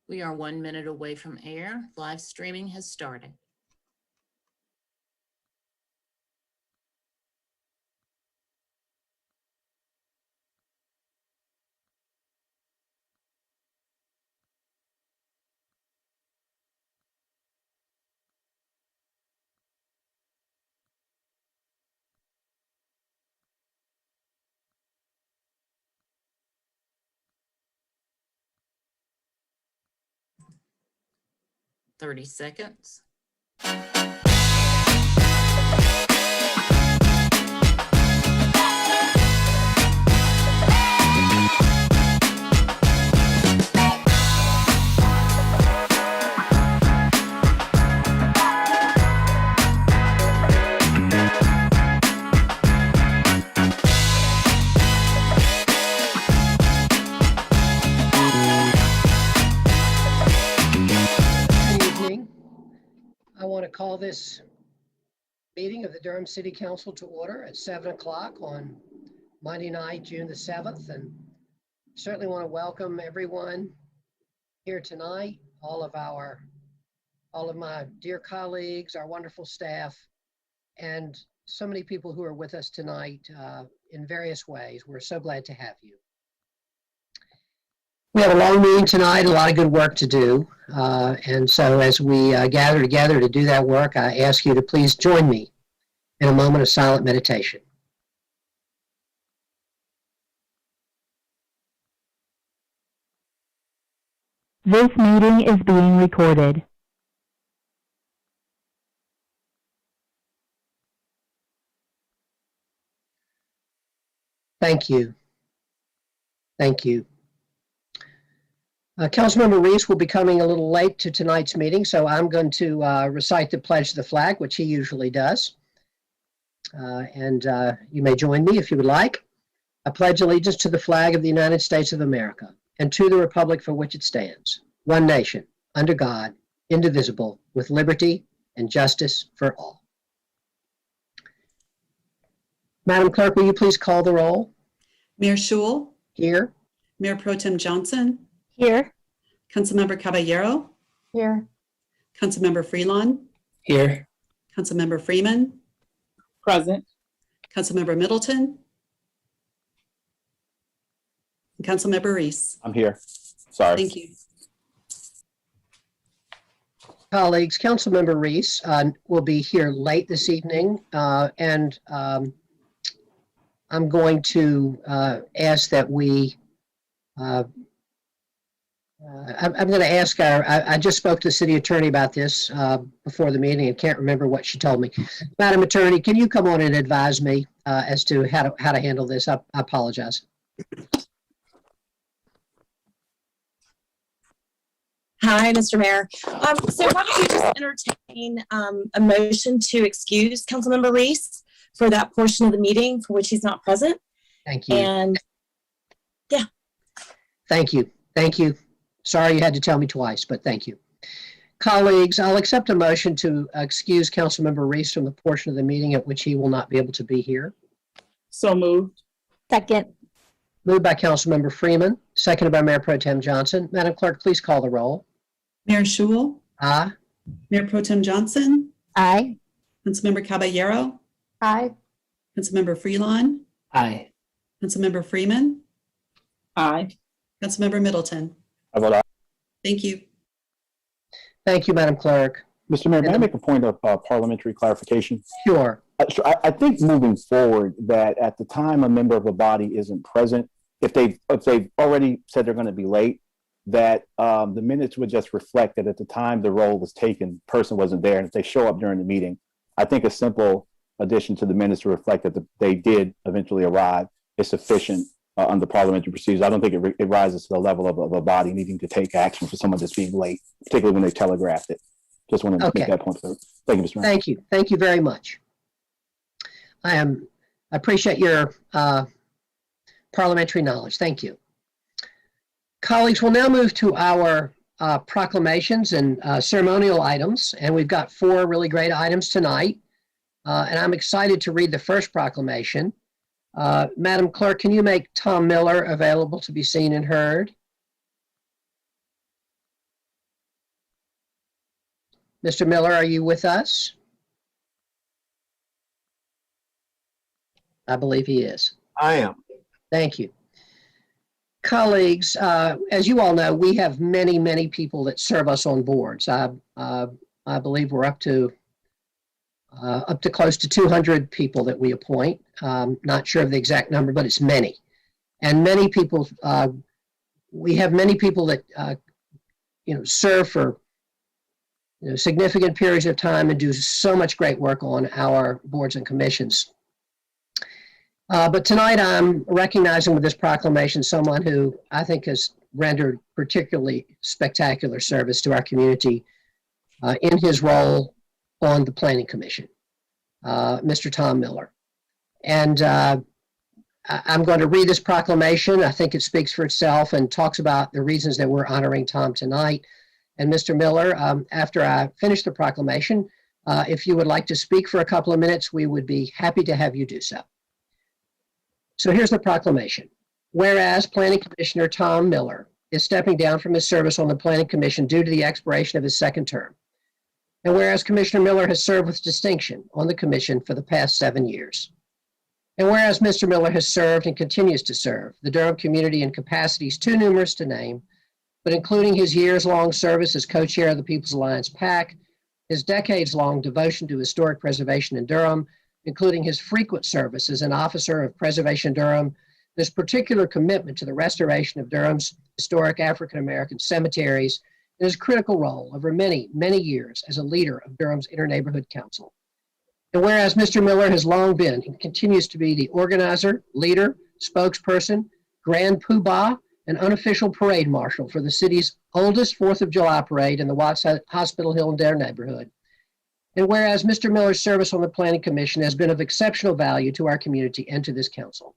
We are 1 minute away from air. Live streaming has started. Thirty seconds. I want to call this meeting of the Durham City Council to order at 7 o'clock on Monday night, June the 7th. And certainly want to welcome everyone here tonight, all of my dear colleagues, our wonderful staff, and so many people who are with us tonight in various ways. We're so glad to have you. We have a long meeting tonight, a lot of good work to do. And so as we gather together to do that work, I ask you to please join me in a moment of silent meditation. This meeting is being recorded. Thank you. Thank you. Councilmember Reese will be coming a little late to tonight's meeting, so I'm going to recite the pledge to the flag, which he usually does. You may join me if you would like. I pledge allegiance to the flag of the United States of America and to the republic for which it stands, one nation, under God, indivisible, with liberty and justice for all. Madam Clerk, will you please call the roll? Mayor Schewel. Here. Mayor Pro Tem Johnson. Here. Councilmember Caballero. Here. Councilmember Freelon. Here. Councilmember Freeman. Present. Councilmember Middleton. And Councilmember Reese. I'm here. Sorry. Thank you. Colleagues, Councilmember Reese will be here late this evening, and I'm going to ask that we I'm going to ask I just spoke to the city attorney about this before the meeting and can't remember what she told me. Madam Attorney, can you come on and advise me as to how to handle this? I apologize. Hi, Mr. Mayor. So why don't you just entertain a motion to excuse Councilmember Reese for that portion of the meeting for which he's not present? Thank you. And yeah. Thank you. Thank you. Sorry you had to tell me twice, but thank you. Colleagues, I'll accept a motion to excuse Councilmember Reese from the portion of the meeting at which he will not be able to be here. So moved. Second. Moved by Councilmember Freeman, seconded by Mayor Pro Tem Johnson. Madam Clerk, please call the roll. Mayor Schewel. Aye. Mayor Pro Tem Johnson. Aye. Councilmember Caballero. Aye. Councilmember Freelon. Aye. Councilmember Freeman. Aye. Councilmember Middleton. I vote aye. Thank you. Thank you, Madam Clerk. Mr. Mayor, may I make a point of parliamentary clarification? Sure. I think moving forward that at the time a member of a body isn't present, if they've already said they're going to be late, that the minutes would just reflect that at the time the roll was taken, person wasn't there. And if they show up during the meeting, I think a simple addition to the minutes to reflect that they did eventually arrive is sufficient under parliamentary procedures. I don't think it rises to the level of a body needing to take action for someone that's being late, particularly when they telegraphed it. Just wanted to make that point clear. Thank you, Mr. Mayor. Thank you. Thank you very much. I appreciate your parliamentary knowledge. Thank you. Colleagues, we'll now move to our proclamations and ceremonial items. And we've got 4 really great items tonight. And I'm excited to read the first proclamation. Madam Clerk, can you make Tom Miller available to be seen and heard? Mr. Miller, are you with us? I believe he is. I am. Thank you. Colleagues, as you all know, we have many, many people that serve us on boards. I believe we're up to close to 200 people that we appoint. Not sure of the exact number, but it's many. And many people, we have many people that, serve for significant periods of time and do so much great work on our boards and commissions. But tonight I'm recognizing with this proclamation someone who I think has rendered particularly spectacular service to our community in his role on the Planning Commission, Mr. Tom Miller. And I'm going to read this proclamation. I think it speaks for itself and talks about the reasons that we're honoring Tom tonight. And Mr. Miller, after I finish the proclamation, if you would like to speak for a couple of minutes, we would be happy to have you do so. So here's the proclamation. Whereas Planning Commissioner Tom Miller is stepping down from his service on the Planning Commission due to the expiration of his second term. And whereas Commissioner Miller has served with distinction on the commission for the past 7 years. And whereas Mr. Miller has served and continues to serve the Durham community in capacities too numerous to name, but including his years-long service as co-chair of the People's Alliance PAC, his decades-long devotion to historic preservation in Durham, including his frequent service as an officer of Preservation Durham, this particular commitment to the restoration of Durham's historic African-American cemeteries, and his critical role over many, many years as a leader of Durham's Interneighborhood Council. And whereas Mr. Miller has long been and continues to be the organizer, leader, spokesperson, grand poobah, and unofficial parade marshal for the city's oldest 4th of July parade in the Watts Hospital Hill and Dare neighborhood. And whereas Mr. Miller's service on the Planning Commission has been of exceptional value to our community and to this council.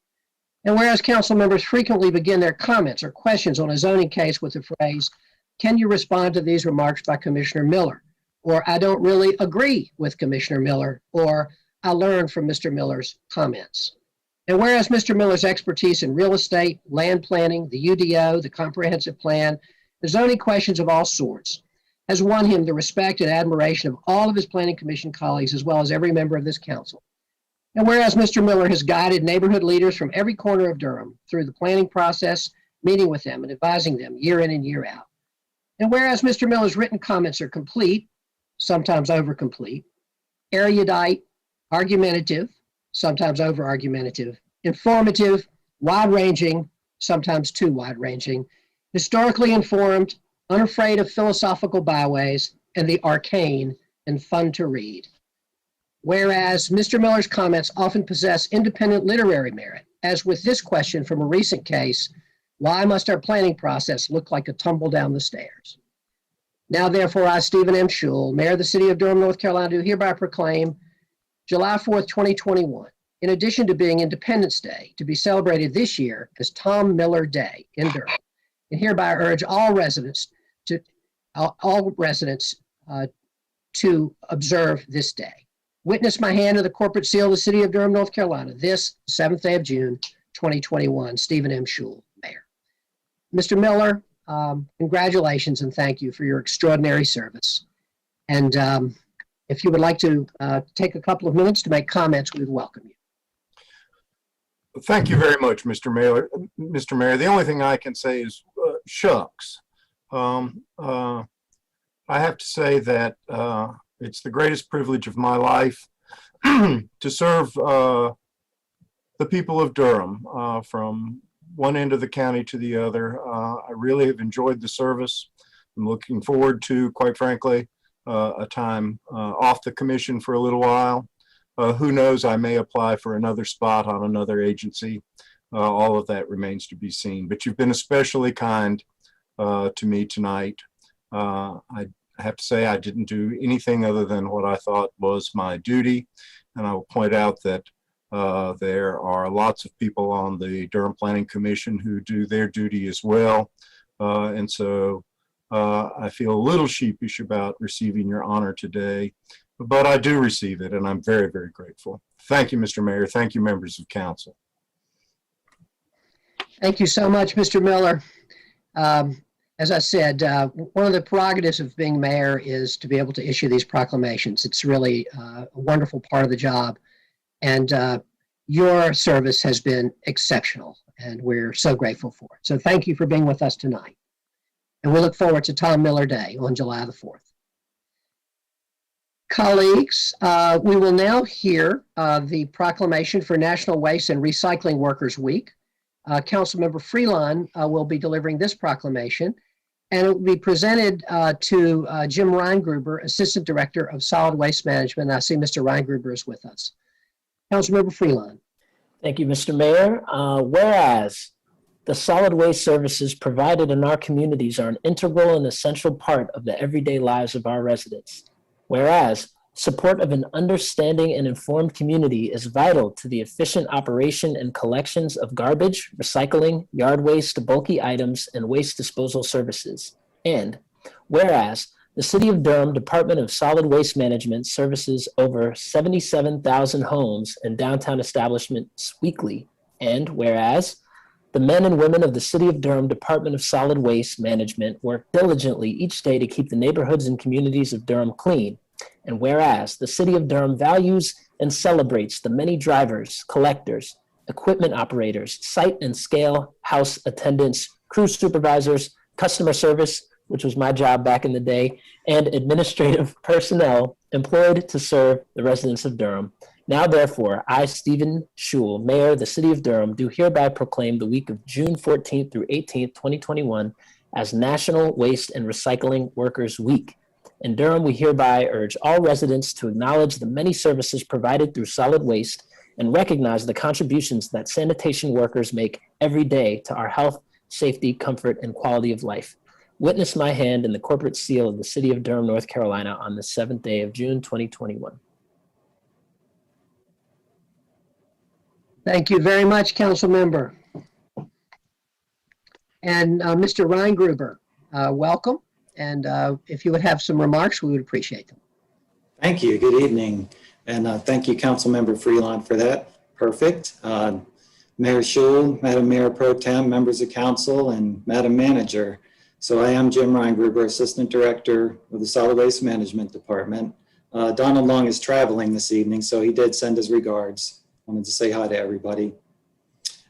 And whereas council members frequently begin their comments or questions on a zoning case with the phrase, "Can you respond to these remarks by Commissioner Miller?" Or "I don't really agree with Commissioner Miller," or "I learned from Mr. Miller's comments." And whereas Mr. Miller's expertise in real estate, land planning, the UDO, the comprehensive plan, the zoning questions of all sorts, has won him the respect and admiration of all of his Planning Commission colleagues, as well as every member of this council. And whereas Mr. Miller has guided neighborhood leaders from every corner of Durham through the planning process, meeting with them and advising them year in and year out. And whereas Mr. Miller's written comments are complete, sometimes over-complete, erudite, argumentative, sometimes over-argumentative, informative, wide-ranging, sometimes too wide-ranging, historically informed, unafraid of philosophical byways, and the arcane and fun to read. Whereas Mr. Miller's comments often possess independent literary merit, as with this question from a recent case, "Why must our planning process look like a tumble down the stairs?" Now, therefore, I, Stephen M. Schul, Mayor of the City of Durham, North Carolina, do hereby proclaim July 4th, 2021, in addition to being Independence Day, to be celebrated this year as Tom Miller Day in Durham, and hereby urge all residents to observe this day. Witness my hand of the corporate seal of the City of Durham, North Carolina, this 7th day of June, 2021, Stephen M. Schul, Mayor. Mr. Miller, congratulations and thank you for your extraordinary service. And if you would like to take a couple of minutes to make comments, we would welcome you. Thank you very much, Mr. Mayor. Mr. Mayor, the only thing I can say is shucks. I have to say that it's the greatest privilege of my life to serve the people of Durham from one end of the county to the other. I really have enjoyed the service. I'm looking forward to, quite frankly, a time off the commission for a little while. Who knows, I may apply for another spot on another agency. All of that remains to be seen. But you've been especially kind to me tonight. I have to say I didn't do anything other than what I thought was my duty. And I will point out that there are lots of people on the Durham Planning Commission who do their duty as well. And so I feel a little sheepish about receiving your honor today, but I do receive it and I'm very, very grateful. Thank you, Mr. Mayor. Thank you, members of council. Thank you so much, Mr. Miller. as I said, one of the prerogatives of being mayor is to be able to issue these proclamations. It's really a wonderful part of the job. And your service has been exceptional, and we're so grateful for it. So thank you for being with us tonight. And we look forward to Tom Miller Day on July the 4th. Colleagues, we will now hear the proclamation for National Waste and Recycling Workers Week. Councilmember Freeland will be delivering this proclamation, and it will be presented to Jim Reingruber, Assistant Director of Solid Waste Management. I see Mr. Reingruber is with us. Councilmember Freeland. Thank you, Mr. Mayor. Whereas the solid waste services provided in our communities are an integral and essential part of the everyday lives of our residents. Whereas support of an understanding and informed community is vital to the efficient operation and collections of garbage, recycling, yard waste, bulky items, and waste disposal services. And whereas the City of Durham Department of Solid Waste Management services over 77,000 homes and downtown establishments weekly. And whereas the men and women of the City of Durham Department of Solid Waste Management work diligently each day to keep the neighborhoods and communities of Durham clean. And whereas the City of Durham values and celebrates the many drivers, collectors, equipment operators, site and scale house attendants, crew supervisors, customer service, which was my job back in the day, and administrative personnel employed to serve the residents of Durham. Now, therefore, I, Stephen Schul, Mayor of the City of Durham, do hereby proclaim the week of June 14th through 18th, 2021 as National Waste and Recycling Workers Week. In Durham, we hereby urge all residents to acknowledge the many services provided through solid waste and recognize the contributions that sanitation workers make every day to our health, safety, comfort, and quality of life. Witness my hand in the corporate seal of the City of Durham, North Carolina on the 7th day of June, 2021. Thank you very much, Council Member. And Mr. Reingruber, welcome. And if you would have some remarks, we would appreciate them. Thank you. Good evening. And thank you, Councilmember Freeland, for that. Perfect. Mayor Schul, Madam Mayor Pro Tem, members of council, and Madam Manager. So I am Jim Reingruber, Assistant Director of the Solid Waste Management Department. Donald Long is traveling this evening, so he did send his regards. Wanted to say hi to everybody.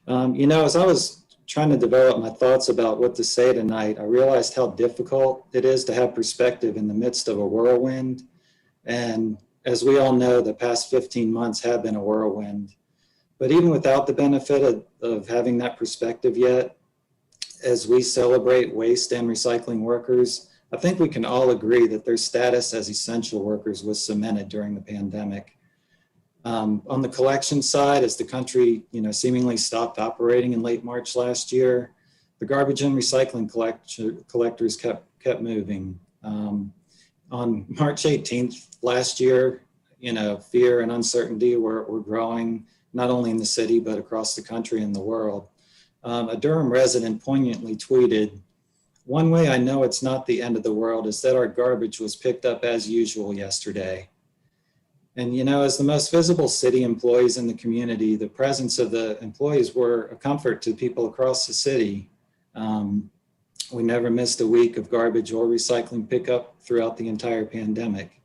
As I was trying to develop my thoughts about what to say tonight, I realized how difficult it is to have perspective in the midst of a whirlwind. And as we all know, the past 15 months have been a whirlwind. But even without the benefit of having that perspective yet, as we celebrate waste and recycling workers, I think we can all agree that their status as essential workers was cemented during the pandemic. On the collection side, as the country, seemingly stopped operating in late March last year, the garbage and recycling collectors kept moving. On March 18th last year, fear and uncertainty were growing, not only in the city, but across the country and the world. A Durham resident poignantly tweeted, "One way I know it's not the end of the world is that our garbage was picked up as usual yesterday." And as the most visible city employees in the community, the presence of the employees were a comfort to people across the city. We never missed a week of garbage or recycling pickup throughout the entire pandemic.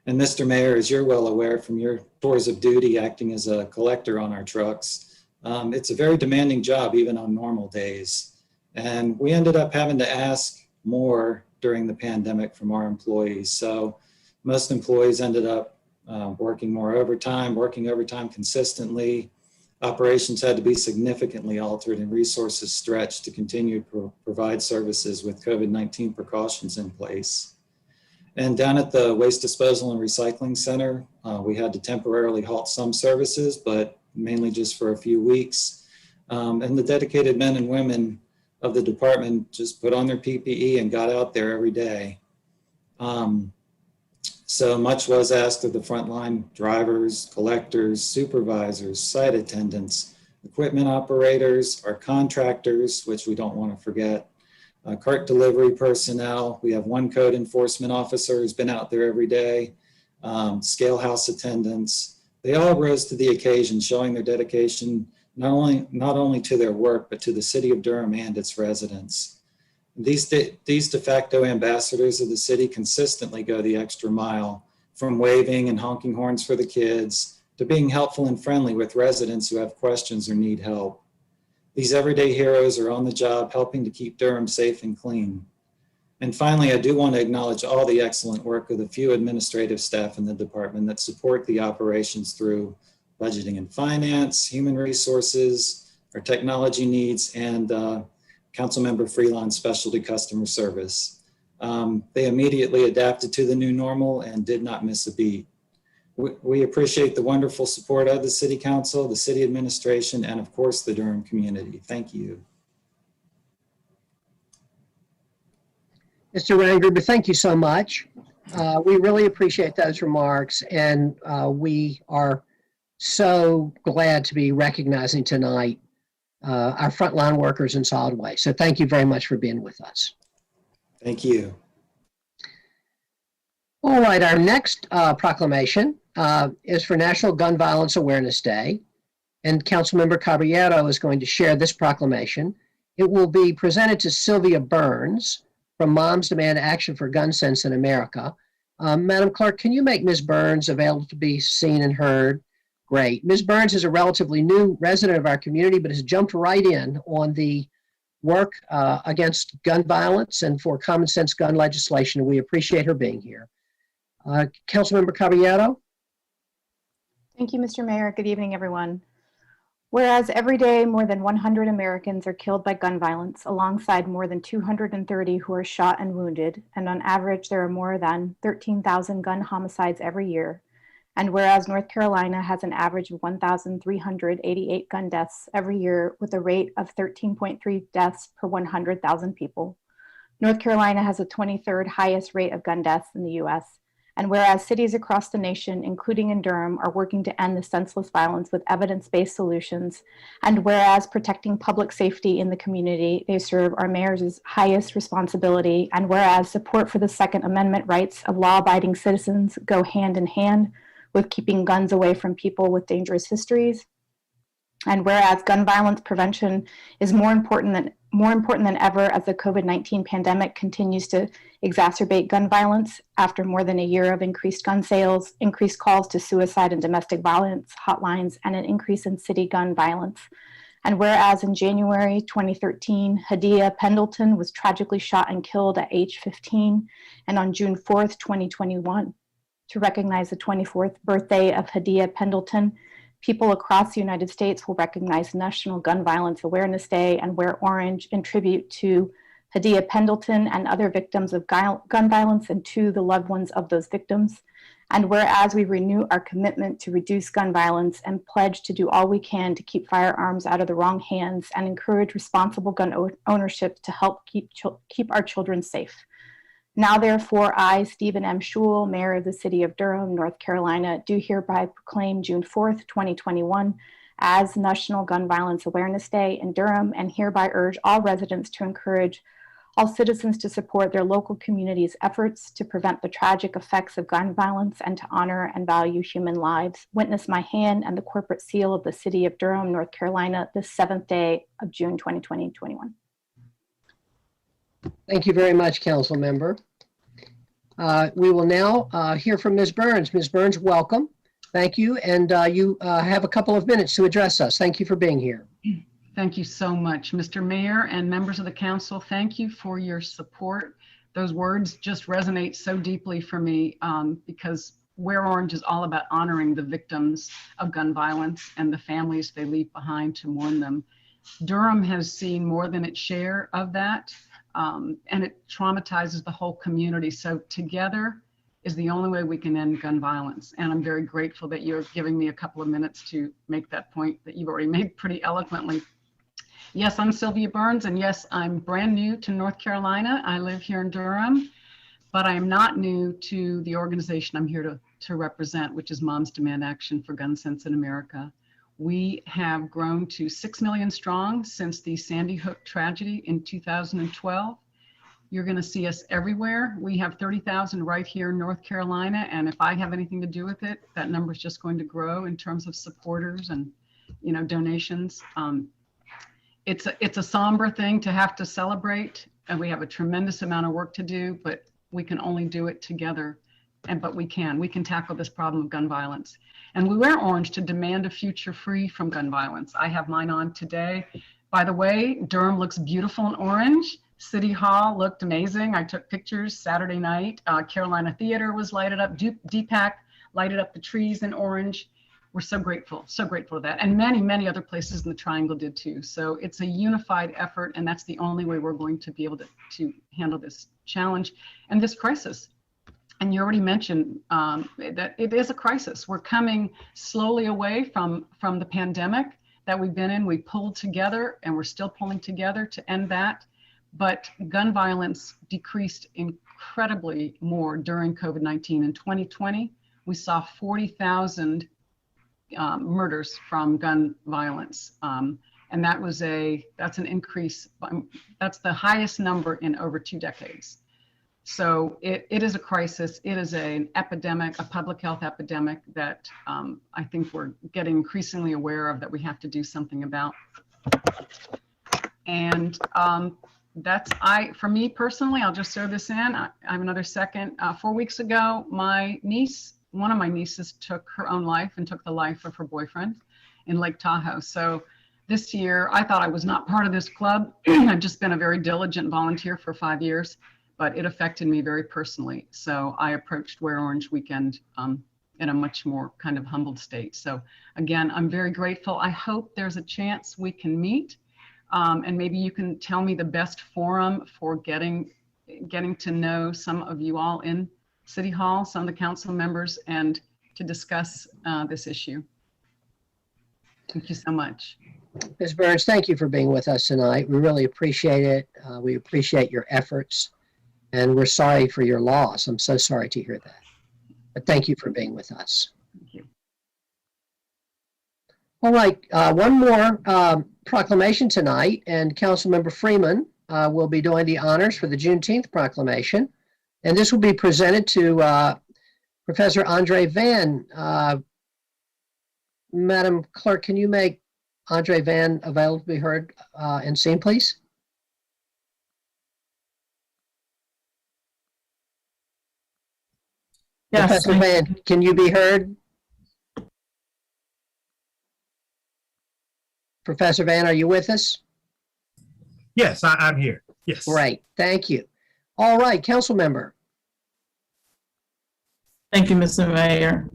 And Mr. Mayor, as you're well aware from your tours of duty acting as a collector on our trucks, it's a very demanding job even on normal days. And we ended up having to ask more during the pandemic from our employees. So most employees ended up working overtime consistently. Operations had to be significantly altered and resources stretched to continue to provide services with COVID-19 precautions in place. And down at the Waste Disposal and Recycling Center, we had to temporarily halt some services, but mainly just for a few weeks. And the dedicated men and women of the department just put on their PPE and got out there every day. So much was asked of the frontline drivers, collectors, supervisors, site attendants, equipment operators, our contractors, which we don't want to forget, cart delivery personnel. We have one code enforcement officer who's been out there every day, scale house attendants. They all rose to the occasion, showing their dedication not only to their work, but to the City of Durham and its residents. These de facto ambassadors of the city consistently go the extra mile, from waving and honking horns for the kids to being helpful and friendly with residents who have questions or need help. These everyday heroes are on the job helping to keep Durham safe and clean. And finally, I do want to acknowledge all the excellent work of the few administrative staff in the department that support the operations through budgeting and finance, human resources, our technology needs, and Councilmember Freeland's specialty customer service. They immediately adapted to the new normal and did not miss a beat. We appreciate the wonderful support of the City Council, the City Administration, and of course, the Durham community. Thank you. Mr. Rangruber, thank you so much. We really appreciate those remarks, and we are so glad to be recognizing tonight our frontline workers in solid waste. So thank you very much for being with us. Thank you. All right, our next proclamation is for National Gun Violence Awareness Day, and Councilmember Caballero is going to share this proclamation. It will be presented to Sylvia Burns from Moms Demand Action for Gun Sense in America. Madam Clerk, can you make Ms. Burns available to be seen and heard? Great. Ms. Burns is a relatively new resident of our community, but has jumped right in on the work against gun violence and for common sense gun legislation, and we appreciate her being here. Councilmember Caballero. Thank you, Mr. Mayor. Good evening, everyone. Whereas every day more than 100 Americans are killed by gun violence, alongside more than 230 who are shot and wounded, and on average there are more than 13,000 gun homicides every year. And whereas North Carolina has an average of 1,388 gun deaths every year with a rate of 13.3 deaths per 100,000 people, North Carolina has the 23rd highest rate of gun deaths in the US. And whereas cities across the nation, including in Durham, are working to end the senseless violence with evidence-based solutions, and whereas protecting public safety in the community they serve are mayor's highest responsibility, and whereas support for the Second Amendment rights of law-abiding citizens go hand in hand with keeping guns away from people with dangerous histories, and whereas gun violence prevention is more important than ever as the COVID-19 pandemic continues to exacerbate gun violence after more than a year of increased gun sales, increased calls to suicide and domestic violence hotlines, and an increase in city gun violence. And whereas in January 2013, Hadia Pendleton was tragically shot and killed at age 15, and on June 4th, 2021, to recognize the 24th birthday of Hadia Pendleton, people across the United States will recognize National Gun Violence Awareness Day and wear orange in tribute to Hadia Pendleton and other victims of gun violence and to the loved ones of those victims. And whereas we renew our commitment to reduce gun violence and pledge to do all we can to keep firearms out of the wrong hands and encourage responsible gun ownership to help keep our children safe. Now, therefore, I, Stephen M. Schewel, Mayor of the City of Durham, North Carolina, do hereby proclaim June 4th, 2021 as National Gun Violence Awareness Day in Durham, and hereby urge all residents to encourage all citizens to support their local community's efforts to prevent the tragic effects of gun violence and to honor and value human lives. Witness my hand and the corporate seal of the City of Durham, North Carolina, this 7th day of June 2021. Thank you very much, Council Member. We will now hear from Ms. Burns. Ms. Burns, welcome. Thank you. And you have a couple of minutes to address us. Thank you for being here. Thank you so much, Mr. Mayor and members of the council. Thank you for your support. Those words just resonate so deeply for me because Wear Orange is all about honoring the victims of gun violence and the families they leave behind to mourn them. Durham has seen more than its share of that. And it traumatizes the whole community. So together is the only way we can end gun violence. And I'm very grateful that you're giving me a couple of minutes to make that point that you've already made pretty eloquently. Yes, I'm Sylvia Burns, and yes, I'm brand new to North Carolina. I live here in Durham, but I am not new to the organization I'm here to represent, which is Moms Demand Action for Gun Sense in America. We have grown to 6 million strong since the Sandy Hook tragedy in 2012. You're going to see us everywhere. We have 30,000 right here in North Carolina, and if I have anything to do with it, that number is just going to grow in terms of supporters and, donations. It's a somber thing to have to celebrate and we have a tremendous amount of work to do, but we can only do it together. But we can tackle this problem of gun violence. And we wear orange to demand a future free from gun violence. I have mine on today. By the way, Durham looks beautiful in orange. City Hall looked amazing. I took pictures Saturday night. Carolina Theater was lighted up. DPAC lighted up the trees in orange. We're so grateful for that. And many, many other places in the Triangle did too. So it's a unified effort, and that's the only way we're going to be able to handle this challenge and this crisis. And you already mentioned that it is a crisis. We're coming slowly away from the pandemic that we've been in. We pulled together, and we're still pulling together to end that. But gun violence decreased incredibly more during COVID-19. In 2020, we saw 40,000 murders from gun violence. And that's an increase. That's the highest number in over 2 decades. So it is a crisis. It is an epidemic, a public health epidemic that I think we're getting increasingly aware of, that we have to do something about. And for me personally, I'll just throw this in. I have another second. 4 weeks ago, one of my nieces took her own life and took the life of her boyfriend in Lake Tahoe. So this year, I thought I was not part of this club. I've just been a very diligent volunteer for 5 years, but it affected me very personally. So I approached Wear Orange Weekend in a much more kind of humbled state. So again, I'm very grateful. I hope there's a chance we can meet, and maybe you can tell me the best forum for getting to know some of you all in City Hall, some of the council members, and to discuss this issue. Thank you so much. Ms. Burns, thank you for being with us tonight. We really appreciate it. We appreciate your efforts, and we're sorry for your loss. I'm so sorry to hear that. But thank you for being with us. Thank you. All right, one more proclamation tonight, and Councilmember Freeman will be doing the honors for the Juneteenth proclamation. And this will be presented to Professor Andre Van. Madam Clerk, can you make Andre Van available to be heard and seen, please? Yes. Professor Van, can you be heard? Professor Van, are you with us? Yes, I'm here. Yes. Great, thank you. All right, council member. Thank you, Mr. Mayor.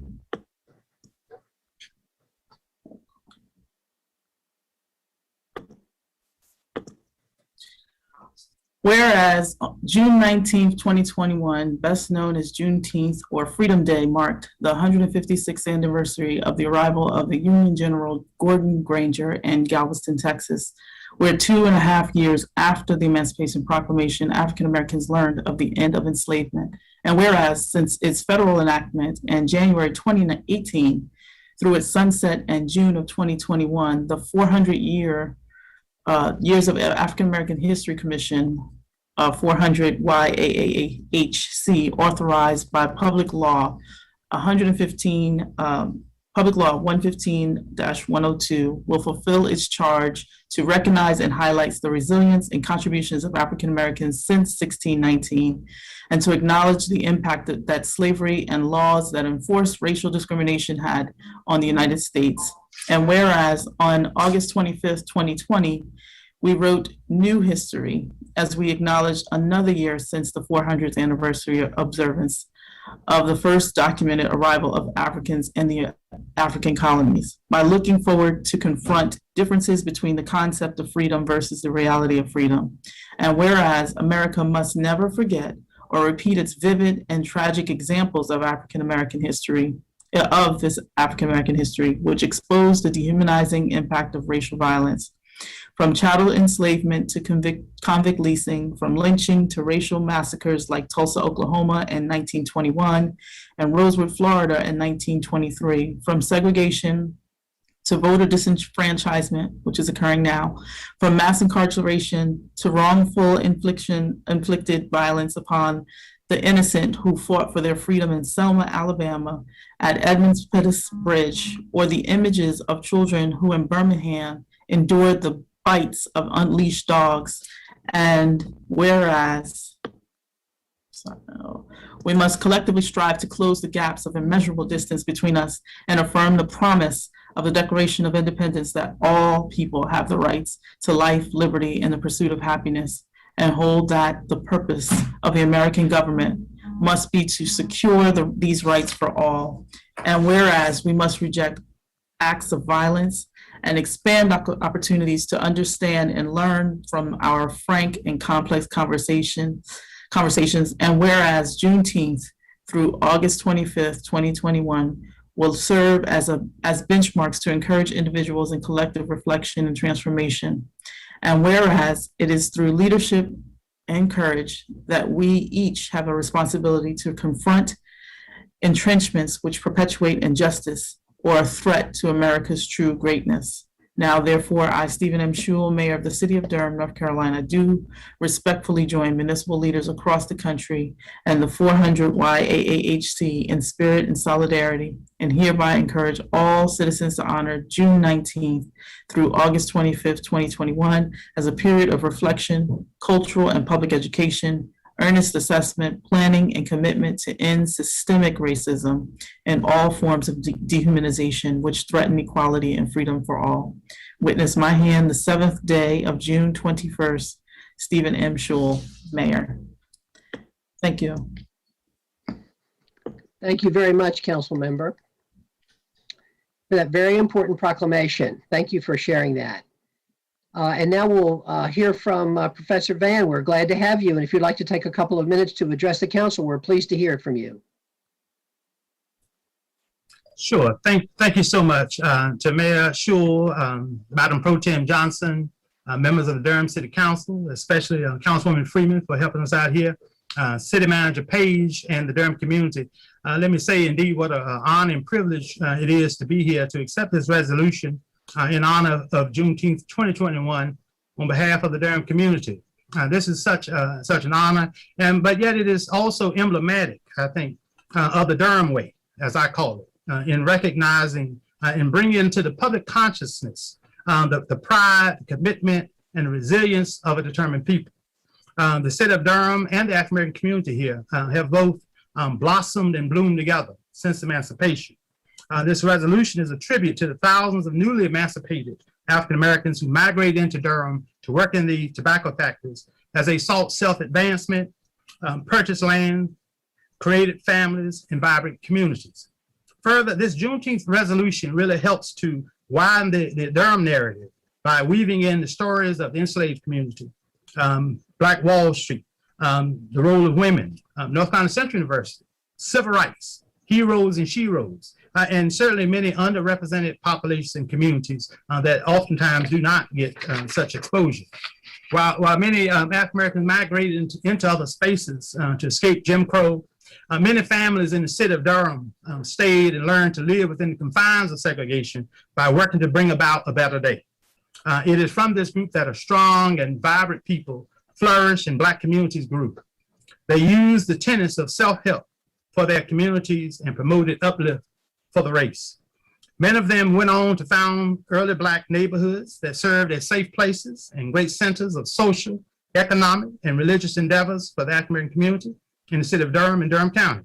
Whereas June 19th, 2021, best known as Juneteenth or Freedom Day, marked the 156th anniversary of the arrival of the Union General Gordon Granger in Galveston, Texas, where 2.5 years after the Emancipation Proclamation, African Americans learned of the end of enslavement. And whereas since its federal enactment in January 2018 through its sunset in June of 2021, the 400 years of African American History Commission, 400 YAAHC, authorized by Public Law 115, Public Law 115-102, will fulfill its charge to recognize and highlight the resilience and contributions of African Americans since 1619, and to acknowledge the impact that slavery and laws that enforce racial discrimination had on the United States. And whereas on August 25th, 2020, we wrote new history as we acknowledged another year since the 400th anniversary observance of the first documented arrival of Africans in the African colonies, by looking forward to confront differences between the concept of freedom versus the reality of freedom. And whereas America must never forget or repeat its vivid and tragic examples of African American history, which exposed the dehumanizing impact of racial violence, from chattel enslavement to convict leasing, from lynching to racial massacres like Tulsa, Oklahoma in 1921 and Rosewood, Florida in 1923, from segregation to voter disenfranchisement, which is occurring now, from mass incarceration to wrongful inflicted violence upon the innocent who fought for their freedom in Selma, Alabama, at Edmunds Pettus Bridge, or the images of children who in Birmingham endured the bites of unleashed dogs And whereas we must collectively strive to close the gaps of immeasurable distance between us and affirm the promise of the Declaration of Independence that all people have the rights to life, liberty, and the pursuit of happiness, and hold that the purpose of the American government must be to secure these rights for all. And whereas we must reject acts of violence and expand opportunities to understand and learn from our frank and complex conversations. And whereas Juneteenth through August 25th, 2021 will serve as benchmarks to encourage individuals in collective reflection and transformation. And whereas it is through leadership and courage that we each have a responsibility to confront entrenchments which perpetuate injustice or a threat to America's true greatness. Now, therefore, I, Stephen M. Schewel, Mayor of the City of Durham, North Carolina, do respectfully join municipal leaders across the country and the 400 YAAHC in spirit and solidarity, and hereby encourage all citizens to honor June 19th through August 25th, 2021, as a period of reflection, cultural and public education, earnest assessment, planning, and commitment to end systemic racism and all forms of dehumanization which threaten equality and freedom for all. Witness my hand, the 7th day of June 21st, Stephen M. Schewel, Mayor. Thank you. Thank you very much, Council Member, for that very important proclamation. Thank you for sharing that. And now we'll hear from Professor Van. We're glad to have you. And if you'd like to take a couple of minutes to address the council, we're pleased to hear from you. Sure. Thank you so much to Mayor Schewel, Madam Pro Tem Johnson, members of the Durham City Council, especially Councilwoman Freeman for helping us out here, City Manager Page, and the Durham community. Let me say indeed what an honor and privilege it is to be here to accept this resolution in honor of Juneteenth 2021 on behalf of the Durham community. This is such an honor, but yet it is also emblematic, I think, of the Durham way, as I call it, in recognizing and bringing into the public consciousness the pride, the commitment, and the resilience of a determined people. The city of Durham and the African American community here have both blossomed and bloomed together since emancipation. This resolution is a tribute to the thousands of newly emancipated African Americans who migrated into Durham to work in the tobacco factories as they sought self-advancement, purchased land, created families, and vibrant communities. Further, this Juneteenth resolution really helps to widen the Durham narrative by weaving in the stories of the enslaved community, Black Wall Street, the role of women, North Carolina Central University, civil rights, heroes and sheroes, and certainly many underrepresented populations and communities that oftentimes do not get such exposure. While many African Americans migrated into other spaces to escape Jim Crow, many families in the city of Durham stayed and learned to live within the confines of segregation by working to bring about a better day. It is from this group that a strong and vibrant people flourish and Black communities grew. They used the tenets of self-help for their communities and promoted uplift for the race. Many of them went on to found early Black neighborhoods that served as safe places and great centers of social, economic, and religious endeavors for the African American community in the city of Durham and Durham County.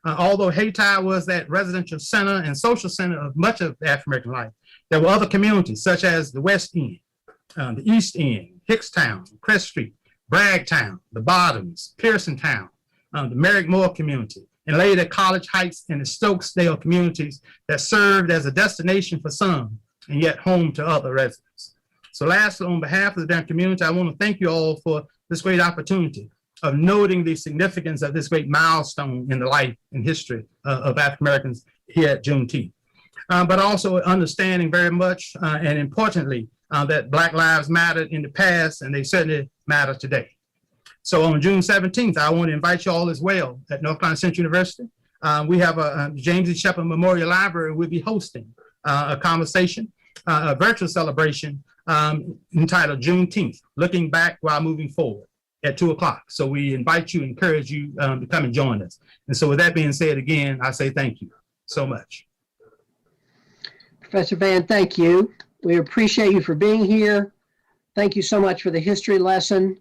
Although Hayti was that residential center and social center of much of African American life, there were other communities such as the West End, the East End, Hickstown, Crest Street, Bragtown, the Bottoms, Pearsontown, the Merrick-Moore community, and later College Heights and the Stokesdale communities that served as a destination for some and yet home to other residents. So lastly, on behalf of the Durham community, I want to thank you all for this great opportunity of noting the significance of this great milestone in the life and history of African Americans here at Juneteenth. But also understanding very much and importantly that Black lives mattered in the past and they certainly matter today. So on June 17th, I want to invite you all as well at North Carolina Central University. We have a James E. Shepard Memorial Library. We'll be hosting a conversation, a virtual celebration entitled Juneteenth, Looking Back While Moving Forward at 2:00. So we invite you, encourage you to come and join us. And so with that being said, again, I say thank you so much. Professor Van, thank you. We appreciate you for being here. Thank you so much for the history lesson.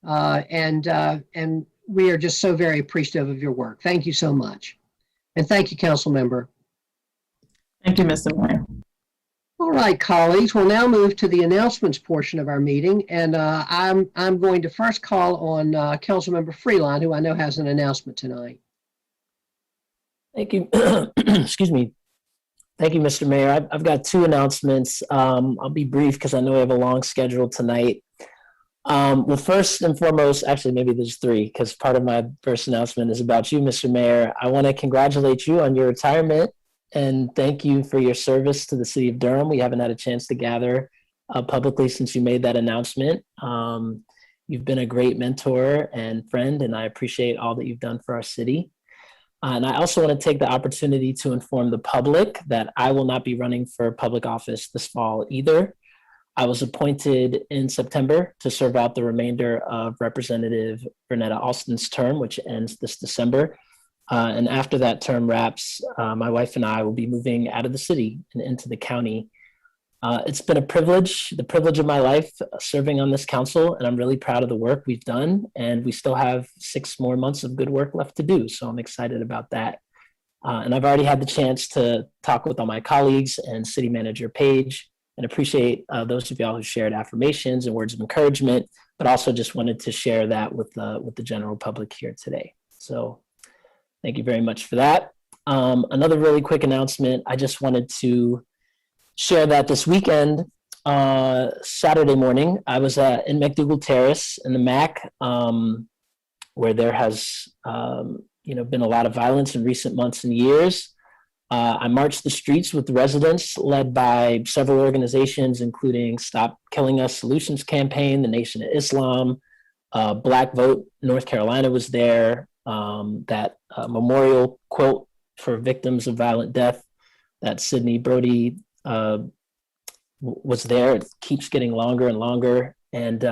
And we are just so very appreciative of your work. Thank you so much. And thank you, Council Member. Thank you, Mr. Mayor. All right, colleagues, we'll now move to the announcements portion of our meeting. And I'm going to first call on Councilmember Freeline, who I know has an announcement tonight. Thank you. Excuse me. Thank you, Mr. Mayor. I've got two announcements. I'll be brief because I know we have a long schedule tonight. Well, first and foremost, actually, maybe there's three, because part of my first announcement is about you, Mr. Mayor. I want to congratulate you on your retirement and thank you for your service to the city of Durham. We haven't had a chance to gather publicly since you made that announcement. You've been a great mentor and friend, and I appreciate all that you've done for our city. And I also want to take the opportunity to inform the public that I will not be running for public office this fall either. I was appointed in September to serve out the remainder of Representative Vernetta Alston's term, which ends this December. And after that term wraps, my wife and I will be moving out of the city and into the county. It's been a privilege, the privilege of my life, serving on this council, and I'm really proud of the work we've done. And we still have 6 more months of good work left to do, so I'm excited about that. And I've already had the chance to talk with all my colleagues and City Manager Page, and appreciate those of y'all who shared affirmations and words of encouragement, but also just wanted to share that with the general public here today. So thank you very much for that. Another really quick announcement. I just wanted to share that this weekend, Saturday morning, I was in McDougall Terrace in the MAC, where there has been a lot of violence in recent months and years. I marched the streets with the residents led by several organizations, including Stop Killing Us Solutions Campaign, the Nation of Islam, Black Vote North Carolina was there, that memorial quilt for victims of violent death that Sydney Brody was there. It keeps getting longer and longer. And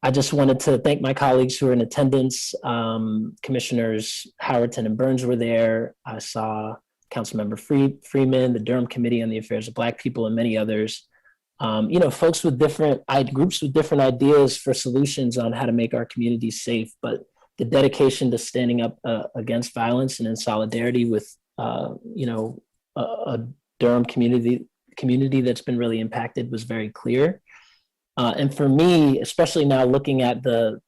I just wanted to thank my colleagues who were in attendance. Commissioners Howerton and Burns were there. I saw Councilmember Freeman, the Durham Committee on the Affairs of Black People, and many others. Folks with groups with different ideas for solutions on how to make our communities safe, but the dedication to standing up against violence and in solidarity with, a Durham community that's been really impacted was very clear. And for me, especially now looking at the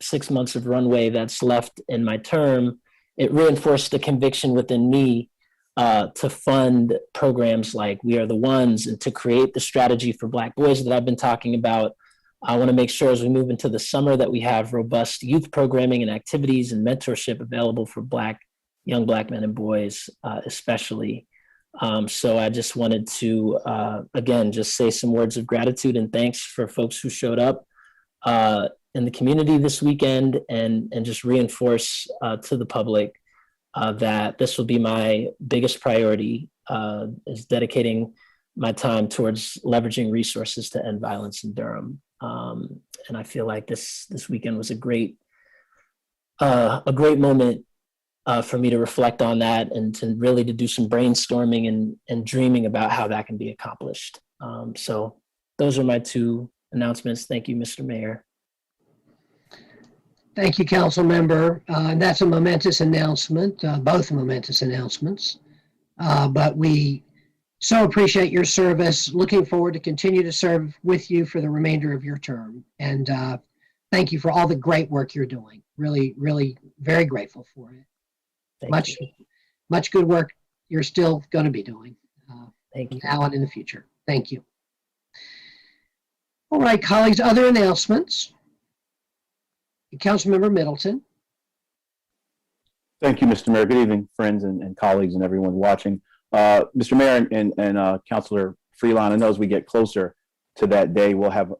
6 months of runway that's left in my term, it reinforced the conviction within me to fund programs like We Are the Ones and to create the strategy for Black boys that I've been talking about. I want to make sure as we move into the summer that we have robust youth programming and activities and mentorship available for young Black men and boys, especially. So I just wanted to, again, just say some words of gratitude and thanks for folks who showed up in the community this weekend, and just reinforce to the public that this will be my biggest priority, is dedicating my time towards leveraging resources to end violence in Durham. And I feel like this weekend was a great moment for me to reflect on that and to really to do some brainstorming and dreaming about how that can be accomplished. So those are my two announcements. Thank you, Mr. Mayor. Thank you, Council Member. That's a momentous announcement, both momentous announcements. But we so appreciate your service. Looking forward to continue to serve with you for the remainder of your term. And thank you for all the great work you're doing. Really, really very grateful for it. Much good work you're still going to be doing Thank you. now and in the future. Thank you. All right, colleagues, other announcements. Councilmember Middleton. Thank you, Mr. Mayor. Good evening, friends and colleagues and everyone watching. Mr. Mayor and Councilor Freeline, I know as we get closer to that day, we'll have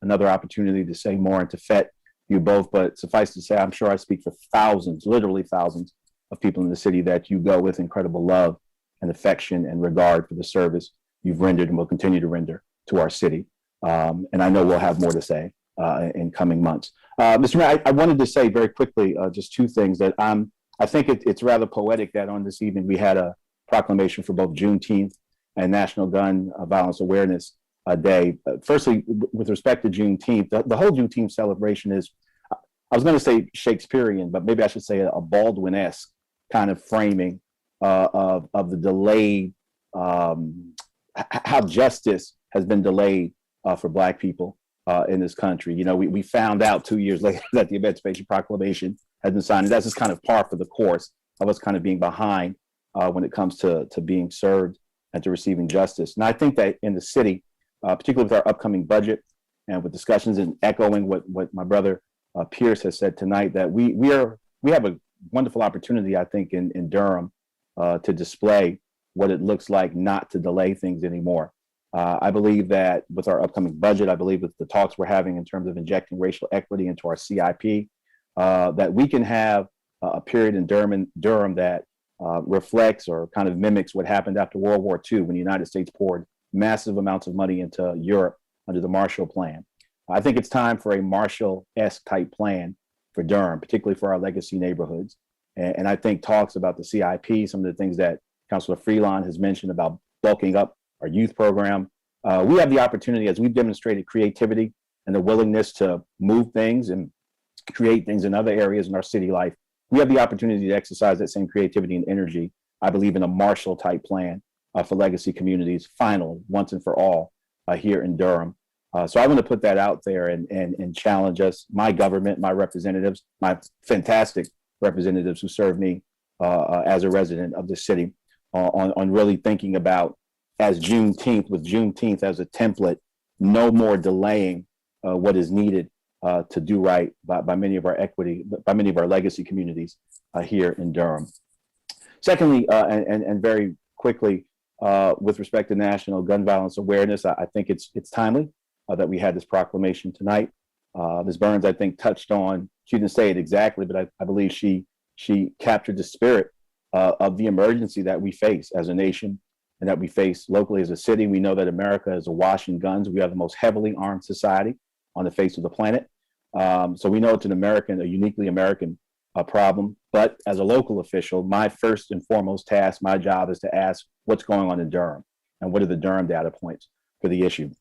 another opportunity to say more and to fet you both, but suffice to say, I'm sure I speak for thousands, literally thousands of people in the city that you go with incredible love and affection and regard for the service you've rendered and will continue to render to our city. And I know we'll have more to say in coming months. Mr. Mayor, I wanted to say very quickly just two things that I think it's rather poetic that on this evening we had a proclamation for both Juneteenth and National Gun Violence Awareness day. Firstly, with respect to Juneteenth, the whole Juneteenth celebration is, I was going to say Shakespearean, but maybe I should say a Baldwin-esque kind of framing of the delayed, how justice has been delayed for Black people in this country. You know, we found out 2 years later that the Emancipation Proclamation has been signed. And that's just kind of par for the course of us kind of being behind when it comes to being served and to receiving justice. And I think that in the city, particularly with our upcoming budget and with discussions and echoing what my brother Pierce has said tonight, that we have a wonderful opportunity, I think, in Durham to display what it looks like not to delay things anymore. I believe that with our upcoming budget, I believe with the talks we're having in terms of injecting racial equity into our CIP, that we can have a period in Durham that reflects or kind of mimics what happened after World War II, when the United States poured massive amounts of money into Europe under the Marshall Plan. I think it's time for a Marshall-esque type plan for Durham, particularly for our legacy neighborhoods. And I think talks about the CIP, some of the things that Councilor Freelon has mentioned about bulking up our youth program. We have the opportunity, as we've demonstrated creativity and the willingness to move things and create things in other areas in our city life. We have the opportunity to exercise that same creativity and energy, I believe, in a Marshall type plan for legacy communities, final, once and for all, here in Durham. So I want to put that out there and challenge us, my government, my representatives, my fantastic representatives who serve me as a resident of the city, on really thinking about, as Juneteenth, with Juneteenth as a template, no more delaying what is needed to do right by many of our equity, by many of our legacy communities here in Durham. Secondly, and very quickly, with respect to National Gun Violence Awareness, I think it's timely that we had this proclamation tonight. Ms. Burns, I think, touched on, she didn't say it exactly, but I believe she captured the spirit of the emergency that we face as a nation and that we face locally as a city. We know that America is awash in guns. We are the most heavily armed society on the face of the planet. So we know it's a uniquely American problem. But as a local official, my first and foremost task, my job, is to ask what's going on in Durham and what are the Durham data points for the issue.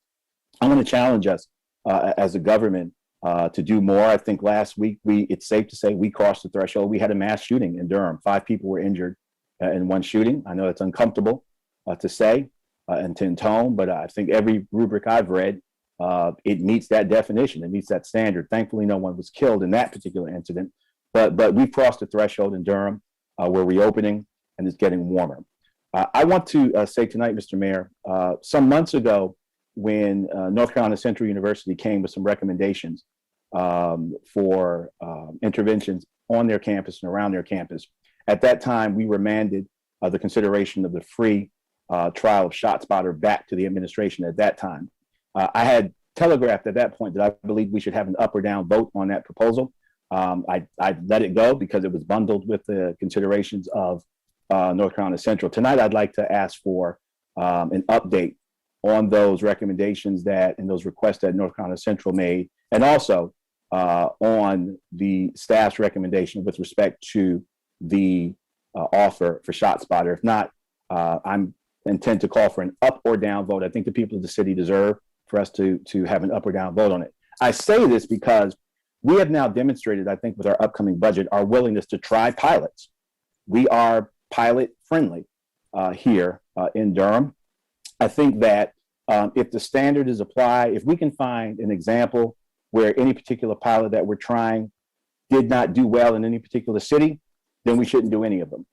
I'm going to challenge us as a government to do more. I think last week, it's safe to say we crossed the threshold. We had a mass shooting in Durham. 5 people were injured in one shooting. I know it's uncomfortable to say and to intone, but I think every rubric I've read, it meets that definition. It meets that standard. Thankfully, no one was killed in that particular incident, but we've crossed the threshold in Durham. We're reopening and it's getting warmer. I want to say tonight, Mr. Mayor, some months ago, when North Carolina Central University came with some recommendations for interventions on their campus and around their campus, at that time, we remanded the consideration of the free trial of ShotSpotter back to the administration at that time. I had telegraphed at that point that I believe we should have an up or down vote on that proposal. I let it go because it was bundled with the considerations of North Carolina Central. Tonight, I'd like to ask for an update on those recommendations and those requests that North Carolina Central made, and also on the staff's recommendation with respect to the offer for ShotSpotter. If not, I'm intent to call for an up or down vote. I think the people of the city deserve for us to have an up or down vote on it. I say this because we have now demonstrated, I think, with our upcoming budget, our willingness to try pilots. We are pilot friendly here in Durham. I think that if the standard is applied, if we can find an example where any particular pilot that we're trying did not do well in any particular city, then we shouldn't do any of them.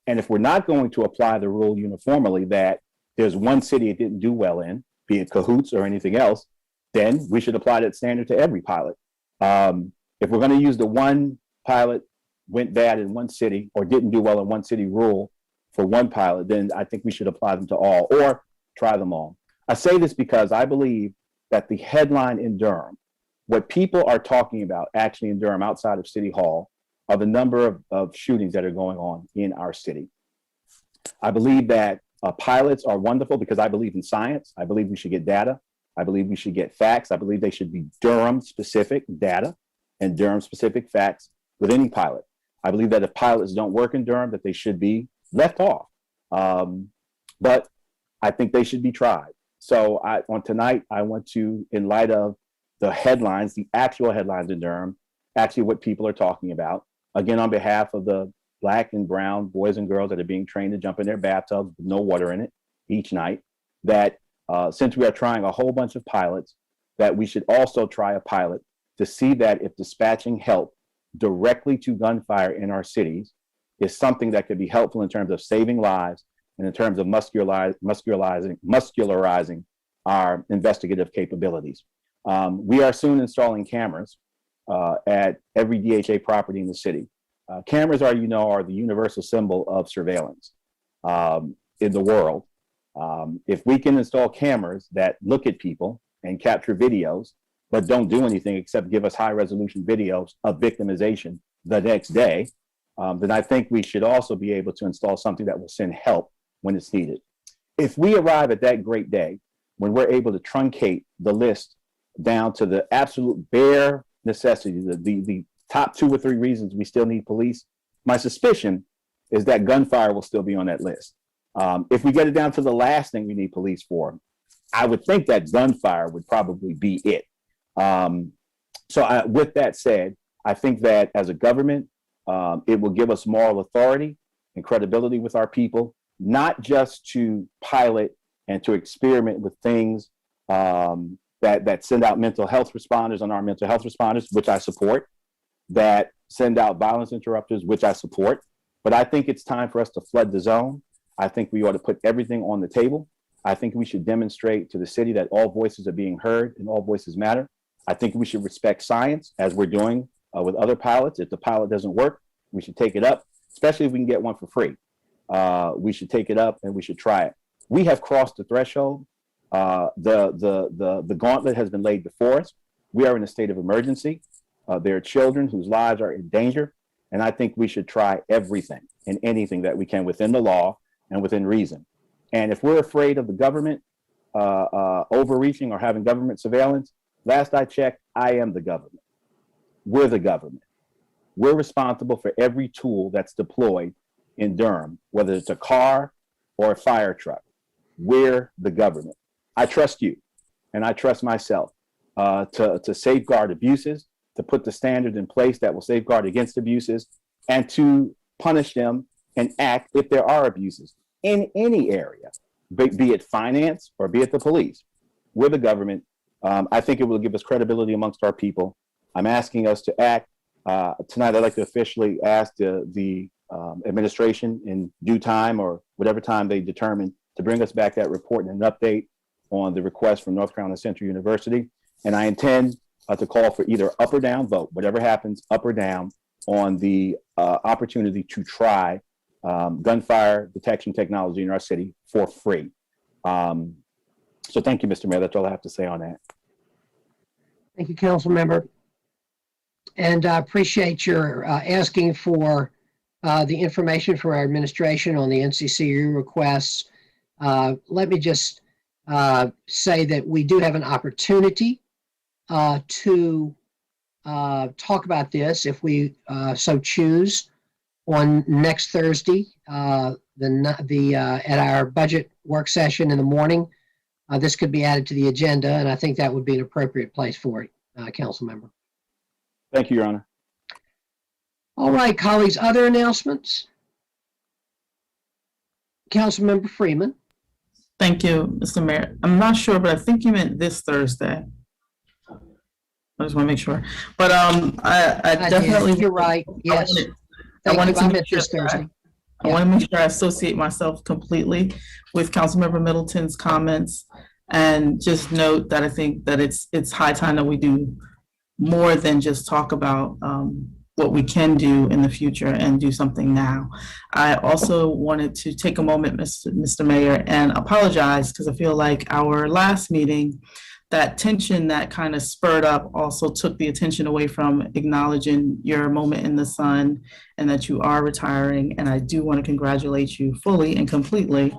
And if we're not going to apply the rule uniformly that there's one city it didn't do well in, be it cahoots or anything else, then we should apply that standard to every pilot. If we're going to use the one pilot went bad in one city or didn't do well in one city rule for one pilot, then I think we should apply them to all or try them all. I say this because I believe that the headline in Durham, what people are talking about actually in Durham outside of City Hall, are the number of shootings that are going on in our city. I believe that pilots are wonderful because I believe in science. I believe we should get data. I believe we should get facts. I believe they should be Durham-specific data and Durham-specific facts with any pilot. I believe that if pilots don't work in Durham, that they should be left off. But I think they should be tried. So on tonight, I want to, in light of the headlines, the actual headlines in Durham, actually what people are talking about, again, on behalf of the Black and brown boys and girls that are being trained to jump in their bathtubs with no water in it each night, that since we are trying a whole bunch of pilots, that we should also try a pilot to see that if dispatching help directly to gunfire in our cities is something that could be helpful in terms of saving lives and in terms of muscularizing our investigative capabilities. We are soon installing cameras at every DHA property in the city. Cameras are the universal symbol of surveillance in the world. If we can install cameras that look at people and capture videos, but don't do anything except give us high resolution videos of victimization the next day, then I think we should also be able to install something that will send help when it's needed. If we arrive at that great day, when we're able to truncate the list down to the absolute bare necessities, the top 2 or 3 reasons we still need police, my suspicion is that gunfire will still be on that list. If we get it down to the last thing we need police for, I would think that gunfire would probably be it. With that said, I think that as a government, it will give us moral authority and credibility with our people, not just to pilot and to experiment with things that send out mental health responders on our mental health responders, which I support, that send out violence interrupters, which I support. But I think it's time for us to flood the zone. I think we ought to put everything on the table. I think we should demonstrate to the city that all voices are being heard and all voices matter. I think we should respect science as we're doing with other pilots. If the pilot doesn't work, we should take it up, especially if we can get one for free. We should take it up and we should try it. We have crossed the threshold. The gauntlet has been laid before us. We are in a state of emergency. There are children whose lives are in danger. And I think we should try everything and anything that we can within the law and within reason. And if we're afraid of the government overreaching or having government surveillance, last I checked, I am the government. We're the government. We're responsible for every tool that's deployed in Durham, whether it's a car or a fire truck. We're the government. I trust you and I trust myself to safeguard abuses, to put the standards in place that will safeguard against abuses, and to punish them and act if there are abuses in any area, be it finance or be it the police. We're the government. I think it will give us credibility amongst our people. I'm asking us to act. Tonight, I'd like to officially ask the administration in due time or whatever time they determine to bring us back that report and an update on the request from North Carolina Central University. And I intend to call for either up or down vote, whatever happens, up or down, on the opportunity to try gunfire detection technology in our city for free. So thank you, Mr. Mayor. That's all I have to say on that. Thank you, Council Member. And I appreciate your asking for the information from our administration on the NCCU requests. Let me just say that we do have an opportunity to talk about this if we so choose on next Thursday, at our budget work session in the morning. This could be added to the agenda, and I think that would be an appropriate place for it, Council Member. Thank you, Your Honor. All right, colleagues, other announcements? Councilmember Freeman. Thank you, Mr. Mayor. I'm not sure, but I think you meant this Thursday. I just want to make sure. But I definitely. You're right. Yes. I wanted to make sure I associate myself completely with Councilmember Middleton's comments, and just note that I think that it's high time that we do more than just talk about what we can do in the future and do something now. I also wanted to take a moment, Mr. Mayor, and apologize because I feel like our last meeting, that tension that kind of spurred up also took the attention away from acknowledging your moment in the sun and that you are retiring. And I do want to congratulate you fully and completely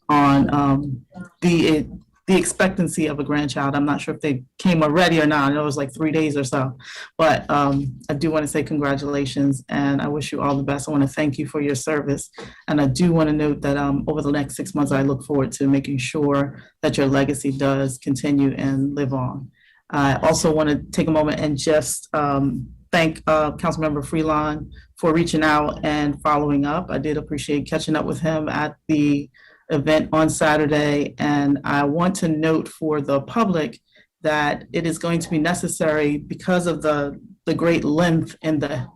on the the expectancy of a grandchild. I'm not sure if they came already or not. I know it was like 3 days or so, but I do want to say congratulations and I wish you all the best. I want to thank you for your service. And I do want to note that over the next 6 months, I look forward to making sure that your legacy does continue and live on. I also want to take a moment and just thank Councilmember Freelon for reaching out and following up. I did appreciate catching up with him at the event on Saturday. And I want to note for the public that it is going to be necessary because of the great length and the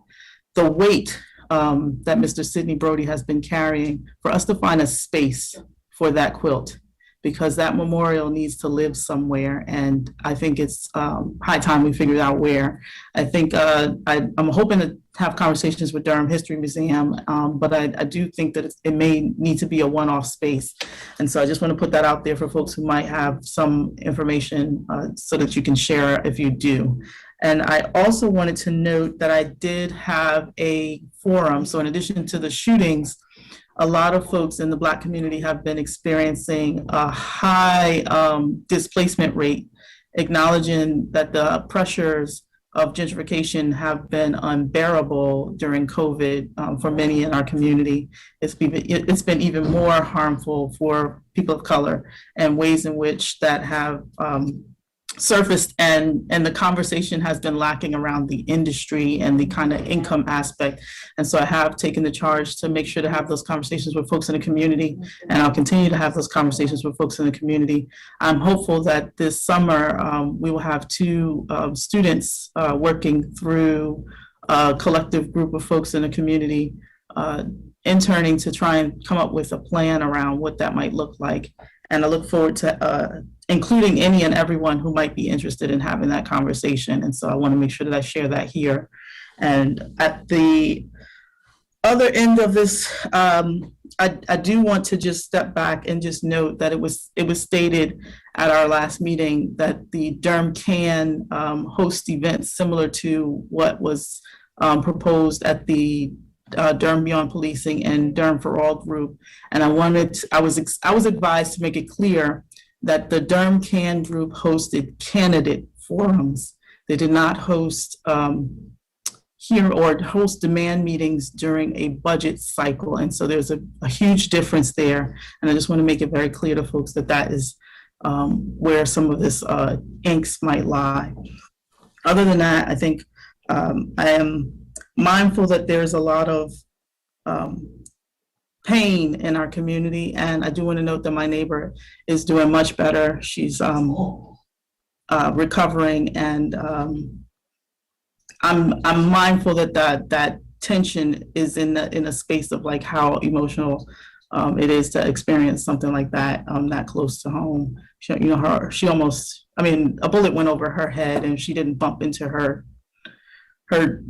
weight that Mr. Sidney Brody has been carrying for us to find a space for that quilt, because that memorial needs to live somewhere. And I think it's high time we figured out where. I think I'm hoping to have conversations with Durham History Museum, but I do think that it may need to be a one-off space. And so I just want to put that out there for folks who might have some information so that you can share if you do. And I also wanted to note that I did have a forum. So in addition to the shootings, a lot of folks in the Black community have been experiencing a high displacement rate, acknowledging that the pressures of gentrification have been unbearable during COVID for many in our community. It's been even more harmful for people of color and ways in which that have surfaced, and the conversation has been lacking around the industry and the kind of income aspect. And so I have taken the charge to make sure to have those conversations with folks in the community, and I'll continue to have those conversations with folks in the community. I'm hopeful that this summer we will have 2 students working through a collective group of folks in the community, interning to try and come up with a plan around what that might look like. And I look forward to including any and everyone who might be interested in having that conversation. And so I want to make sure that I share that here. And at the other end of this, I do want to just step back and just note that it was stated at our last meeting that the Durham can host events similar to what was proposed at the Durham Beyond Policing and Durham for All group. And I was advised to make it clear that the Durham Can group hosted candidate forums. They did not host host demand meetings during a budget cycle. And so there's a huge difference there. And I just want to make it very clear to folks that that is where some of this angst might lie. Other than that, I think I am mindful that there's a lot of pain in our community, and I do want to note that my neighbor is doing much better. She's recovering, and I'm mindful that that tension is in a space of like how emotional it is to experience something like that that close to home. She almost, a bullet went over her head, and she didn't bump into her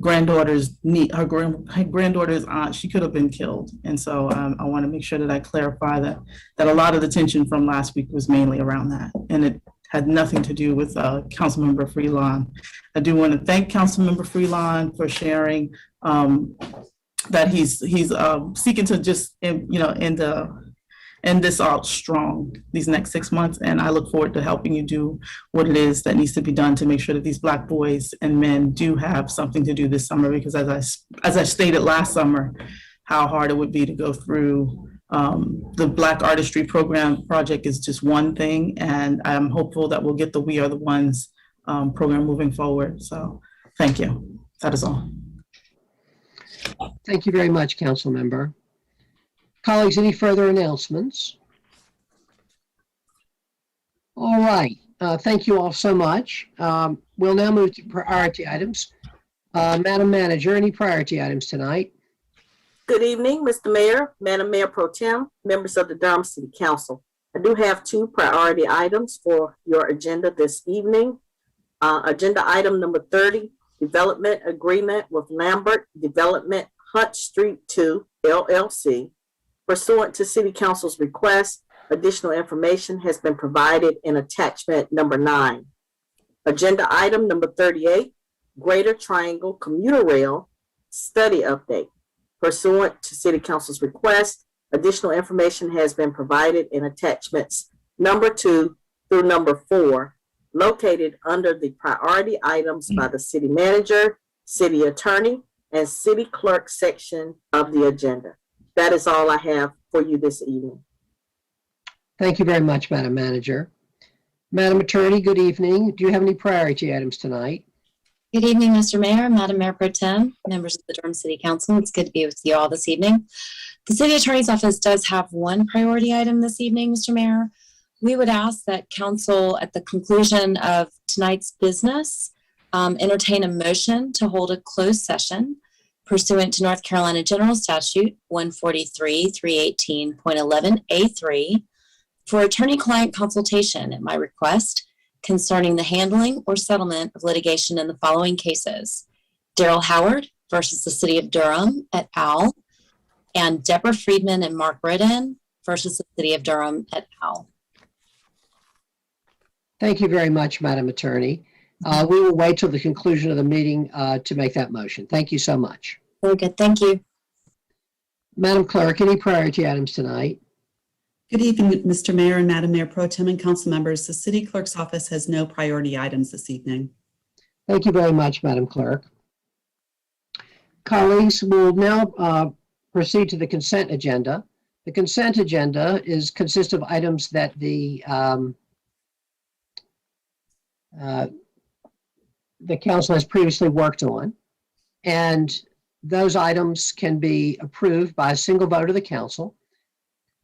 granddaughter's knee, her granddaughter's aunt. She could have been killed. And so I want to make sure that I clarify that a lot of the tension from last week was mainly around that, and it had nothing to do with Councilmember Freelon. I do want to thank Councilmember Freelon for sharing that he's seeking to just end this out strong these next 6 months. And I look forward to helping you do what it is that needs to be done to make sure that these Black boys and men do have something to do this summer. Because as I stated last summer, how hard it would be to go through the Black Artistry Program project is just one thing. And I'm hopeful that we'll get the We Are the Ones program moving forward. So thank you. That is all. Thank you very much, Council Member. Colleagues, any further announcements? All right. Thank you all so much. We'll now move to priority items. Madam Manager, any priority items tonight? Good evening, Mr. Mayor, Madam Mayor Pro Tem, members of the Durham City Council. I do have 2 priority items for your agenda this evening. Agenda item number 30, development agreement with Lambert Development Hunt Street 2 LLC. Pursuant to City Council's request, additional information has been provided in attachment number 9. Agenda item number 38, Greater Triangle Commuter Rail Study Update. Pursuant to City Council's request, additional information has been provided in attachments number 2 through number 4, located under the priority items by the city manager, city attorney, and city clerk section of the agenda. That is all I have for you this evening. Thank you very much, Madam Manager. Madam Attorney, good evening. Do you have any priority items tonight? Good evening, Mr. Mayor, Madam Mayor Pro Tem, members of the Durham City Council. It's good to be with you all this evening. The City Attorney's Office does have one priority item this evening, Mr. Mayor. We would ask that Council, at the conclusion of tonight's business, entertain a motion to hold a closed session pursuant to North Carolina General Statute 143-318.11A3 for attorney-client consultation at my request concerning the handling or settlement of litigation in the following cases: Daryl Howard versus the City of Durham et al., and Deborah Friedman and Mark Ridden versus the City of Durham et al. Thank you very much, Madam Attorney. We will wait till the conclusion of the meeting to make that motion. Thank you so much. Very good. Thank you. Madam Clerk, any priority items tonight? Good evening, Mr. Mayor and Madam Mayor Pro Tem and council members. The City Clerk's Office has no priority items this evening. Thank you very much, Madam Clerk. Colleagues, we'll now proceed to the consent agenda. The consent agenda consists of items that the council has previously worked on, and those items can be approved by a single vote of the council.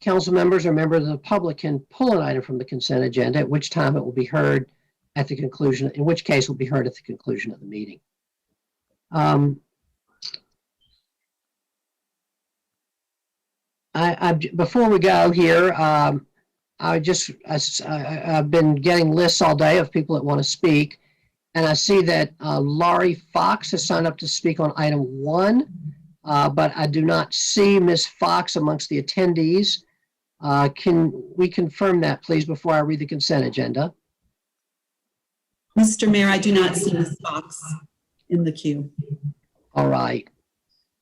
Council members or members of the public can pull an item from the consent agenda, at which time it will be heard at the conclusion, in which case it will be heard at the conclusion of the meeting. Before we go here, I've been getting lists all day of people that want to speak, and I see that Laurie Fox has signed up to speak on item 1, but I do not see Ms. Fox amongst the attendees. Can we confirm that, please, before I read the consent agenda? Mr. Mayor, I do not see Ms. Fox in the queue. All right.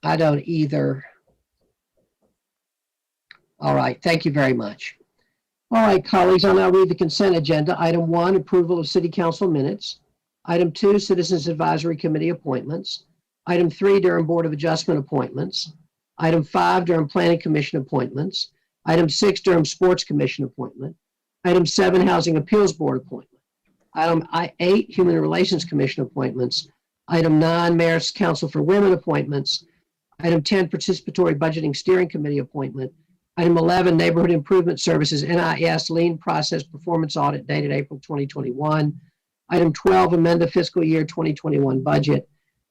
I don't either. All right. Thank you very much. All right, colleagues, I'll now read the consent agenda. Item 1, approval of City Council minutes. Item 2, Citizens Advisory Committee appointments. Item 3, Durham Board of Adjustment appointments. Item 5, Durham Planning Commission appointments. Item 6, Durham Sports Commission appointment. Item 7, Housing Appeals Board appointment. Item 8, Human Relations Commission appointments. Item 9, Mayor's Council for Women appointments. Item 10, Participatory Budgeting Steering Committee appointment. Item 11, Neighborhood Improvement Services, NIS Lien Process Performance Audit dated April 2021. Item 12, amend the fiscal year 2021 budget.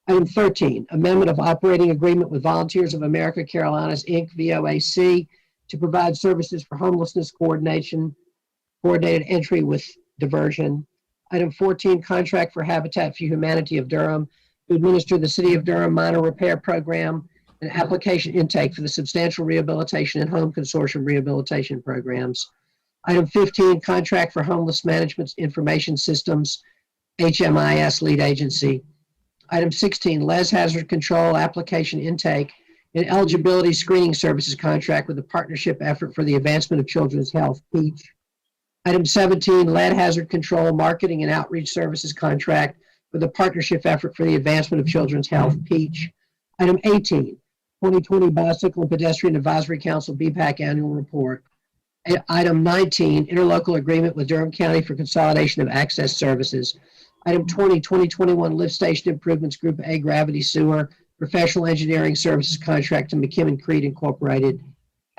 Item 13, amendment of operating agreement with Volunteers of America Carolinas, Inc., VOAC, to provide services for homelessness coordinated entry with diversion. Item 14, contract for Habitat for Humanity of Durham to administer the City of Durham Minor Repair Program and application intake for the Substantial Rehabilitation and Home Consortium Rehabilitation Programs. Item 15, contract for Homeless Management Information Systems, HMIS lead agency. Item 16, Les Hazard Control application intake and eligibility screening services contract with the Partnership Effort for the Advancement of Children's Health, PEACH. Item 17, lead hazard control marketing and outreach services contract with the Partnership Effort for the Advancement of Children's Health, PEACH. Item 18, 2020 Bicycle and Pedestrian Advisory Council BPAC Annual Report. Item 19, interlocal agreement with Durham County for consolidation of access services. Item 20, 2021 Lift Station Improvements Group A Gravity Sewer Professional Engineering Services Contract to McKimmon Creed Incorporated.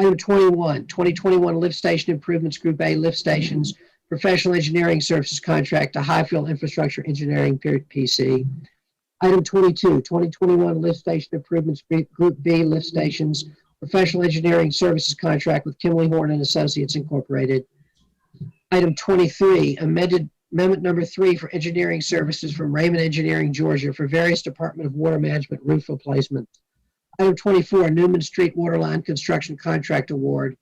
Item 21, 2021 Lift Station Improvements Group A Lift Stations Professional Engineering Services Contract to Highfield Infrastructure Engineering PC. Item 22, 2021 Lift Station Improvements Group B Lift Stations Professional Engineering Services Contract with Kimley Horn and Associates Incorporated. Item 23, amendment number 3 for engineering services from Raymond Engineering, Georgia for various Department of Water Management roof replacement. Item 24, Newman Street Waterline Construction Contract Award.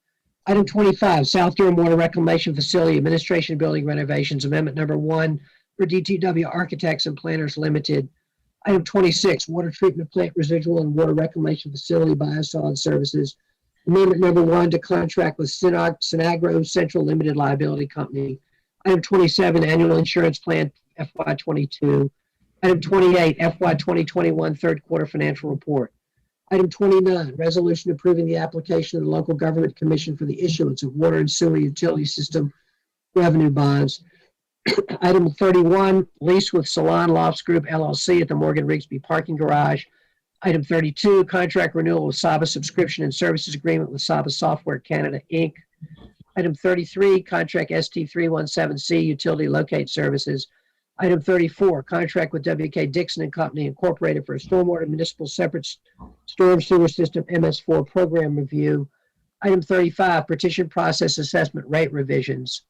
Item 25, South Durham Water Reclamation Facility Administration Building Renovations, Amendment number 1 for DTW Architects and Planners Limited. Item 26, Water Treatment Plant Residual and Water Reclamation Facility Biosolid Services. Amendment number 1 to contract with Sinagro Central Limited Liability Company. Item 27, annual insurance plan FY22. Item 28, FY 2021 third quarter financial report. Item 29, resolution approving the application of the Local Government Commission for the issuance of water and sewer utility system revenue bonds. Item 31, lease with Salon Lofts Group LLC at the Morgan Rigsby parking garage. Item 32, contract renewal with Saba subscription and services agreement with Saba Software Canada, Inc. Item 33, contract ST317C utility locate services. Item 34, contract with WK Dixon and Company Incorporated for a stormwater municipal separate storm sewer system MS4 program review. Item 35, petition process assessment rate revisions.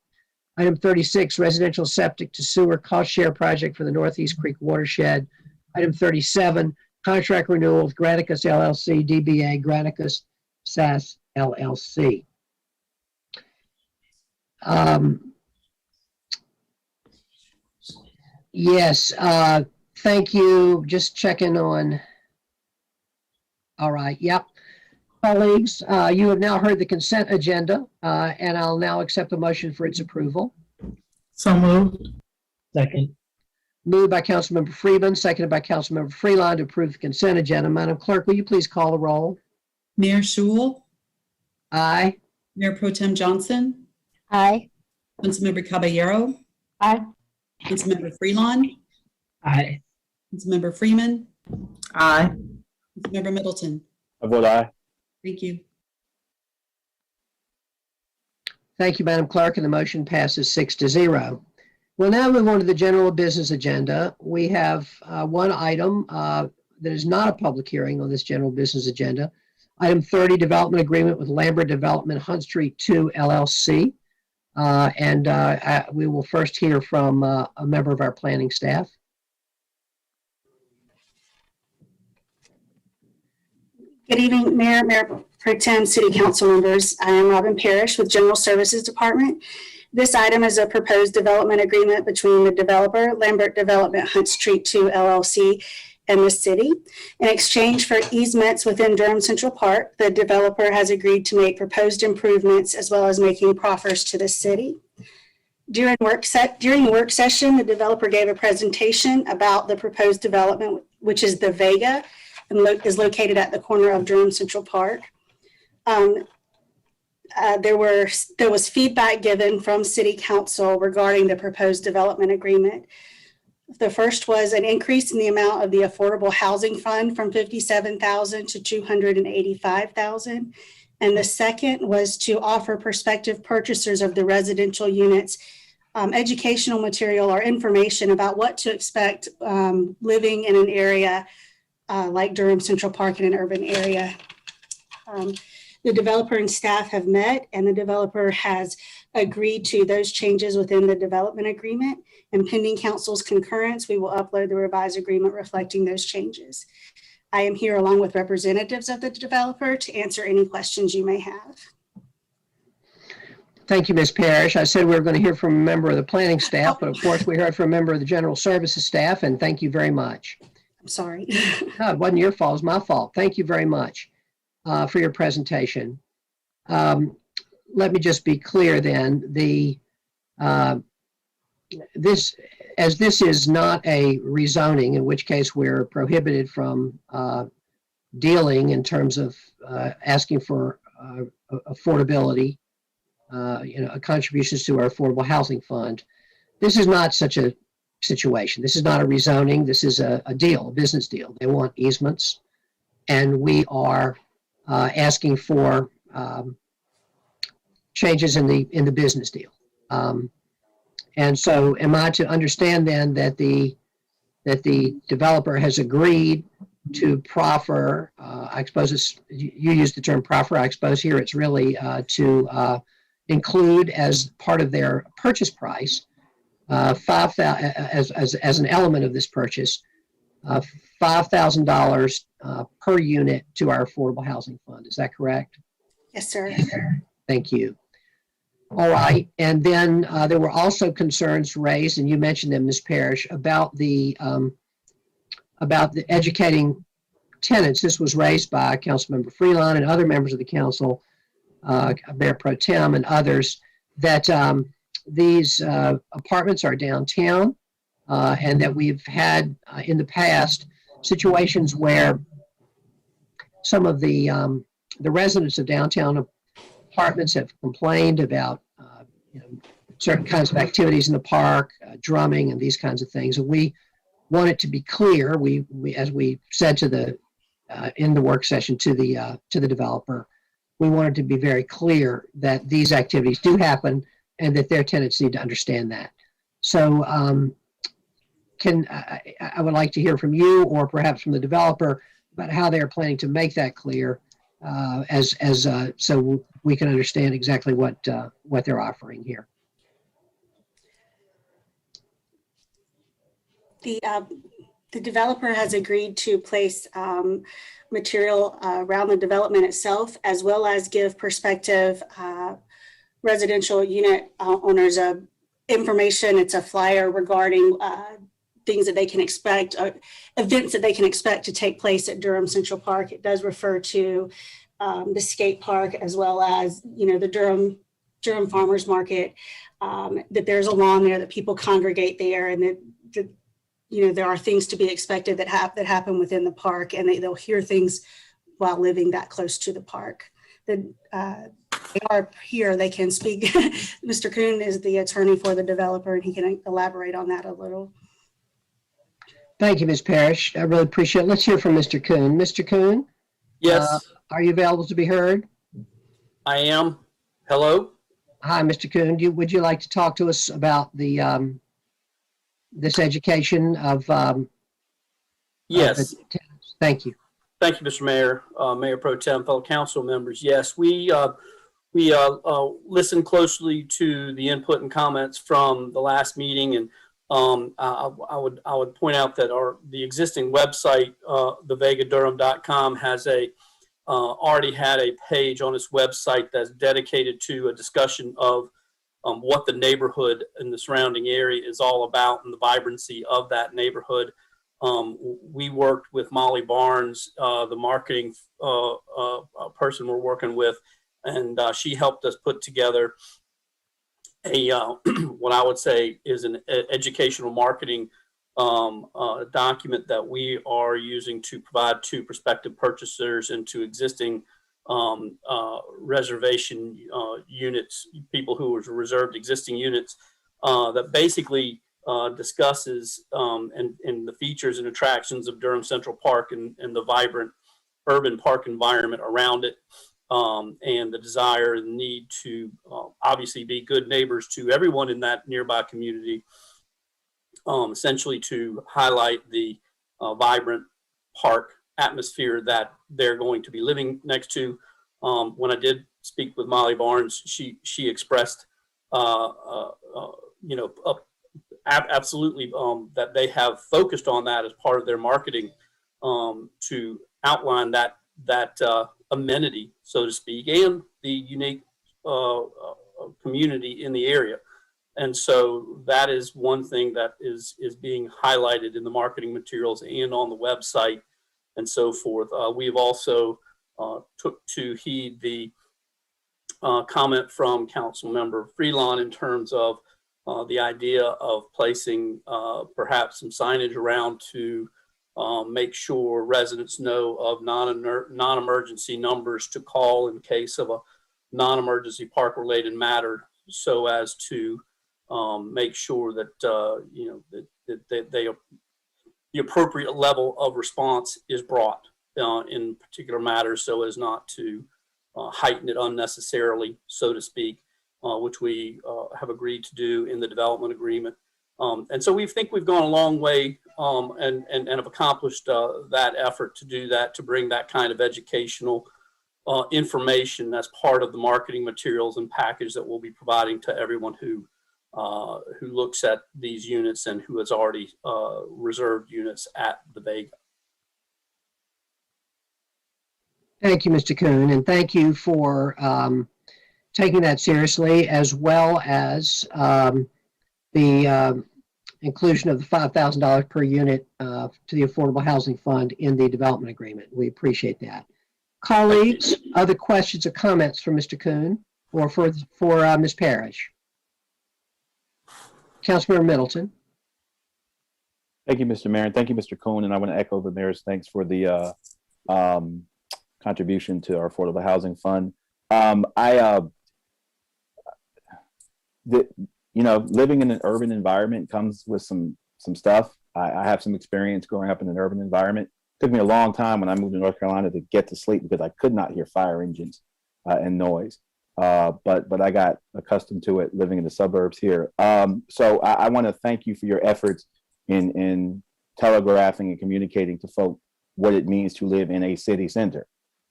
Item 36, residential septic to sewer cost share project for the Northeast Creek watershed. Item 37, contract renewal with Granicus LLC, DBA Granicus SAS LLC. Yes, thank you. Just checking on. All right, yep. Colleagues, you have now heard the consent agenda, and I'll now accept the motion for its approval. So moved. Second. Moved by Councilmember Freeman, seconded by Councilmember Freeland to approve the consent agenda. Madam Clerk, will you please call the roll? Mayor Schul, Aye. Mayor Pro Tem Johnson, Aye. Councilmember Caballero, Aye. Councilmember Freeland, Aye. Councilmember Freeman, Aye. Councilmember Middleton. I vote aye. Thank you. Thank you, Madam Clerk, and the motion passes 6-0. We'll now move on to the general business agenda. We have one item that is not a public hearing on this general business agenda. Item 30, development agreement with Lambert Development Hunt Street 2 LLC. We will first hear from a member of our planning staff. Good evening, Mayor, Mayor Pro Tem, City Council members. I am Robin Parrish with General Services Department. This item is a proposed development agreement between the developer, Lambert Development Hunt Street 2 LLC, and the city. In exchange for easements within Durham Central Park, the developer has agreed to make proposed improvements as well as making proffers to the city. During work session, the developer gave a presentation about the proposed development, which is the Vega, and is located at the corner of Durham Central Park. There was feedback given from City Council regarding the proposed development agreement. The first was an increase in the amount of the Affordable Housing Fund from $57,000 to $285,000. And the second was to offer prospective purchasers of the residential units educational material or information about what to expect living in an area like Durham Central Park in an urban area. The developer and staff have met, and the developer has agreed to those changes within the development agreement. And pending council's concurrence, we will upload the revised agreement reflecting those changes. I am here along with representatives of the developer to answer any questions you may have. Thank you, Ms. Parrish. I said we were going to hear from a member of the planning staff, but of course we heard from a member of the general services staff, and thank you very much. I'm sorry. No, it wasn't your fault, it was my fault. Thank you very much for your presentation. Let me just be clear then, this is not a rezoning, in which case we're prohibited from dealing in terms of asking for affordability, contributions to our affordable housing fund. This is not such a situation. This is not a rezoning. This is a deal, a business deal. They want easements, and we are asking for changes in the business deal. And so, am I to understand then that the developer has agreed to proffer? I suppose you used the term proffer. I suppose here it's really to include as part of their purchase price, $5,000 as an element of this purchase, $5,000 per unit to our affordable housing fund. Is that correct? Yes, sir. Thank you. All right. And then there were also concerns raised, and you mentioned them, Ms. Parrish, about the educating tenants. This was raised by Councilmember Freeland and other members of the council, Mayor Pro Tem and others, that these apartments are downtown, and that we've had in the past situations where some of the residents of downtown apartments have complained about certain kinds of activities in the park, drumming and these kinds of things. And we want it to be clear. We as we said to the in the work session to the developer, we wanted to be very clear that these activities do happen and that their tenants need to understand that. So I would like to hear from you or perhaps from the developer about how they're planning to make that clear so we can understand exactly what they're offering here. The developer has agreed to place material around the development itself, as well as give prospective residential unit owners information. It's a flyer regarding things that they can expect, events that they can expect to take place at Durham Central Park. It does refer to the skate park, as well as, the Durham Farmers Market, that there's a lawn there, that people congregate there, and that there are things to be expected that happen within the park, and they'll hear things while living that close to the park. They are here, they can speak. Mr. Kuhn is the attorney for the developer, and he can elaborate on that a little. Thank you, Ms. Parrish. I really appreciate it. Let's hear from Mr. Kuhn. Mr. Kuhn? Yes. Are you available to be heard? I am. Hello? Hi, Mr. Kuhn. Would you like to talk to us about the this education of Yes. Thank you. Thank you, Mr. Mayor, Mayor Pro Tem, fellow council members. Yes, we listened closely to the input and comments from the last meeting, and I would point out that the existing website, thevegadurham.com, has already had a page on its website that's dedicated to a discussion of what the neighborhood and the surrounding area is all about and the vibrancy of that neighborhood. We worked with Molly Barnes, the marketing person we're working with, and she helped us put together a what I would say is an educational marketing document that we are using to provide to prospective purchasers and to existing reservation units, people who have reserved existing units, that basically discusses and the features and attractions of Durham Central Park and the vibrant urban park environment around it, and the desire and need to obviously be good neighbors to everyone in that nearby community, essentially to highlight the vibrant park atmosphere that they're going to be living next to. When I did speak with Molly Barnes, she expressed, absolutely that they have focused on that as part of their marketing to outline that amenity, so to speak, and the unique community in the area. And so that is one thing that is being highlighted in the marketing materials and on the website and so forth. We've also took to heed the comment from Councilmember Freelon in terms of the idea of placing perhaps some signage around to make sure residents know of non-emergency numbers to call in case of a non-emergency park-related matter, so as to make sure that the appropriate level of response is brought in particular matters, so as not to heighten it unnecessarily, so to speak, which we have agreed to do in the development agreement. And so we think we've gone a long way and have accomplished that effort to do that, to bring that kind of educational information as part of the marketing materials and package that we'll be providing to everyone who looks at these units and who has already reserved units at the Vega. Thank you, Mr. Kuhn, and thank you for taking that seriously, as well as the inclusion of the $5,000 per unit to the Affordable Housing Fund in the development agreement. We appreciate that. Colleagues, other questions or comments for Mr. Kuhn or for Ms. Parrish? Councilmember Middleton. Thank you, Mr. Mayor, and thank you, Mr. Cohen. And I want to echo the mayor's thanks for the contribution to our affordable housing fund. Living in an urban environment comes with some stuff. I have some experience growing up in an urban environment. It took me a long time when I moved to North Carolina to get to sleep because I could not hear fire engines and noise. But I got accustomed to it living in the suburbs here. So I want to thank you for your efforts in telegraphing and communicating to folk what it means to live in a city center,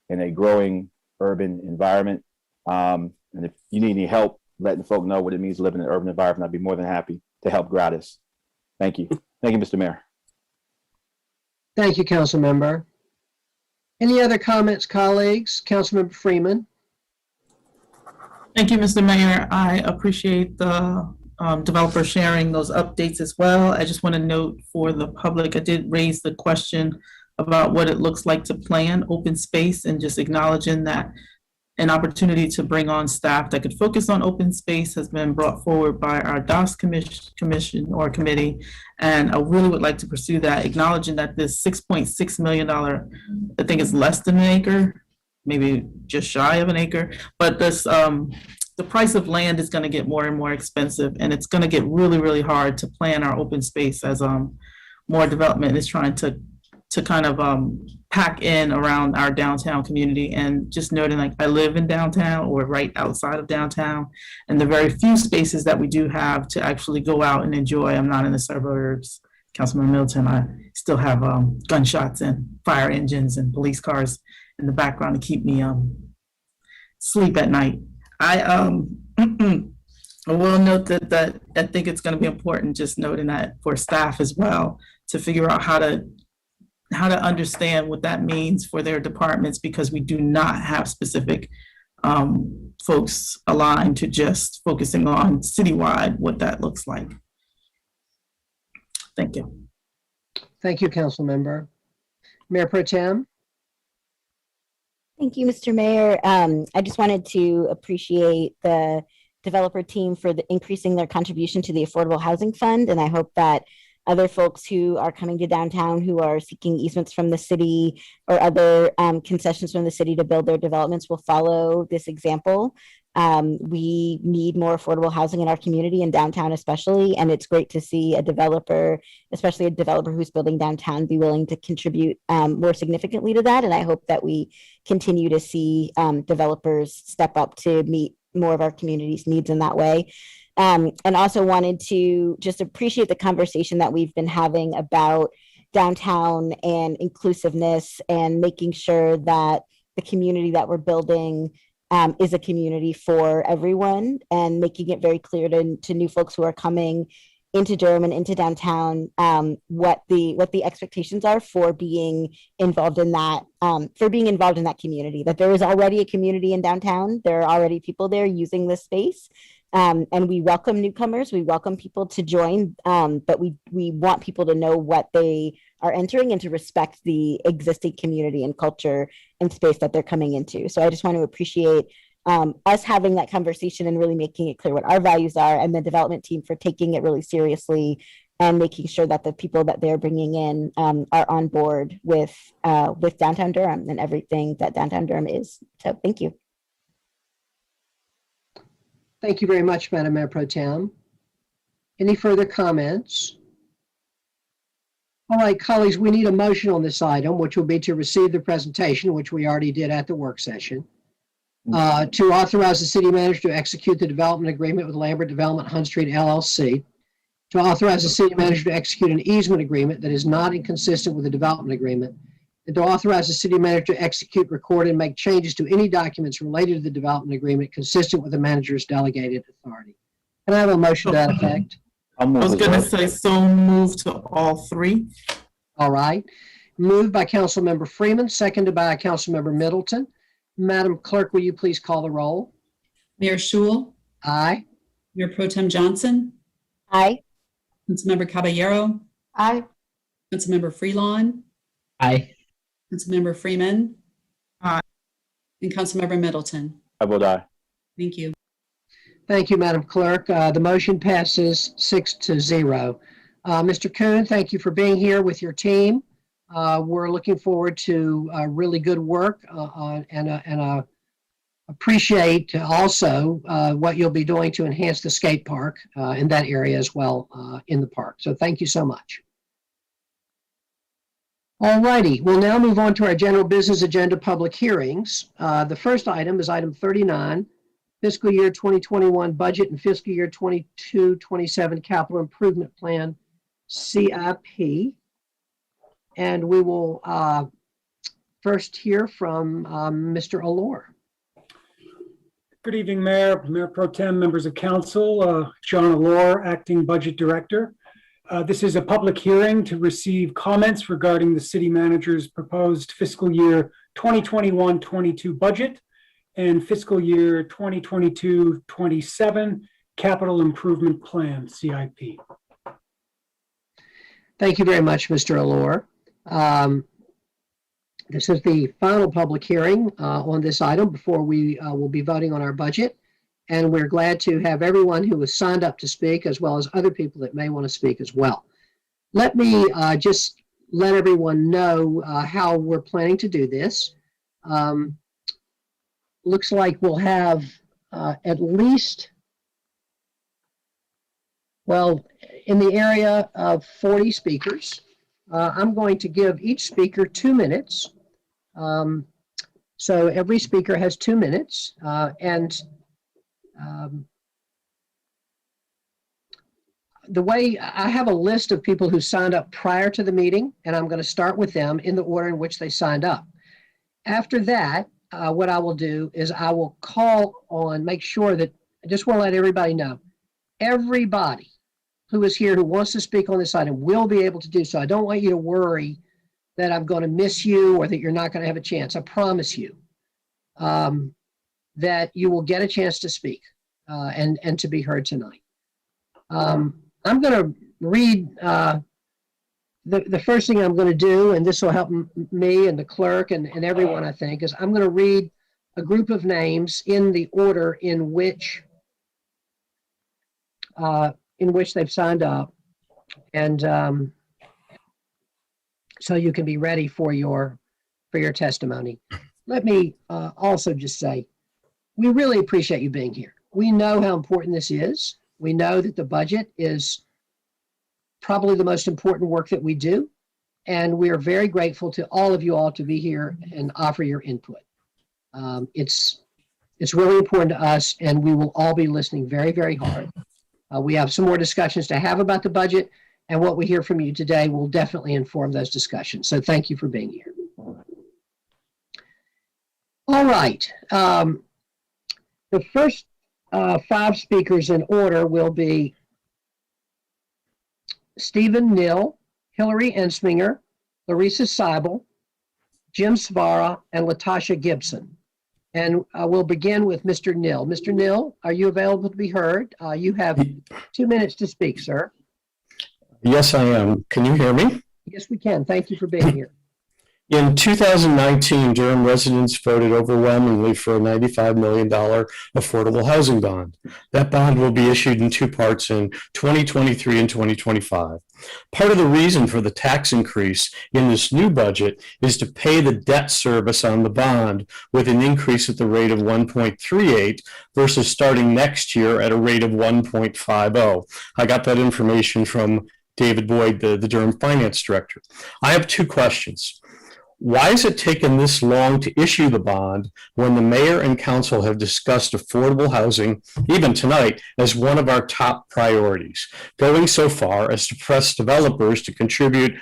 in a growing urban environment. And if you need any help letting folk know what it means to live in an urban environment, I'd be more than happy to help gratis. Thank you. Thank you, Mr. Mayor. Thank you, Council Member. Any other comments, colleagues? Councilmember Freeman. Thank you, Mr. Mayor. I appreciate the developer sharing those updates as well. I just want to note for the public, I did raise the question about what it looks like to plan open space and just acknowledging that an opportunity to bring on staff that could focus on open space has been brought forward by our DOS commission or committee. And I really would like to pursue that, acknowledging that this $6.6 million, I think it's less than an acre, maybe just shy of an acre, but this, the price of land is going to get more and more expensive, and it's going to get really, really hard to plan our open space as more development is trying to kind of pack in around our downtown community. And just noting, like, I live in downtown or right outside of downtown, and the very few spaces that we do have to actually go out and enjoy. I'm not in the suburbs, Councilman Middleton. I still have gunshots and fire engines and police cars in the background to keep me sleep at night. I will note that I think it's going to be important, just noting that for staff as well, to figure out how to understand what that means for their departments, because we do not have specific folks aligned to just focusing on citywide what that looks like. Thank you. Thank you, Council Member. Mayor Pro Tem. Thank you, Mr. Mayor. I just wanted to appreciate the developer team for increasing their contribution to the Affordable Housing Fund. And I hope that other folks who are coming to downtown who are seeking easements from the city or other concessions from the city to build their developments will follow this example. We need more affordable housing in our community and downtown especially, and it's great to see a developer, especially a developer who's building downtown, be willing to contribute more significantly to that. And I hope that we continue to see developers step up to meet more of our community's needs in that way. And also wanted to just appreciate the conversation that we've been having about downtown and inclusiveness and making sure that the community that we're building is a community for everyone, and making it very clear to new folks who are coming into Durham and into downtown what the expectations are for being involved in that community. That there is already a community in downtown. There are already people there using this space. And we welcome newcomers, we welcome people to join, but we want people to know what they are entering and to respect the existing community and culture and space that they're coming into. So I just want to appreciate us having that conversation and really making it clear what our values are, and the development team for taking it really seriously and making sure that the people that they're bringing in are on board with downtown Durham and everything that downtown Durham is. So thank you. Thank you very much, Madam Mayor Pro Tem. Any further comments? All right, colleagues, we need a motion on this item, which will be to receive the presentation, which we already did at the work session, to authorize the city manager to execute the development agreement with Lambert Development Hunt Street LLC, to authorize the city manager to execute an easement agreement that is not inconsistent with the development agreement, and to authorize the city manager to execute, record, and make changes to any documents related to the development agreement consistent with the manager's delegated authority. Can I have a motion to that effect? I was going to say so move to all three. All right. Moved by Councilmember Freeman, seconded by Councilmember Middleton. Madam Clerk, will you please call the roll? Mayor Schul. Aye. Mayor Pro Tem Johnson. Aye. Councilmember Caballero. Aye. Councilmember Freelon. Aye. Councilmember Freeman. Aye. And Councilmember Middleton. I vote aye. Thank you. Thank you, Madam Clerk. The motion passes 6-0. Mr. Kuhn, thank you for being here with your team. We're looking forward to really good work and appreciate also what you'll be doing to enhance the skate park in that area as well in the park. So thank you so much. All righty, we'll now move on to our general business agenda public hearings. The first item is item 39, fiscal year 2021 budget and fiscal year 22-27 capital improvement plan, CIP. And we will first hear from Mr. Allure. Good evening, Mayor, Mayor Pro Tem, members of council, John Allure, Acting Budget Director. This is a public hearing to receive comments regarding the city manager's proposed fiscal year 2021-22 budget and fiscal year 2022-27 capital improvement plan, CIP. Thank you very much, Mr. Allure. This is the final public hearing on this item before we will be voting on our budget. And we're glad to have everyone who has signed up to speak, as well as other people that may want to speak as well. Let me just let everyone know how we're planning to do this. Looks like we'll have at least, well, in the area of 40 speakers. I'm going to give each speaker 2 minutes. So every speaker has 2 minutes. The way I have a list of people who signed up prior to the meeting, and I'm going to start with them in the order in which they signed up. After that, what I will do is I will call on, make sure that, I just want to let everybody know, everybody who is here who wants to speak on this item will be able to do so. I don't want you to worry that I'm going to miss you or that you're not going to have a chance. I promise you that you will get a chance to speak and to be heard tonight. I'm going to read the first thing I'm going to do, and this will help me and the clerk and everyone, I think, is I'm going to read a group of names in the order in which they've signed up, and so you can be ready for your testimony. Let me also just say, we really appreciate you being here. We know how important this is. We know that the budget is probably the most important work that we do, and we are very grateful to all of you all to be here and offer your input. It's really important to us, and we will all be listening very, very hard. We have some more discussions to have about the budget, and what we hear from you today will definitely inform those discussions. So thank you for being here. All right. The first 5 speakers in order will be Stephen Nill, Hillary Ensminger, Larissa Seibel, Jim Svara, and Latasha Gibson. And we'll begin with Mr. Nill. Mr. Nill, are you available to be heard? You have 2 minutes to speak, sir. Yes, I am. Can you hear me? Yes, we can. Thank you for being here. In 2019, Durham residents voted overwhelmingly for a $95 million affordable housing bond. That bond will be issued in 2 parts in 2023 and 2025. Part of the reason for the tax increase in this new budget is to pay the debt service on the bond with an increase at the rate of 1.38 versus starting next year at a rate of 1.50. I got that information from David Boyd, the Durham Finance Director. I have 2 questions. Why has it taken this long to issue the bond when the mayor and council have discussed affordable housing, even tonight, as one of our top priorities, going so far as to press developers to contribute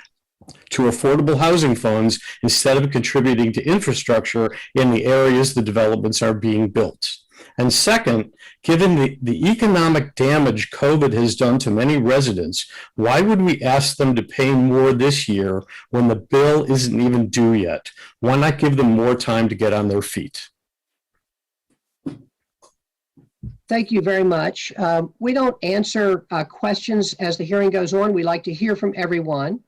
to affordable housing funds instead of contributing to infrastructure in the areas the developments are being built? And second, given the economic damage COVID has done to many residents, why would we ask them to pay more this year when the bill isn't even due yet? Why not give them more time to get on their feet? Thank you very much. We don't answer questions as the hearing goes on. We like to hear from everyone,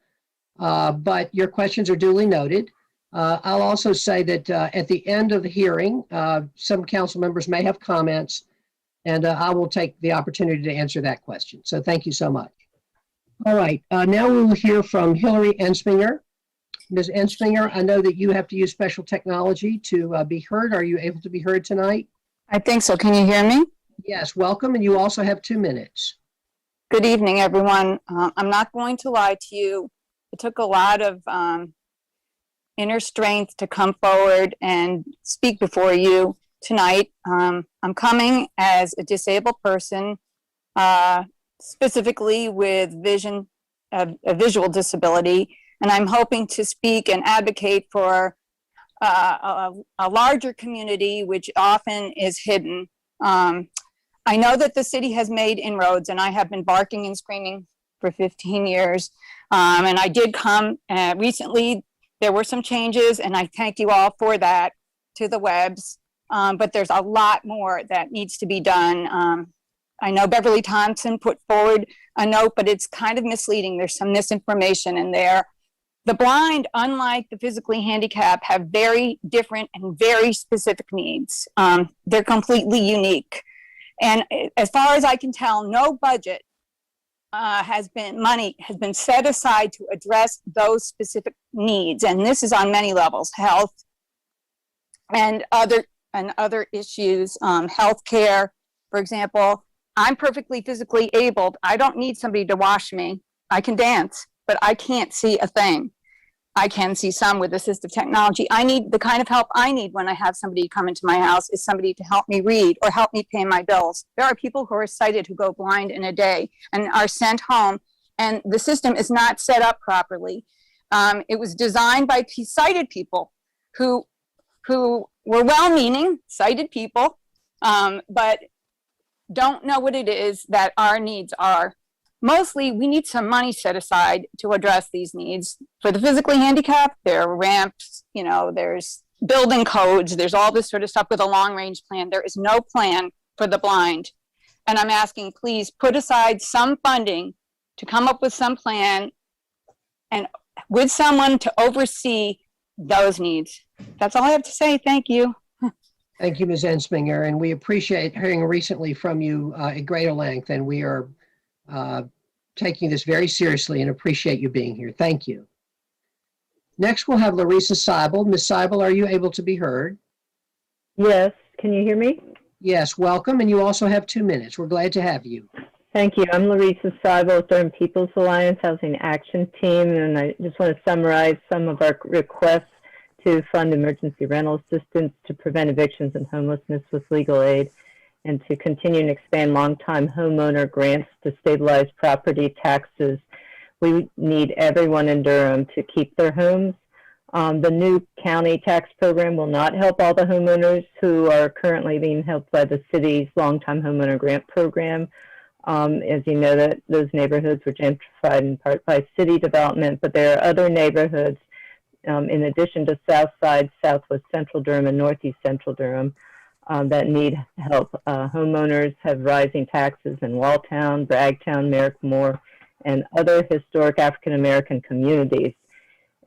but your questions are duly noted. I'll also say that at the end of the hearing, some council members may have comments, And I will take the opportunity to answer that question. So thank you so much. All right, now we will hear from Hillary Ensminger. Ms. Ensminger, I know that you have to use special technology to be heard. Are you able to be heard tonight? I think so. Can you hear me? Yes, welcome. And you also have 2 minutes. Good evening, everyone. I'm not going to lie to you. It took a lot of inner strength to come forward and speak before you tonight. I'm coming as a disabled person, specifically with a visual disability, and I'm hoping to speak and advocate for a larger community, which often is hidden. I know that the city has made inroads, and I have been barking and screaming for 15 years. And I did come recently. There were some changes, and I thank you all for that, to the webs. But there's a lot more that needs to be done. I know Beverly Thompson put forward a note, but it's kind of misleading. There's some misinformation in there. The blind, unlike the physically handicapped, have very different and very specific needs. They're completely unique. And as far as I can tell, no budget money has been set aside to address those specific needs. And this is on many levels: health and other issues, healthcare. For example, I'm perfectly physically abled. I don't need somebody to wash me. I can dance, but I can't see a thing. I can see some with assistive technology. I need the kind of help I need when I have somebody come into my house is somebody to help me read or help me pay my bills. There are people who are sighted who go blind in a day and are sent home, and the system is not set up properly. It was designed by sighted people who were well-meaning, sighted people, but don't know what it is that our needs are. Mostly, we need some money set aside to address these needs. For the physically handicapped, there are ramps, there's building codes, there's all this sort of stuff with a long-range plan. There is no plan for the blind. And I'm asking, please put aside some funding to come up with some plan and with someone to oversee those needs. That's all I have to say. Thank you. Thank you, Ms. Ensminger. And we appreciate hearing recently from you at greater length. And we are taking this very seriously and appreciate you being here. Thank you. Next, we'll have Larissa Seibel. Ms. Seibel, are you able to be heard? Yes. Can you hear me? Yes, welcome. And you also have 2 minutes. We're glad to have you. Thank you. I'm Larissa Seibel, Durham People's Alliance Housing Action Team, and I just want to summarize some of our requests to fund emergency rental assistance to prevent evictions and homelessness with legal aid, and to continue and expand long-time homeowner grants to stabilize property taxes. We need everyone in Durham to keep their homes. The new county tax program will not help all the homeowners who are currently being helped by the city's long-time homeowner grant program. As you know, that those neighborhoods were gentrified in part by city development, but there are other neighborhoods in addition to South Side, Southwest Central Durham, and Northeast Central Durham that need help. Homeowners have rising taxes in Walltown, Bragtown, Merrickmore, and other historic African-American communities.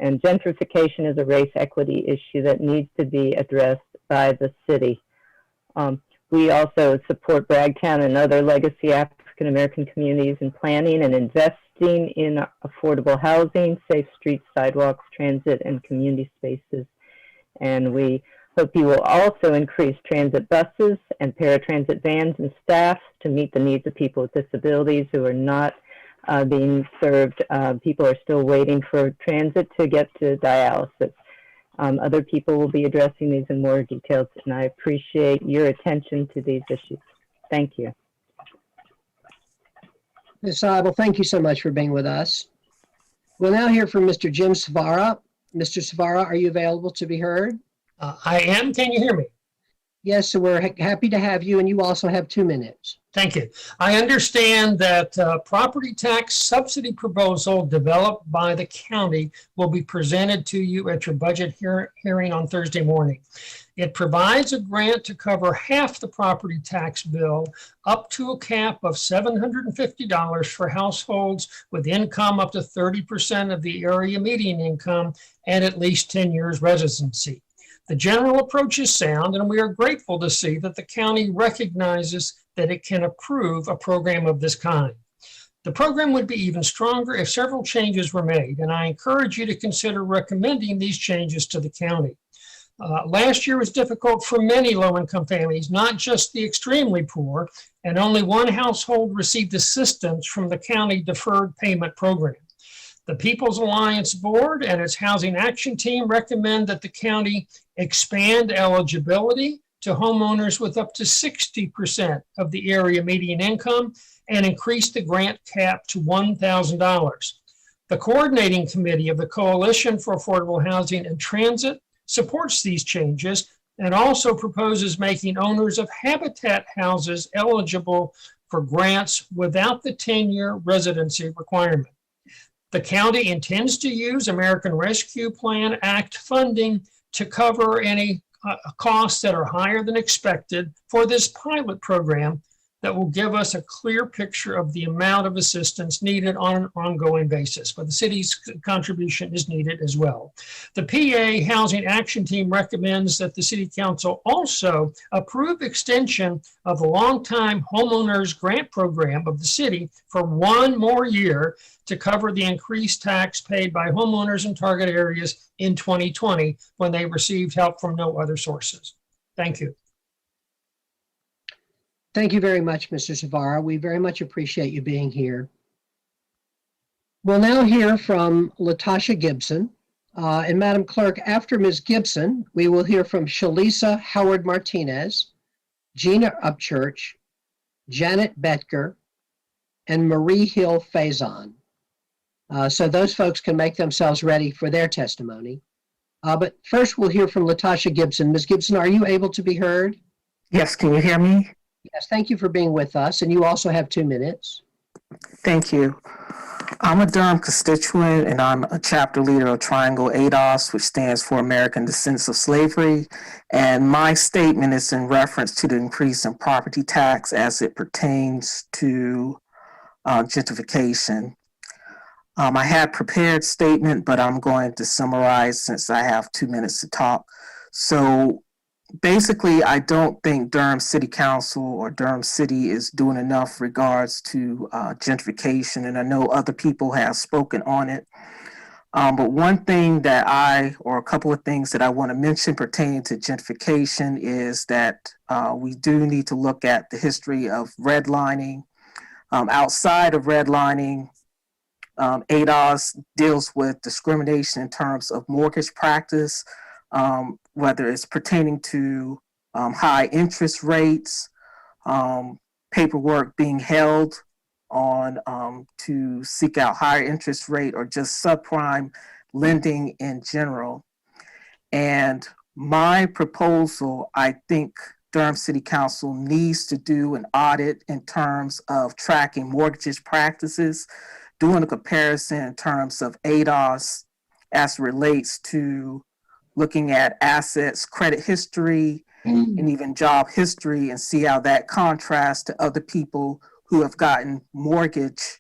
And gentrification is a race equity issue that needs to be addressed by the city. We also support Bragtown and other legacy African-American communities in planning and investing in affordable housing, safe streets, sidewalks, transit, and community spaces. And we hope you will also increase transit buses and paratransit vans and staff to meet the needs of people with disabilities who are not being served. People are still waiting for transit to get to dialysis. Other people will be addressing these in more details, and I appreciate your attention to these issues. Thank you. Ms. Seibel, thank you so much for being with us. We'll now hear from Mr. Jim Savara. Mr. Savara, are you available to be heard? I am. Can you hear me? Yes, so we're happy to have you, and you also have 2 minutes. Thank you. I understand that property tax subsidy proposal developed by the county will be presented to you at your budget hearing on Thursday morning. It provides a grant to cover half the property tax bill up to a cap of $750 for households with income up to 30% of the area median income and at least 10 years residency. The general approach is sound, and we are grateful to see that the county recognizes that it can approve a program of this kind. The program would be even stronger if several changes were made, and I encourage you to consider recommending these changes to the county. Last year was difficult for many low-income families, not just the extremely poor, and only one household received assistance from the county deferred payment program. The People's Alliance Board and its Housing Action Team recommend that the county expand eligibility to homeowners with up to 60% of the area median income and increase the grant cap to $1,000. The coordinating committee of the Coalition for Affordable Housing and Transit supports these changes and also proposes making owners of habitat houses eligible for grants without the 10-year residency requirement. The county intends to use American Rescue Plan Act funding to cover any costs that are higher than expected for this pilot program that will give us a clear picture of the amount of assistance needed on an ongoing basis. But the city's contribution is needed as well. The PA Housing Action Team recommends that the City Council also approve extension of the longtime homeowners grant program of the city for 1 more year to cover the increased tax paid by homeowners in target areas in 2020 when they received help from no other sources. Thank you. Thank you very much, Mr. Savara. We very much appreciate you being here. We'll now hear from Latasha Gibson. And Madam Clerk, after Ms. Gibson, we will hear from Shalisa Howard Martinez, Gina Upchurch, Janet Betker, and Marie Hill Faison. So those folks can make themselves ready for their testimony. But first, we'll hear from Latasha Gibson. Ms. Gibson, are you able to be heard? Yes, can you hear me? Yes, thank you for being with us. And you also have 2 minutes. Thank you. I'm a Durham constituent and I'm a chapter leader of Triangle ADOS, which stands for American Descendants of Slavery. And my statement is in reference to the increase in property tax as it pertains to gentrification. I had prepared statement, but I'm going to summarize since I have 2 minutes to talk. So basically, I don't think Durham City Council or Durham City is doing enough regards to gentrification, and I know other people have spoken on it. But one thing that or a couple of things that I want to mention pertaining to gentrification is that we do need to look at the history of redlining. Outside of redlining, ADOS deals with discrimination in terms of mortgage practice, whether it's pertaining to high interest rates, paperwork being held on to seek out higher interest rate, or just subprime lending in general. And my proposal, I think Durham City Council needs to do an audit in terms of tracking mortgage practices, doing a comparison in terms of ADOS as it relates to looking at assets, credit history, and even job history, and see how that contrasts to other people who have gotten mortgage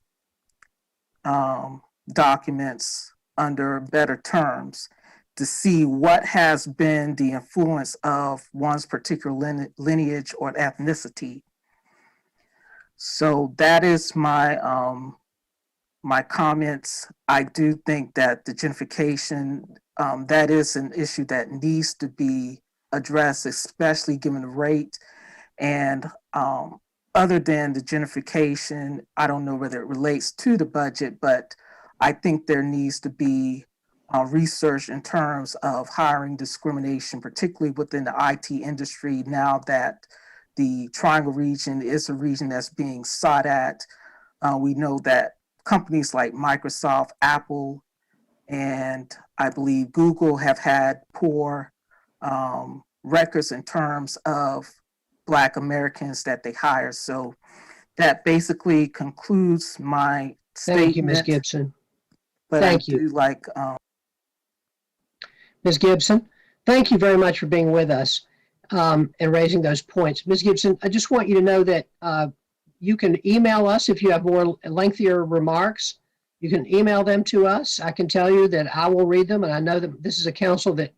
documents under better terms, to see what has been the influence of one's particular lineage or ethnicity. So that is my my comments. I do think that the gentrification, that is an issue that needs to be addressed, especially given the rate. And other than the gentrification, I don't know whether it relates to the budget, but I think there needs to be research in terms of hiring discrimination, particularly within the IT industry, now that the Triangle region is a region that's being sought at. We know that companies like Microsoft, Apple, and I believe Google have had poor records in terms of Black Americans that they hire. So that basically concludes my statement. Thank you, Ms. Gibson. But Thank I do like Ms. Gibson, thank you very much for being with us and raising those points. Ms. Gibson, I just want you to know that you can email us if you have more lengthier remarks. You can email them to us. I can tell you that I will read them, and I know that this is a council that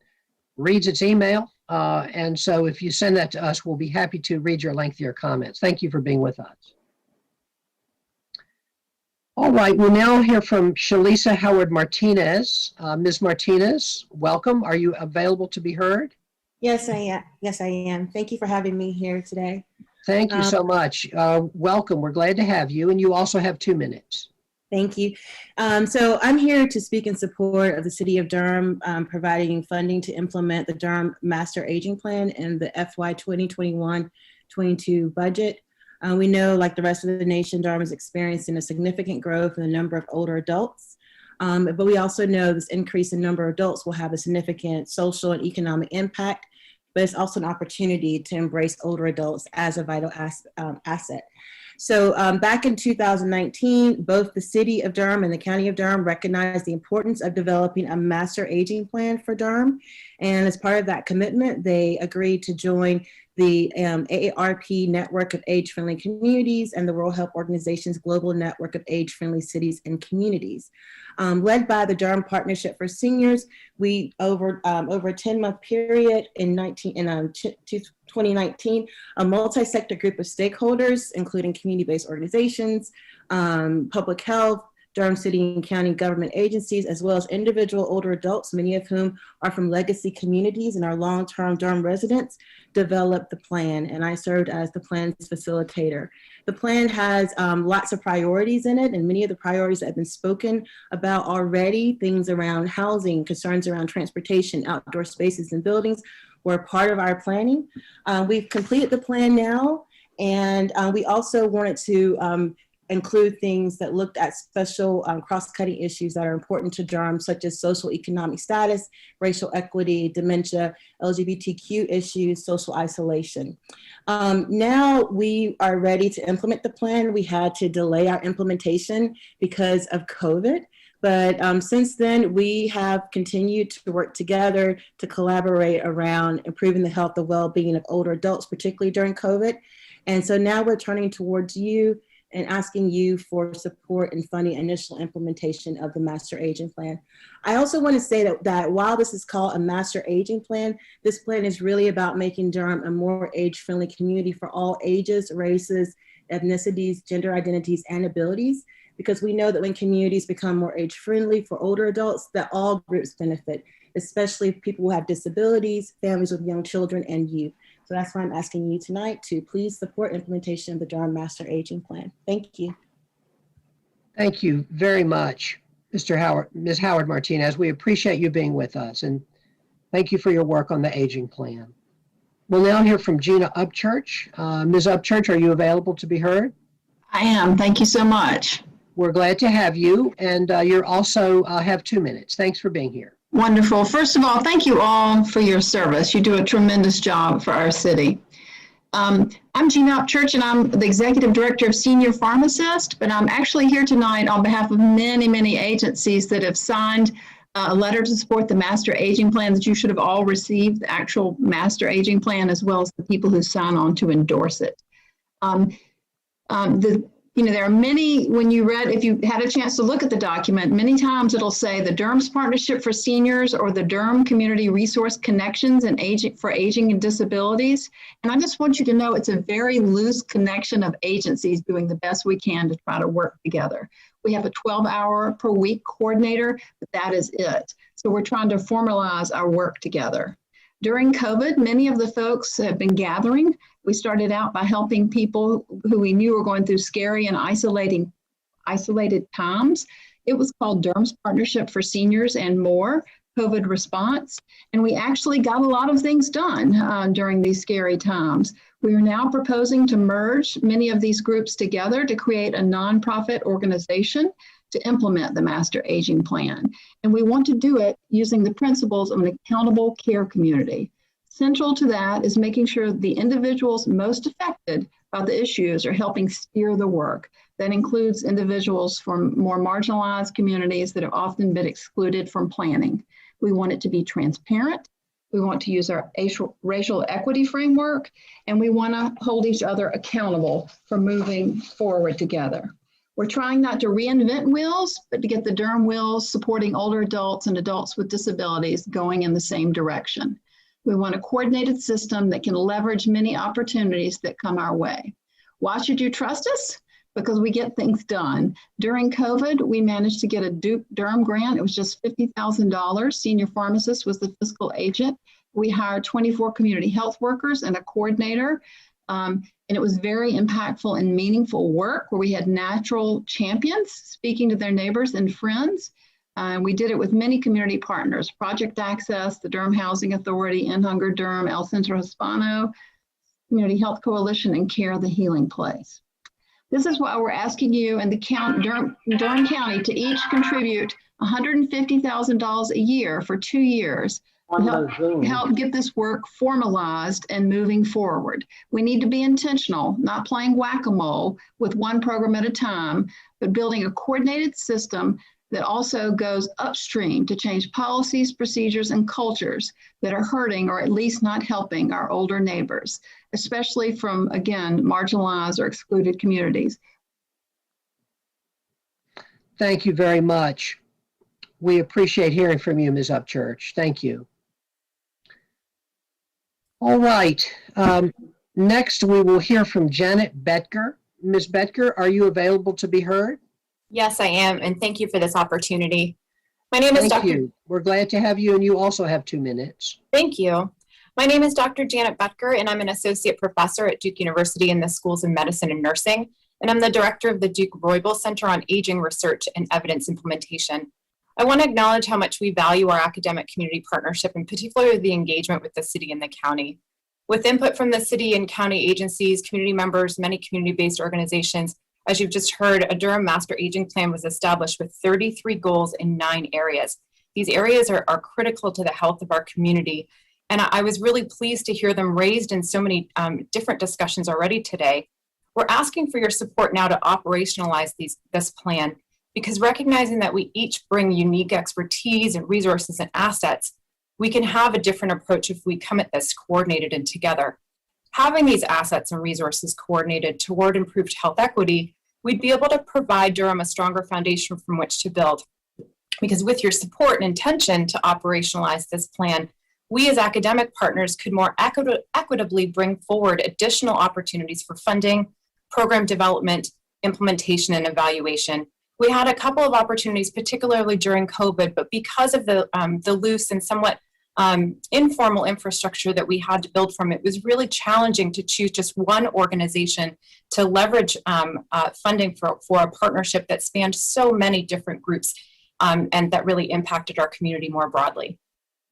reads its email. And so if you send that to us, we'll be happy to read your lengthier comments. Thank you for being with us. All right, we'll now hear from Shalisa Howard Martinez. Ms. Martinez, welcome. Are you available to be heard? Yes, I am. Yes, I am. Thank you for having me here today. Thank you so much. Welcome. We're glad to have you. And you also have 2 minutes. Thank you. So I'm here to speak in support of the City of Durham providing funding to implement the Durham Master Aging Plan and the FY 2021-22 budget. We know, like the rest of the nation, Durham is experiencing a significant growth in the number of older adults. But we also know this increase in number of adults will have a significant social and economic impact, but it's also an opportunity to embrace older adults as a vital asset. So back in 2019, both the City of Durham and the County of Durham recognized the importance of developing a master aging plan for Durham. And as part of that commitment, they agreed to join the AARP Network of Age-Friendly Communities and the World Health Organization's Global Network of Age-Friendly Cities and Communities. Led by the Durham Partnership for Seniors, we, over a 10-month period in 2019, a multi-sector group of stakeholders, including community-based organizations, public health, Durham City and County government agencies, as well as individual older adults, many of whom are from legacy communities and are long-term Durham residents, developed the plan, and I served as the plan's facilitator. The plan has lots of priorities in it, and many of the priorities that have been spoken about already, things around housing, concerns around transportation, outdoor spaces and buildings, were part of our planning. We've completed the plan now, and we also wanted to include things that looked at special cross-cutting issues that are important to Durham, such as social economic status, racial equity, dementia, LGBTQ issues, social isolation. Now we are ready to implement the plan. We had to delay our implementation because of COVID. But since then, we have continued to work together to collaborate around improving the health and well-being of older adults, particularly during COVID. And so now we're turning towards you and asking you for support in funding initial implementation of the Master Aging Plan. I also want to say that while this is called a Master Aging Plan, this plan is really about making Durham a more age-friendly community for all ages, races, ethnicities, gender identities, and abilities, because we know that when communities become more age-friendly for older adults, that all groups benefit, especially people who have disabilities, families with young children, and youth. So that's why I'm asking you tonight to please support implementation of the Durham Master Aging Plan. Thank you. Thank you very much, Ms. Howard Martinez. We appreciate you being with us, and thank you for your work on the aging plan. We'll now hear from Gina Upchurch. Ms. Upchurch, are you available to be heard? I am. Thank you so much. We're glad to have you, and you're also have 2 minutes. Thanks for being here. Wonderful. First of all, thank you all for your service. You do a tremendous job for our city. I'm Gina Upchurch, and I'm the Executive Director of Senior Pharmacist, but I'm actually here tonight on behalf of many, many agencies that have signed a letter to support the Master Aging Plan that you should have all received, the actual Master Aging Plan, as well as the people who sign on to endorse it. There are many, if you had a chance to look at the document, many times it'll say the Durham's Partnership for Seniors or the Durham Community Resource Connections and for Aging and Disabilities. And I just want you to know it's a very loose connection of agencies doing the best we can to try to work together. We have a 12-hour per week coordinator, but that is it. So we're trying to formalize our work together. During COVID, many of the folks have been gathering. We started out by helping people who we knew were going through scary and isolated times. It was called Durham's Partnership for Seniors and More, COVID Response. And we actually got a lot of things done during these scary times. We are now proposing to merge many of these groups together to create a nonprofit organization to implement the Master Aging Plan. And we want to do it using the principles of an accountable care community. Central to that is making sure the individuals most affected by the issues are helping steer the work. That includes individuals from more marginalized communities that have often been excluded from planning. We want it to be transparent. We want to use our racial equity framework, and we want to hold each other accountable for moving forward together. We're trying not to reinvent wheels, but to get the Durham wheels supporting older adults and adults with disabilities going in the same direction. We want a coordinated system that can leverage many opportunities that come our way. Why should you trust us? Because we get things done. During COVID, we managed to get a Durham grant. It was just $50,000. Senior pharmacist was the fiscal agent. We hired 24 community health workers and a coordinator. And it was very impactful and meaningful work where we had natural champions speaking to their neighbors and friends. We did it with many community partners, Project Access, the Durham Housing Authority, End Hunger Durham, El Centro Hispano, Community Health Coalition, and Care the Healing Place. This is why we're asking you and the Durham County to each contribute $150,000 a year for 2 years to help get this work formalized and moving forward. We need to be intentional, not playing whack-a-mole with one program at a time, but building a coordinated system that also goes upstream to change policies, procedures, and cultures that are hurting or at least not helping our older neighbors, especially from, again, marginalized or excluded communities. Thank you very much. We appreciate hearing from you, Ms. Upchurch. Thank you. All right. Next, we will hear from Janet Betker. Ms. Betker, are you available to be heard? Yes, I am, and thank you for this opportunity. My name is Thank Dr. you. We're glad to have you, and you also have 2 minutes. Thank you. My name is Dr. Janet Betker, and I'm an associate professor at Duke University in the Schools of Medicine and Nursing, and I'm the director of the Duke Roybal Center on Aging Research and Evidence Implementation. I want to acknowledge how much we value our academic community partnership, and particularly the engagement with the city and the county. With input from the city and county agencies, community members, many community-based organizations, as you've just heard, a Durham Master Aging Plan was established with 33 goals in 9 areas. These areas are critical to the health of our community. And I was really pleased to hear them raised in so many different discussions already today. We're asking for your support now to operationalize this plan, because recognizing that we each bring unique expertise and resources and assets, we can have a different approach if we come at this coordinated and together. Having these assets and resources coordinated toward improved health equity, we'd be able to provide Durham a stronger foundation from which to build. Because with your support and intention to operationalize this plan, we as academic partners could more equitably bring forward additional opportunities for funding, program development, implementation, and evaluation. We had a couple of opportunities, particularly during COVID, but because of the loose and somewhat informal infrastructure that we had to build from, it was really challenging to choose just one organization to leverage funding for a partnership that spanned so many different groups and that really impacted our community more broadly.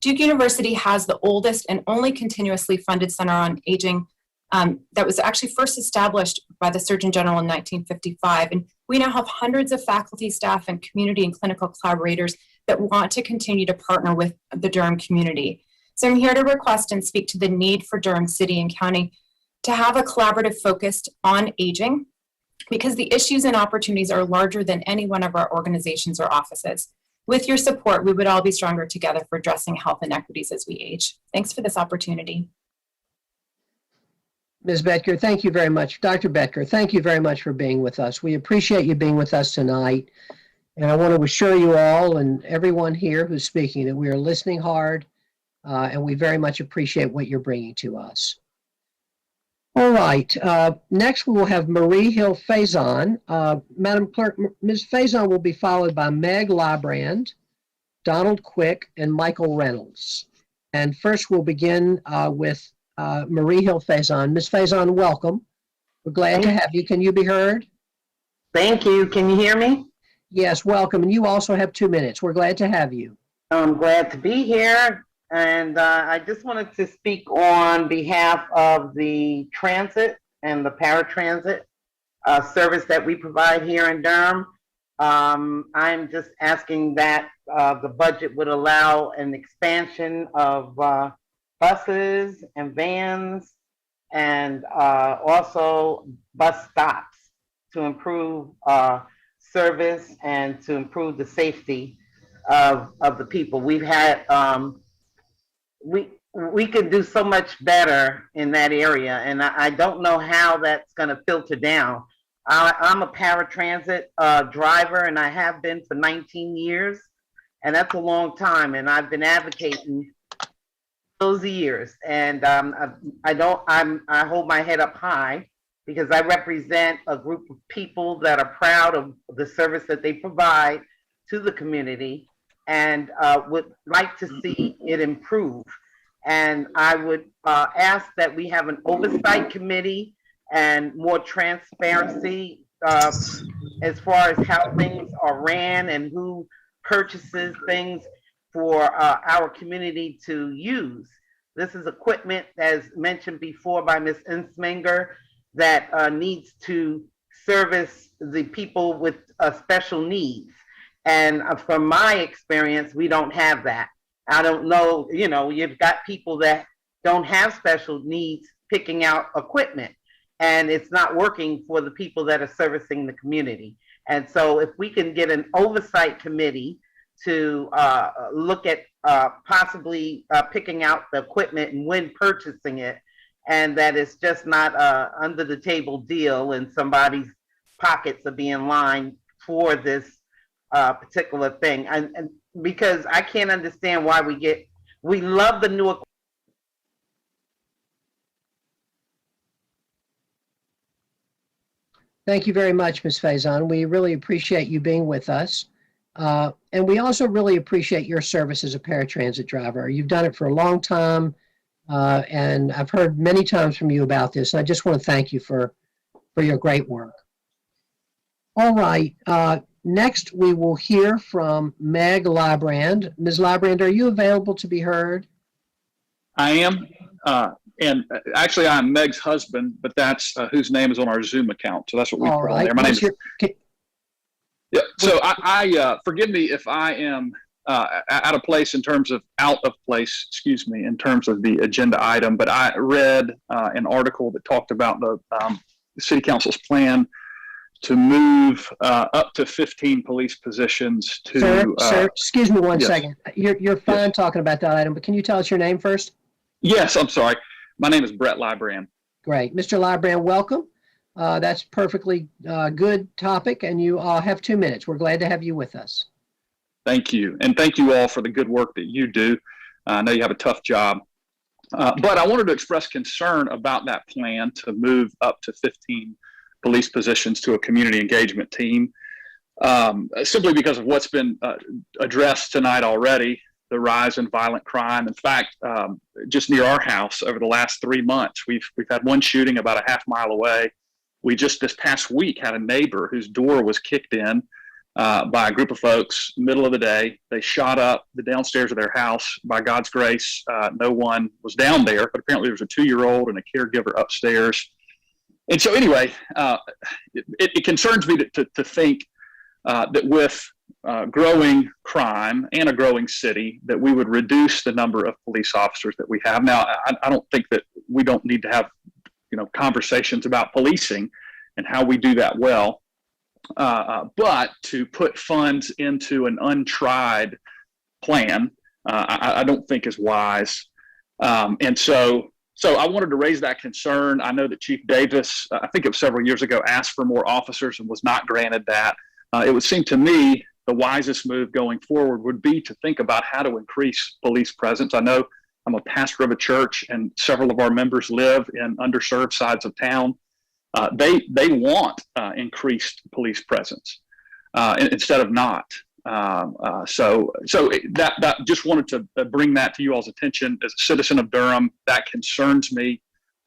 Duke University has the oldest and only continuously funded Center on Aging that was actually first established by the Surgeon General in 1955. And we now have hundreds of faculty, staff, and community and clinical collaborators that want to continue to partner with the Durham community. So I'm here to request and speak to the need for Durham City and County to have a collaborative focus on aging, because the issues and opportunities are larger than any one of our organizations or offices. With your support, we would all be stronger together for addressing health inequities as we age. Thanks for this opportunity. Ms. Betker, thank you very much. Dr. Betker, thank you very much for being with us. We appreciate you being with us tonight. And I want to assure you all and everyone here who's speaking that we are listening hard and we very much appreciate what you're bringing to us. All right, next we will have Marie Hill Faison. Madam Clerk, Ms. Faison will be followed by Meg Librand, Donald Quick, and Michael Reynolds. And first we'll begin with Marie Hill Faison. Ms. Faison, welcome. We're glad to have you. Can you be heard? Thank you. Can you hear me? Yes, welcome. And you also have 2 minutes. We're glad to have you. I'm glad to be here. And I just wanted to speak on behalf of the transit and the paratransit service that we provide here in Durham. I'm just asking that the budget would allow an expansion of buses and vans and also bus stops to improve service and to improve the safety of the people. We've had we could do so much better in that area, and I don't know how that's going to filter down. I'm a paratransit driver, and I have been for 19 years, and that's a long time. And I've been advocating those years, and I hold my head up high because I represent a group of people that are proud of the service that they provide to the community, and would like to see it improve. And I would ask that we have an oversight committee and more transparency as far as how things are ran and who purchases things for our community to use. This is equipment, as mentioned before by Ms. Insminger, that needs to service the people with special needs. And from my experience, we don't have that. I don't know, you've got people that don't have special needs picking out equipment, and it's not working for the people that are servicing the community. And so if we can get an oversight committee to look at possibly picking out the equipment and when purchasing it, and that it's just not under the table deal and somebody's pockets are being lined for this particular thing. And because I can't understand why we love the new equipment. Thank you very much, Ms. Faison. We really appreciate you being with us. And we also really appreciate your service as a paratransit driver. You've done it for a long time, and I've heard many times from you about this. I just want to thank you for your great work. All right. Next, we will hear from Meg Librand. Ms. Librand, are you available to be heard? I am. And actually, I'm Meg's husband, but that's whose name is on our Zoom account. So that's what we put on there. My name is. Yeah. So I forgive me if I am out of place in terms of in terms of the agenda item. But I read an article that talked about the City Council's plan to move up to 15 police positions to. Sir, excuse me one second. You're fine talking about that item, but can you tell us your name first? Yes, I'm sorry. My name is Brett Librand. Great. Mr. Librand, welcome. That's perfectly good topic, and you all have 2 minutes. We're glad to have you with us. Thank you. And thank you all for the good work that you do. I know you have a tough job. But I wanted to express concern about that plan to move up to 15 police positions to a community engagement team, simply because of what's been addressed tonight already, the rise in violent crime. In fact, just near our house over the last 3 months, we've had one shooting about a half mile away. We just this past week had a neighbor whose door was kicked in by a group of folks, middle of the day. They shot up the downstairs of their house. By God's grace, no one was down there, but apparently there was a 2-year-old and a caregiver upstairs. And so anyway, it concerns me to think that with growing crime and a growing city, that we would reduce the number of police officers that we have. Now, I don't think that we don't need to have conversations about policing and how we do that well. But to put funds into an untried plan, I don't think is wise. And so I wanted to raise that concern. I know that Chief Davis, I think it was several years ago, asked for more officers and was not granted that. It would seem to me the wisest move going forward would be to think about how to increase police presence. I know I'm a pastor of a church, and several of our members live in underserved sides of town. They want increased police presence instead of not. So that just wanted to bring that to you all's attention. As a citizen of Durham, that concerns me,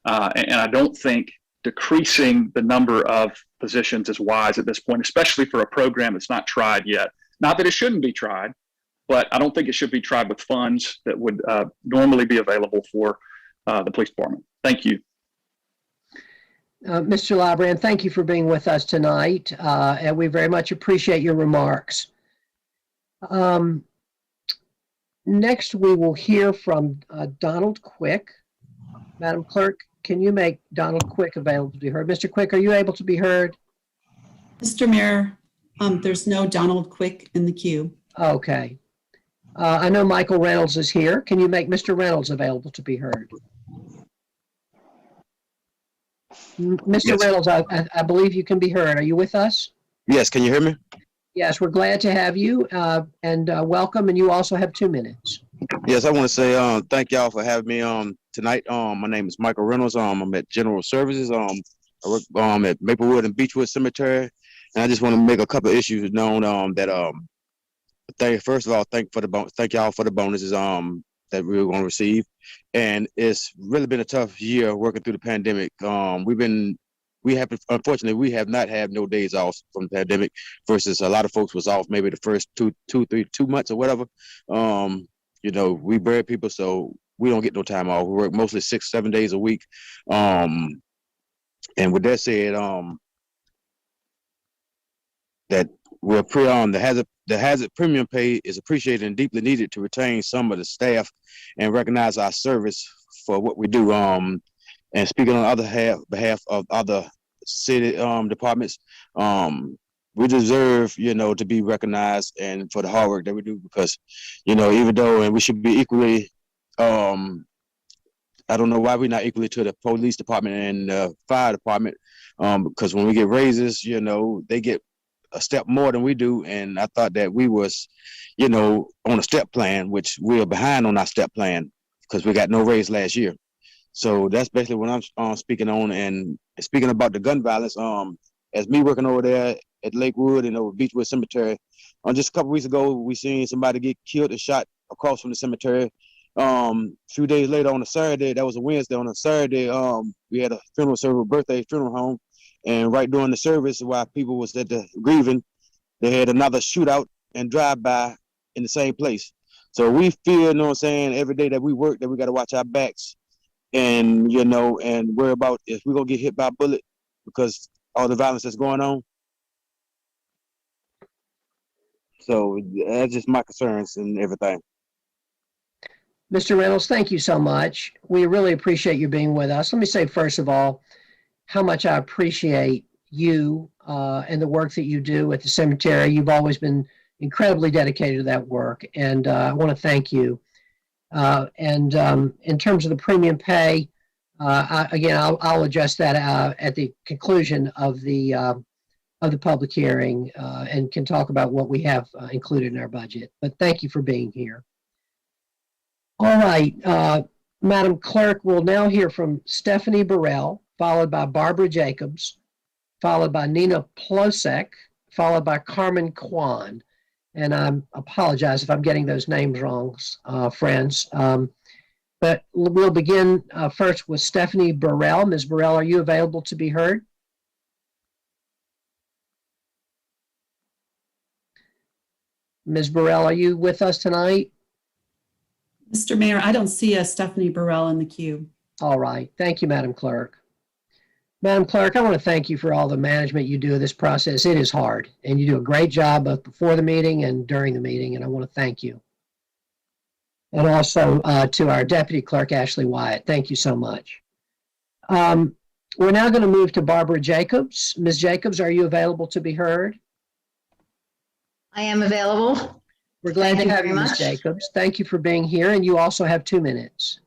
and I don't think decreasing the number of positions is wise at this point, especially for a program that's not tried yet. Not that it shouldn't be tried, but I don't think it should be tried with funds that would normally be available for the police department. Thank you. Mr. Librand, thank you for being with us tonight, and we very much appreciate your remarks. Next, we will hear from Donald Quick. Madam Clerk, can you make Donald Quick available to be heard? Mr. Quick, are you able to be heard? Mr. Mayor, there's no Donald Quick in the queue. Okay. I know Michael Reynolds is here. Can you make Mr. Reynolds available to be heard? Mr. Yes. Reynolds, I believe you can be heard. Are you with us? Yes, can you hear me? Yes, we're glad to have you and welcome. And you also have 2 minutes. Yes, I want to say thank y'all for having me tonight. My name is Michael Reynolds. I'm at General Services. I work at Maplewood and Beechwood Cemetery, and I just want to make a couple of issues known. First of all, thank y'all for the bonuses that we were going to receive, and it's really been a tough year working through the pandemic. Unfortunately, we have not had no days off from the pandemic versus a lot of folks was off maybe the first 2 months or whatever. We bury people, so we don't get no time off. We work mostly 6-7 days a week. And with that said, that we're the hazard premium pay is appreciated and deeply needed to retain some of the staff and recognize our service for what we do. And speaking on the behalf of other city departments, we deserve, to be recognized and for the hard work that we do because, even though, and we should be equally, I don't know why we're not equally to the police department and the fire department, because when we get raises, they get a step more than we do. And I thought that we was, on a step plan, which we are behind on our step plan because we got no raise last year. So that's basically what I'm speaking on. And speaking about the gun violence, as me working over there at Lakewood and over Beechwood Cemetery, just a couple weeks ago, we seen somebody get killed and shot across from the cemetery. A few days later on a Saturday, that was a Wednesday, on a Saturday, we had a funeral service, birthday funeral home. And right during the service, while people was at the grieving, they had another shootout and drive-by in the same place. So we feel, every day that we work, that we got to watch our backs and, and worry about if we're going to get hit by a bullet because all the violence that's going on. So that's just my concerns and everything. Mr. Reynolds, thank you so much. We really appreciate you being with us. Let me say, first of all, how much I appreciate you and the work that you do at the cemetery. You've always been incredibly dedicated to that work, and I want to thank you. And in terms of the premium pay, I'll address that at the conclusion of the public hearing and can talk about what we have included in our budget. But thank you for being here. All right, Madam Clerk, we'll now hear from Stephanie Burrell, followed by Barbara Jacobs, followed by Nina Plosek, followed by Carmen Kwan. And I apologize if I'm getting those names wrong, friends. But we'll begin first with Stephanie Burrell. Ms. Burrell, are you available to be heard? Ms. Burrell, are you with us tonight? Mr. Mayor, I don't see a Stephanie Burrell in the queue. All right. Thank you, Madam Clerk. Madam Clerk, I want to thank you for all the management you do of this process. It is hard, and you do a great job both before the meeting and during the meeting, and I want to thank you. And also to our Deputy Clerk, Ashley Wyatt, thank you so much. We're now going to move to Barbara Jacobs. Ms. Jacobs, are you available to be heard? I am available. We're glad Thank to have you you, very Ms. much. Jacobs. Thank you for being here, and you also have 2 minutes.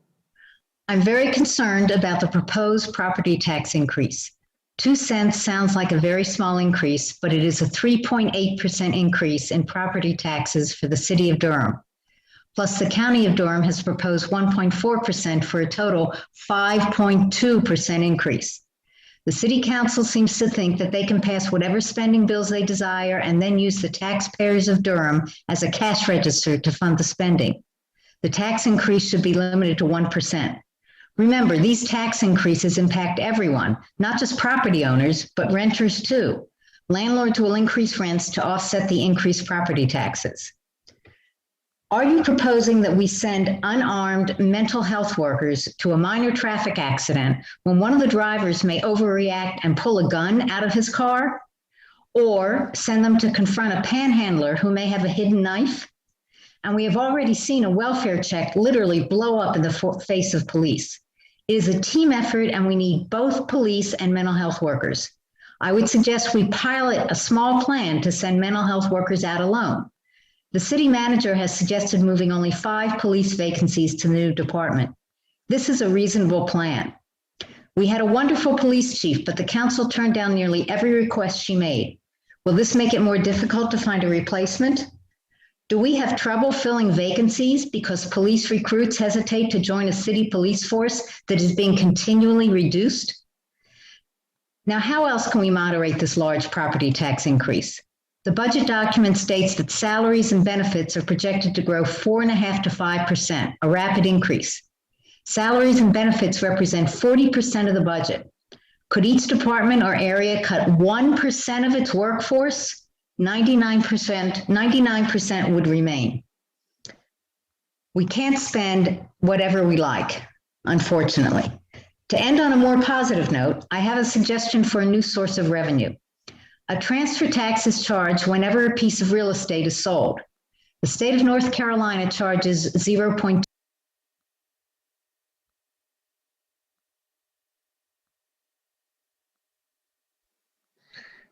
I'm very concerned about the proposed property tax increase. 2 cents sounds like a very small increase, but it is a 3.8% increase in property taxes for the city of Durham. Plus, the county of Durham has proposed 1.4% for a total 5.2% increase. The city council seems to think that they can pass whatever spending bills they desire and then use the taxpayers of Durham as a cash register to fund the spending. The tax increase should be limited to 1%. Remember, these tax increases impact everyone, not just property owners, but renters too. Landlords will increase rents to offset the increased property taxes. Are you proposing that we send unarmed mental health workers to a minor traffic accident when one of the drivers may overreact and pull a gun out of his car? Or send them to confront a panhandler who may have a hidden knife? And we have already seen a welfare check literally blow up in the face of police. It is a team effort, and we need both police and mental health workers. I would suggest we pilot a small plan to send mental health workers out alone. The city manager has suggested moving only 5 police vacancies to the new department. This is a reasonable plan. We had a wonderful police chief, but the council turned down nearly every request she made. Will this make it more difficult to find a replacement? Do we have trouble filling vacancies because police recruits hesitate to join a city police force that is being continually reduced? Now, how else can we moderate this large property tax increase? The budget document states that salaries and benefits are projected to grow 4.5% to 5%, a rapid increase. Salaries and benefits represent 40% of the budget. Could each department or area cut 1% of its workforce? 99% would remain. We can't spend whatever we like, unfortunately. To end on a more positive note, I have a suggestion for a new source of revenue. A transfer tax is charged whenever a piece of real estate is sold. The state of North Carolina charges 0.2.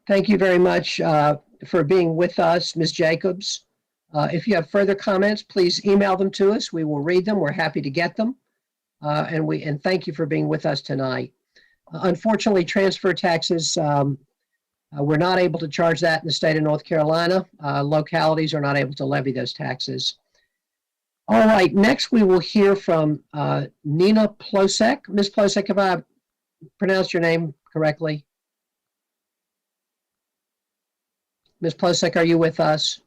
Thank you very much for being with us, Ms. Jacobs. If you have further comments, please email them to us. We will read them. We're happy to get them. And thank you for being with us tonight. Unfortunately, transfer taxes, we're not able to charge that in the state of North Carolina. Localities are not able to levy those taxes. All right, next we will hear from Nina Plosek. Ms. Plosek, have I pronounced your name correctly? Ms. Plosek, are you with us?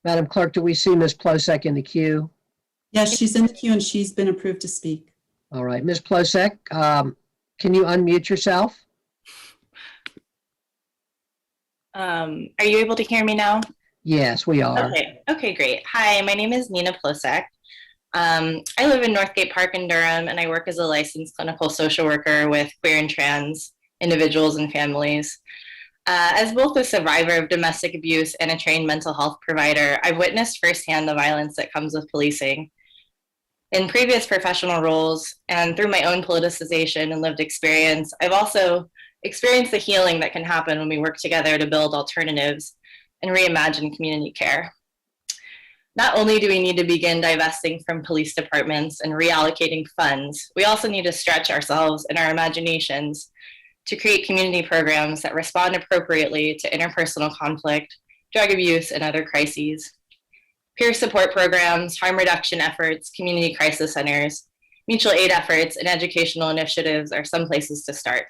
Madam Clerk, do we see Ms. Plosek in the queue? Yes, she's in the queue and she's been approved to speak. All right, Ms. Plosek, can you unmute yourself? Are you able to hear me now? Yes, we are. Okay, great. Hi, my name is Nina Plosek. I live in Northgate Park in Durham, and I work as a licensed clinical social worker with queer and trans individuals and families. As both a survivor of domestic abuse and a trained mental health provider, I've witnessed firsthand the violence that comes with policing. In previous professional roles and through my own politicization and lived experience, I've also experienced the healing that can happen when we work together to build alternatives and reimagine community care. Not only do we need to begin divesting from police departments and reallocating funds, we also need to stretch ourselves and our imaginations to create community programs that respond appropriately to interpersonal conflict, drug abuse, and other crises. Peer support programs, harm reduction efforts, community crisis centers, mutual aid efforts, and educational initiatives are some places to start.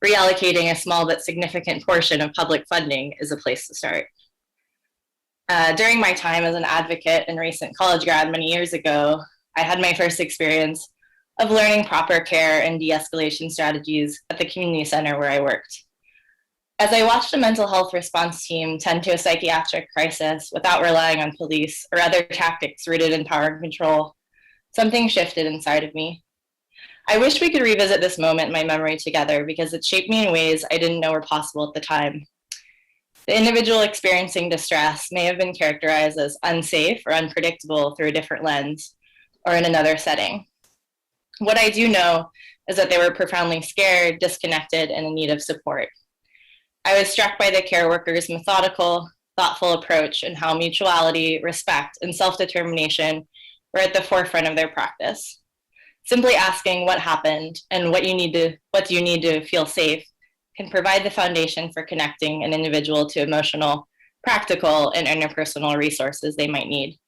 Reallocating a small but significant portion of public funding is a place to start. During my time as an advocate and recent college grad many years ago, I had my first experience of learning proper care and de-escalation strategies at the community center where I worked. As I watched a mental health response team tend to a psychiatric crisis without relying on police or other tactics rooted in power and control, something shifted inside of me. I wish we could revisit this moment in my memory together because it shaped me in ways I didn't know were possible at the time. The individual experiencing distress may have been characterized as unsafe or unpredictable through a different lens or in another setting. What I do know is that they were profoundly scared, disconnected, and in need of support. I was struck by the care workers' methodical, thoughtful approach and how mutuality, respect, and self-determination were at the forefront of their practice. Simply asking what happened and what do you need to feel safe can provide the foundation for connecting an individual to emotional, practical, and interpersonal resources they might need.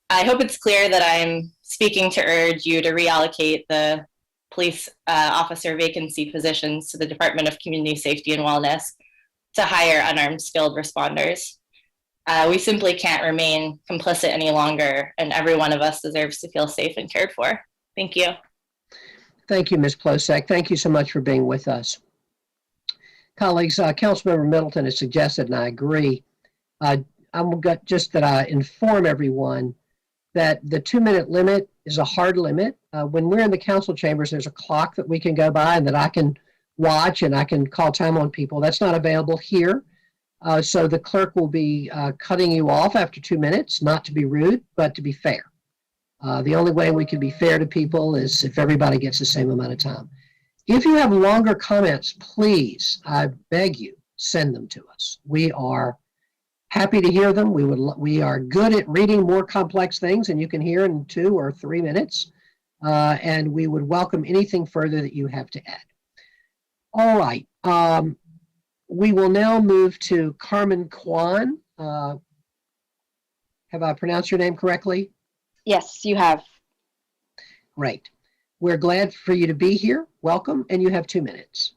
I hope it's clear that I'm speaking to urge you to reallocate the police officer vacancy positions to the Department of Community Safety and Wellness to hire unarmed skilled responders. We simply can't remain complicit any longer, and every one of us deserves to feel safe and cared for. Thank you. Thank you, Ms. Plosek. Thank you so much for being with us. Colleagues, Councilmember Middleton has suggested, and I agree, I'm just that I inform everyone that the 2-minute limit is a hard limit. When we're in the council chambers, there's a clock that we can go by and that I can watch and I can call time on people. That's not available here. So the clerk will be cutting you off after 2 minutes, not to be rude, but to be fair. The only way we can be fair to people is if everybody gets the same amount of time. If you have longer comments, please, I beg you, send them to us. We are Happy to hear them. We are good at reading more complex things and you can hear in 2 or 3 minutes. And we would welcome anything further that you have to add. All right. We will now move to Carmen Kwan. Have I pronounced your name correctly? Yes, you have. Great. We're glad for you to be here. Welcome, and you have 2 minutes.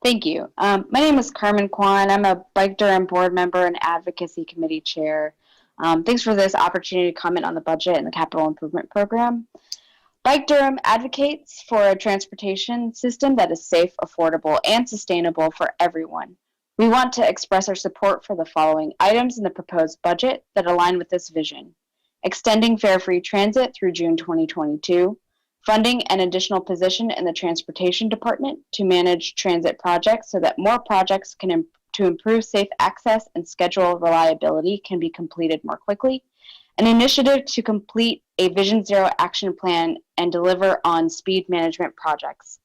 Thank you. My name is Carmen Kwan. I'm a Bike Durham board member and advocacy committee chair. Thanks for this opportunity to comment on the budget and the capital improvement program. Bike Durham advocates for a transportation system that is safe, affordable, and sustainable for everyone. We want to express our support for the following items in the proposed budget that align with this vision: extending fare-free transit through June 2022, funding an additional position in the Transportation Department to manage transit projects so that more projects to improve safe access and schedule reliability can be completed more quickly, an initiative to complete a Vision Zero action plan and deliver on speed management projects.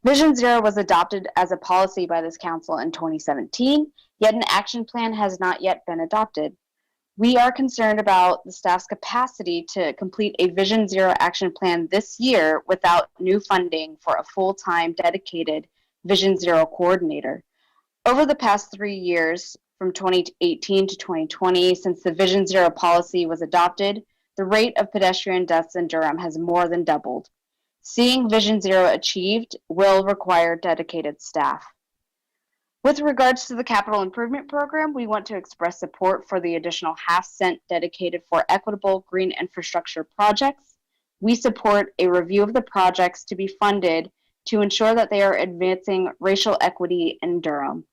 Vision Zero was adopted as a policy by this council in 2017, yet an action plan has not yet been adopted. We are concerned about the staff's capacity to complete a Vision Zero action plan this year without new funding for a full-time dedicated Vision Zero coordinator. Over the past 3 years, from 2018 to 2020, since the Vision Zero policy was adopted, the rate of pedestrian deaths in Durham has more than doubled. Seeing Vision Zero achieved will require dedicated staff. With regards to the capital improvement program, we want to express support for the additional half-cent dedicated for equitable green infrastructure projects. We support a review of the projects to be funded to ensure that they are advancing racial equity in Durham.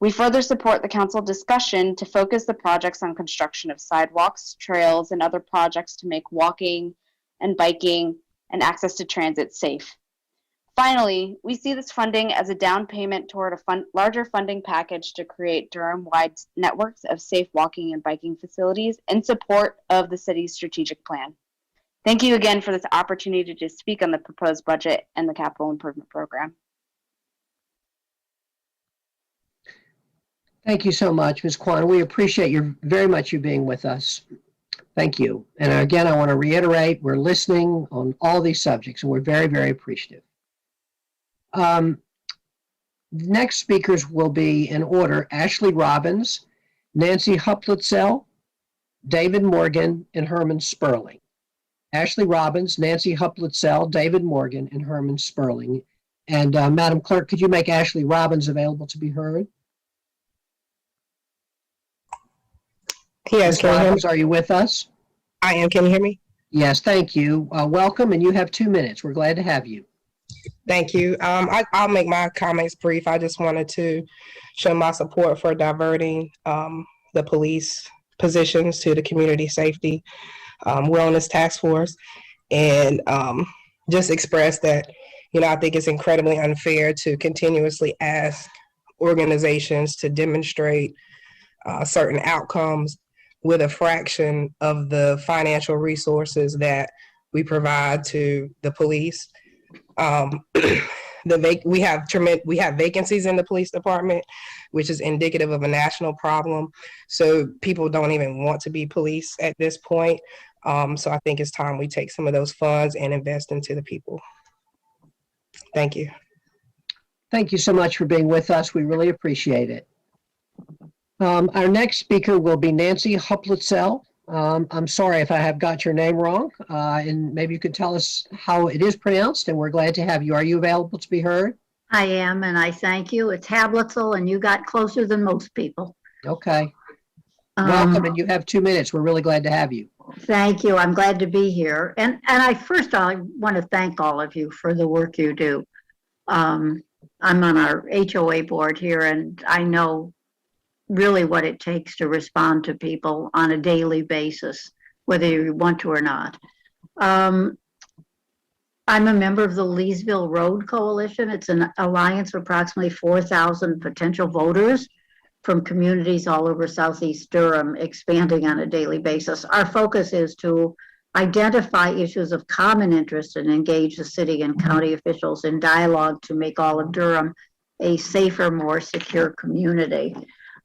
We further support the council discussion to focus the projects on construction of sidewalks, trails, and other projects to make walking and biking and access to transit safe. Finally, we see this funding as a down payment toward a larger funding package to create Durham-wide networks of safe walking and biking facilities in support of the city's strategic plan. Thank you again for this opportunity to speak on the proposed budget and the capital improvement program. Thank you so much, Ms. Kwan. We appreciate very much you being with us. Thank you. And again, I want to reiterate, we're listening on all these subjects, and we're very, very appreciative. Next speakers will be in order: Ashley Robbins, Nancy Huplitzel, David Morgan, and Herman Sperling. Ashley Robbins, Nancy Huplitzel, David Morgan, and Herman Sperling. And Madam Clerk, could you make Ashley Robbins available to be heard? Yes, Ms. Robbins, are you with us? I am. Can you hear me? Yes, thank you. Welcome, and you have 2 minutes. We're glad to have you. Thank you. I'll make my comments brief. I just wanted to show my support for diverting the police positions to the Community Safety Wellness Task Force, and just express that, I think it's incredibly unfair to continuously ask organizations to demonstrate certain outcomes with a fraction of the financial resources that we provide to the police. We have vacancies in the police department, which is indicative of a national problem. So people don't even want to be police at this point. So I think it's time we take some of those funds and invest into the people. Thank you. Thank you so much for being with us. We really appreciate it. Our next speaker will be Nancy Huplitzel. I'm sorry if I have got your name wrong, and maybe you could tell us how it is pronounced, and we're glad to have you. Are you available to be heard? I am, and I thank you. It's Hablitzel, and you got closer than most people. Okay. Welcome, and you have 2 minutes. We're really glad to have you. Thank you. I'm glad to be here. And I want to thank all of you for the work you do. I'm on our HOA board here, and I know really what it takes to respond to people on a daily basis, whether you want to or not. I'm a member of the Leesville Road Coalition. It's an alliance of approximately 4,000 potential voters from communities all over Southeast Durham, expanding on a daily basis. Our focus is to identify issues of common interest and engage the city and county officials in dialogue to make all of Durham a safer, more secure community.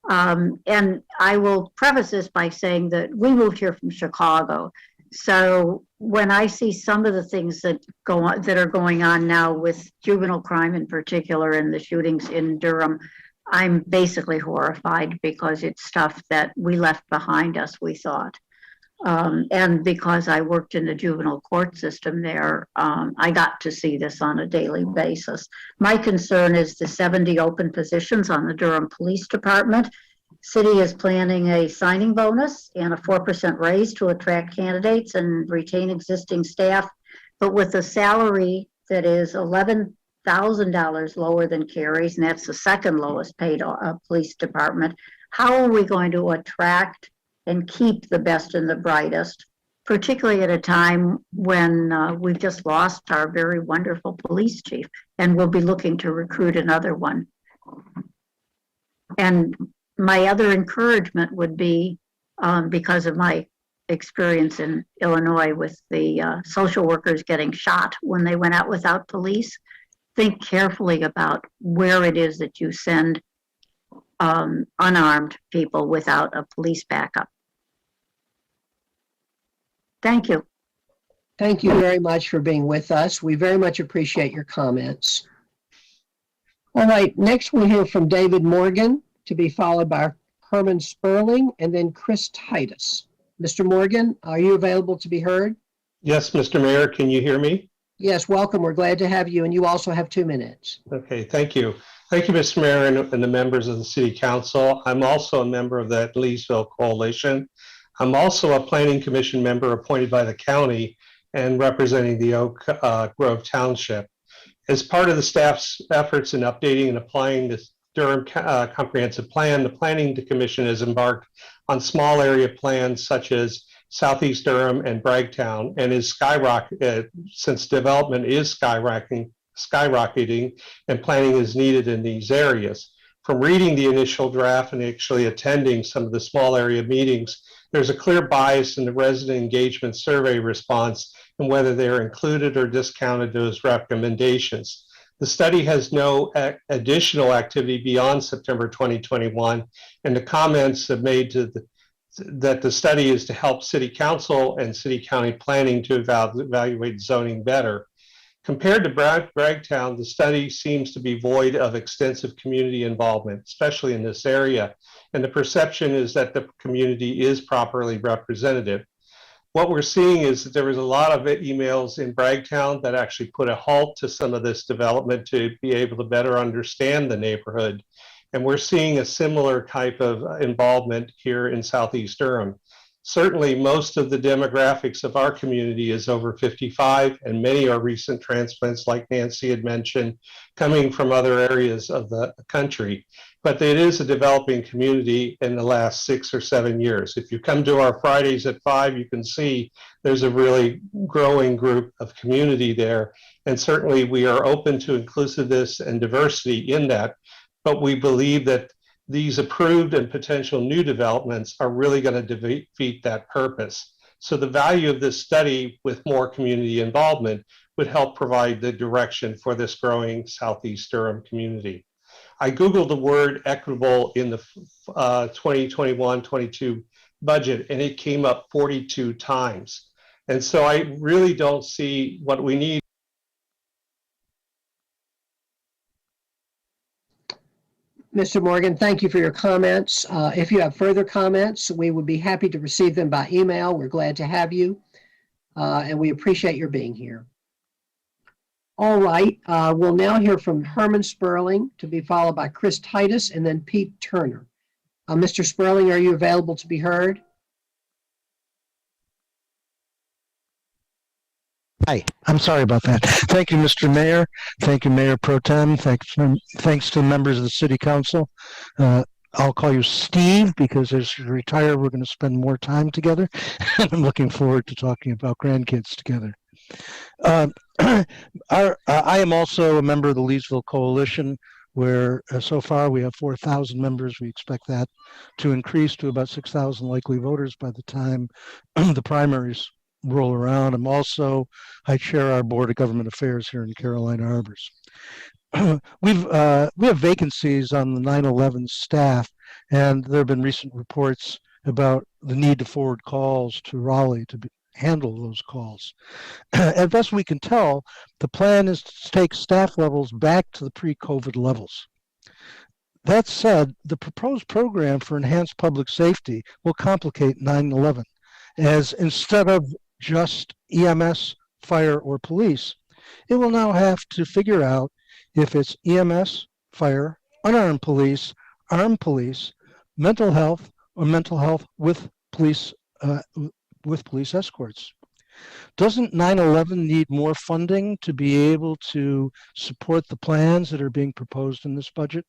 And I will preface this by saying that we moved here from Chicago. So when I see some of the things that are going on now with juvenile crime in particular and the shootings in Durham, I'm basically horrified because it's stuff that we left behind us, we thought. And because I worked in the juvenile court system there, I got to see this on a daily basis. My concern is the 70 open positions on the Durham Police Department. City is planning a signing bonus and a 4% raise to attract candidates and retain existing staff. But with a salary that is $11,000 lower than Carrie's, and that's the second lowest paid police department, how are we going to attract and keep the best and the brightest, particularly at a time when we've just lost our very wonderful police chief, and we'll be looking to recruit another one. And my other encouragement would be, because of my experience in Illinois with the social workers getting shot when they went out without police, think carefully about where it is that you send unarmed people without a police backup. Thank you. Thank you very much for being with us. We very much appreciate your comments. All right, next we'll hear from David Morgan, to be followed by Herman Sperling and then Chris Titus. Mr. Morgan, are you available to be heard? Yes, Mr. Mayor, can you hear me? Yes, welcome. We're glad to have you, and you also have 2 minutes. Okay, thank you. Thank you, Mr. Mayor, and the members of the City Council. I'm also a member of that Leesville Coalition. I'm also a Planning Commission member appointed by the county and representing the Oak Grove Township. As part of the staff's efforts in updating and applying this Durham Comprehensive Plan, the Planning Commission has embarked on small area plans such as Southeast Durham and Bragtown, and is skyrocketing since development is skyrocketing and planning is needed in these areas. From reading the initial draft and actually attending some of the small area meetings, there's a clear bias in the resident engagement survey response and whether they're included or discounted those recommendations. The study has no additional activity beyond September 2021, and the comments have made that the study is to help City Council and City County planning to evaluate zoning better. Compared to Bragtown, the study seems to be void of extensive community involvement, especially in this area, and the perception is that the community is properly representative. What we're seeing is that there was a lot of emails in Bragtown that actually put a halt to some of this development to be able to better understand the neighborhood. And we're seeing a similar type of involvement here in Southeast Durham. Certainly, most of the demographics of our community is over 55, and many are recent transplants, like Nancy had mentioned, coming from other areas of the country. But it is a developing community in the last 6 or 7 years. If you come to our Fridays at 5, you can see there's a really growing group of community there. And certainly we are open to inclusiveness and diversity in that, but we believe that these approved and potential new developments are really going to defeat that purpose. So the value of this study with more community involvement would help provide the direction for this growing Southeast Durham community. I Googled the word equitable in the 2021-22 budget, and it came up 42 times. And so I really don't see what we need. Mr. Morgan, thank you for your comments. If you have further comments, we would be happy to receive them by email. We're glad to have you, and we appreciate your being here. All right, we'll now hear from Herman Sperling, to be followed by Chris Titus and then Pete Turner. Mr. Sperling, are you available to be heard? Hi, I'm sorry about that. Thank you, Mr. Mayor. Thank you, Mayor Pro Tem. Thanks to the members of the City Council. I'll call you Steve because as you retire, we're going to spend more time together. And I'm looking forward to talking about grandkids together. I am also a member of the Leesville Coalition, where so far we have 4,000 members. We expect that to increase to about 6,000 likely voters by the time the primaries roll around. I chair our Board of Government Affairs here in Carolina Harbors. We have vacancies on the 9/11 staff, and there have been recent reports about the need to forward calls to Raleigh to handle those calls. As best we can tell, the plan is to take staff levels back to the pre-COVID levels. That said, the proposed program for enhanced public safety will complicate 9/11, as instead of just EMS, fire, or police, it will now have to figure out if it's EMS, fire, unarmed police, armed police, mental health, or mental health with police escorts. Doesn't 9/11 need more funding to be able to support the plans that are being proposed in this budget?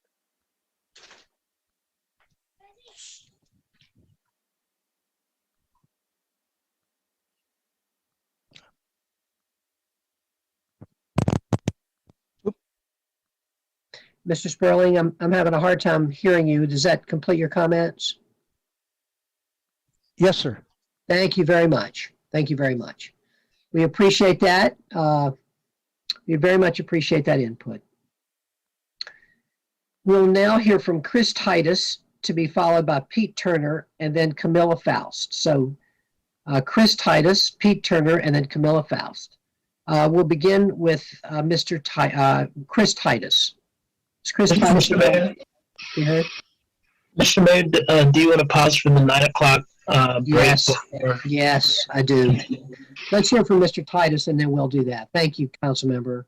Mr. Sperling, I'm having a hard time hearing you. Does that complete your comments? Yes, sir. Thank you very much. Thank you very much. We appreciate that. We very much appreciate that input. We'll now hear from Chris Titus, to be followed by Pete Turner and then Camilla Faust. So Chris Titus, Pete Turner, and then Camilla Faust. We'll begin with Chris Titus. Is Chris Titus? Mr. Mayor, Mr. Mayor, do you want to pause for the 9 o'clock break? Yes, yes, I do. Let's hear from Mr. Titus, and then we'll do that. Thank you, Councilmember.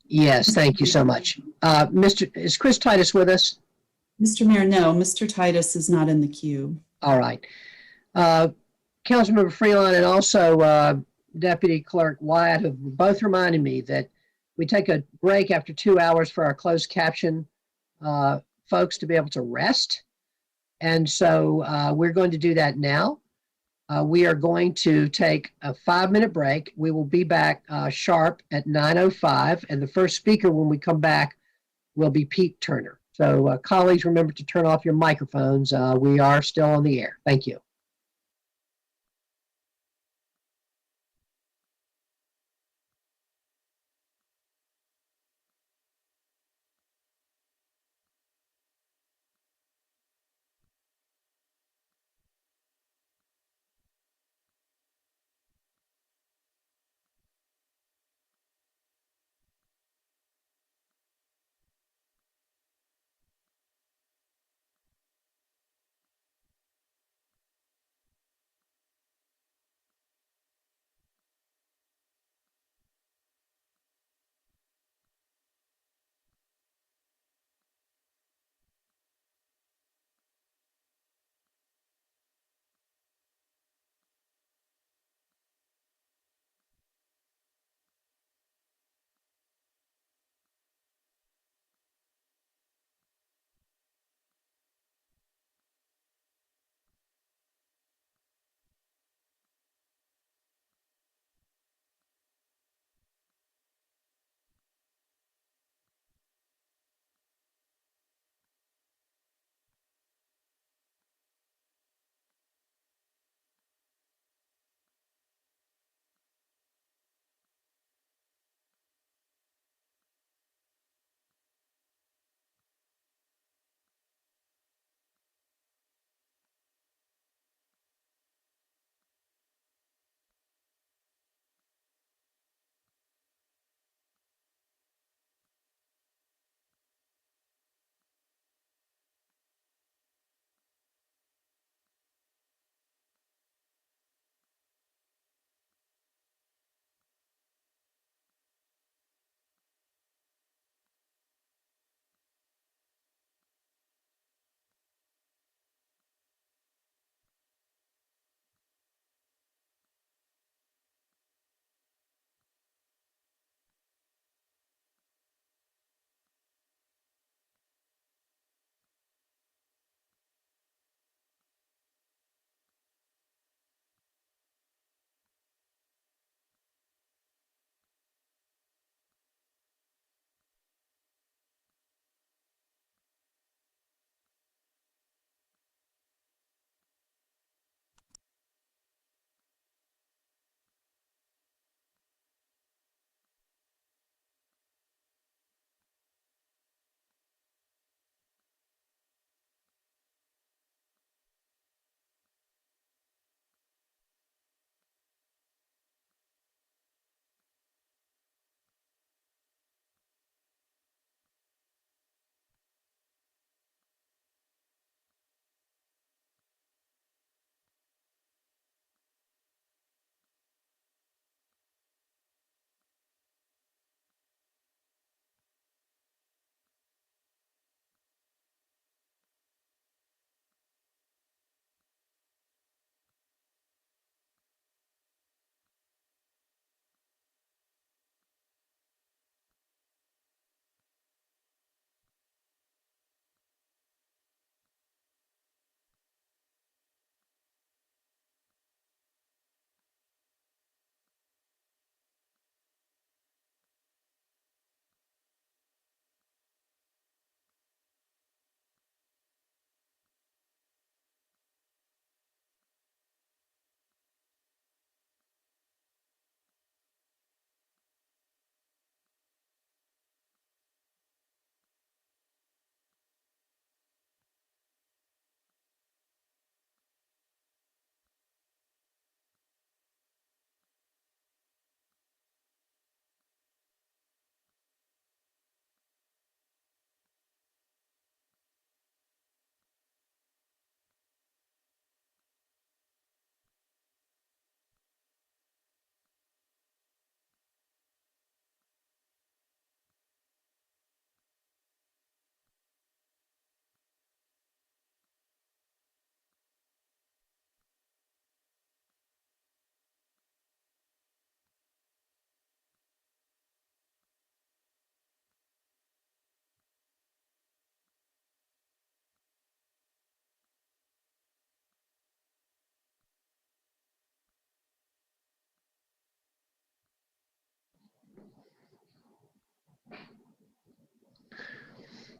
Yes, thank you so much. Is Chris Titus with us? Mr. Mayor, no, Mr. Titus is not in the queue. All right. Councilmember Freeland and also Deputy Clerk Wyatt have both reminded me that we take a break after 2 hours for our closed caption folks to be able to rest. And so we're going to do that now. We are going to take a 5-minute break. We will be back sharp at 9:05. And the first speaker when we come back will be Pete Turner. So colleagues, remember to turn off your microphones. We are still on the air. Thank you.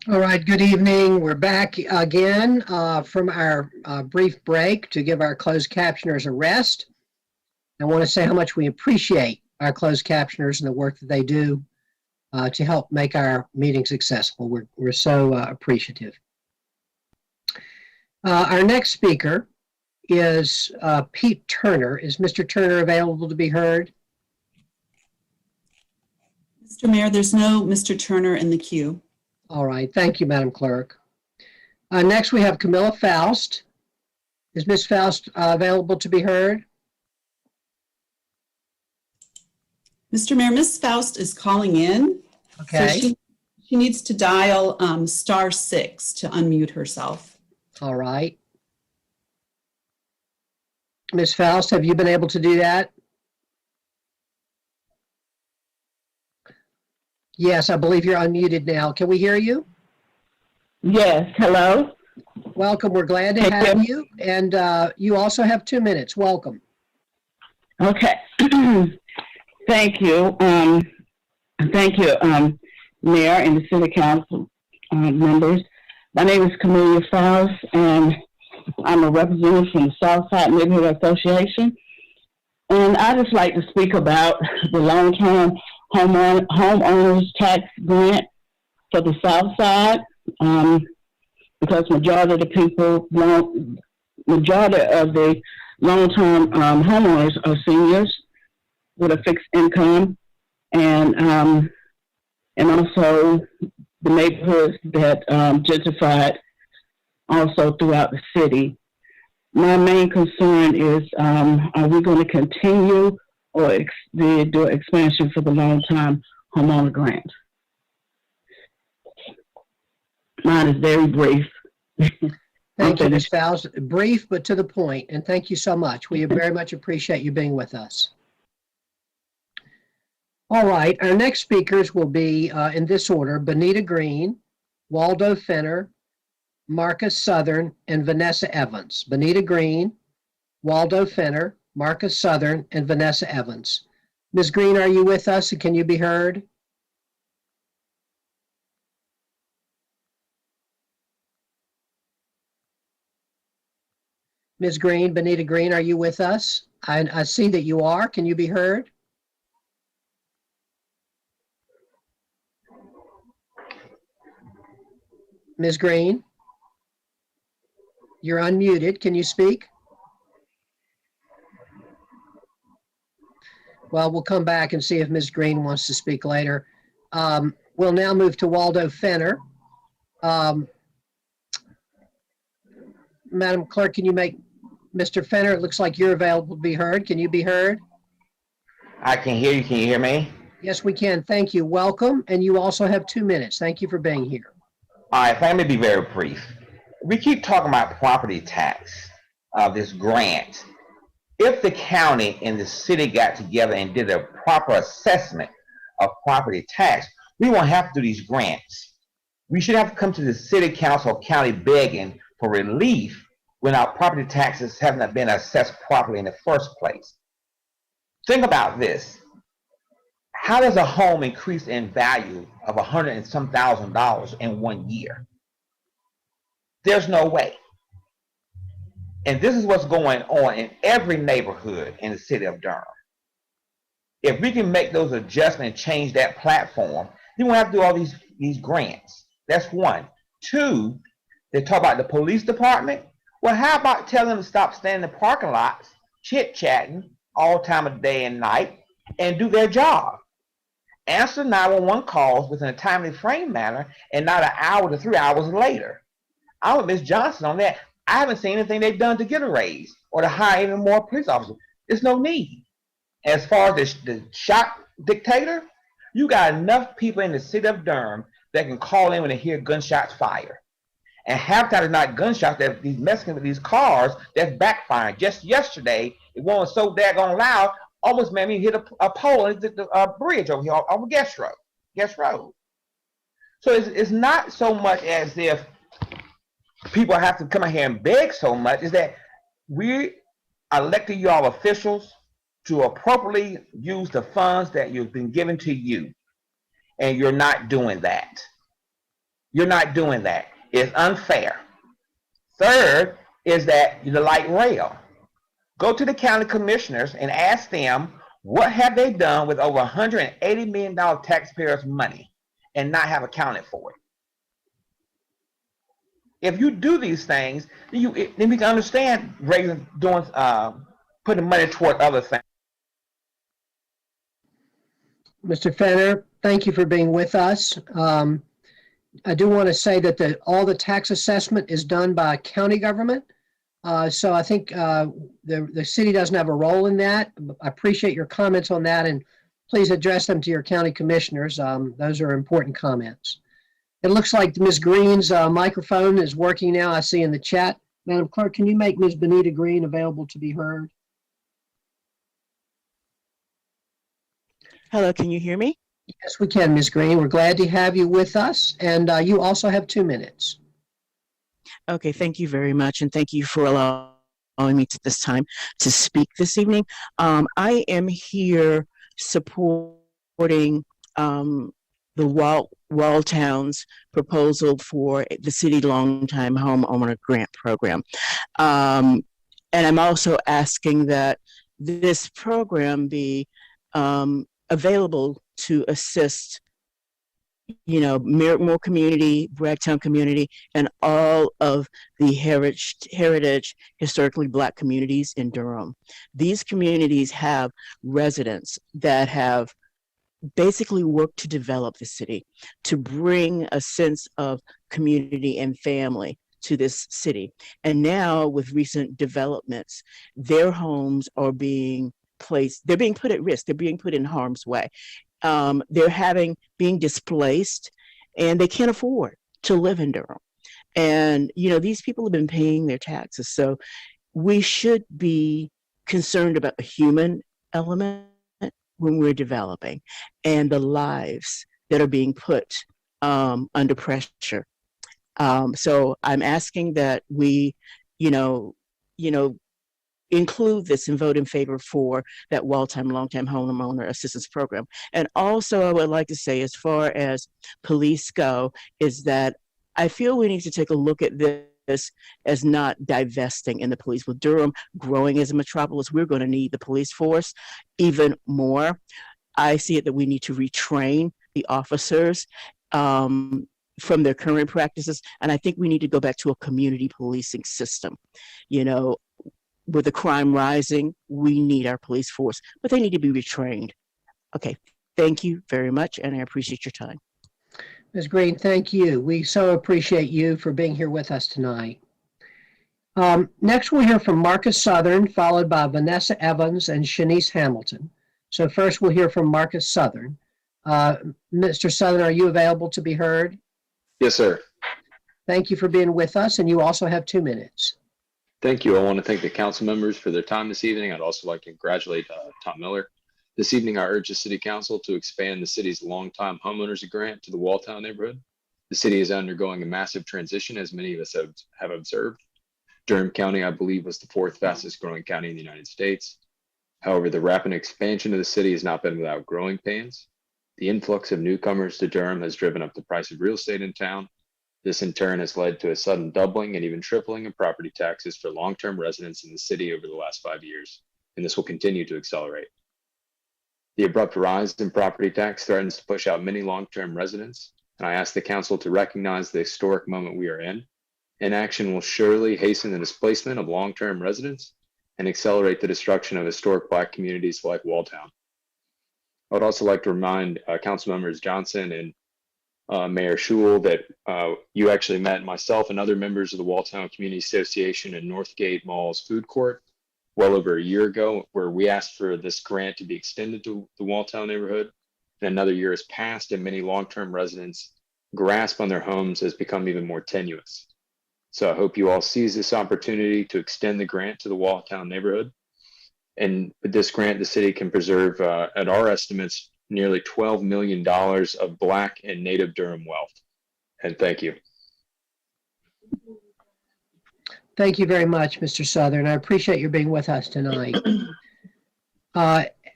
All right, good evening. We're back again from our brief break to give our closed captioners a rest. I want to say how much we appreciate our closed captioners and the work that they do to help make our meetings accessible. We're so appreciative. Our next speaker is Pete Turner. Is Mr. Turner available to be heard? Mr. Mayor, there's no Mr. Turner in the queue. All right, thank you, Madam Clerk. Next, we have Camilla Faust. Is Ms. Faust available to be heard? Mr. Mayor, Ms. Faust is calling in. Okay. So she needs to dial *6 to unmute herself. All right. Ms. Faust, have you been able to do that? Yes, I believe you're unmuted now. Can we hear you? Yes, hello. Welcome. We're glad to have you. And you also have 2 minutes. Welcome. Okay. Thank you. Thank you, Mayor and the City Council members. My name is Camilla Faust, and I'm a representative from the Southside Neighborhood Association. And I just like to speak about the long-term homeowners tax grant for the South Side, because majority of the long-term homeowners are seniors with a fixed income, and also the neighborhoods that gentrified also throughout the city. My main concern is, are we going to continue or do expansion for the long-term homeowner grant? Mine is very brief. Thank you, Ms. Faust. Brief, but to the point, and thank you so much. We very much appreciate you being with us. All right, our next speakers will be, in this order, Benita Green, Waldo Fenner, Marcus Southern, and Vanessa Evans. Benita Green, Waldo Fenner, Marcus Southern, and Vanessa Evans. Ms. Green, are you with us, and can you be heard? Ms. Green, Benita Green, are you with us? I see that you are. Can you be heard? Ms. Green, you're unmuted. Can you speak? Well, we'll come back and see if Ms. Green wants to speak later. We'll now move to Waldo Fenner. Madam Clerk, can you make Mr. Fenner, it looks like you're available to be heard. Can you be heard? I can hear you. Can you hear me? Yes, we can. Thank you. Welcome. And you also have 2 minutes. Thank you for being here. All right, let me be very brief. We keep talking about property tax, this grant. If the county and the city got together and did a proper assessment of property tax, we won't have to do these grants. We should have to come to the city council or county begging for relief when our property taxes haven't been assessed properly in the first place. Think about this. How does a home increase in value of $100 and some thousand in 1 year? There's no way. And this is what's going on in every neighborhood in the city of Durham. If we can make those adjustments and change that platform, then we'll have to do all these grants. That's one. Two, they talk about the police department. Well, how about telling them to stop standing in the parking lots, chit-chatting all time of day and night, and do their job? Answer 911 calls within a timely frame manner and not an hour to 3 hours later. I'm with Ms. Johnson on that. I haven't seen anything they've done to get a raise or to hire any more police officers. There's no need. As far as the shot dictator, you got enough people in the city of Durham that can call in when they hear gunshots fired. And half the time it's not gunshots, that these messing with these cars that's backfiring. Just yesterday, it was so daggone loud, almost made me hit a pole and the bridge over here on Guest Road. So it's not so much as if people have to come out here and beg so much, is that we elected you all officials to appropriately use the funds that you've been given to you, and you're not doing that. You're not doing that. It's unfair. Third is that the light rail. Go to the county commissioners and ask them what have they done with over $180 million taxpayers' money and not have accounted for it. If you do these things, then we can understand raising, doing, putting money toward other things. Mr. Fenner, thank you for being with us. I do want to say that all the tax assessment is done by county government. So I think the city doesn't have a role in that. I appreciate your comments on that, and please address them to your county commissioners. Those are important comments. It looks like Ms. Green's microphone is working now. I see in the chat. Madam Clerk, can you make Ms. Benita Green available to be heard? Hello, can you hear me? Yes, we can, Ms. Green. We're glad to have you with us, and you also have 2 minutes. Okay, thank you very much, and thank you for allowing me this time to speak this evening. I am here supporting the Walltown's proposal for the city long-time homeowner grant program. And I'm also asking that this program be available to assist, you know, Merrittmore community, Bragtown community, and all of the heritage historically Black communities in Durham. These communities have residents that have basically worked to develop the city, to bring a sense of community and family to this city. And now with recent developments, their homes are being they're being put at risk, they're being put in harm's way. They're being displaced, and they can't afford to live in Durham. And, you know, these people have been paying their taxes. So we should be concerned about the human element when we're developing and the lives that are being put under pressure. So I'm asking that we, include this and vote in favor for that long-time homeowner assistance program. And also I would like to say, as far as police go, is that I feel we need to take a look at this as not divesting in the police. With Durham growing as a metropolis, we're going to need the police force even more. I see it that we need to retrain the officers from their current practices. And I think we need to go back to a community policing system. You know, with the crime rising, we need our police force, but they need to be retrained. Okay, thank you very much, and I appreciate your time. Ms. Green, thank you. We so appreciate you for being here with us tonight. Next, we'll hear from Marcus Southern, followed by Vanessa Evans and Shanice Hamilton. So first, we'll hear from Marcus Southern. Mr. Southern, are you available to be heard? Yes, sir. Thank you for being with us, and you also have 2 minutes. Thank you. I want to thank the council members for their time this evening. I'd also like to congratulate Tom Miller. This evening, I urge the City Council to expand the city's longtime homeowners grant to the Walltown neighborhood. The city is undergoing a massive transition, as many of us have observed. Durham County, I believe, was the 4th fastest growing county in the United States. However, the rapid expansion of the city has not been without growing pains. The influx of newcomers to Durham has driven up the price of real estate in town. This in turn has led to a sudden doubling and even tripling of property taxes for long-term residents in the city over the last 5 years, and this will continue to accelerate. The abrupt rise in property tax threatens to push out many long-term residents, and I ask the council to recognize the historic moment we are in. Inaction will surely hasten the displacement of long-term residents and accelerate the destruction of historic Black communities like Walltown. I would also like to remind council members Johnson and Mayor Schul that you actually met myself and other members of the Walltown Community Association in Northgate Mall's food court well over a year ago, where we asked for this grant to be extended to the Walltown neighborhood. And another year has passed, and many long-term residents' grasp on their homes has become even more tenuous. So I hope you all seize this opportunity to extend the grant to the Walltown neighborhood. And with this grant, the city can preserve, at our estimates, nearly $12 million of Black and Native Durham wealth. And thank you. Thank you very much, Mr. Southern. I appreciate your being with us tonight.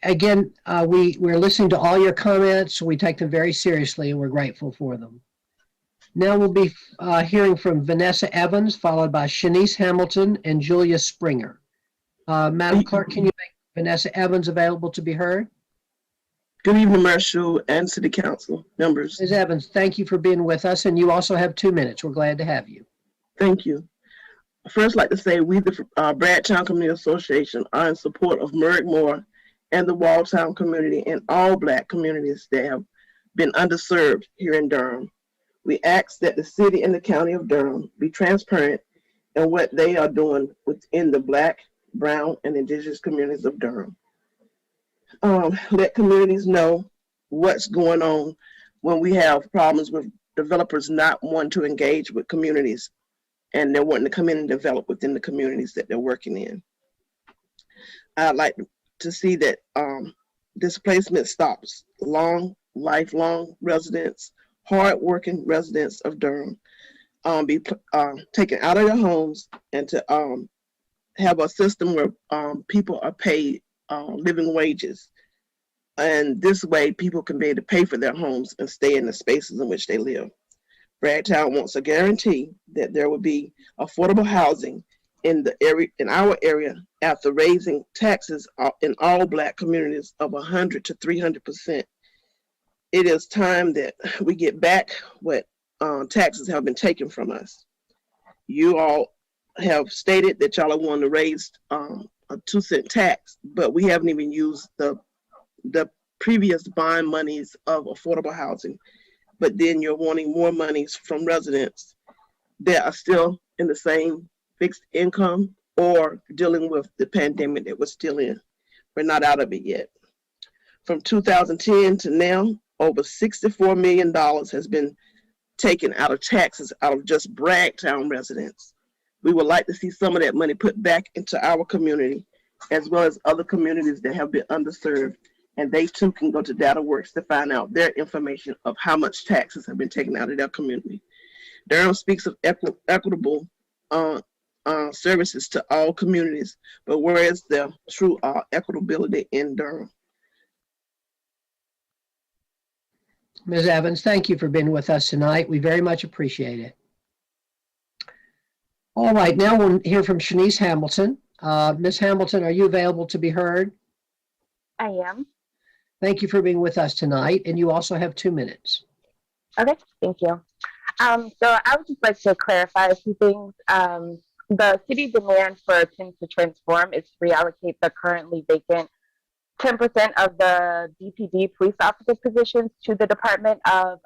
Again, we're listening to all your comments. We take them very seriously, and we're grateful for them. Now we'll be hearing from Vanessa Evans, followed by Shanice Hamilton and Julia Springer. Madam Clerk, can you make Vanessa Evans available to be heard? Good evening, Marshall and City Council members. Ms. Evans, thank you for being with us, and you also have 2 minutes. We're glad to have you. Thank you. First, I'd like to say we, the Bradtown Community Association, are in support of Merrick-Moore and the Walltown community and all Black communities that have been underserved here in Durham. We ask that the city and the county of Durham be transparent in what they are doing within the Black, Brown, and Indigenous communities of Durham. Let communities know what's going on when we have problems with developers not wanting to engage with communities and they're wanting to come in and develop within the communities that they're working in. I'd like to see that displacement stops. Lifelong residents, hardworking residents of Durham be taken out of their homes and to have a system where people are paid living wages. And this way people can be able to pay for their homes and stay in the spaces in which they live. Bradtown wants a guarantee that there will be affordable housing in the area, in our area, after raising taxes in all Black communities of 100 to 300%. It is time that we get back what taxes have been taken from us. You all have stated that y'all are wanting to raise a 2-cent tax, but we haven't even used the previous bond monies of affordable housing. But then you're wanting more monies from residents that are still in the same fixed income or dealing with the pandemic that we're still in. We're not out of it yet. From 2010 to now, over $64 million has been taken out of taxes out of just Bradtown residents. We would like to see some of that money put back into our community, as well as other communities that have been underserved. And they too can go to DataWorks to find out their information of how much taxes have been taken out of their community. Durham speaks of equitable services to all communities, but where is the true equitability in Durham? Ms. Evans, thank you for being with us tonight. We very much appreciate it. All right, now we'll hear from Shanice Hamilton. Ms. Hamilton, are you available to be heard? I am. Thank you for being with us tonight, and you also have 2 minutes. Okay, thank you. So I would just like to clarify a few things. The city demand for Tins to Transform is to reallocate the currently vacant 10% of the DPD police officer positions to the Department of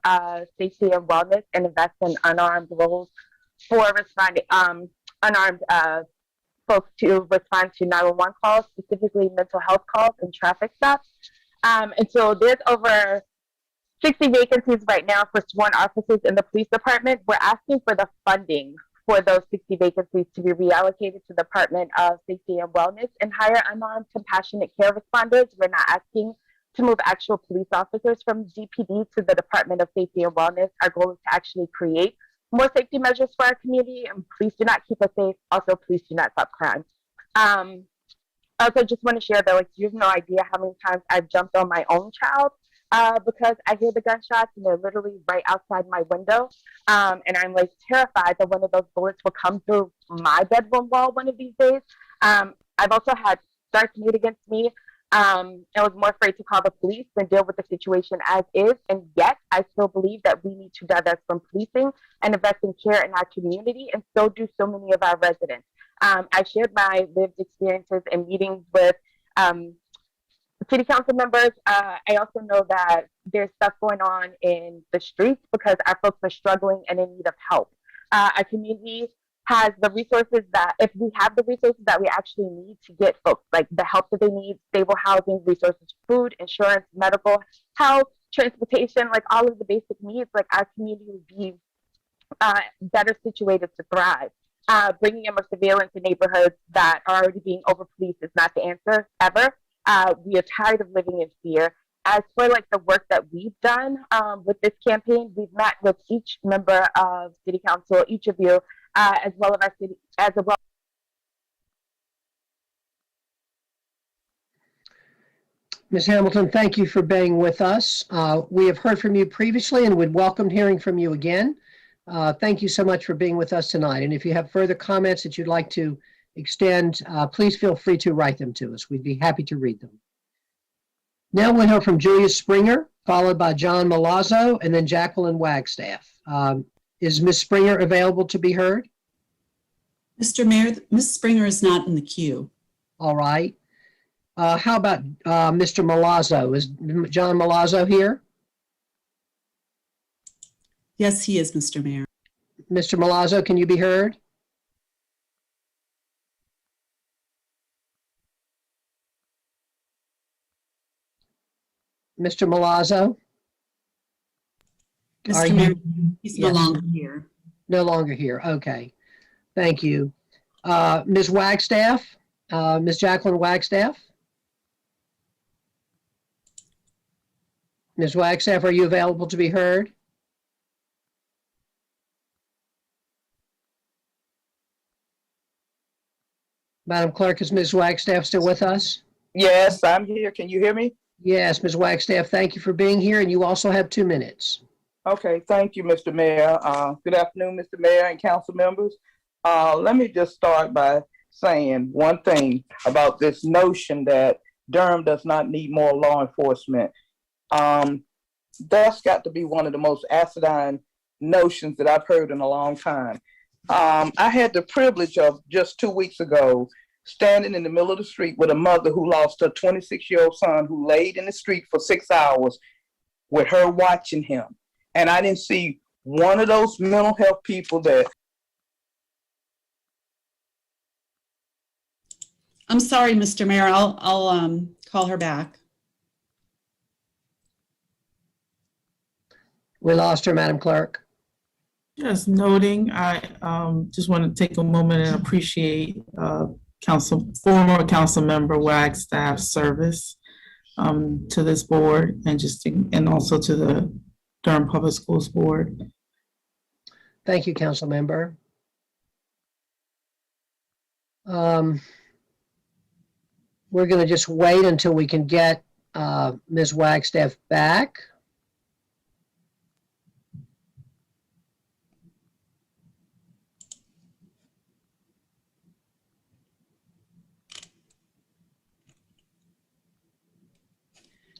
Safety and Wellness and invest in unarmed roles for responding unarmed folks to respond to 911 calls, specifically mental health calls and traffic stops. And so there's over 60 vacancies right now for sworn officers in the police department. We're asking for the funding for those 60 vacancies to be reallocated to the Department of Safety and Wellness and hire unarmed compassionate care responders. We're not asking to move actual police officers from DPD to the Department of Safety and Wellness. Our goal is to actually create more safety measures for our community, and police do not keep us safe. Also, police do not stop crime. I also just want to share that, like, you have no idea how many times I've jumped on my own child because I hear the gunshots and they're literally right outside my window. And I'm like terrified that one of those bullets will come through my bedroom wall one of these days. I've also had threats made against me. I was more afraid to call the police than deal with the situation as is. And yet I still believe that we need to divest from policing and invest in care in our community, and so do so many of our residents. I shared my lived experiences in meetings with city council members. I also know that there's stuff going on in the streets because our folks are struggling and in need of help. Our community has the resources that, if we have the resources that we actually need to get folks like the help that they need, stable housing, resources, food, insurance, medical, health, transportation, like all of the basic needs, like our community would be better situated to thrive. Bringing in more surveillance in neighborhoods that are already being over-policed is not the answer, ever. We are tired of living in fear. As for like the work that we've done with this campaign, we've met with each member of City Council, each of you, as well as our city, as well. Ms. Hamilton, thank you for being with us. We have heard from you previously and would welcome hearing from you again. Thank you so much for being with us tonight. And if you have further comments that you'd like to extend, please feel free to write them to us. We'd be happy to read them. Now we'll hear from Julia Springer, followed by John Malazzo, and then Jacqueline Wagstaff. Is Ms. Springer available to be heard? Mr. Mayor, Ms. Springer is not in the queue. All right. How about Mr. Malazzo? Is John Malazzo here? Yes, he is, Mr. Mayor. Mr. Malazzo, can you be heard? Mr. Malazzo? Mr. Mayor, he's no Yes. longer here. No longer here. Okay. Thank you. Ms. Wagstaff, Ms. Jacqueline Wagstaff? Ms. Wagstaff, are you available to be heard? Madam Clerk, is Ms. Wagstaff still with us? Yes, I'm here. Can you hear me? Yes, Ms. Wagstaff, thank you for being here, and you also have 2 minutes. Okay, thank you, Mr. Mayor. Good afternoon, Mr. Mayor and council members. Let me just start by saying one thing about this notion that Durham does not need more law enforcement. That's got to be one of the most acidine notions that I've heard in a long time. I had the privilege of just 2 weeks ago standing in the middle of the street with a mother who lost her 26-year-old son who laid in the street for 6 hours with her watching him. And I didn't see one of those mental health people that. I'm sorry, Mr. Mayor. I'll call her back. We lost her, Madam Clerk. Just noting, I just want to take a moment and appreciate former council member Wagstaff's service to this board and also to the Durham Public Schools Board. Thank you, council member. We're going to just wait until we can get Ms. Wagstaff back.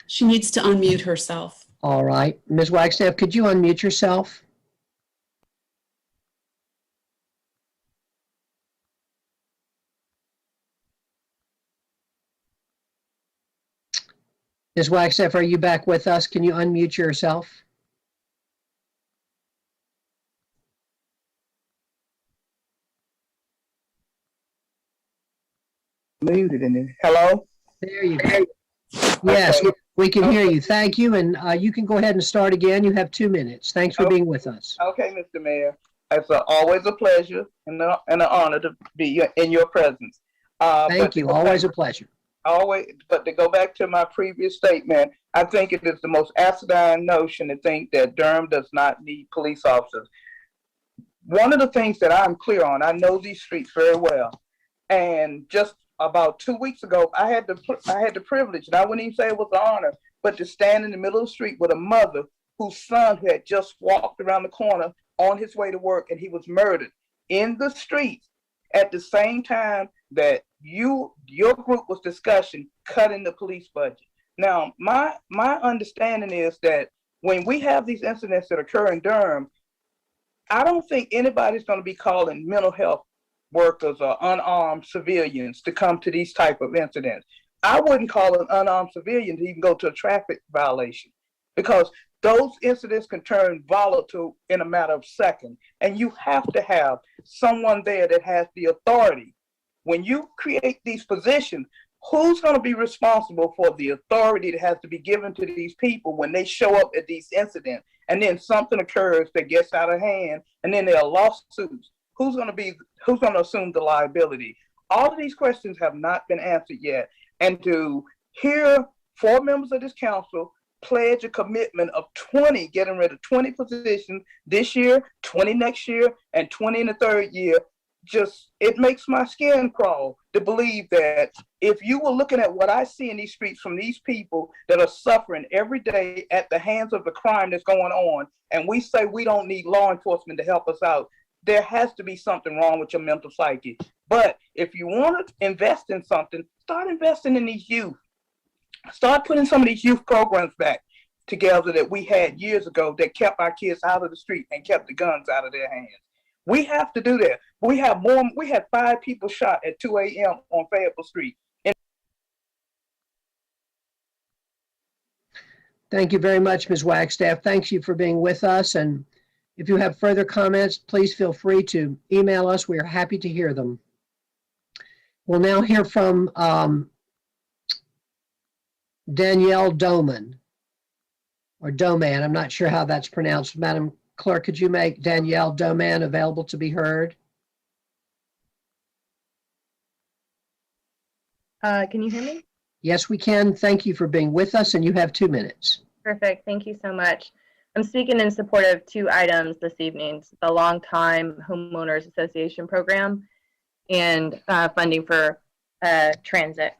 She needs to unmute herself. All right. Ms. Wagstaff, could you unmute yourself? Ms. Wagstaff, are you back with us? Can you unmute yourself? Muted in there. Hello? There you go. Yes, Okay. we can hear you. Thank you. And you can go ahead and start again. You have 2 minutes. Thanks for being with us. Okay, Mr. Mayor. It's always a pleasure and an honor to be in your presence. Thank you. Always a pleasure. But to go back to my previous statement, I think it is the most acidine notion to think that Durham does not need police officers. One of the things that I'm clear on, I know these streets very well, and just about 2 weeks ago, I had the privilege, and I wouldn't even say it was an honor, but to stand in the middle of the street with a mother whose son had just walked around the corner on his way to work, and he was murdered in the street at the same time that your group was discussing cutting the police budget. Now, my understanding is that when we have these incidents that occur in Durham, I don't think anybody's going to be calling mental health workers or unarmed civilians to come to these type of incidents. I wouldn't call an unarmed civilian to even go to a traffic violation, because those incidents can turn volatile in a matter of seconds. And you have to have someone there that has the authority. When you create these positions, who's going to be responsible for the authority that has to be given to these people when they show up at these incidents and then something occurs that gets out of hand and then there are lawsuits? Who's going to assume the liability? All of these questions have not been answered yet. And to hear 4 members of this council pledge a commitment of 20, getting rid of 20 positions this year, 20 next year, and 20 in the third year, it makes my skin crawl. to believe that if you were looking at what I see in these streets from these people that are suffering every day at the hands of the crime that's going on, and we say we don't need law enforcement to help us out, there has to be something wrong with your mental psyche. But if you want to invest in something, start investing in these youth. Start putting some of these youth programs back together that we had years ago that kept our kids out of the street and kept the guns out of their hands. We have to do that. We had 5 people shot at 2 a.m. on Fayetteville Street. Thank you very much, Ms. Wagstaff. Thanks you for being with us. And if you have further comments, please feel free to email us. We are happy to hear them. We'll now hear from Danielle Doman, or Doman. I'm not sure how that's pronounced. Madam Clerk, could you make Danielle Doman available to be heard? Can you hear me? Yes, we can. Thank you for being with us, and you have 2 minutes. Perfect. Thank you so much. I'm speaking in support of 2 items this evening, the Longtime Homeowners Association program and funding for transit.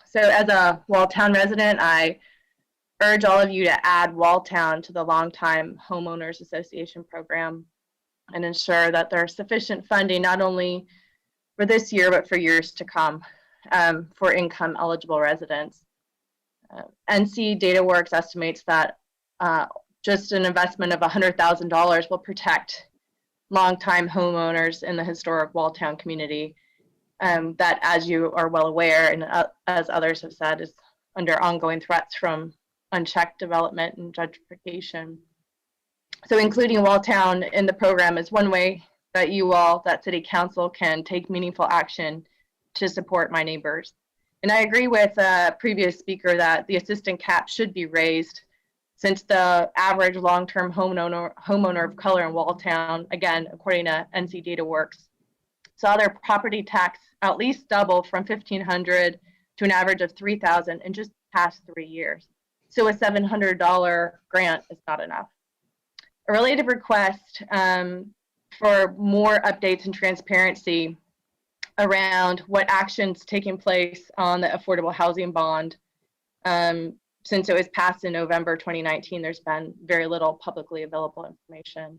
So as a Walltown resident, I urge all of you to add Walltown to the Longtime Homeowners Association program and ensure that there's sufficient funding not only for this year, but for years to come for income eligible residents. NC DataWorks estimates that just an investment of $100,000 will protect longtime homeowners in the historic Walltown community that, as you are well aware, and as others have said, is under ongoing threats from unchecked development and gentrification. So including Walltown in the program is one way that you all, that City Council, can take meaningful action to support my neighbors. And I agree with a previous speaker that the assistant cap should be raised, since the average long-term homeowner of color in Walltown, again, according to NC DataWorks, saw their property tax at least double from $1,500 to an average of $3,000 in just the past 3 years. So a $700 grant is not enough. A related request for more updates and transparency around what actions taking place on the affordable housing bond. Since it was passed in November 2019, there's been very little publicly available information.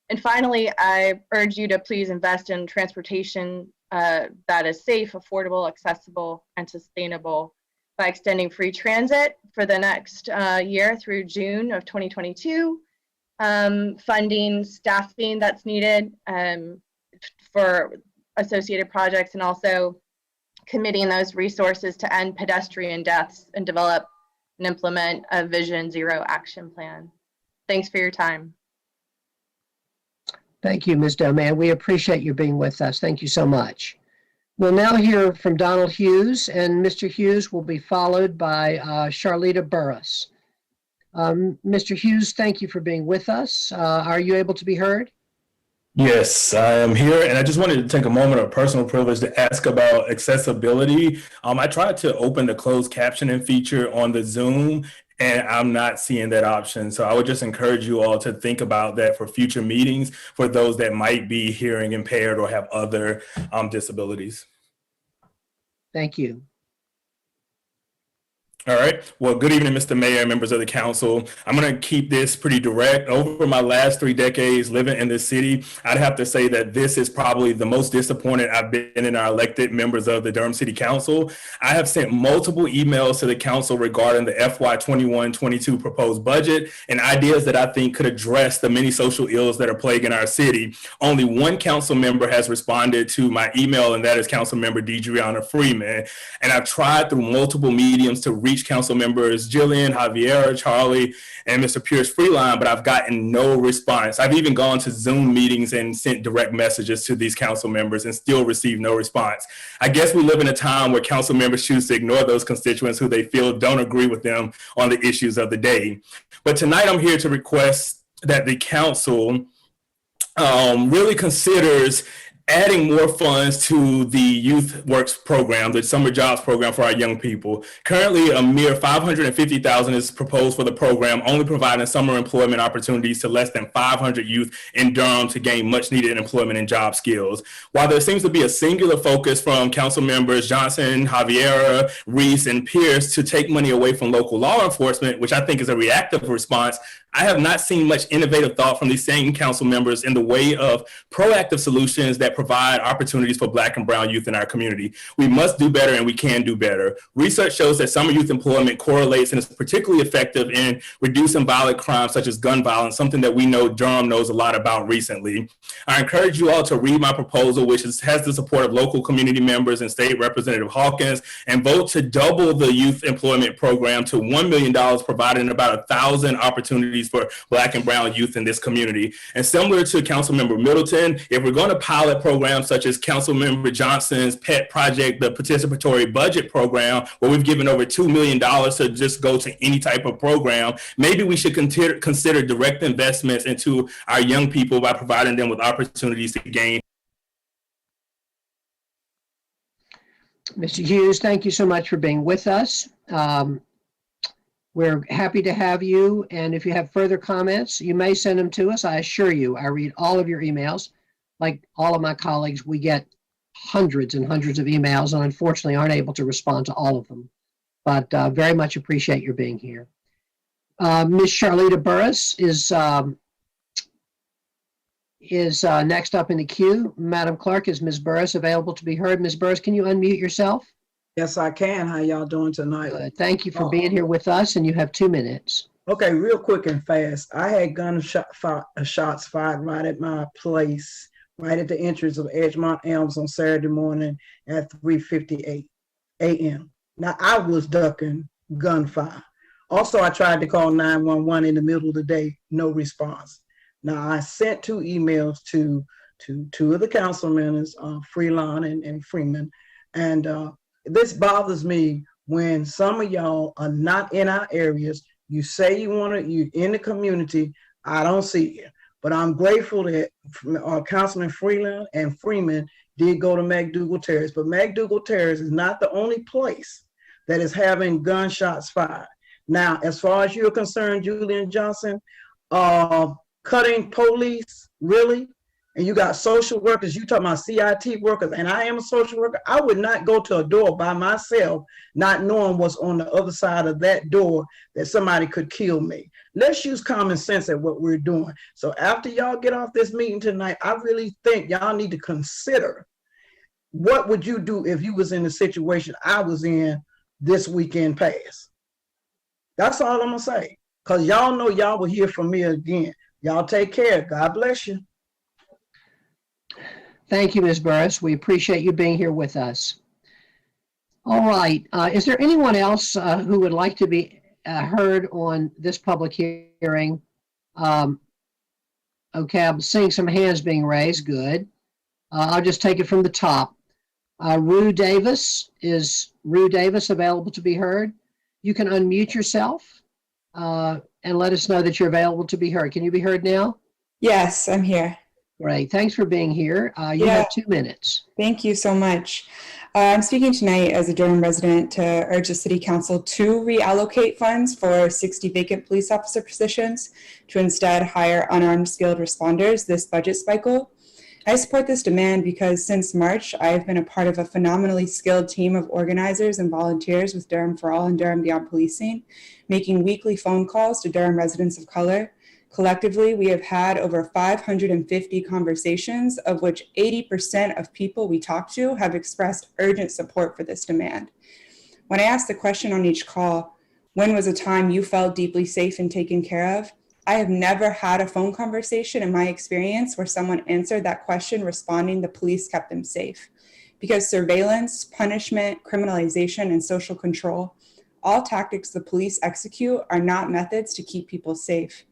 And finally, I urge you to please invest in transportation that is safe, affordable, accessible, and sustainable by extending free transit for the next year through June of 2022, funding staffing that's needed for associated projects, and also committing those resources to end pedestrian deaths and develop and implement a Vision Zero action plan. Thanks for your time. Thank you, Ms. Doman. We appreciate you being with us. Thank you so much. We'll now hear from Donald Hughes, and Mr. Hughes will be followed by Charlita Burris. Mr. Hughes, thank you for being with us. Are you able to be heard? Yes, I am here, and I just wanted to take a moment of personal privilege to ask about accessibility. I tried to open the closed captioning feature on the Zoom, and I'm not seeing that option. So I would just encourage you all to think about that for future meetings for those that might be hearing impaired or have other disabilities. Thank you. All right. Well, good evening, Mr. Mayor and members of the council. I'm going to keep this pretty direct. Over my last 3 decades living in this city, I'd have to say that this is probably the most disappointed I've been in our elected members of the Durham City Council. I have sent multiple emails to the council regarding the FY 21-22 proposed budget and ideas that I think could address the many social ills that are plaguing our city. Only one council member has responded to my email, and that is Council Member Deidreana Freeman. And I've tried through multiple mediums to reach council members Jillian, Javiera, Charlie, and Mr. Pierce Freeline, but I've gotten no response. I've even gone to Zoom meetings and sent direct messages to these council members and still received no response. I guess we live in a time where council members choose to ignore those constituents who they feel don't agree with them on the issues of the day. But tonight I'm here to request that the council really considers adding more funds to the Youth Works program, the summer jobs program for our young people. Currently, a mere $550,000 is proposed for the program, only providing summer employment opportunities to less than 500 youth in Durham to gain much needed employment and job skills. While there seems to be a singular focus from council members Johnson, Javiera, Reese, and Pierce to take money away from local law enforcement, which I think is a reactive response, I have not seen much innovative thought from these same council members in the way of proactive solutions that provide opportunities for Black and brown youth in our community. We must do better, and we can do better. Research shows that summer youth employment correlates and is particularly effective in reducing violent crimes such as gun violence, something that we know Durham knows a lot about recently. I encourage you all to read my proposal, which has the support of local community members and State Representative Hawkins, and vote to double the youth employment program to $1 million, providing about 1,000 opportunities for Black and brown youth in this community. And similar to Councilmember Middleton, if we're going to pilot programs such as Councilmember Johnson's pet project, the participatory budget program, where we've given over $2 million to just go to any type of program, maybe we should consider direct investments into our young people by providing them with opportunities to gain. Mr. Hughes, thank you so much for being with us. We're happy to have you, and if you have further comments, you may send them to us. I assure you, I read all of your emails. Like all of my colleagues, we get hundreds and hundreds of emails, and unfortunately aren't able to respond to all of them. But very much appreciate your being here. Ms. Charlita Burris is next up in the queue. Madam Clerk, is Ms. Burris available to be heard? Ms. Burris, can you unmute yourself? Yes, I can. How y'all doing tonight? Thank you for being here with us, and you have 2 minutes. Okay, real quick and fast. I had shots fired right at my place, right at the entrance of Edgemont Elms on Saturday morning at 3:58 a.m. Now, I was ducking gunfire. Also, I tried to call 911 in the middle of the day, no response. Now, I sent 2 emails to 2 of the council members, Freelon and Freeman, and this bothers me when some of y'all are not in our areas. You say you in the community. I don't see you, but I'm grateful that Councilman Freeland and Freeman did go to McDougal Terrace, but McDougal Terrace is not the only place that is having gunshots fired. Now, as far as you're concerned, Julian Johnson, cutting police, really? And you got social workers, you talking about CIT workers, and I am a social worker. I would not go to a door by myself, not knowing what's on the other side of that door, that somebody could kill me. Let's use common sense at what we're doing. So after y'all get off this meeting tonight, I really think y'all need to consider, what would you do if you was in the situation I was in this weekend past? That's all I'm gonna say. Cause y'all know y'all will hear from me again. Y'all take care. God bless you. Thank you, Ms. Burris. We appreciate you being here with us. All right. Is there anyone else who would like to be heard on this public hearing? Okay, I'm seeing some hands being raised. Good. I'll just take it from the top. Rue Davis. Is Rue Davis available to be heard? You can unmute yourself and let us know that you're available to be heard. Can you be heard now? Yes, I'm here. Great. Thanks for being here. You have 2 minutes. Thank you so much. I'm speaking tonight as a Durham resident to urge the City Council to reallocate funds for 60 vacant police officer positions to instead hire unarmed skilled responders this budget cycle. I support this demand because since March, I've been a part of a phenomenally skilled team of organizers and volunteers with Durham for All and Durham Beyond Policing, making weekly phone calls to Durham residents of color. Collectively, we have had over 550 conversations, of which 80% of people we talked to have expressed urgent support for this demand. When I asked the question on each call, when was a time you felt deeply safe and taken care of? I have never had a phone conversation in my experience where someone answered that question responding the police kept them safe. Because surveillance, punishment, criminalization, and social control, all tactics the police execute are not methods to keep people safe.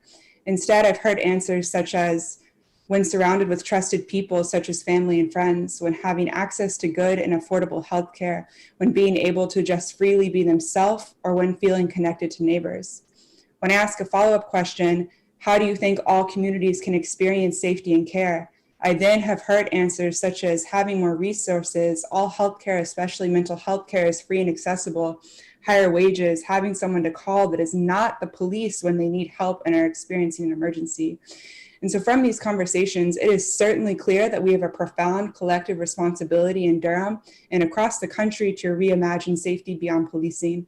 Instead, I've heard answers such as, when surrounded with trusted people such as family and friends, when having access to good and affordable healthcare, when being able to just freely be themselves, or when feeling connected to neighbors. When I ask a follow-up question, how do you think all communities can experience safety and care? I then have heard answers such as having more resources, all healthcare, especially mental health care, is free and accessible, higher wages, having someone to call that is not the police when they need help and are experiencing an emergency. And so from these conversations, it is certainly clear that we have a profound collective responsibility in Durham and across the country to reimagine safety beyond policing.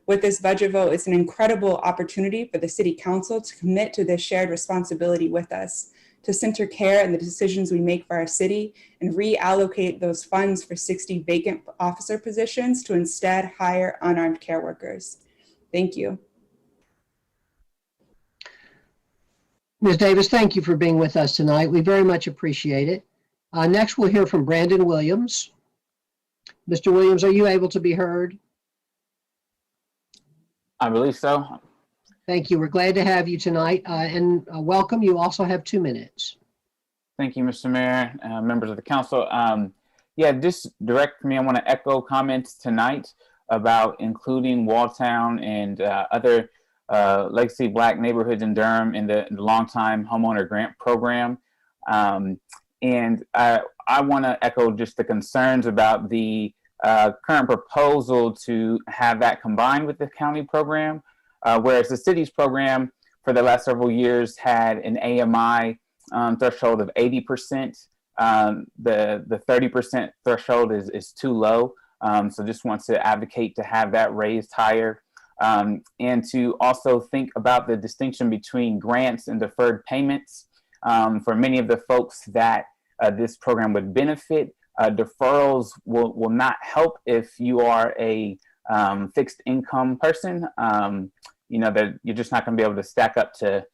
With this budget vote, it's an incredible opportunity for the City Council to commit to this shared responsibility with us, to center care in the decisions we make for our city and reallocate those funds for 60 vacant officer positions to instead hire unarmed care workers. Thank you. Ms. Davis, thank you for being with us tonight. We very much appreciate it. Next, we'll hear from Brandon Williams. Mr. Williams, are you able to be heard? I believe so. Thank you. We're glad to have you tonight and welcome. You also have 2 minutes. Thank you, Mr. Mayor, members of the council. Yeah, just direct me. I want to echo comments tonight about including Walltown and other legacy Black neighborhoods in Durham in the long-time homeowner grant program. And I want to echo just the concerns about the current proposal to have that combined with the county program. Whereas the city's program for the last several years had an AMI threshold of 80%. The 30% threshold is too low. So just wants to advocate to have that raised higher. And to also think about the distinction between grants and deferred payments. For many of the folks that this program would benefit, deferrals will not help if you are a fixed income person. You know that you're just not going to be able to stack up to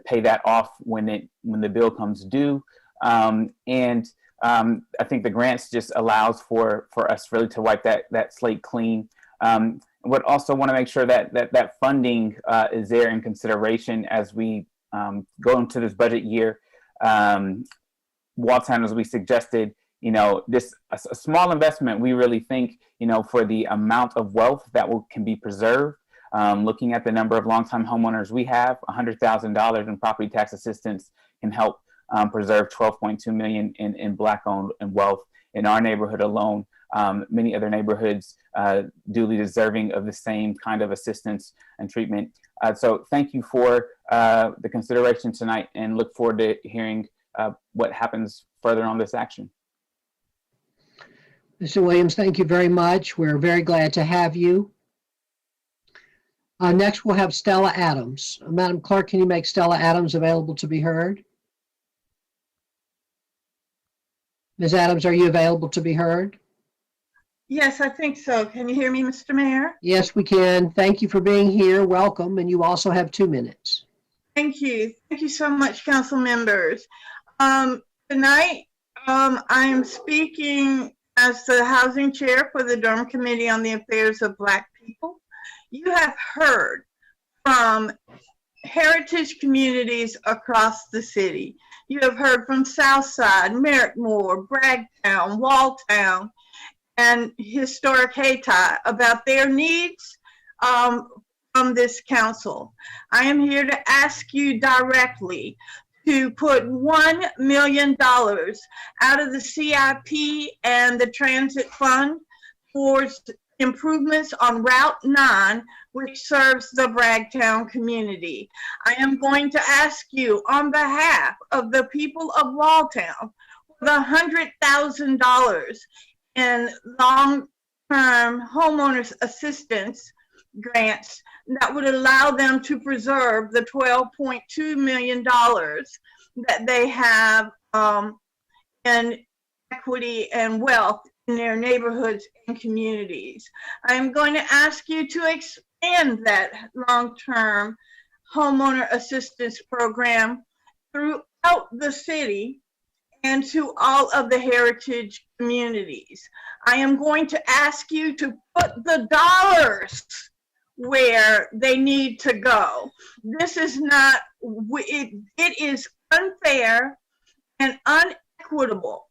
pay that off when the bill comes due. I think the grants just allows for us really to wipe that slate clean. Would also want to make sure that funding is there in consideration as we go into this budget year. Walltown, as we suggested, you know, a small investment, we really think, you know, for the amount of wealth that can be preserved. Looking at the number of longtime homeowners we have, $100,000 in property tax assistance can help preserve $12.2 million in Black-owned and wealth in our neighborhood alone. Many other neighborhoods duly deserving of the same kind of assistance and treatment. So thank you for the consideration tonight and look forward to hearing what happens further on this action. Mr. Williams, thank you very much. We're very glad to have you. Next, we'll have Stella Adams. Madam Clerk, can you make Stella Adams available to be heard? Ms. Adams, are you available to be heard? Yes, I think so. Can you hear me, Mr. Mayor? Yes, we can. Thank you for being here. Welcome. And you also have 2 minutes. Thank you. Thank you so much, council members. Tonight, I am speaking as the housing chair for the Durham Committee on the Affairs of Black People. You have heard from heritage communities across the city. You have heard from Southside, Merrickmore, Bragtown, Walltown, and historic Hayti about their needs from this council. I am here to ask you directly to put $1 million out of the CIP and the transit fund towards improvements on Route 9, which serves the Bragtown community. I am going to ask you on behalf of the people of Walltown for the $100,000 in long-term homeowners assistance grants that would allow them to preserve the $12.2 million that they have in equity and wealth in their neighborhoods and communities. I'm going to ask you to expand that long-term homeowner assistance program throughout the city and to all of the heritage communities. I am going to ask you to put the dollars where they need to go. This is not, it is unfair and unequitable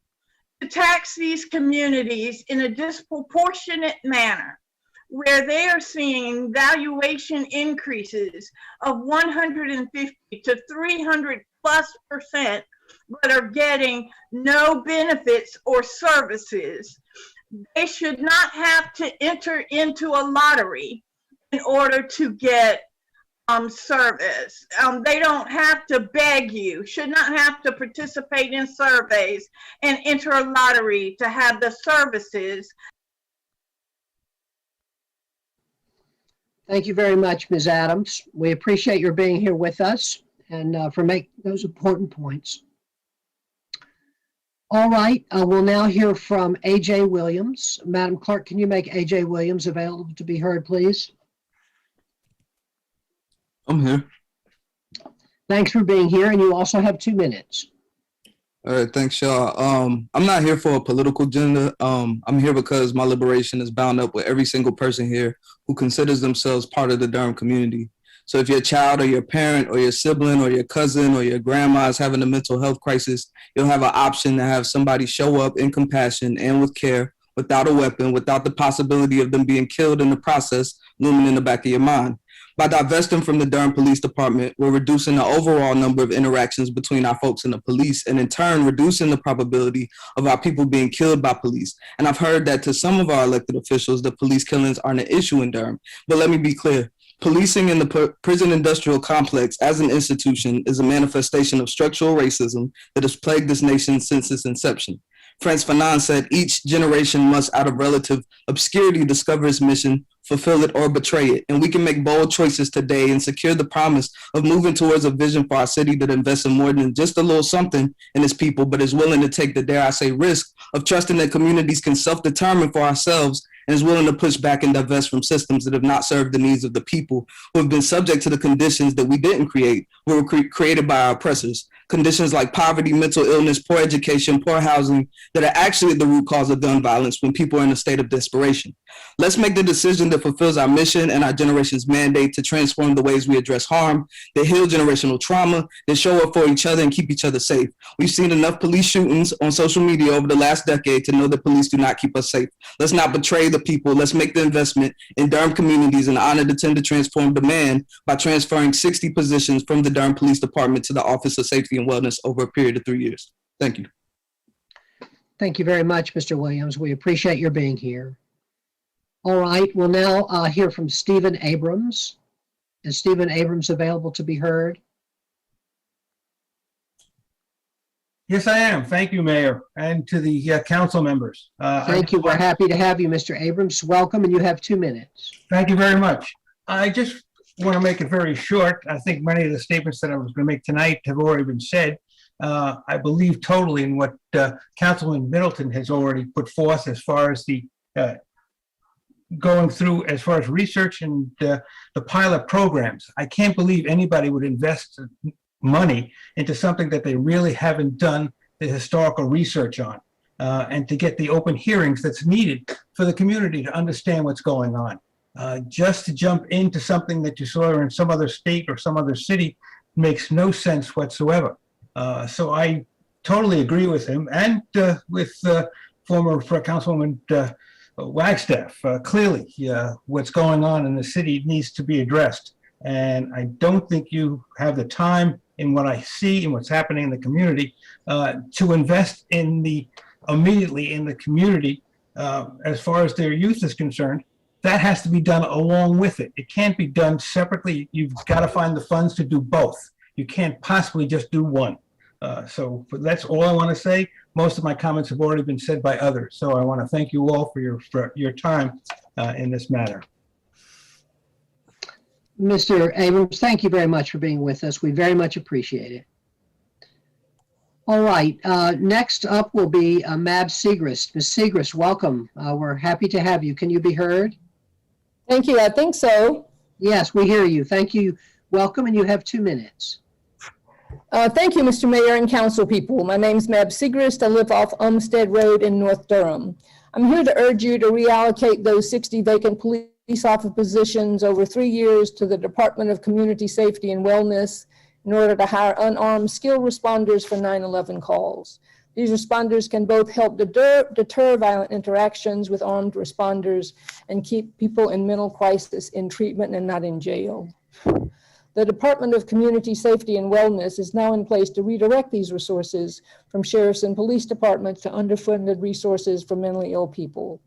to tax these communities in a disproportionate manner where they are seeing valuation increases of $150,000 to $300,000 but are getting no benefits or services. They should not have to enter into a lottery in order to get service. They don't have to beg you, should not have to participate in surveys and enter a lottery to have the services. Thank you very much, Ms. Adams. We appreciate your being here with us and for making those important points. All right, we'll now hear from AJ Williams. Madam Clerk, can you make AJ Williams available to be heard, please? I'm here. Thanks for being here, and you also have 2 minutes. All right, thanks, y'all. I'm not here for a political agenda. I'm here because my liberation is bound up with every single person here who considers themselves part of the Durham community. So if your child or your parent or your sibling or your cousin or your grandma is having a mental health crisis, you'll have an option to have somebody show up in compassion and with care, without a weapon, without the possibility of them being killed in the process looming in the back of your mind. By divesting from the Durham Police Department, we're reducing the overall number of interactions between our folks and the police, and in turn, reducing the probability of our people being killed by police. And I've heard that to some of our elected officials, the police killings aren't an issue in Durham. But let me be clear. Policing in the prison industrial complex as an institution is a manifestation of structural racism that has plagued this nation since its inception. Frantz Fanon said, each generation must, out of relative obscurity, discover its mission, fulfill it, or betray it. And we can make bold choices today and secure the promise of moving towards a vision for our city that invests in more than just a little something in its people, but is willing to take the, dare I say, risk of trusting that communities can self-determine for ourselves, and is willing to push back and divest from systems that have not served the needs of the people who have been subject to the conditions that we didn't create, who were created by our oppressors. Conditions like poverty, mental illness, poor education, poor housing that are actually the root cause of gun violence when people are in a state of desperation. Let's make the decision that fulfills our mission and our generation's mandate to transform the ways we address harm, that heal generational trauma, that show up for each other and keep each other safe. We've seen enough police shootings on social media over the last decade to know that police do not keep us safe. Let's not betray the people. Let's make the investment in Durham communities and honor the tend to transform demand by transferring 60 positions from the Durham Police Department to the Office of Safety and Wellness over a period of 3 years. Thank you. Thank you very much, Mr. Williams. We appreciate your being here. All right, we'll now hear from Stephen Abrams. Is Stephen Abrams available to be heard? Yes, I am. Thank you, Mayor, and to the council members. Thank you. We're happy to have you, Mr. Abrams. Welcome, and you have 2 minutes. Thank you very much. I just want to make it very short. I think many of the statements that I was going to make tonight have already been said. I believe totally in what Councilman Middleton has already put forth as far as the going through as far as research and the pilot programs. I can't believe anybody would invest money into something that they really haven't done the historical research on, and to get the open hearings that's needed for the community to understand what's going on. Just to jump into something that you saw in some other state or some other city makes no sense whatsoever. So I totally agree with him and with former Councilwoman Wagstaff. Clearly, what's going on in the city needs to be addressed. And I don't think you have the time in what I see and what's happening in the community to invest in immediately in the community as far as their youth is concerned. That has to be done along with it. It can't be done separately. You've got to find the funds to do both. You can't possibly just do one. So that's all I want to say. Most of my comments have already been said by others. So I want to thank you all for your time in this matter. Mr. Abrams, thank you very much for being with us. We very much appreciate it. All right, next up will be Mab Segrist. Ms. Segrist, welcome. We're happy to have you. Can you be heard? Thank you. I think so. Yes, we hear you. Thank you. Welcome, and you have 2 minutes. Thank you, Mr. Mayor and council people. My name is Mab Segrist. I live off Umstead Road in North Durham. I'm here to urge you to reallocate those 60 vacant police officer positions over 3 years to the Department of Community Safety and Wellness in order to hire unarmed skilled responders for 911 calls. These responders can both help deter violent interactions with armed responders and keep people in mental crisis in treatment and not in jail. The Department of Community Safety and Wellness is now in place to redirect these resources from sheriffs and police departments to underfunded resources for mentally ill people.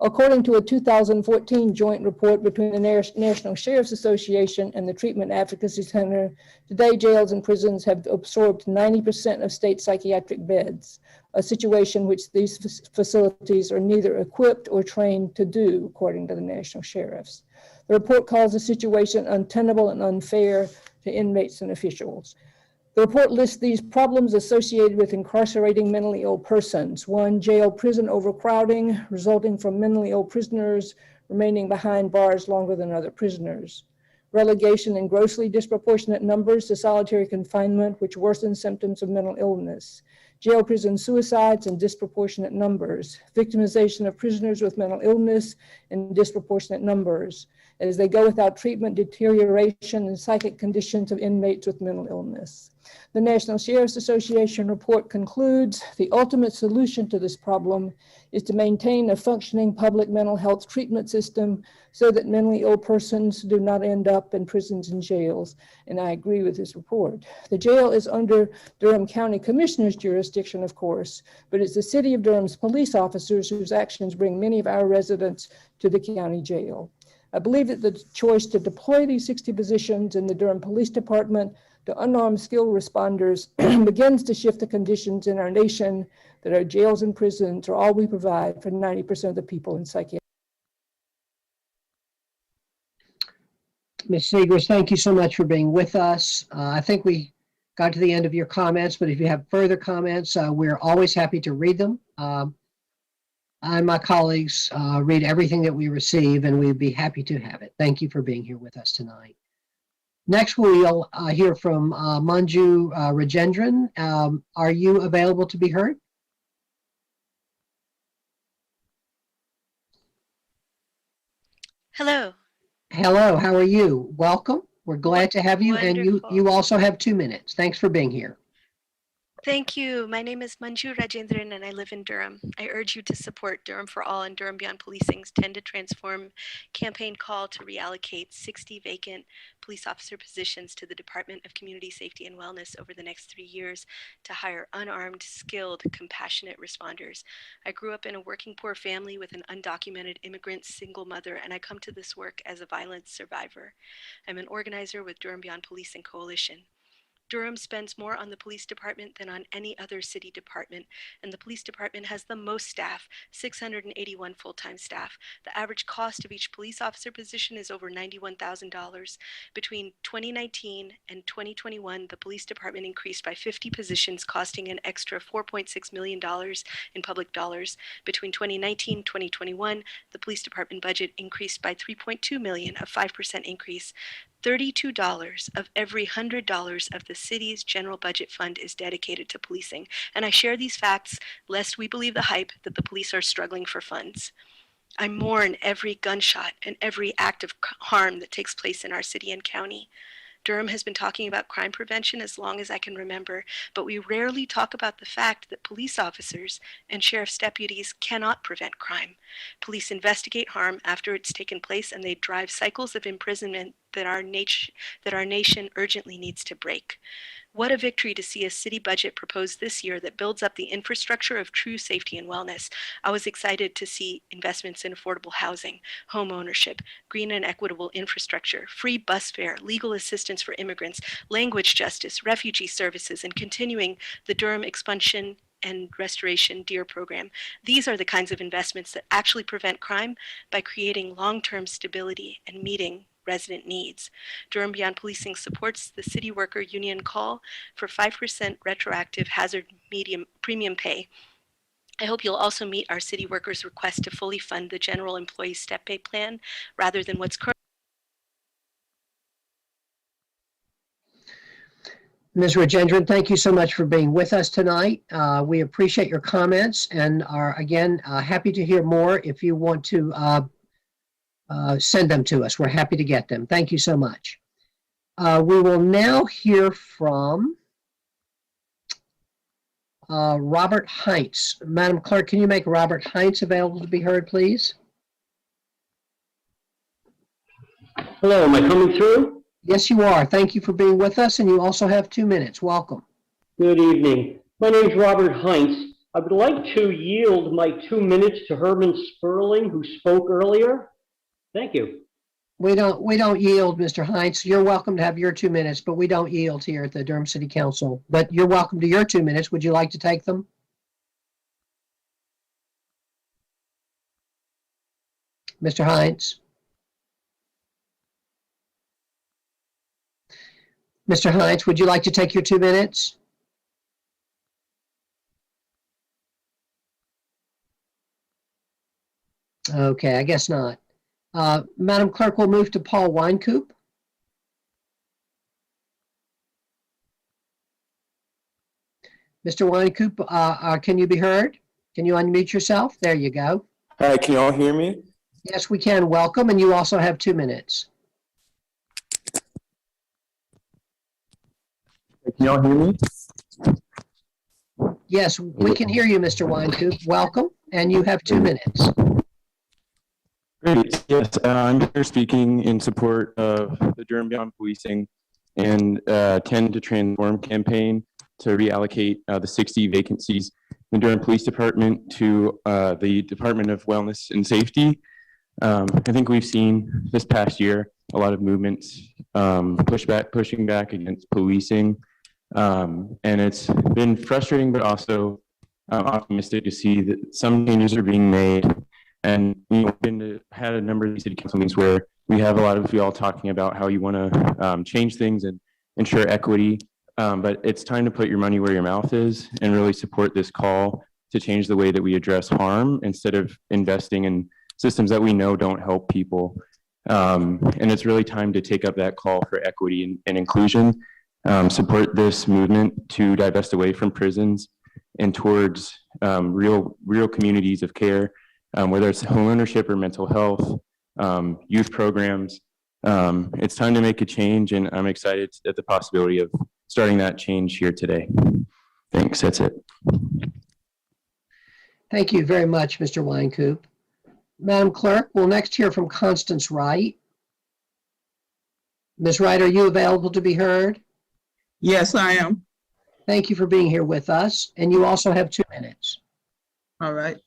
According to a 2014 joint report between the National Sheriff's Association and the Treatment Advocacy Center, today jails and prisons have absorbed 90% of state psychiatric beds, a situation which these facilities are neither equipped or trained to do, according to the National Sheriffs. The report calls the situation untenable and unfair to inmates and officials. The report lists these problems associated with incarcerating mentally ill persons. 1, jail prison overcrowding, resulting from mentally ill prisoners remaining behind bars longer than other prisoners. Relegation in grossly disproportionate numbers to solitary confinement, which worsens symptoms of mental illness. Jail prison suicides in disproportionate numbers. Victimization of prisoners with mental illness in disproportionate numbers. As they go without treatment, deterioration in psychic conditions of inmates with mental illness. The National Sheriff's Association report concludes the ultimate solution to this problem is to maintain a functioning public mental health treatment system so that mentally ill persons do not end up in prisons and jails. And I agree with this report. The jail is under Durham County Commissioner's jurisdiction, of course, but it's the City of Durham's police officers whose actions bring many of our residents to the county jail. I believe that the choice to deploy these 60 positions in the Durham Police Department to unarmed skilled responders begins to shift the conditions in our nation that our jails and prisons are all we provide for 90% of the people in psychiatry. Ms. Segrist, thank you so much for being with us. I think we got to the end of your comments, but if you have further comments, we're always happy to read them. I and my colleagues read everything that we receive, and we'd be happy to have it. Thank you for being here with us tonight. Next, we'll hear from Manju Rajendran. Are you available to be heard? Hello. Hello, how are you? Welcome. We're glad to have you, and Wonderful. you also have 2 minutes. Thanks for being here. Thank you. My name is Manju Rajendran and I live in Durham. I urge you to support Durham for All and Durham Beyond Policing's Tend to Transform campaign call to reallocate 60 vacant police officer positions to the Department of Community Safety and Wellness over the next 3 years to hire unarmed, skilled, compassionate responders. I grew up in a working poor family with an undocumented immigrant single mother, and I come to this work as a violence survivor. I'm an organizer with Durham Beyond Policing Coalition. Durham spends more on the police department than on any other city department, and the police department has the most staff, 681 full-time staff. The average cost of each police officer position is over $91,000. Between 2019 and 2021, the police department increased by 50 positions, costing an extra $4.6 million in public dollars. Between 2019 and 2021, the police department budget increased by $3.2 million, a 5% increase. $32 of every $100 of the city's general budget fund is dedicated to policing. And I share these facts lest we believe the hype that the police are struggling for funds. I mourn every gunshot and every act of harm that takes place in our city and county. Durham has been talking about crime prevention as long as I can remember, but we rarely talk about the fact that police officers and sheriff's deputies cannot prevent crime. Police investigate harm after it's taken place, and they drive cycles of imprisonment that our nation urgently needs to break. What a victory to see a city budget proposed this year that builds up the infrastructure of true safety and wellness. I was excited to see investments in affordable housing, home ownership, green and equitable infrastructure, free bus fare, legal assistance for immigrants, language justice, refugee services, and continuing the Durham Expulsion and Restoration DEAR program. These are the kinds of investments that actually prevent crime by creating long-term stability and meeting resident needs. Durham Beyond Policing supports the City Worker Union call for 5% retroactive hazard premium pay. I hope you'll also meet our city workers' request to fully fund the general employee step pay plan rather than what's currently. Ms. Rajendran, thank you so much for being with us tonight. We appreciate your comments and are, again, happy to hear more. If you want to send them to us, we're happy to get them. Thank you so much. We will now hear from Robert Heinz. Madam Clerk, can you make Robert Heinz available to be heard, please? Hello, am I coming through? Yes, you are. Thank you for being with us, and you also have 2 minutes. Welcome. Good evening. My name is Robert Heinz. I would like to yield my 2 minutes to Herman Sperling, who spoke earlier. Thank you. We don't yield, Mr. Heinz. You're welcome to have your 2 minutes, but we don't yield here at the Durham City Council. But you're welcome to your 2 minutes. Would you like to take them? Mr. Heinz? Mr. Heinz, would you like to take your 2 minutes? Okay, I guess not. Madam Clerk, we'll move to Paul Weincoop. Mr. Weincoop, can you be heard? Can you unmute yourself? There you go. Hi, can y'all hear me? Yes, we can. Welcome, and you also have 2 minutes. Can y'all hear me? Yes, we can hear you, Mr. Weincoop. Welcome, and you have 2 minutes. Great. Yes, I'm here speaking in support of the Durham Beyond Policing and 10 to Transform campaign to reallocate the 60 vacancies in the Durham Police Department to the Department of Wellness and Safety. I think we've seen this past year a lot of movements pushing back against policing, and it's been frustrating, but also optimistic to see that some changes are being made. And had a number of these city council meetings where we have a lot of you all talking about how you want to change things and ensure equity, but it's time to put your money where your mouth is and really support this call to change the way that we address harm instead of investing in systems that we know don't help people. And it's really time to take up that call for equity and inclusion, support this movement to divest away from prisons and towards real communities of care. Whether it's home ownership or mental health, youth programs. It's time to make a change, and I'm excited at the possibility of starting that change here today. Thanks, that's it. Thank you very much, Mr. Weincoop. Madam Clerk, we'll next hear from Constance Wright. Ms. Wright, are you available to be heard? Yes, I am. Thank you for being here with us, and you also have 2 minutes. All right.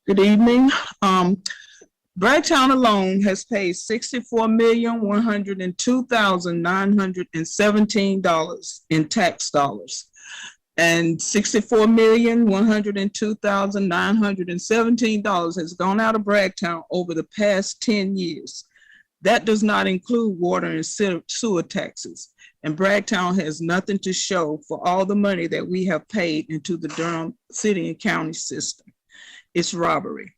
Good evening. Bragtown alone has paid $64,102,917 in tax dollars, and $64,102,917 has gone out of Bragtown over the past 10 years. That does not include water and sewer taxes, and Bragtown has nothing to show for all the money that we have paid into the Durham City and County system. It's robbery.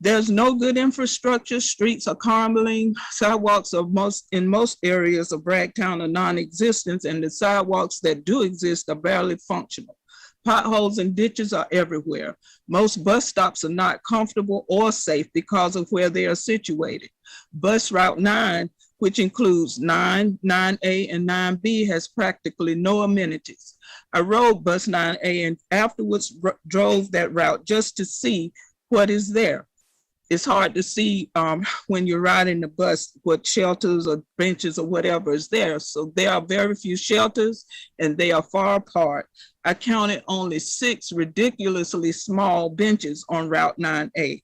There's no good infrastructure. Streets are crumbling. Sidewalks are in most areas of Bragtown are non-existent, and the sidewalks that do exist are barely functional. Potholes and ditches are everywhere. Most bus stops are not comfortable or safe because of where they are situated. Bus Route 9, which includes 9, 9A, and 9B, has practically no amenities. I rode bus 9A and afterwards drove that route just to see what is there. It's hard to see when you're riding the bus what shelters or benches or whatever is there. So there are very few shelters and they are far apart. I counted only 6 ridiculously small benches on Route 9A.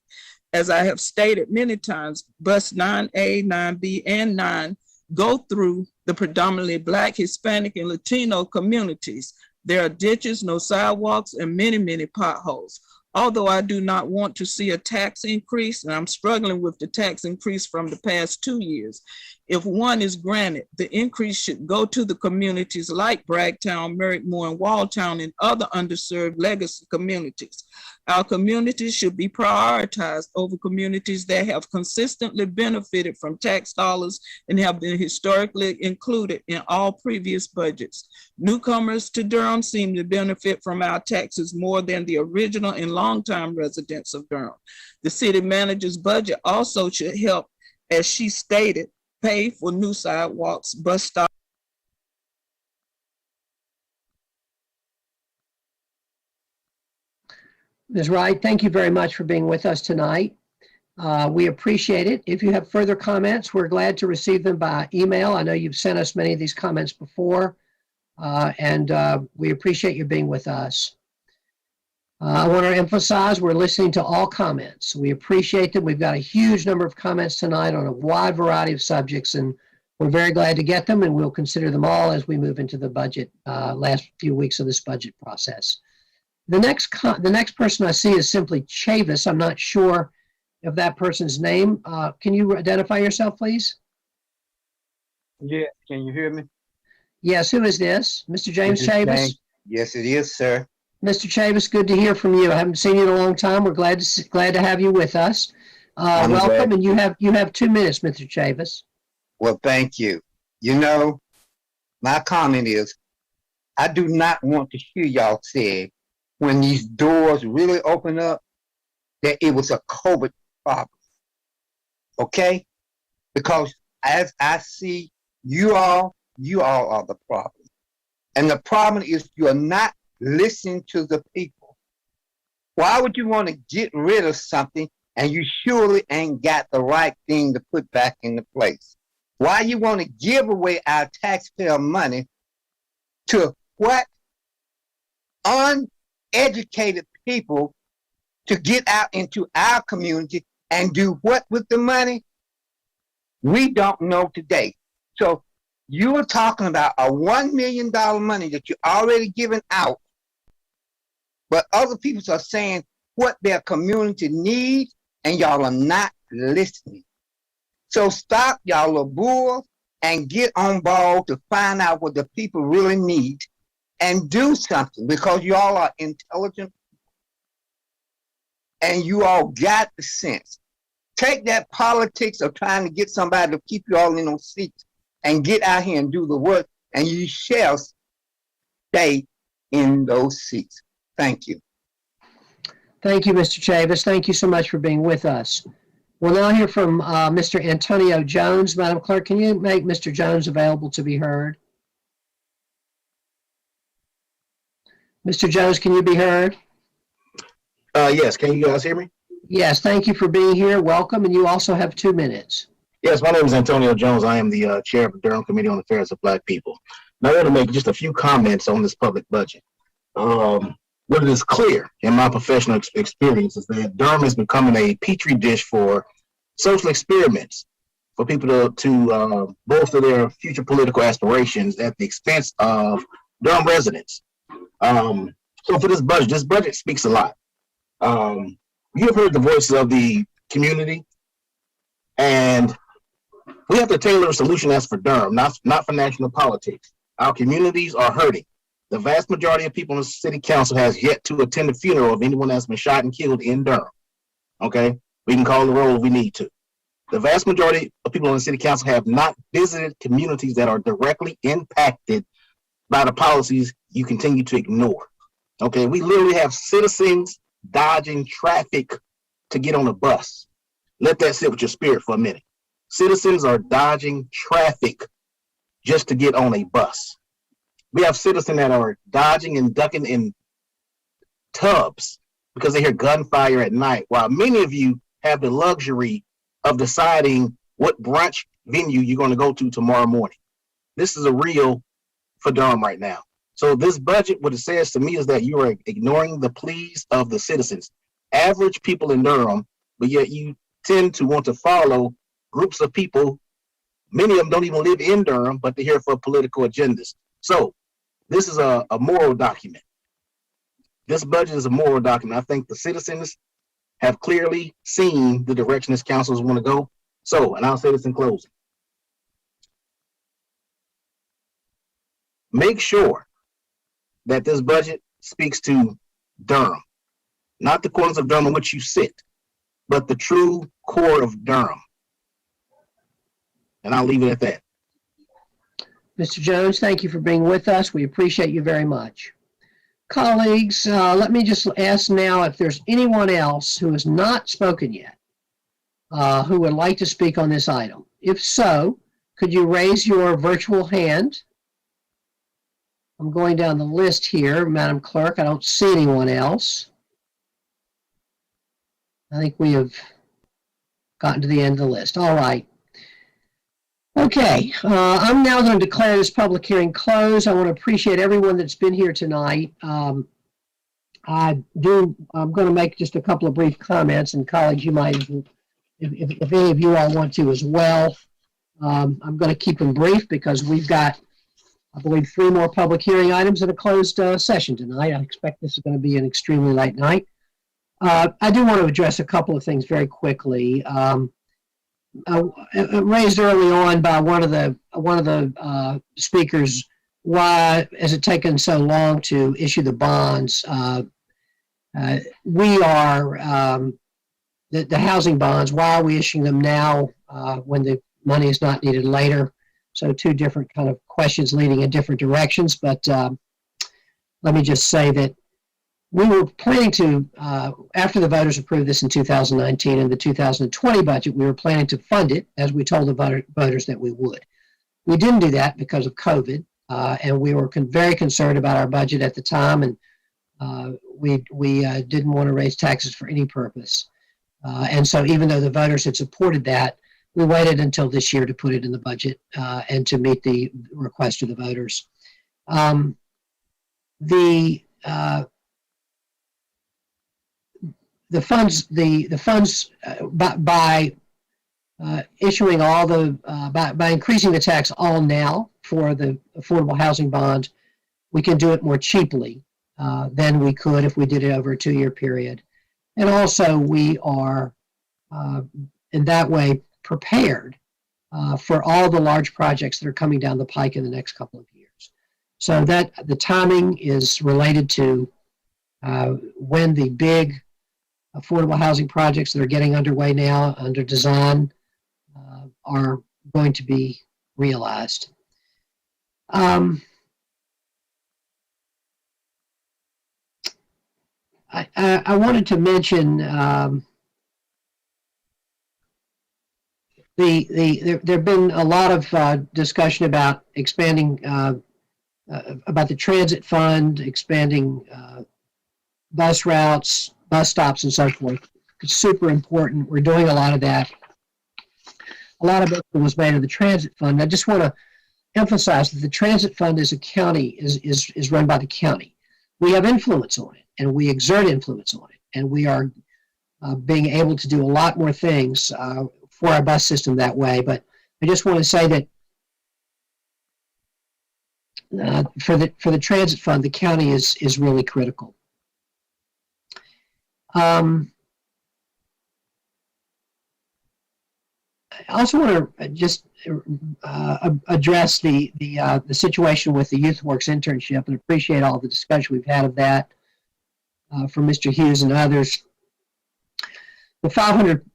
As I have stated many times, bus 9A, 9B, and 9 go through the predominantly Black, Hispanic, and Latino communities. There are ditches, no sidewalks, and many potholes. Although I do not want to see a tax increase, and I'm struggling with the tax increase from the past 2 years, if one is granted, the increase should go to the communities like Bragtown, Merrittmoor, and Walltown, and other underserved legacy communities. Our communities should be prioritized over communities that have consistently benefited from tax dollars and have been historically included in all previous budgets. Newcomers to Durham seem to benefit from our taxes more than the original and longtime residents of Durham. The city manager's budget also should help, as she stated, pay for new sidewalks, bus stops. Ms. Wright, thank you very much for being with us tonight. We appreciate it. If you have further comments, we're glad to receive them by email. I know you've sent us many of these comments before, and we appreciate you being with us. I want to emphasize we're listening to all comments. We appreciate them. We've got a huge number of comments tonight on a wide variety of subjects, and we're very glad to get them, and we'll consider them all as we move into the budget, last few weeks of this budget process. The next person I see is simply Chavis. I'm not sure of that person's name. Can you identify yourself, please? Yeah, can you hear me? Yes, who is this? Mr. James This is Chavis? James. Yes, it is, sir. Mr. Chavis, good to hear from you. I haven't seen you in a long time. We're glad to have you with us. Welcome, and you have 2 minutes, Mr. Chavis. Well, thank you. You know, my comment is, I do not want to hear y'all say when these doors really open up that it was a COVID problem. Okay? Because as I see you all are the problem. And the problem is you're not listening to the people. Why would you want to get rid of something and you surely ain't got the right thing to put back into place? Why you want to give away our taxpayer money to what? Uneducated people to get out into our community and do what with the money? We don't know today. So you are talking about a $1 million money that you're already giving out, but other people are saying what their community needs, and y'all are not listening. So stop y'all little bulls and get on board to find out what the people really need and do something, because y'all are intelligent and you all got the sense. Take that politics of trying to get somebody to keep you all in those seats and get out here and do the work, and you shall stay in those seats. Thank you. Thank you, Mr. Chavis. Thank you so much for being with us. We'll now hear from Mr. Antonio Jones. Madam Clerk, can you make Mr. Jones available to be heard? Mr. Jones, can you be heard? Yes, can you guys hear me? Yes, thank you for being here. Welcome, and you also have 2 minutes. Yes, my name is Antonio Jones. I am the chair of the Durham Committee on Affairs of Black People. Now, I want to make just a few comments on this public budget. What is clear in my professional experience is that Durham is becoming a petri dish for social experiments, for people to bolster their future political aspirations at the expense of Durham residents. So for this budget speaks a lot. You have heard the voices of the community, and we have to tailor a solution that's for Durham, not for national politics. Our communities are hurting. The vast majority of people in the city council has yet to attend the funeral of anyone that's been shot and killed in Durham. Okay? We can call the roll if we need to. The vast majority of people in the city council have not visited communities that are directly impacted by the policies you continue to ignore. Okay? We literally have citizens dodging traffic to get on a bus. Let that sit with your spirit for a minute. Citizens are dodging traffic just to get on a bus. We have citizens that are dodging and ducking in tubs because they hear gunfire at night, while many of you have the luxury of deciding what brunch venue you're going to go to tomorrow morning. This is a real for Durham right now. So this budget, what it says to me is that you are ignoring the pleas of the citizens, average people in Durham, but yet you tend to want to follow groups of people. Many of them don't even live in Durham, but they're here for political agendas. So this is a moral document. This budget is a moral document. I think the citizens have clearly seen the direction this council want to go. So, and I'll say this in closing. Make sure that this budget speaks to Durham, not the corners of Durham in which you sit, but the true core of Durham. And I'll leave it at that. Mr. Jones, thank you for being with us. We appreciate you very much. Colleagues, let me just ask now if there's anyone else who has not spoken yet, who would like to speak on this item. If so, could you raise your virtual hand? I'm going down the list here, Madam Clerk. I don't see anyone else. I think we have gotten to the end of the list. All right. Okay, I'm now going to declare this public hearing closed. I want to appreciate everyone that's been here tonight. I'm going to make just a couple of brief comments, and colleagues, you might, if any of you all want to as well. I'm going to keep them brief because we've got, I believe, 3 more public hearing items in a closed session tonight. I expect this is going to be an extremely late night. I do want to address a couple of things very quickly. Raised early on by one of the speakers, why has it taken so long to issue the bonds? We are the housing bonds. Why are we issuing them now when the money is not needed later? So 2 different kind of questions leading in different directions. But let me just say that we were planning to, after the voters approved this in 2019 and the 2020 budget, we were planning to fund it as we told the voters that we would. We didn't do that because of COVID, and we were very concerned about our budget at the time, and we didn't want to raise taxes for any purpose. And so even though the voters had supported that, we waited until this year to put it in the budget and to meet the request of the voters. The funds by issuing all by increasing the tax all now for the affordable housing bond, we can do it more cheaply than we could if we did it over a 2-year period. And also we are in that way prepared for all the large projects that are coming down the pike in the next couple of years. So that the timing is related to when the big affordable housing projects that are getting underway now under design are going to be realized. I wanted to mention there have been a lot of discussion about expanding about the transit fund, expanding bus routes, bus stops, and so forth. It's super important. We're doing a lot of that. A lot of it was made of the transit fund. I just want to emphasize that the transit fund is a county, is run by the county. We have influence on it, and we exert influence on it, and we are being able to do a lot more things for our bus system that way. But I just want to say that for the transit fund, the county is really critical. I also want to just address the situation with the Youth Works internship and appreciate all the discussion we've had of that from Mr. Hughes and others. The 500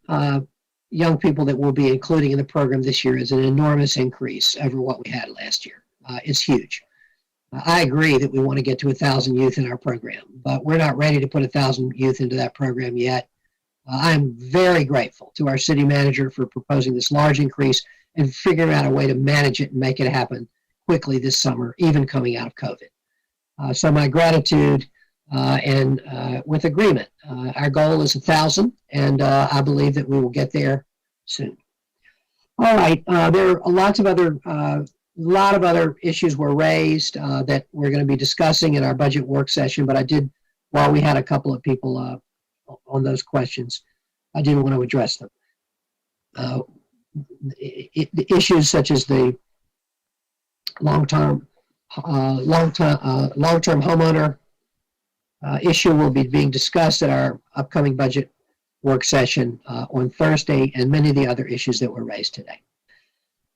young people that we'll be including in the program this year is an enormous increase over what we had last year. It's huge. I agree that we want to get to 1,000 youth in our program, but we're not ready to put 1,000 youth into that program yet. I'm very grateful to our city manager for proposing this large increase and figuring out a way to manage it and make it happen quickly this summer, even coming out of COVID. So my gratitude and with agreement. Our goal is 1,000, and I believe that we will get there soon. All right, there are lots of other lot of other issues were raised that we're going to be discussing in our budget work session, but I did, while we had a couple of people on those questions, I did want to address them. The issues such as the long-term homeowner issue will be being discussed at our upcoming budget work session on Thursday, and many of the other issues that were raised today.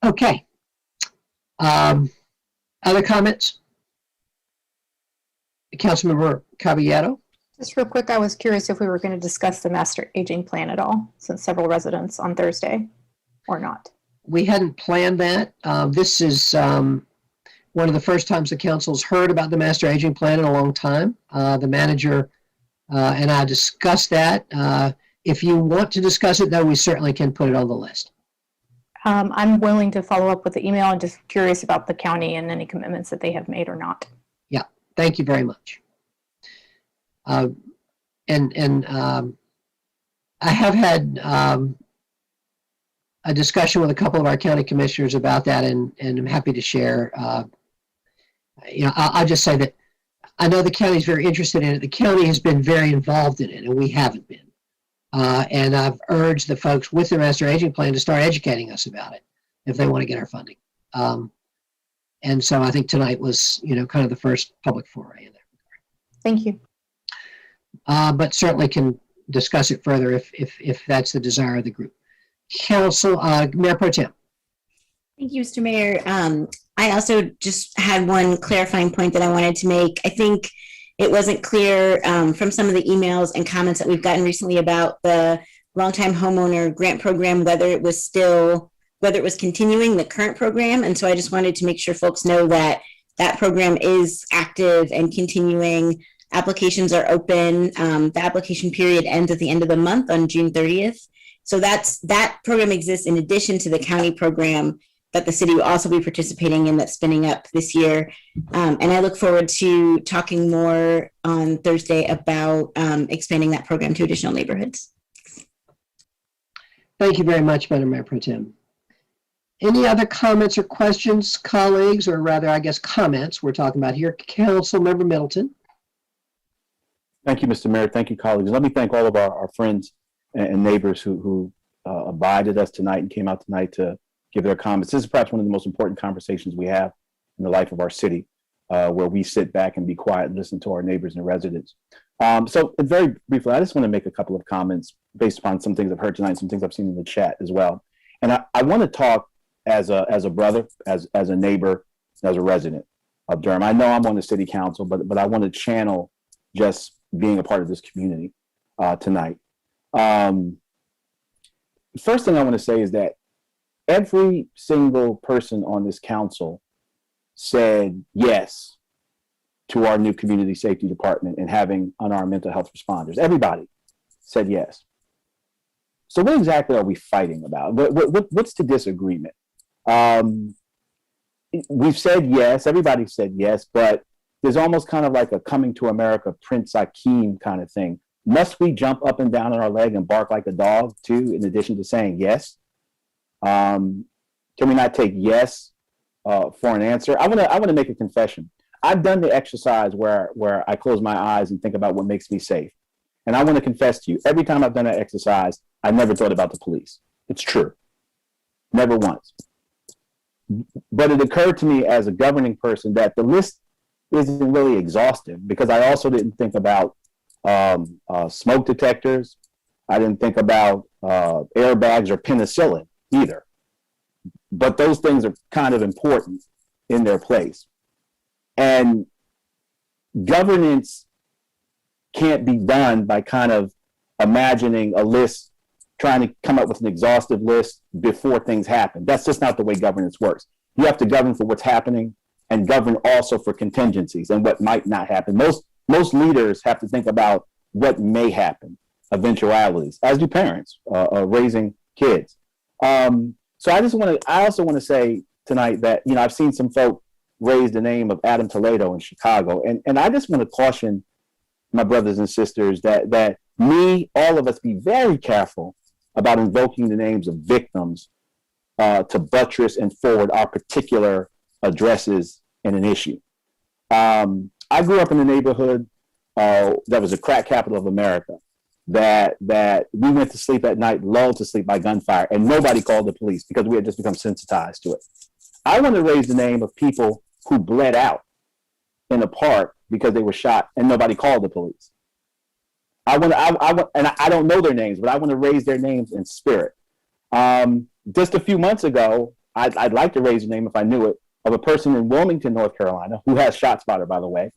Okay. Other comments? Councilmember Caballero? Just real quick, I was curious if we were going to discuss the master aging plan at all, since several residents on Thursday, or not. We hadn't planned that. This is one of the first times the council's heard about the master aging plan in a long time. The manager and I discussed that. If you want to discuss it, though, we certainly can put it on the list. I'm willing to follow up with the email. I'm just curious about the county and any commitments that they have made or not. Yeah, thank you very much. I have had a discussion with a couple of our county commissioners about that, and I'm happy to share. I'll just say that I know the county is very interested in it. The county has been very involved in it, and we haven't been. And I've urged the folks with the master aging plan to start educating us about it if they want to get our funding. And so I think tonight was, kind of the first public foray in there. Thank you. But certainly can discuss it further if that's the desire of the group. Council, Mayor Pro Tem. Thank you, Mr. Mayor. I also just had one clarifying point that I wanted to make. I think it wasn't clear from some of the emails and comments that we've gotten recently about the longtime homeowner grant program, whether it was continuing the current program. And so I just wanted to make sure folks know that that program is active and continuing. Applications are open. The application period ends at the end of the month on June 30th. So that program exists in addition to the county program that the city will also be participating in, that's spinning up this year. And I look forward to talking more on Thursday about expanding that program to additional neighborhoods. Thank you very much, Madam Mayor Pro Tem. Any other comments or questions, colleagues, or rather, I guess, comments we're talking about here? Councilmember Middleton. Thank you, Mr. Mayor. Thank you, colleagues. Let me thank all of our friends and neighbors who abided us tonight and came out tonight to give their comments. This is perhaps one of the most important conversations we have in the life of our city, where we sit back and be quiet and listen to our neighbors and residents. So very briefly, I just want to make a couple of comments based upon some things I've heard tonight, some things I've seen in the chat as well. And I want to talk as a brother, as a neighbor, as a resident of Durham. I know I'm on the city council, but I want to channel just being a part of this community tonight. First thing I want to say is that every single person on this council said yes to our new community safety department and having unarmed mental health responders. Everybody said yes. So what exactly are we fighting about? What's the disagreement? We've said yes, everybody said yes, but there's almost kind of like a Coming to America, Prince Akeem kind of thing. Must we jump up and down on our leg and bark like a dog too, in addition to saying yes? Can we not take yes for an answer? I want to make a confession. I've done the exercise where I close my eyes and think about what makes me safe. And I want to confess to you, every time I've done that exercise, I never thought about the police. It's true. Never once. But it occurred to me as a governing person that the list isn't really exhaustive, because I also didn't think about smoke detectors. I didn't think about airbags or penicillin either. But those things are kind of important in their place. And governance can't be done by kind of imagining a list, trying to come up with an exhaustive list before things happen. That's just not the way governance works. You have to govern for what's happening and govern also for contingencies and what might not happen. Most leaders have to think about what may happen, eventualities, as do parents raising kids. So I also want to say tonight that, I've seen some folk raise the name of Adam Toledo in Chicago. And I just want to caution my brothers and sisters that all of us be very careful about invoking the names of victims to buttress and forward our particular addresses in an issue. I grew up in a neighborhood that was a crack capital of America, that we went to sleep at night, lulled to sleep by gunfire, and nobody called the police because we had just become sensitized to it. I want to raise the name of people who bled out in a park because they were shot and nobody called the police. I don't know their names, but I want to raise their names in spirit. Just a few months ago, I'd like to raise the name if I knew it, of a person in Wilmington, North Carolina, who has ShotSpotter, by the way,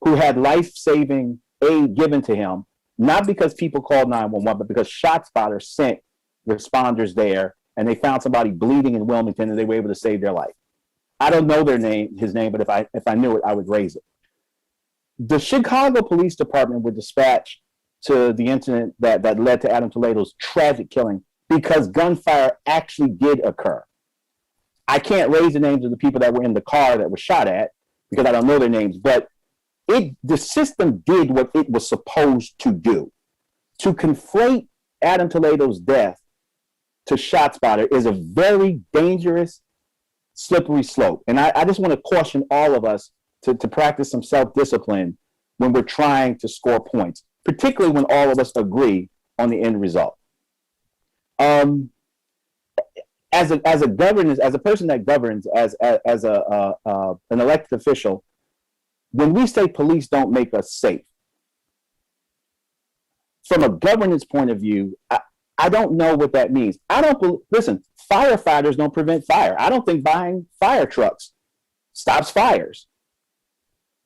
who had life-saving aid given to him, not because people called 911, but because ShotSpotter sent responders there, and they found somebody bleeding in Wilmington, and they were able to save their life. I don't know his name, but if I knew it, I would raise it. The Chicago Police Department were dispatched to the incident that led to Adam Toledo's tragic killing because gunfire actually did occur. I can't raise the names of the people that were in the car that were shot at because I don't know their names, but the system did what it was supposed to do. To conflate Adam Toledo's death to ShotSpotter is a very dangerous, slippery slope. And I just want to caution all of us to practice some self-discipline when we're trying to score points, particularly when all of us agree on the end result. As a person that governs, as an elected official, when we say police don't make us safe, from a governance point of view, I don't know what that means. Listen, firefighters don't prevent fire. I don't think buying fire trucks stops fires.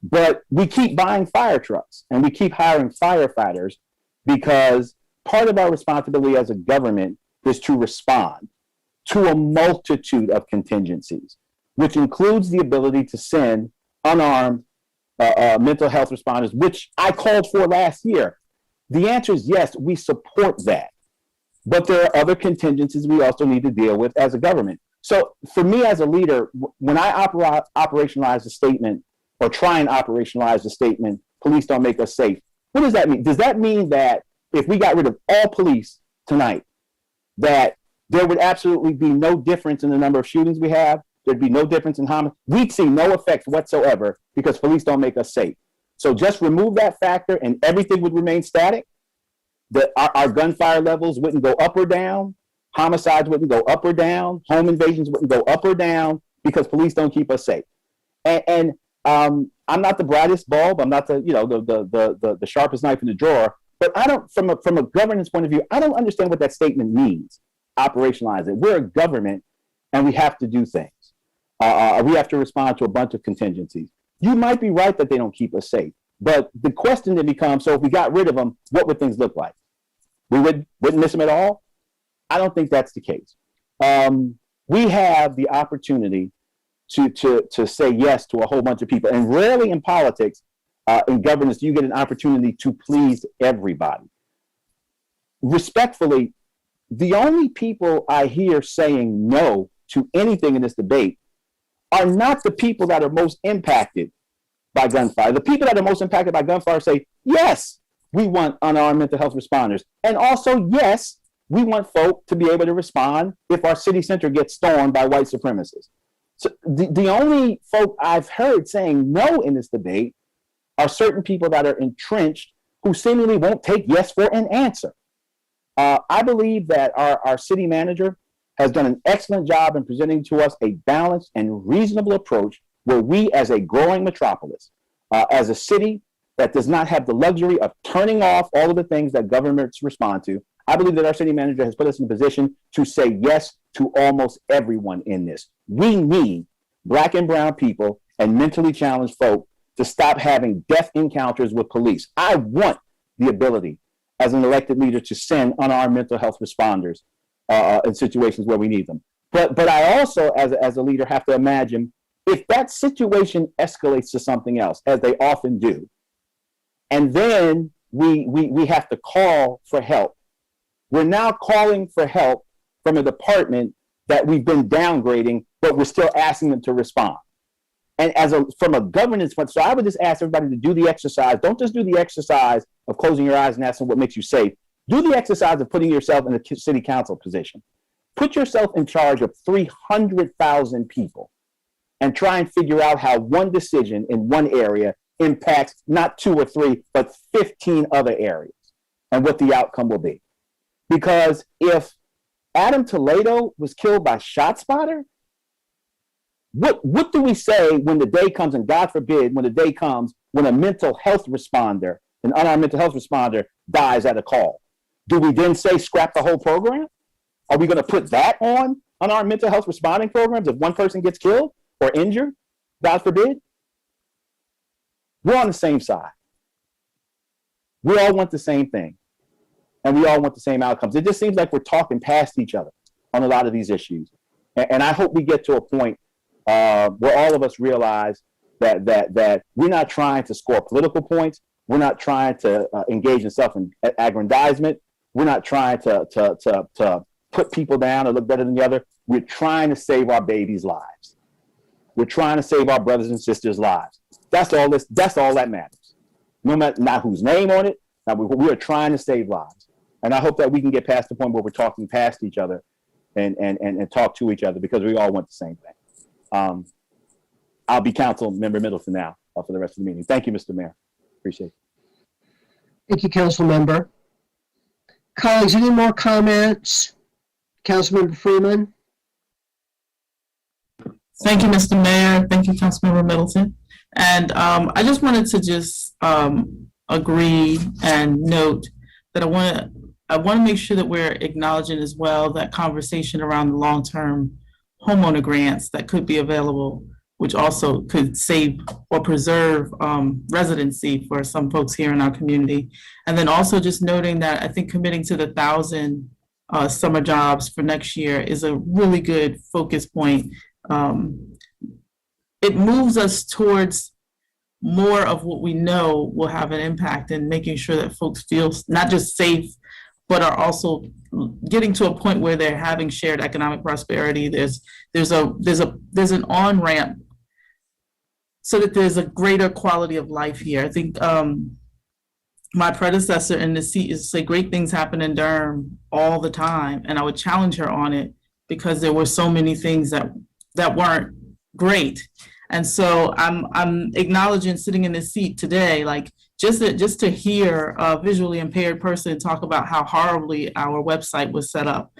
But we keep buying fire trucks and we keep hiring firefighters because part of our responsibility as a government is to respond to a multitude of contingencies, which includes the ability to send unarmed mental health responders, which I called for last year. The answer is yes, we support that. But there are other contingencies we also need to deal with as a government. So for me as a leader, when I operationalize the statement or try and operationalize the statement, police don't make us safe, what does that mean? Does that mean that if we got rid of all police tonight, that there would absolutely be no difference in the number of shootings we have? There'd be no difference in homicide. We'd see no effects whatsoever because police don't make us safe. So just remove that factor and everything would remain static. Our gunfire levels wouldn't go up or down. Homicides wouldn't go up or down. Home invasions wouldn't go up or down because police don't keep us safe. And I'm not the brightest bulb. I'm not the sharpest knife in the drawer. But I don't, from a governance point of view, I don't understand what that statement means. Operationalize it. We're a government, and we have to do things. We have to respond to a bunch of contingencies. You might be right that they don't keep us safe, but the question then becomes: so if we got rid of them, what would things look like? We wouldn't miss them at all. I don't think that's the case. We have the opportunity to say yes to a whole bunch of people, and rarely in politics, in governance, do you get an opportunity to please everybody. Respectfully, the only people I hear saying no to anything in this debate are not the people that are most impacted by gunfire. The people that are most impacted by gunfire say, yes, we want unarmed mental health responders. And also, yes, we want folk to be able to respond if our city center gets stormed by white supremacists. So the only folk I've heard saying no in this debate are certain people that are entrenched who seemingly won't take yes for an answer. I believe that our city manager has done an excellent job in presenting to us a balanced and reasonable approach where we, as a growing metropolis, as a city that does not have the luxury of turning off all of the things that governments respond to, I believe that our city manager has put us in a position to say yes to almost everyone in this. We need Black and brown people and mentally challenged folk to stop having death encounters with police. I want the ability as an elected leader to send unarmed mental health responders in situations where we need them. But I also, as a leader, have to imagine if that situation escalates to something else, as they often do, and then we have to call for help. We're now calling for help from a department that we've been downgrading, but we're still asking them to respond. And from a governance point, so I would just ask everybody to do the exercise. Don't just do the exercise of closing your eyes and asking what makes you safe. Do the exercise of putting yourself in a city council position. Put yourself in charge of 300,000 people and try and figure out how one decision in one area impacts not 2 or 3, but 15 other areas and what the outcome will be. Because if Adam Toledo was killed by ShotSpotter, what do we say when the day comes, and God forbid, when the day comes when a mental health responder, an unarmed mental health responder, dies at a call? Do we then say scrap the whole program? Are we going to put that on unarmed mental health responding programs if one person gets killed or injured, God forbid? We're on the same side. We all want the same thing, and we all want the same outcomes. It just seems like we're talking past each other on a lot of these issues. And I hope we get to a point where all of us realize that we're not trying to score political points. We're not trying to engage in self-aggrandizement. We're not trying to put people down or look better than the other. We're trying to save our babies' lives. We're trying to save our brothers and sisters' lives. That's all that matters. No matter not whose name on it. Now we are trying to save lives. And I hope that we can get past the point where we're talking past each other and talk to each other because we all want the same thing. I'll be Council Member Middleton now for the rest of the meeting. Thank you, Mr. Mayor. Appreciate it. Thank you, Council Member. Colleagues, any more comments? Councilmember Freeman? Thank you, Mr. Mayor. Thank you, Councilmember Middleton. And I just wanted to just agree and note that I want to make sure that we're acknowledging as well that conversation around the long-term homeowner grants that could be available, which also could save or preserve residency for some folks here in our community. And then also just noting that I think committing to the 1,000 summer jobs for next year is a really good focus point. It moves us towards more of what we know will have an impact in making sure that folks feel not just safe, but are also getting to a point where they're having shared economic prosperity. There's an on-ramp so that there's a greater quality of life here. I think my predecessor in the seat is to say great things happen in Durham all the time, and I would challenge her on it because there were so many things that weren't great. And so I'm acknowledging sitting in this seat today, like just to hear a visually impaired person talk about how horribly our website was set up,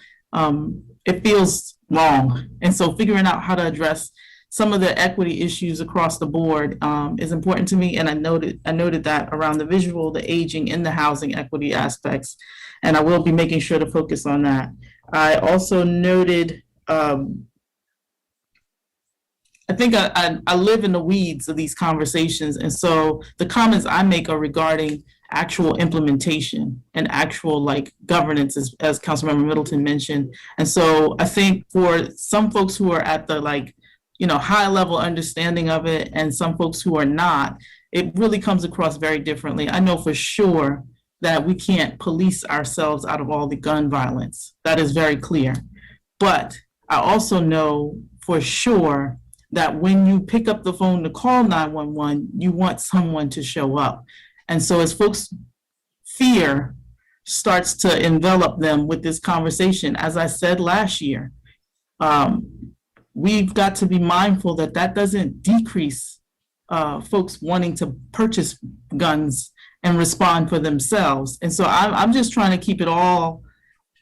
it feels wrong. And so figuring out how to address some of the equity issues across the board is important to me. And I noted that around the visual, the aging, and the housing equity aspects. And I will be making sure to focus on that. I also noted, I think I live in the weeds of these conversations. And so the comments I make are regarding actual implementation and actual like governance, as Councilmember Middleton mentioned. And so I think for some folks who are at the high level understanding of it and some folks who are not, it really comes across very differently. I know for sure that we can't police ourselves out of all the gun violence. That is very clear. But I also know for sure that when you pick up the phone to call 911, you want someone to show up. And so as folks' fear starts to envelop them with this conversation, as I said last year, we've got to be mindful that that doesn't decrease folks wanting to purchase guns and respond for themselves. And so I'm just trying to keep it all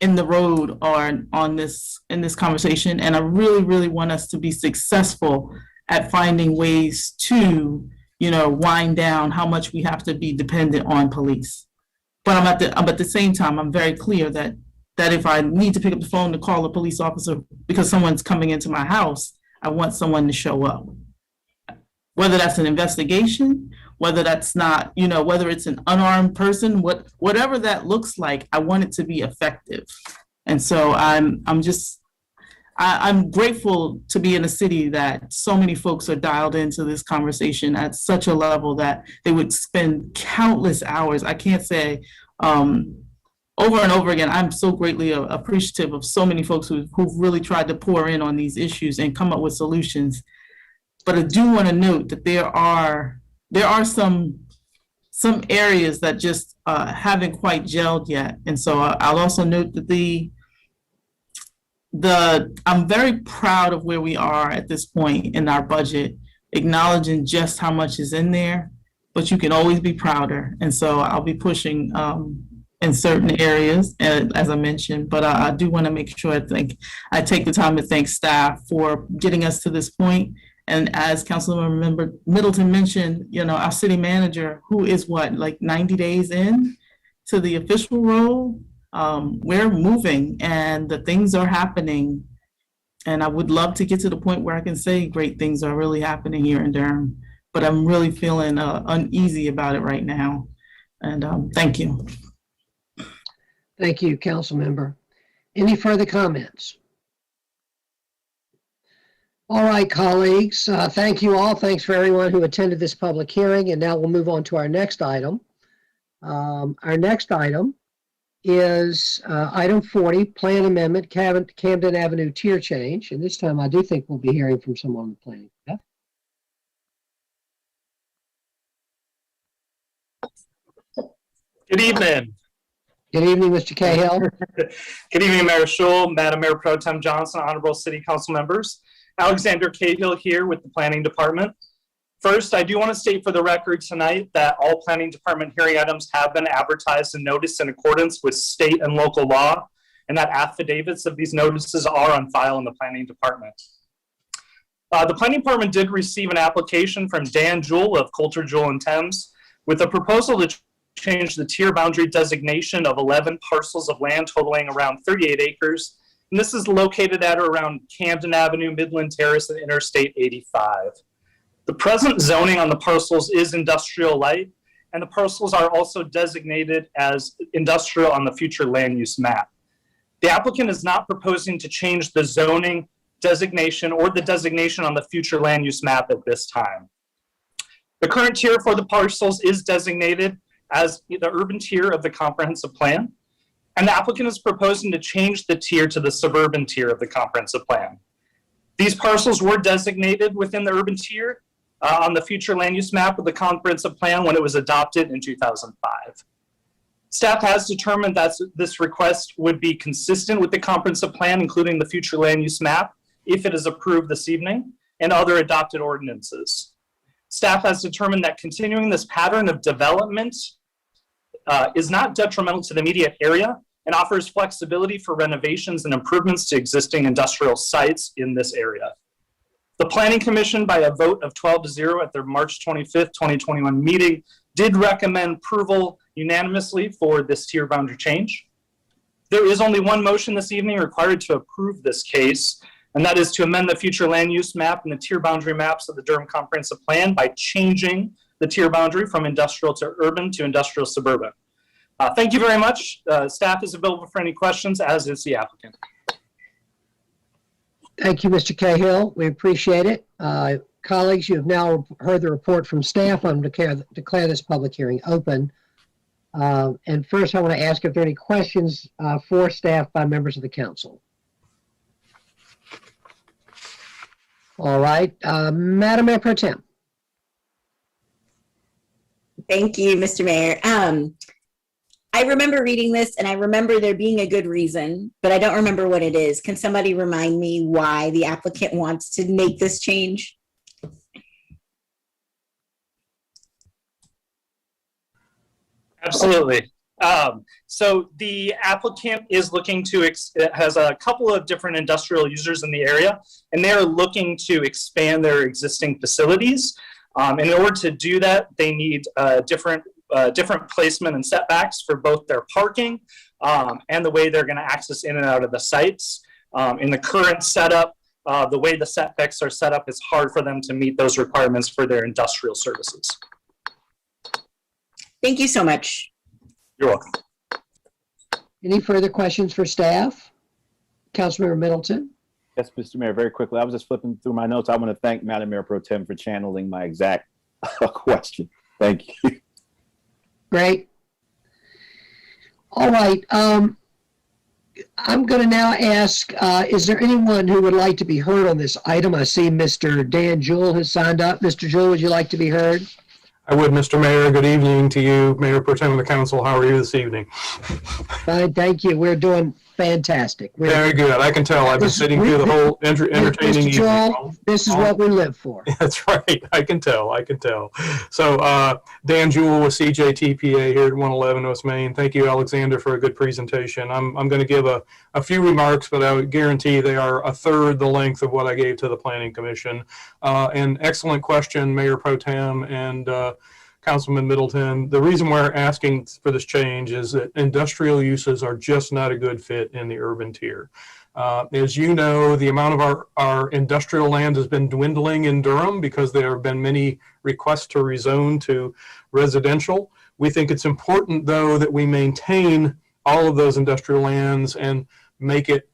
in the road or in this conversation. And I really, really want us to be successful at finding ways to, wind down how much we have to be dependent on police. But at the same time, I'm very clear that if I need to pick up the phone to call a police officer because someone's coming into my house, I want someone to show up. Whether that's an investigation, whether that's not, whether it's an unarmed person, whatever that looks like, I want it to be effective. And so I'm grateful to be in a city that so many folks are dialed into this conversation at such a level that they would spend countless hours. I can't say over and over again, I'm so greatly appreciative of so many folks who've really tried to pour in on these issues and come up with solutions. But I do want to note that there are some areas that just haven't quite gelled yet. And so I'll also note that I'm very proud of where we are at this point in our budget, acknowledging just how much is in there, but you can always be prouder. And so I'll be pushing in certain areas, as I mentioned, but I do want to make sure I take the time to thank staff for getting us to this point. And as Councilmember Middleton mentioned, our city manager, who is 90 days in to the official role, we're moving and the things are happening. And I would love to get to the point where I can say great things are really happening here in Durham, but I'm really feeling uneasy about it right now. And thank you. Thank you, Council Member. Any further comments? All right, colleagues, thank you all. Thanks for everyone who attended this public hearing. And now we'll move on to our next item. Our next item is item 40, Plan Amendment, Camden Avenue Tier Change. And this time I do think we'll be hearing from someone on the planning. Yeah? Good evening. Good evening, Mr. Cahill. Good evening, Mayor Schul, Madam Mayor Pro Tem Johnson, honorable city council members. Alexander Cahill here with the planning department. First, I do want to state for the record tonight that all planning department hearing items have been advertised and noticed in accordance with state and local law, and that affidavits of these notices are on file in the planning department. The planning department did receive an application from Dan Jewell of Coulter, Jewell and Thames with a proposal to change the tier boundary designation of 11 parcels of land totaling around 38 acres. And this is located at or around Camden Avenue, Midland Terrace, and Interstate 85. The present zoning on the parcels is industrial light, and the parcels are also designated as industrial on the future land use map. The applicant is not proposing to change the zoning designation or the designation on the future land use map at this time. The current tier for the parcels is designated as the urban tier of the comprehensive plan, and the applicant is proposing to change the tier to the suburban tier of the comprehensive plan. These parcels were designated within the urban tier on the future land use map of the comprehensive plan when it was adopted in 2005. Staff has determined that this request would be consistent with the comprehensive plan, including the future land use map, if it is approved this evening, and other adopted ordinances. Staff has determined that continuing this pattern of development is not detrimental to the immediate area and offers flexibility for renovations and improvements to existing industrial sites in this area. The Planning Commission, by a vote of 12-0 at their March 25th, 2021 meeting, did recommend approval unanimously for this tier boundary change. There is only one motion this evening required to approve this case, and that is to amend the future land use map and the tier boundary maps of the Durham Comprehensive Plan by changing the tier boundary from industrial to urban to industrial suburban. Thank you very much. Staff is available for any questions, as is the applicant. Thank you, Mr. Cahill. We appreciate it. Colleagues, you have now heard the report from staff. I'm going to declare this public hearing open. And first, I want to ask if there are any questions for staff by members of the council. All right, Madam Mayor Pro Tem. Thank you, Mr. Mayor. I remember reading this and I remember there being a good reason, but I don't remember what it is. Can somebody remind me why the applicant wants to make this change? Absolutely. So the applicant is looking to, has a couple of different industrial users in the area, and they're looking to expand their existing facilities. In order to do that, they need different placement and setbacks for both their parking and the way they're going to access in and out of the sites. In the current setup, the way the setbacks are set up, it's hard for them to meet those requirements for their industrial services. Thank you so much. You're welcome. Any further questions for staff? Councilmember Middleton. Yes, Mr. Mayor, very quickly. I was just flipping through my notes. I want to thank Madam Mayor Pro Tem for channeling my exact question. Thank you. Great. All right. I'm going to now ask, is there anyone who would like to be heard on this item? I see Mr. Dan Jewell has signed up. Mr. Jewell, would you like to be heard? I would, Mr. Mayor. Good evening to you, Mayor Pro Tem of the Council. How are you this evening? Fine, thank you. We're doing fantastic. Very good. I can tell. I've been sitting through the whole entertaining Mr. Joel, evening. this is what we live for. That's right. I can tell. I can tell. So Dan Jewell with CJTPA here at 111 West Main. Thank you, Alexander, for a good presentation. I'm going to give a few remarks, but I would guarantee they are a third the length of what I gave to the Planning Commission. An excellent question, Mayor Pro Tem and Councilman Middleton. The reason we're asking for this change is that industrial uses are just not a good fit in the urban tier. As you know, the amount of our industrial land has been dwindling in Durham because there have been many requests to rezone to residential. We think it's important, though, that we maintain all of those industrial lands and make it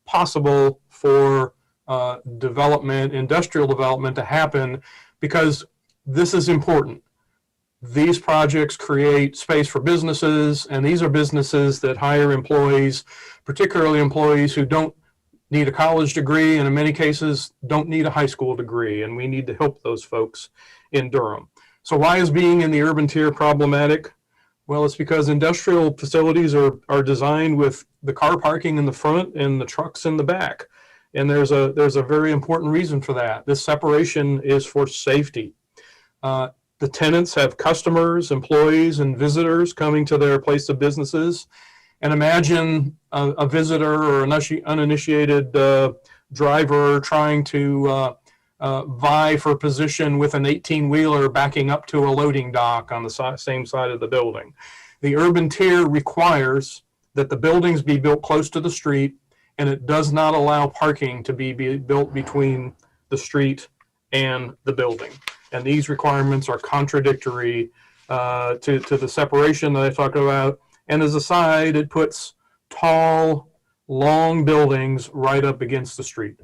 possible for industrial development to happen, because this is important. These projects create space for businesses, and these are businesses that hire employees, particularly employees who don't need a college degree, and in many cases don't need a high school degree, and we need to help those folks in Durham. So why is being in the urban tier problematic? Well, it's because industrial facilities are designed with the car parking in the front and the trucks in the back. And there's a very important reason for that. This separation is for safety. The tenants have customers, employees, and visitors coming to their place of businesses. And imagine a visitor or an uninitiated driver trying to vie for position with an 18-wheeler backing up to a loading dock on the same side of the building. The urban tier requires that the buildings be built close to the street, and it does not allow parking to be built between the street and the building. And these requirements are contradictory to the separation that I talked about. And as a side, it puts tall, long buildings right up against the street.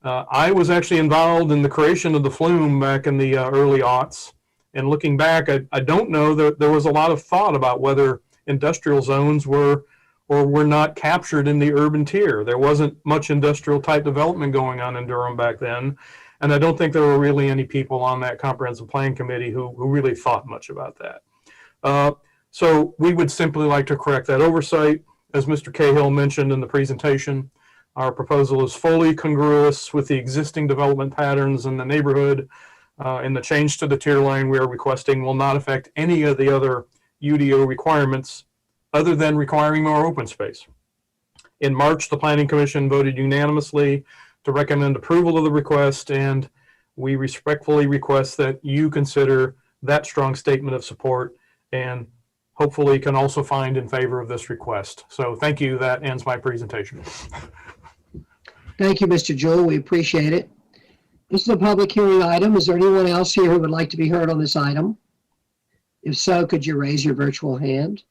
I was actually involved in the creation of the Flume back in the early aughts. And looking back, I don't know that there was a lot of thought about whether industrial zones were or were not captured in the urban tier. There wasn't much industrial type development going on in Durham back then. And I don't think there were really any people on that comprehensive plan committee who really thought much about that. So we would simply like to correct that oversight. As Mr. Cahill mentioned in the presentation, our proposal is fully congruous with the existing development patterns in the neighborhood, and the change to the tier line we are requesting will not affect any of the other UDO requirements other than requiring more open space. In March, the Planning Commission voted unanimously to recommend approval of the request, and we respectfully request that you consider that strong statement of support and hopefully can also find in favor of this request. So thank you. That ends my presentation. Thank you, Mr. Jewell. We appreciate it. This is a public hearing item. Is there anyone else here who would like to be heard on this item? If so, could you raise your virtual hand?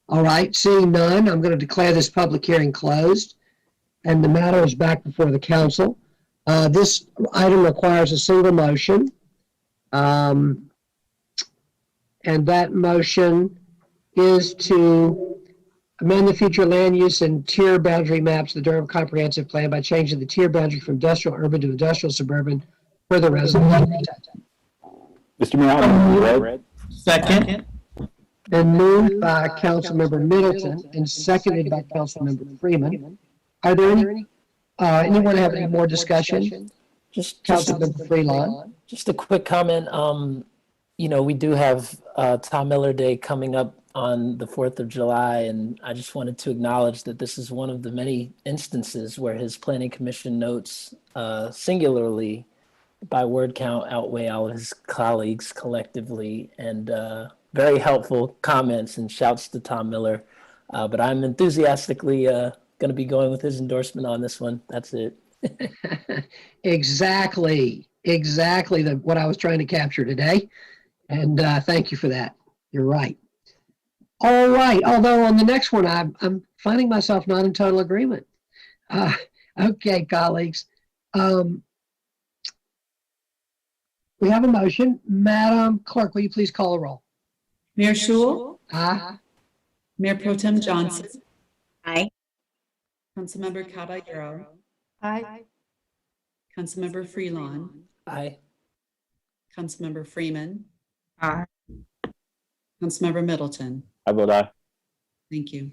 All right, seeing none, I'm going to declare this public hearing closed, and the matter is back before the council. This item requires a single motion, and that motion is to amend the future land use and tier boundary maps of the Durham Comprehensive Plan by changing the tier boundary from industrial urban to industrial suburban for the resolution. Mr. Mayor, I'll move. Second. Been moved by Councilmember Middleton and seconded by Councilmember Freeman. Are there anyone have any more discussion? Councilmember Freeland. Just a quick comment. We do have Tom Miller Day coming up on the 4th of July, and I just wanted to acknowledge that this is one of the many instances where his planning commission notes singularly by word count outweigh all of his colleagues collectively, and very helpful comments, and shouts to Tom Miller. But I'm enthusiastically going to be going with his endorsement on this one. That's it. Exactly what I was trying to capture today. And thank you for that. You're right. All right. Although on the next one, I'm finding myself not in total agreement. Okay, colleagues. We have a motion. Madam Clerk, will you please call a roll? Mayor Schul? Aye. Mayor Pro Tem Johnson? Aye. Councilmember Caballero? Aye. Councilmember Freelon? Aye. Councilmember Freeman? Aye. Councilmember Middleton? I vote aye. Thank you.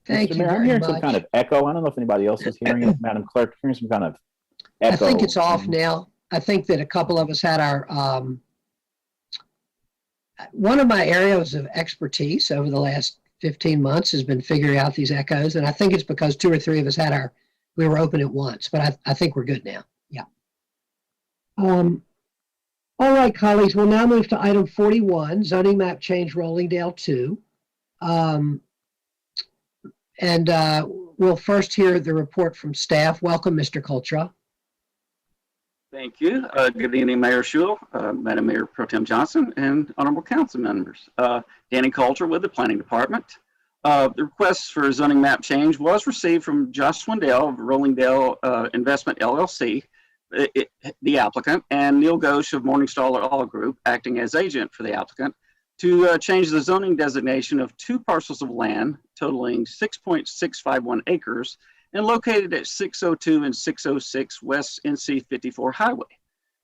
Thank Mr. you Mayor, I'm very hearing much. some kind of echo. I don't know if anybody else is hearing it. Madam Clerk, hearing some kind of echo. I think it's off now. I think that a couple of us had our, one of my areas of expertise over the last 15 months has been figuring out these echoes. And I think it's because 2 or 3 of us had we were open at once, but I think we're good now. Yeah. All right, colleagues, we'll now move to item 41, zoning map change Rollingdale 2. We'll first hear the report from staff. Welcome, Mr. Cultra. Thank you. Good evening, Mayor Schul, Madam Mayor Pro Tem Johnson, and honorable council members. Danny Coulter with the Planning Department. The request for zoning map change was received from Josh Swindell of Rollingdale Investment LLC, the applicant, and Neil Ghosh of Morningstar Law Group, acting as agent for the applicant, to change the zoning designation of 2 parcels of land totaling 6.651 acres and located at 602 and 606 West NC 54 Highway.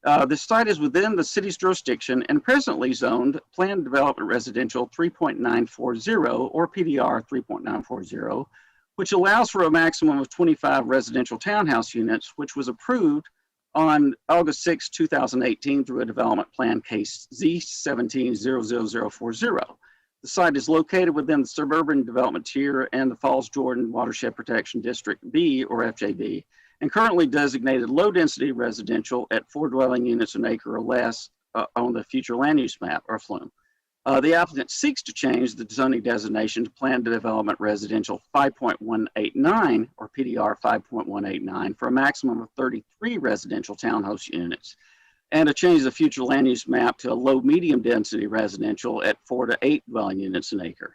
The site is within the city's jurisdiction and presently zoned Planned Development Residential 3.940 or PDR 3.940, which allows for a maximum of 25 residential townhouse units, which was approved on August 6, 2018 through a development plan case Z1700040. The site is located within the suburban development tier and the Falls Jordan Watershed Protection District B or FJD, and currently designated low-density residential at 4 dwelling units an acre or less on the future land use map or FLUME. The applicant seeks to change the zoning designation to Planned Development Residential 5.189 or PDR 5.189 for a maximum of 33 residential townhouse units, and to change the future land use map to a low-medium density residential at 4 to 8 dwelling units an acre.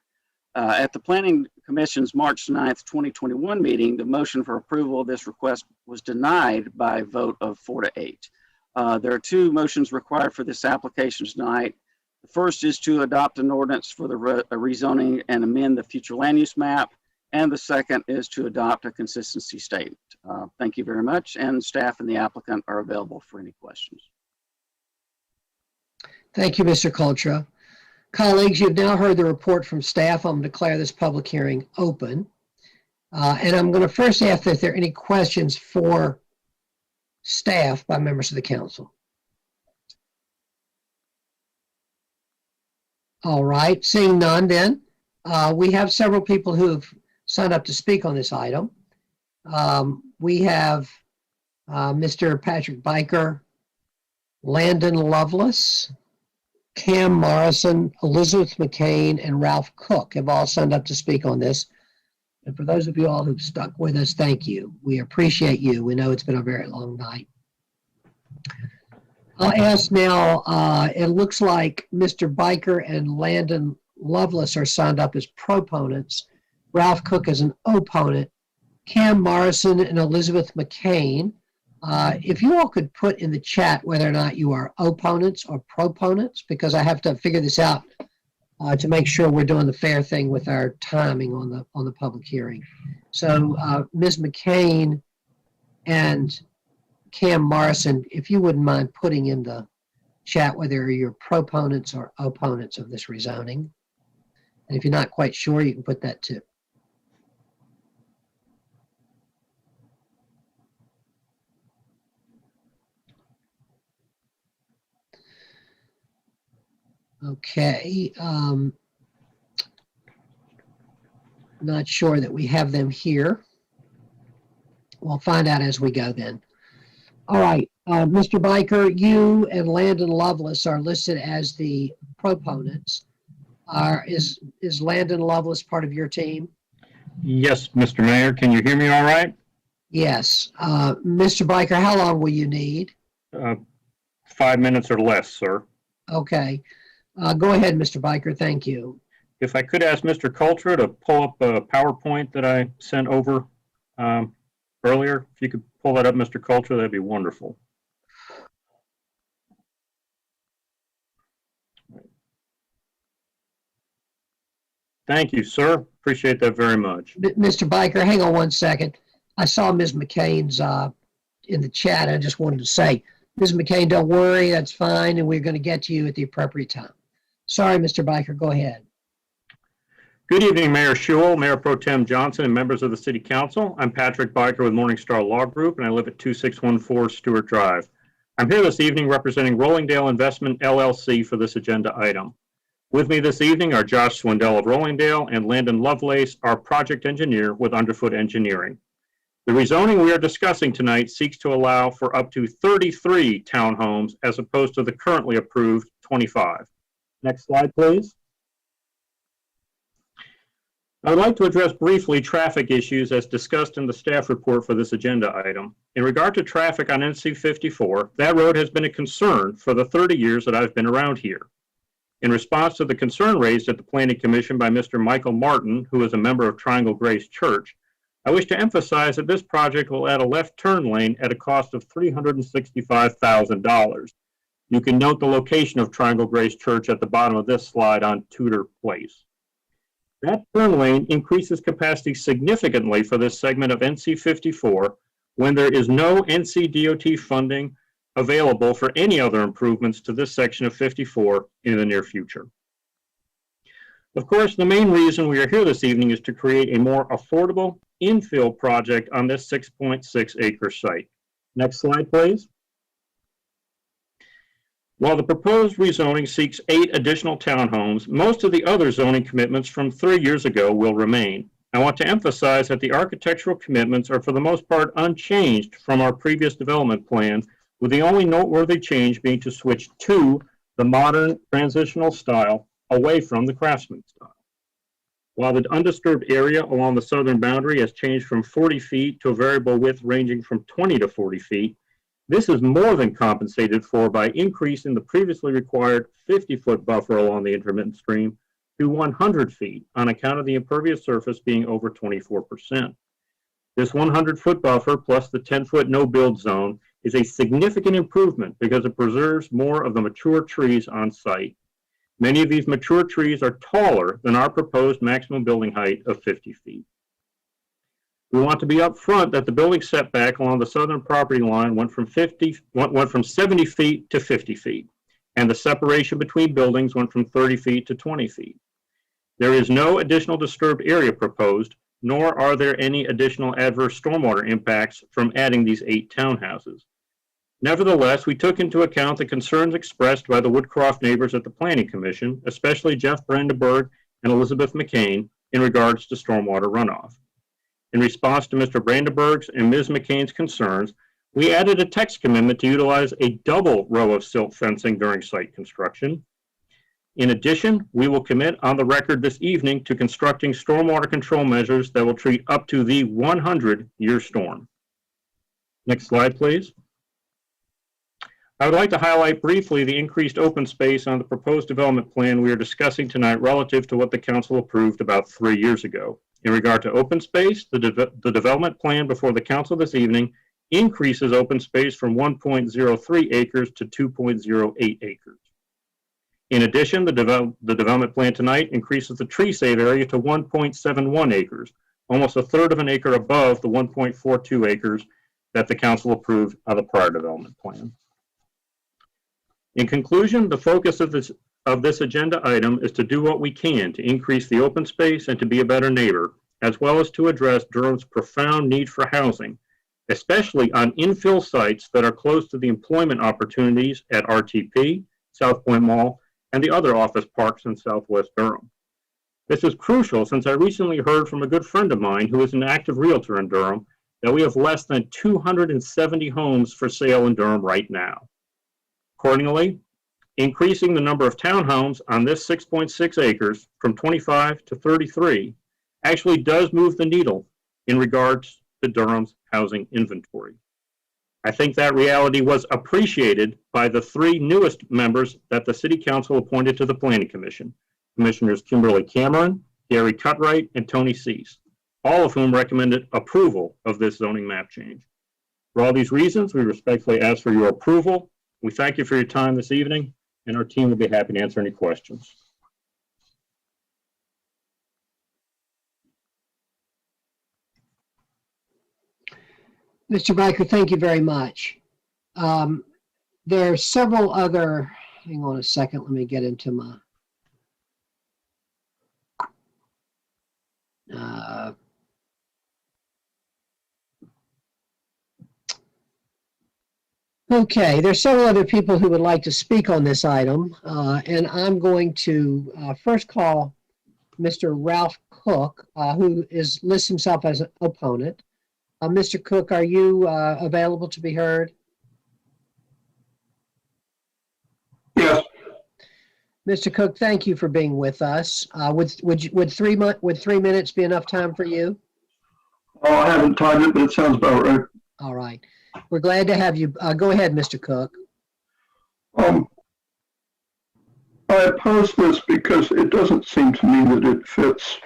At the Planning Commission's March 9th, 2021 meeting, the motion for approval of this request was denied by a vote of 4 to 8. There are 2 motions required for this application tonight. The first is to adopt an ordinance for the rezoning and amend the future land use map, and the second is to adopt a consistency statement. Thank you very much, and staff and the applicant are available for any questions. Thank you, Mr. Cultra. Colleagues, you've now heard the report from staff. I'm going to declare this public hearing open. And I'm going to first ask if there are any questions for staff by members of the council. All right, seeing none then, we have several people who have signed up to speak on this item. We have Mr. Patrick Biker, Landon Lovelace, Cam Morrison, Elizabeth McCain, and Ralph Cook have all signed up to speak on this. And for those of you all who've stuck with us, thank you. We appreciate you. We know it's been a very long night. I'll ask now, it looks like Mr. Biker and Landon Lovelace are signed up as proponents. Ralph Cook as an opponent. Cam Morrison and Elizabeth McCain. If you all could put in the chat whether or not you are opponents or proponents, because I have to figure this out to make sure we're doing the fair thing with our timing on the public hearing. So Ms. McCain and Cam Morrison, if you wouldn't mind putting in the chat whether you're proponents or opponents of this rezoning. And if you're not quite sure, you can put that too. Okay. Not sure that we have them here. We'll find out as we go then. All right, Mr. Biker, you and Landon Lovelace are listed as the proponents. Is Landon Lovelace part of your team? Yes, Mr. Mayor, can you hear me all right? Yes. Mr. Biker, how long will you need? 5 minutes or less, sir. Okay. Go ahead, Mr. Biker. Thank you. If I could ask Mr. Cultra to pull up a PowerPoint that I sent over earlier. If you could pull that up, Mr. Cultra, that'd be wonderful. Thank you, sir. Appreciate that very much. Mr. Biker, hang on 1 second. I saw Ms. McCain's in the chat. I just wanted to say, Ms. McCain, don't worry, that's fine, and we're going to get to you at the appropriate time. Sorry, Mr. Biker, go ahead. Good evening, Mayor Schewel, Mayor Pro Tem Johnson, and members of the City Council. I'm Patrick Biker with Morningstar Law Group, and I live at 2614 Stewart Drive. I'm here this evening representing Rollingdale Investment LLC for this agenda item. With me this evening are Josh Swindell of Rollingdale and Landon Lovelace, our project engineer with Underfoot Engineering. The rezoning we are discussing tonight seeks to allow for up to 33 townhomes as opposed to the currently approved 25. Next slide, please. I would like to address briefly traffic issues as discussed in the staff report for this agenda item. In regard to traffic on NC 54, that road has been a concern for the 30 years that I've been around here. In response to the concern raised at the Planning Commission by Mr. Michael Martin, who is a member of Triangle Grace Church, I wish to emphasize that this project will add a left turn lane at a cost of $365,000. You can note the location of Triangle Grace Church at the bottom of this slide on Tudor Place. That turn lane increases capacity significantly for this segment of NC 54 when there is no NCDOT funding available for any other improvements to this section of 54 in the near future. Of course, the main reason we are here this evening is to create a more affordable infill project on this 6.6 acre site. Next slide, please. While the proposed rezoning seeks 8 additional townhomes, most of the other zoning commitments from 3 years ago will remain. I want to emphasize that the architectural commitments are for the most part unchanged from our previous development plan, with the only noteworthy change being to switch to the modern transitional style away from the craftsman style. While the undisturbed area along the southern boundary has changed from 40 feet to a variable width ranging from 20 to 40 feet, this is more than compensated for by increasing the previously required 50-foot buffer along the intermittent stream to 100 feet on account of the impervious surface being over 24%. This 100-foot buffer plus the 10-foot no-build zone is a significant improvement because it preserves more of the mature trees on site. Many of these mature trees are taller than our proposed maximum building height of 50 feet. We want to be upfront that the building setback along the southern property line went from 70 feet to 50 feet, and the separation between buildings went from 30 feet to 20 feet. There is no additional disturbed area proposed, nor are there any additional adverse stormwater impacts from adding these 8 townhouses. Nevertheless, we took into account the concerns expressed by the Woodcroft neighbors at the Planning Commission, especially Jeff Brandenburg and Elizabeth McCain, in regards to stormwater runoff. In response to Mr. Brandenburg's and Ms. McCain's concerns, we added a text commitment to utilize a double row of silt fencing during site construction. In addition, we will commit on the record this evening to constructing stormwater control measures that will treat up to the 100-year storm. Next slide, please. I would like to highlight briefly the increased open space on the proposed development plan we are discussing tonight relative to what the council approved about 3 years ago. In regard to open space, the development plan before the council this evening increases open space from 1.03 acres to 2.08 acres. In addition, the development plan tonight increases the tree save area to 1.71 acres, almost a third of an acre above the 1.42 acres that the council approved of the prior development plan. In conclusion, the focus of this agenda item is to do what we can to increase the open space and to be a better neighbor, as well as to address Durham's profound need for housing, especially on infill sites that are close to the employment opportunities at RTP, South Point Mall, and the other office parks in Southwest Durham. This is crucial since I recently heard from a good friend of mine who is an active realtor in Durham that we have less than 270 homes for sale in Durham right now. Accordingly, increasing the number of townhomes on this 6.6 acres from 25 to 33 actually does move the needle in regards to Durham's housing inventory. I think that reality was appreciated by the 3 newest members that the City Council appointed to the Planning Commission, Commissioners Kimberly Cameron, Gary Cutright, and Tony Cease, all of whom recommended approval of this zoning map change. For all these reasons, we respectfully ask for your approval. We thank you for your time this evening, and our team will be happy to answer any questions. Mr. Biker, thank you very much. There are several other, hang on a second, let me get into my, okay, there's several other people who would like to speak on this item, and I'm going to first call Mr. Ralph Cook, who lists himself as an opponent. Mr. Cook, are you available to be heard? Yes. Mr. Cook, thank you for being with us. Would 3 minutes be enough time for you? Oh, I haven't timed it, but it sounds about right. All right. We're glad to have you. Go ahead, Mr. Cook. I oppose this because it doesn't seem to me that it fits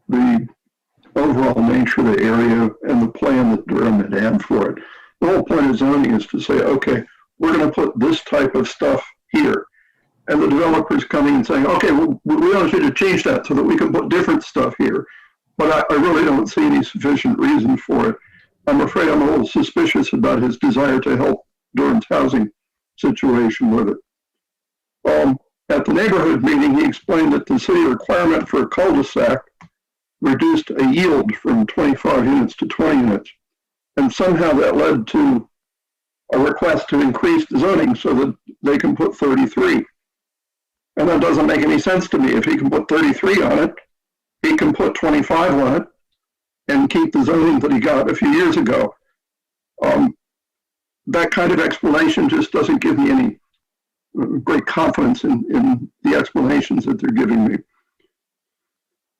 the overall nature of the area and the plan that Durham had for it. The whole point of zoning is to say, okay, we're going to put this type of stuff here. And the developer's coming and saying, okay, well, we want you to change that so that we can put different stuff here. But I really don't see any sufficient reason for it. I'm afraid I'm a little suspicious about his desire to help Durham's housing situation with it. At the neighborhood meeting, he explained that the city requirement for a cul-de-sac reduced a yield from 25 units to 20 units. And somehow that led to a request to increase the zoning so that they can put 33. And that doesn't make any sense to me. If he can put 33 on it, he can put 25 on it and keep the zoning that he got a few years ago. That kind of explanation just doesn't give me any great confidence in the explanations that they're giving me.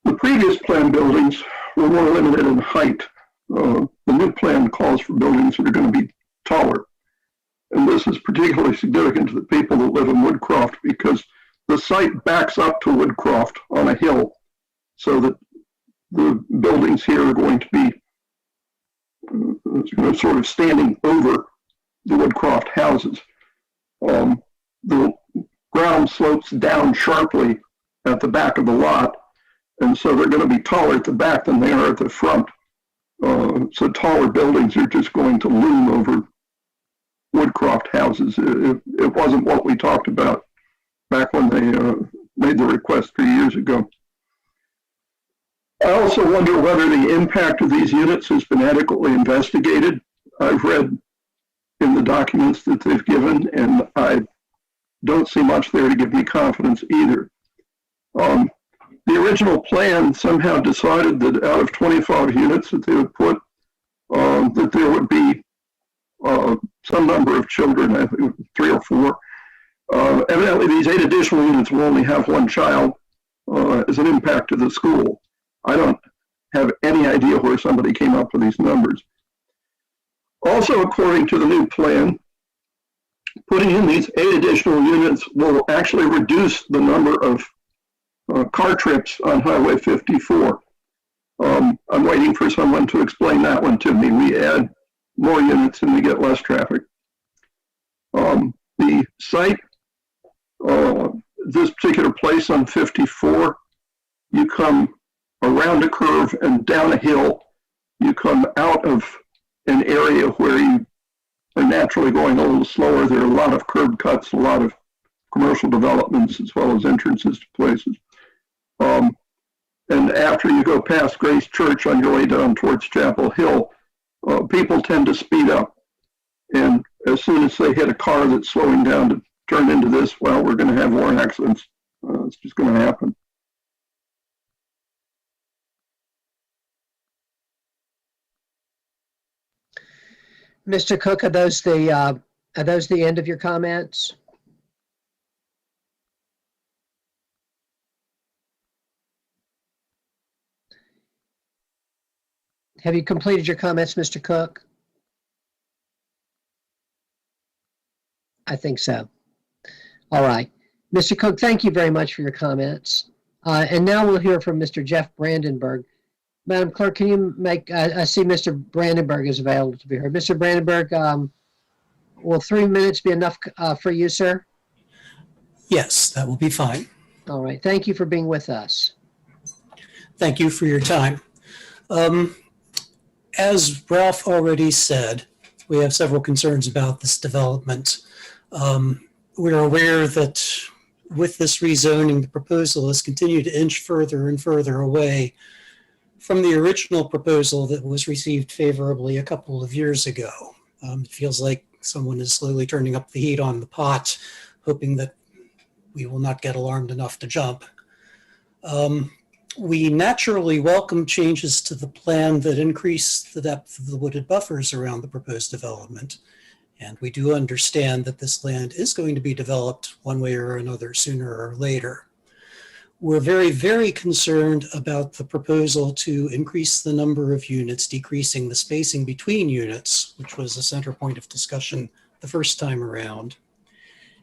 The previous plan buildings were more limited in height. The new plan calls for buildings that are going to be taller. And this is particularly significant to the people that live in Woodcroft because the site backs up to Woodcroft on a hill, so that the buildings here are going to be sort of standing over the Woodcroft houses. The ground slopes down sharply at the back of the lot, and so they're going to be taller at the back than they are at the front. So taller buildings are just going to loom over Woodcroft houses. It wasn't what we talked about back when they made the request 3 years ago. I also wonder whether the impact of these units has been adequately investigated. I've read in the documents that they've given, and I don't see much there to give me confidence either. The original plan somehow decided that out of 25 units that they would put, that there would be some number of children, I think 3 or 4. Evidently, these 8 additional units will only have 1 child as an impact to the school. I don't have any idea where somebody came up with these numbers. Also, according to the new plan, putting in these 8 additional units will actually reduce the number of car trips on Highway 54. I'm waiting for someone to explain that one to me. We add more units and we get less traffic. The site, this particular place on 54, you come around a curve and down a hill. You come out of an area where you are naturally going a little slower. There are a lot of curb cuts, a lot of commercial developments, as well as entrances to places. And after you go past Grace Church on your way down towards Chapel Hill, people tend to speed up. And as soon as they hit a car that's slowing down to turn into this, well, we're going to have more accidents. It's just going to happen. Mr. Cook, are those the end of your comments? Have you completed your comments, Mr. Cook? I think so. All right. Mr. Cook, thank you very much for your comments. And now we'll hear from Mr. Jeff Brandenburg. Madam Clerk, can you make, I see Mr. Brandenburg is available to be heard. Mr. Brandenburg, will 3 minutes be enough for you, sir? Yes, that will be fine. All right. Thank you for being with us. Thank you for your time. As Ralph already said, we have several concerns about this development. We're aware that with this rezoning, the proposal has continued to inch further and further away from the original proposal that was received favorably a couple of years ago. It feels like someone is slowly turning up the heat on the pot, hoping that we will not get alarmed enough to jump. We naturally welcome changes to the plan that increase the depth of the wooded buffers around the proposed development. And we do understand that this land is going to be developed one way or another sooner or later. We're very, very concerned about the proposal to increase the number of units, decreasing the spacing between units, which was a center point of discussion the first time around,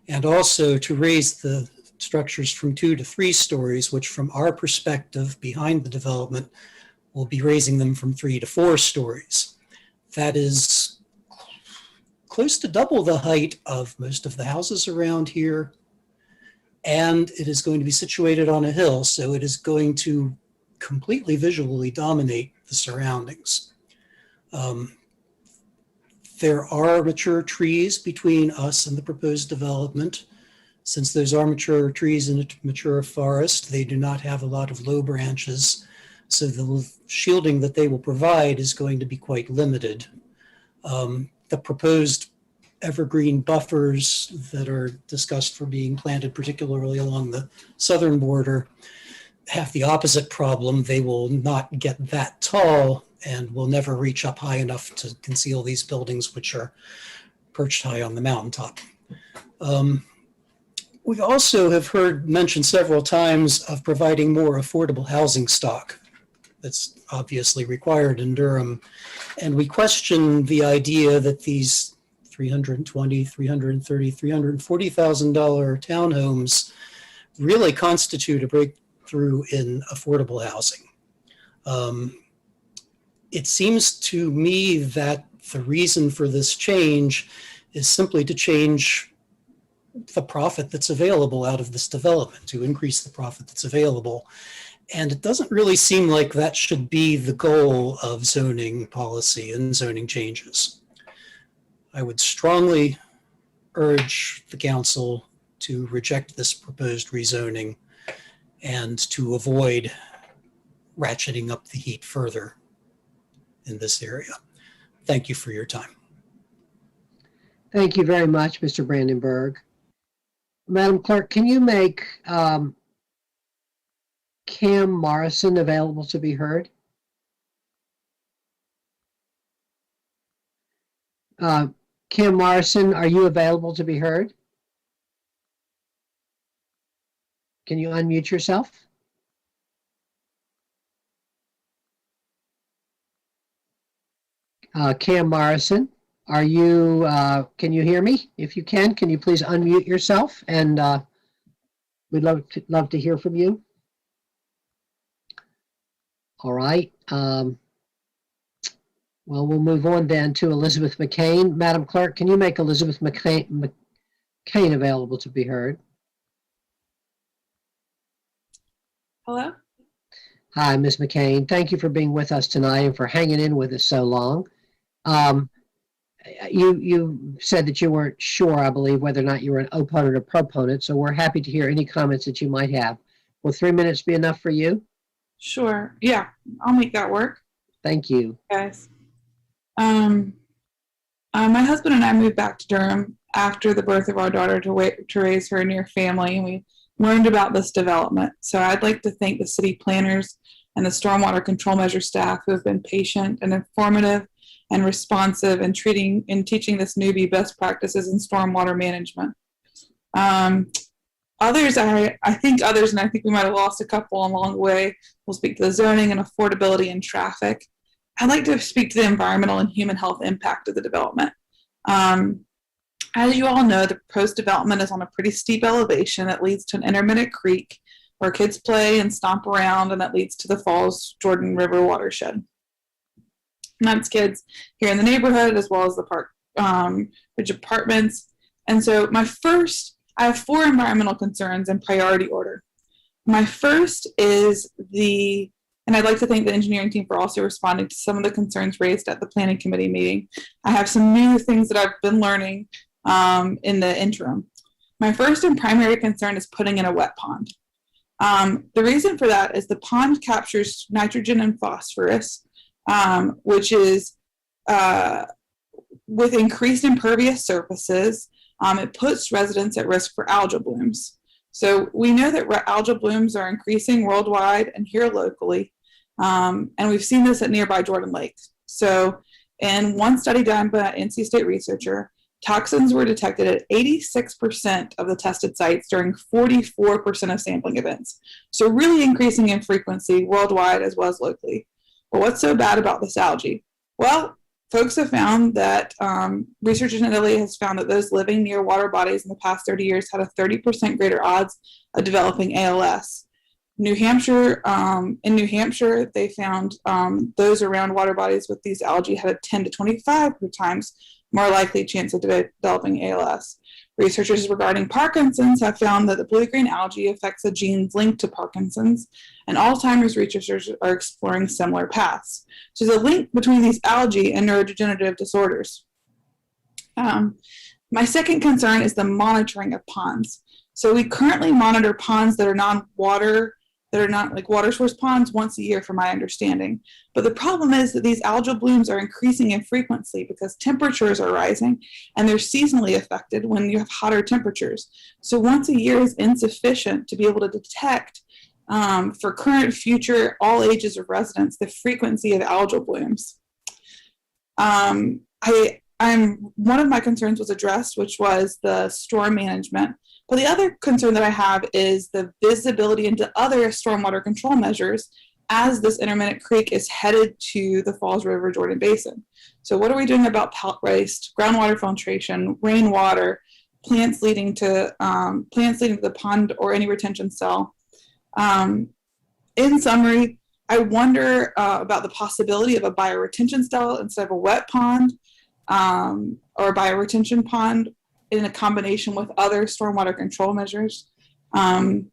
and also to raise the structures from 2 to 3 stories, which from our perspective behind the development will be raising them from 3 to 4 stories. That is close to double the height of most of the houses around here. And it is going to be situated on a hill, so it is going to completely visually dominate the surroundings. There are mature trees between us and the proposed development. Since those are mature trees in a mature forest, they do not have a lot of low branches, so the shielding that they will provide is going to be quite limited. The proposed evergreen buffers that are discussed for being planted, particularly along the southern border, have the opposite problem. They will not get that tall and will never reach up high enough to conceal these buildings, which are perched high on the mountaintop. We also have heard mentioned several times of providing more affordable housing stock. That's obviously required in Durham. And we question the idea that these $320,000, $330,000, $340,000 townhomes really constitute a breakthrough in affordable housing. It seems to me that the reason for this change is simply to change the profit that's available out of this development, to increase the profit that's available. And it doesn't really seem like that should be the goal of zoning policy and zoning changes. I would strongly urge the council to reject this proposed rezoning and to avoid ratcheting up the heat further in this area. Thank you for your time. Thank you very much, Mr. Brandenburg. Madam Clerk, can you make Cam Morrison available to be heard? Cam Morrison, are you available to be heard? Can you unmute yourself? Cam Morrison, are you, can you hear me? If you can you please unmute yourself? And we'd love to hear from you. All right. Well, we'll move on then to Elizabeth McCain. Madam Clerk, can you make Elizabeth McCain available to be heard? Hello? Hi, Ms. McCain. Thank you for being with us tonight and for hanging in with us so long. You said that you weren't sure, I believe, whether or not you were an opponent or proponent, so we're happy to hear any comments that you might have. Will 3 minutes be enough for you? Sure. Yeah, I'll make that work. Thank you. Guys. My husband and I moved back to Durham after the birth of our daughter to raise her near family, and we learned about this development. So I'd like to thank the city planners and the stormwater control measure staff who have been patient and informative and responsive in teaching this newbie best practices in stormwater management. Others, and I think we might have lost a couple along the way, will speak to the zoning and affordability and traffic. I'd like to speak to the environmental and human health impact of the development. As you all know, the proposed development is on a pretty steep elevation that leads to an intermittent creek where kids play and stomp around, and that leads to the Falls Jordan River watershed. And that's kids here in the neighborhood as well as the Park Ridge apartments. And so I have 4 environmental concerns in priority order. My first is and I'd like to thank the engineering team for also responding to some of the concerns raised at the planning committee meeting. I have some new things that I've been learning in the interim. My first and primary concern is putting in a wet pond. The reason for that is the pond captures nitrogen and phosphorus, which is with increased impervious surfaces, it puts residents at risk for algal blooms. So we know that algal blooms are increasing worldwide and here locally, and we've seen this at nearby Jordan Lake. So in one study done by an NC State researcher, toxins were detected at 86% of the tested sites during 44% of sampling events. So really increasing in frequency worldwide as well as locally. But what's so bad about this algae? Well, folks have found that researchers in Italy has found that those living near water bodies in the past 30 years had a 30% greater odds of developing ALS. In New Hampshire, they found those around water bodies with these algae had a 10 to 25 times more likely chance of developing ALS. Researchers regarding Parkinson's have found that the blue-green algae affects the genes linked to Parkinson's, and Alzheimer's researchers are exploring similar paths. So there's a link between these algae and neurodegenerative disorders. My second concern is the monitoring of ponds. So we currently monitor ponds that are non-water, that are not like water source ponds once a year from my understanding. But the problem is that these algal blooms are increasing in frequency because temperatures are rising and they're seasonally affected when you have hotter temperatures. So once a year is insufficient to be able to detect for current, future, all ages of residents, the frequency of algal blooms. One of my concerns was addressed, which was the storm management. But the other concern that I have is the visibility into other stormwater control measures as this intermittent creek is headed to the Falls River Jordan Basin. So what are we doing about pelt waste, groundwater filtration, rainwater, plants leading to the pond or any retention cell? In summary, I wonder about the possibility of a bioretention cell instead of a wet pond, or a bioretention pond in a combination with other stormwater control measures. I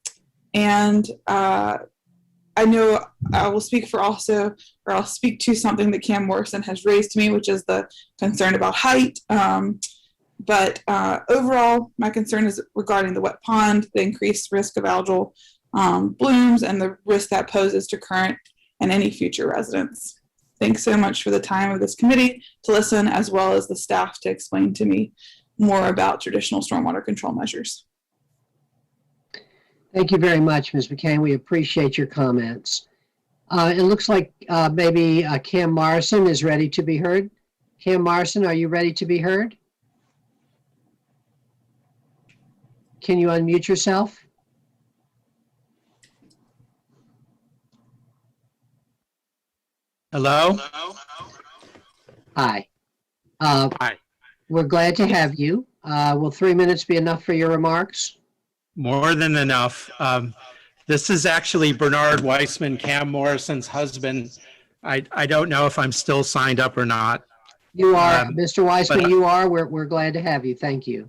know I will speak for also, or I'll speak to something that Cam Morrison has raised to me, which is the concern about height. But overall, my concern is regarding the wet pond, the increased risk of algal blooms, and the risk that poses to current and any future residents. Thanks so much for the time of this committee to listen, as well as the staff to explain to me more about traditional stormwater control measures. Thank you very much, Ms. McCain. We appreciate your comments. It looks like maybe Cam Morrison is ready to be heard. Cam Morrison, are you ready to be heard? Can you unmute yourself? Hello? Hi. Hi. We're glad to have you. Will 3 minutes be enough for your remarks? More than enough. This is actually Bernard Weissman, Cam Morrison's husband. I don't know if I'm still signed up or not. You are, Mr. Weissman, you are. We're glad to have you. Thank you.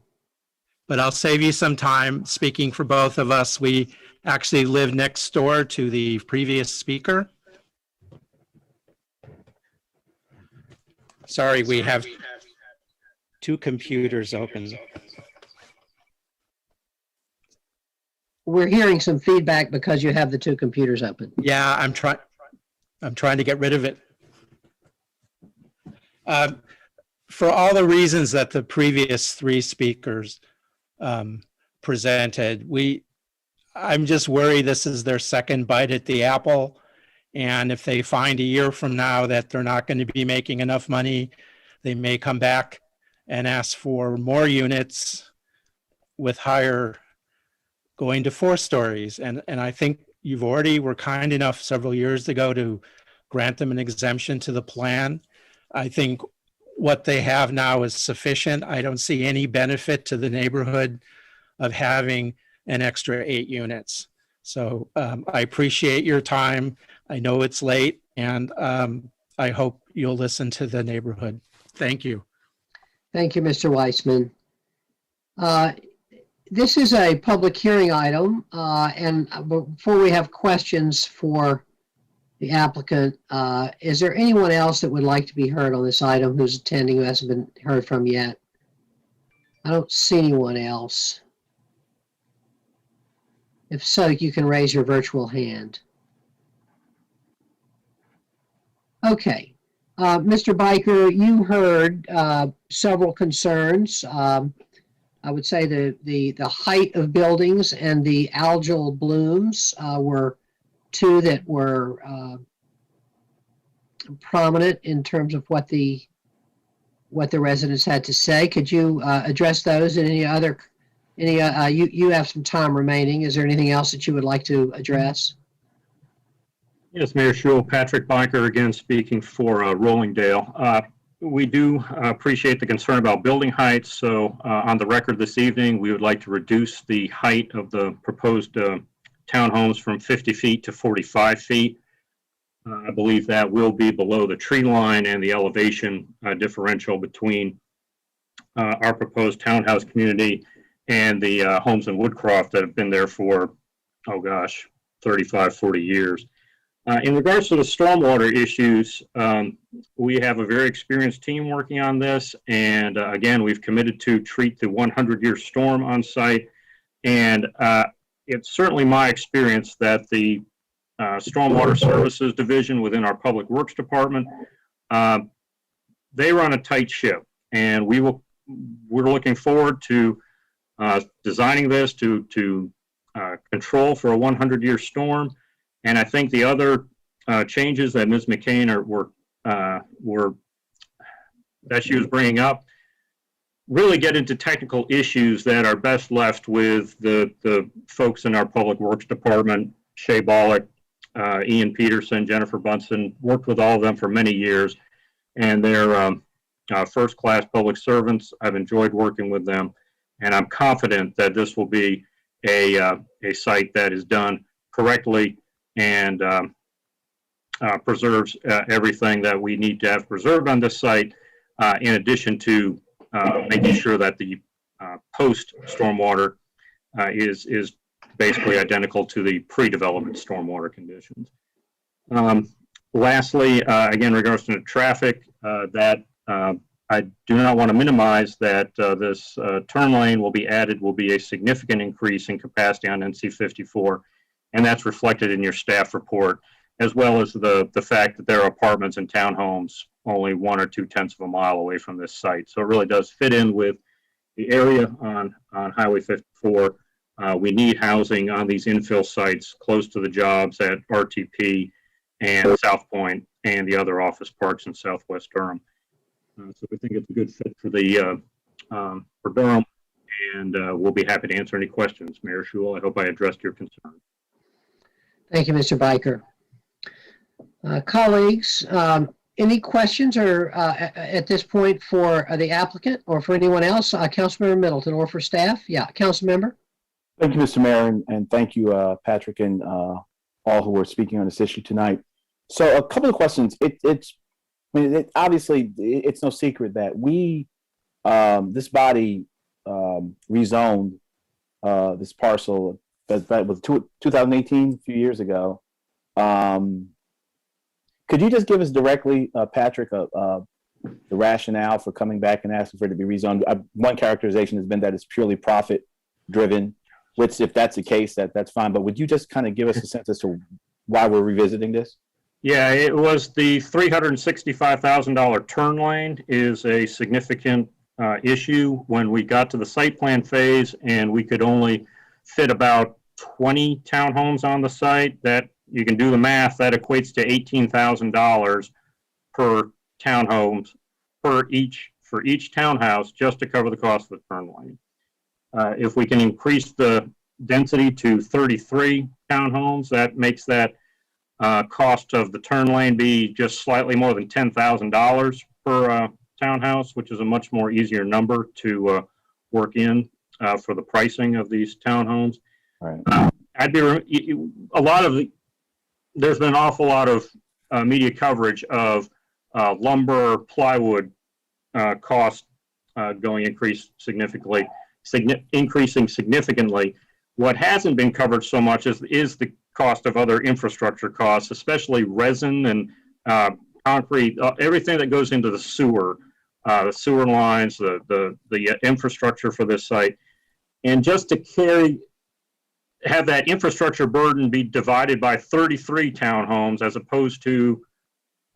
But I'll save you some time speaking for both of us. We actually live next door to the previous speaker. Sorry, we have two computers open. We're hearing some feedback because you have the two computers open. Yeah, I'm trying to get rid of it. For all the reasons that the previous three speakers presented, I'm just worried this is their second bite at the apple. And if they find a year from now that they're not going to be making enough money, they may come back and ask for more units with higher, going to 4 stories. And I think you've already were kind enough several years ago to grant them an exemption to the plan. I think what they have now is sufficient. I don't see any benefit to the neighborhood of having an extra 8 units. So I appreciate your time. I know it's late, and I hope you'll listen to the neighborhood. Thank you. Thank you, Mr. Weissman. This is a public hearing item, and before we have questions for the applicant, is there anyone else that would like to be heard on this item who's attending who hasn't been heard from yet? I don't see anyone else. If so, you can raise your virtual hand. Okay. Mr. Biker, you heard several concerns. I would say the height of buildings and the algal blooms were two that were prominent in terms of what the residents had to say. Could you address those and any other? You have some time remaining. Is there anything else that you would like to address? Yes, Mayor Schul, Patrick Biker again speaking for Rollingdale. We do appreciate the concern about building heights. So on the record this evening, we would like to reduce the height of the proposed townhomes from 50 feet to 45 feet. I believe that will be below the tree line and the elevation differential between our proposed townhouse community and the homes in Woodcroft that have been there for, oh gosh, 35, 40 years. In regards to the stormwater issues, we have a very experienced team working on this. And again, we've committed to treat the 100-year storm on site. And it's certainly my experience that the Stormwater Services Division within our Public Works Department, they run a tight ship. And we're looking forward to designing this to control for a 100-year storm. And I think the other changes that Ms. McCain that she was bringing up really get into technical issues that are best left with the folks in our Public Works Department. Shay Bollock, Ian Peterson, Jennifer Bunson, worked with all of them for many years, and they're first-class public servants. I've enjoyed working with them, and I'm confident that this will be a site that is done correctly and preserves everything that we need to have preserved on this site, in addition to making sure that the post-stormwater is basically identical to the pre-development stormwater conditions. Lastly, again, regards to the traffic, that I do not want to minimize that this turn lane will be added, will be a significant increase in capacity on NC 54. And that's reflected in your staff report, as well as the fact that there are apartments and townhomes only 1 or 2/10 of a mile away from this site. So it really does fit in with the area on Highway 54. We need housing on these infill sites close to the jobs at RTP and South Point and the other office parks in Southwest Durham. So we think it's a good fit for Durham, and we'll be happy to answer any questions. Mayor Schewel, I hope I addressed your concern. Thank you, Mr. Biker. Colleagues, any questions or at this point for the applicant or for anyone else? Councilmember Middleton, or for staff? Yeah, Councilmember. Thank you, Mr. Mayor, and thank you, Patrick, and all who are speaking on this issue tonight. So a couple of questions. Obviously, it's no secret that this body rezoned this parcel that was 2018, a few years ago. Could you just give us directly, Patrick, the rationale for coming back and asking for it to be rezoned? One characterization has been that it's purely profit driven, which, if that's the case, that's fine. But would you just kind of give us a sense as to why we're revisiting this? Yeah, it was the $365,000 turn lane is a significant issue. When we got to the site plan phase and we could only fit about 20 townhomes on the site, that you can do the math, that equates to $18,000 per townhomes for each townhouse, just to cover the cost of the turn lane. If we can increase the density to 33 townhomes, that makes that cost of the turn lane be just slightly more than $10,000 per townhouse, which is a much more easier number to work in for the pricing of these townhomes. Right. There's been an awful lot of media coverage of lumber, plywood cost increasing significantly. What hasn't been covered so much is the cost of other infrastructure costs, especially resin and concrete, everything that goes into the sewer lines, the infrastructure for this site. And just to have that infrastructure burden be divided by 33 townhomes as opposed to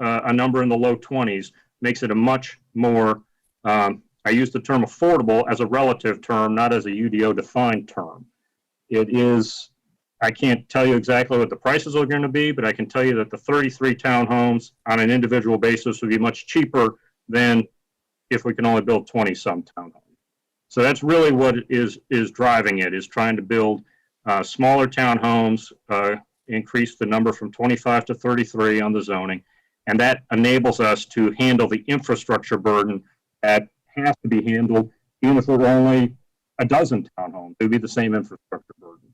a number in the low 20s makes it a much more, I use the term affordable as a relative term, not as a UDO defined term. It is, I can't tell you exactly what the prices are going to be, but I can tell you that the 33 townhomes on an individual basis would be much cheaper than if we can only build 20-some townhomes. So that's really what is driving it, is trying to build smaller townhomes, increase the number from 25 to 33 on the zoning, and that enables us to handle the infrastructure burden that has to be handled, even if there were only a dozen townhomes. It would be the same infrastructure burden.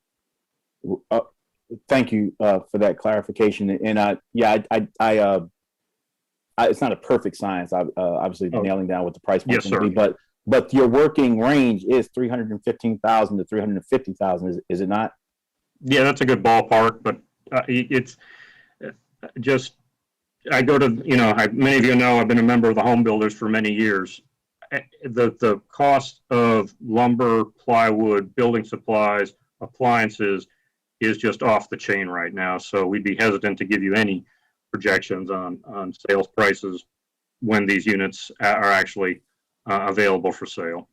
Thank you for that clarification. And it's not a perfect science. Obviously, nailing down what the price point is going to be, but your working range is 315,000 to 350,000. Is it not? Yeah, that's a good ballpark. But I go to, many of you know, I've been a member of the home builders for many years. The cost of lumber, plywood, building supplies, appliances is just off the chain right now. So we'd be hesitant to give you any projections on sales prices when these units are actually available for sale.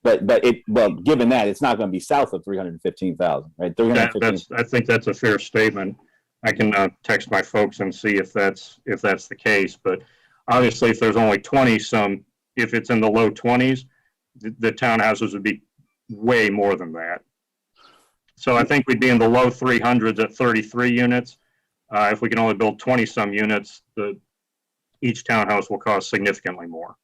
But given that, it's not going to be south of 315,000, right? I think that's a fair statement. I can text my folks and see if that's the case. But obviously, if there's only 20 some, if it's in the low 20s, the townhouses would be way more than that. So I think we'd be in the low 300s at 33 units. If we can only build 20 some units, each townhouse will cost significantly more.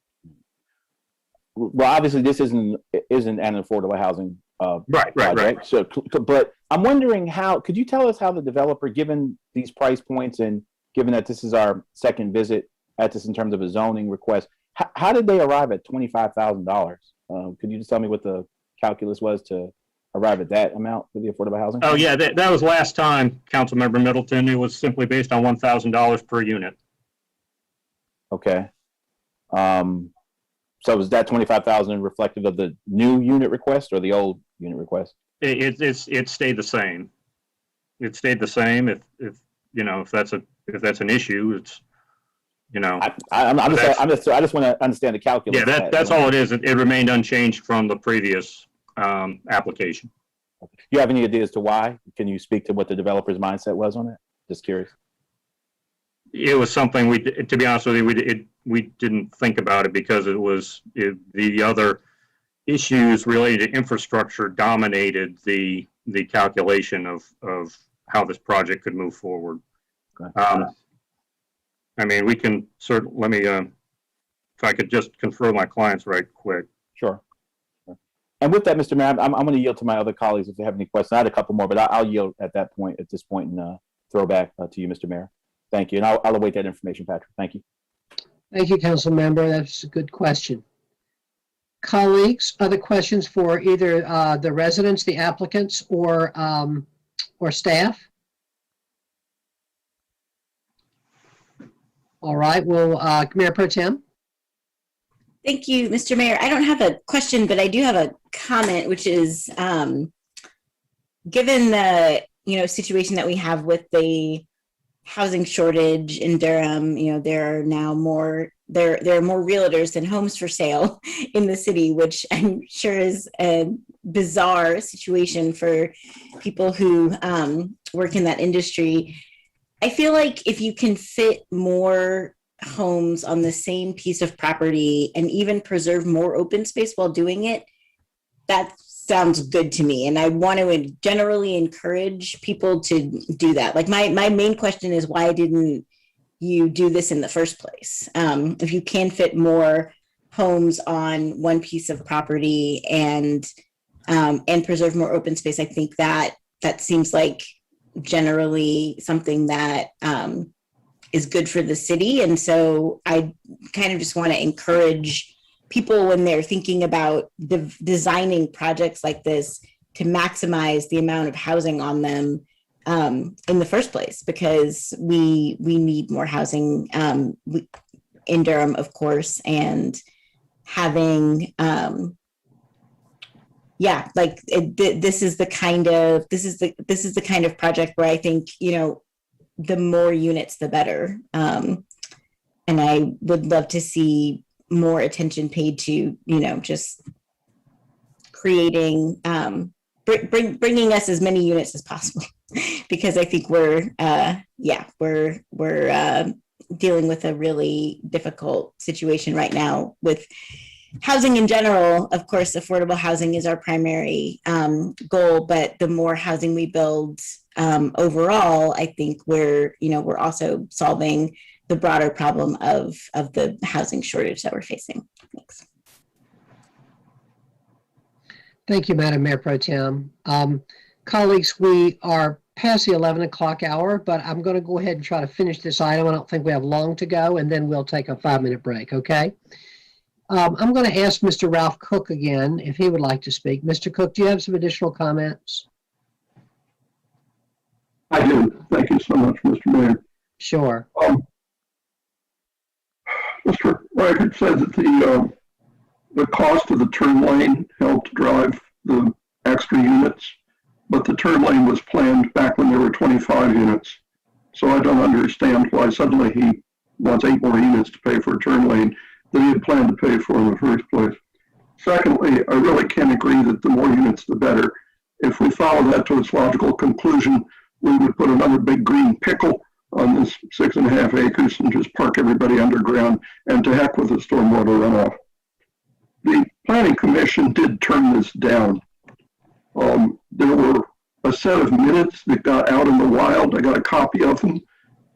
Well, obviously, this isn't an affordable housing Right. So, but I'm wondering could you tell us how the developer, given these price points and given that this is our second visit at this in terms of a zoning request, how did they arrive at $25,000? Could you just tell me what the calculus was to arrive at that amount for the affordable housing? Oh, yeah, that was last time, Councilmember Middleton. It was simply based on $1,000 per unit. Okay. So is that 25,000 reflective of the new unit request or the old unit request? It stayed the same. It stayed the same. If that's an issue, it's I just want to understand the calculus. Yeah, that's all it is. It remained unchanged from the previous application. Do you have any idea as to why? Can you speak to what the developer's mindset was on it? Just curious. It was something to be honest with you, we didn't think about it because the other issues related to infrastructure dominated the calculation of how this project could move forward. Okay. We can certainly, if I could just confer my clients right quick. Sure. And with that, Mr. Mayor, I'm going to yield to my other colleagues if they have any questions. I had a couple more, but I'll yield at this point, and throw back to you, Mr. Mayor. Thank you. And I'll await that information, Patrick. Thank you. Thank you, Council Member. That's a good question. Colleagues, other questions for either the residents, the applicants, or staff? All right. Well, Mayor Pro Tem. Thank you, Mr. Mayor. I don't have a question, but I do have a comment, which is given the situation that we have with the housing shortage in Durham, there are now more realtors than homes for sale in the city, which I'm sure is a bizarre situation for people who work in that industry. I feel like if you can fit more homes on the same piece of property and even preserve more open space while doing it, that sounds good to me. And I want to generally encourage people to do that. Like my main question is, why didn't you do this in the first place? If you can fit more homes on one piece of property and preserve more open space, I think that seems like generally something that is good for the city. And so I kind of just want to encourage people when they're thinking about designing projects like this to maximize the amount of housing on them in the first place, because we need more housing in Durham, of course, and having this is the kind of project where I think the more units the better, and I would love to see more attention paid to just creating bringing us as many units as possible, because I think we're dealing with a really difficult situation right now with housing in general. Of course, affordable housing is our primary goal, but the more housing we build overall, I think we're also solving the broader problem of the housing shortage that we're facing. Thanks. Thank you, Madam Mayor Pro Tem. Colleagues, we are past the 11 o'clock hour, but I'm going to go ahead and try to finish this item. I don't think we have long to go, and then we'll take a 5-minute break, okay? I'm going to ask Mr. Ralph Cook again if he would like to speak. Mr. Cook, do you have some additional comments? I do. Thank you so much, Mr. Mayor. Sure. Mr. Reichert said that the cost of the turn lane helped drive the extra units, but the turn lane was planned back when there were 25 units. So I don't understand why suddenly he wants 8 more units to pay for a turn lane that he had planned to pay for in the first place. Secondly, I really can't agree that the more units, the better. If we follow that to its logical conclusion, we would put another big green pickle on this 6.5 acres and just park everybody underground, and to heck with the stormwater runoff. The Planning Commission did turn this down. There were a set of minutes that got out in the wild. I got a copy of them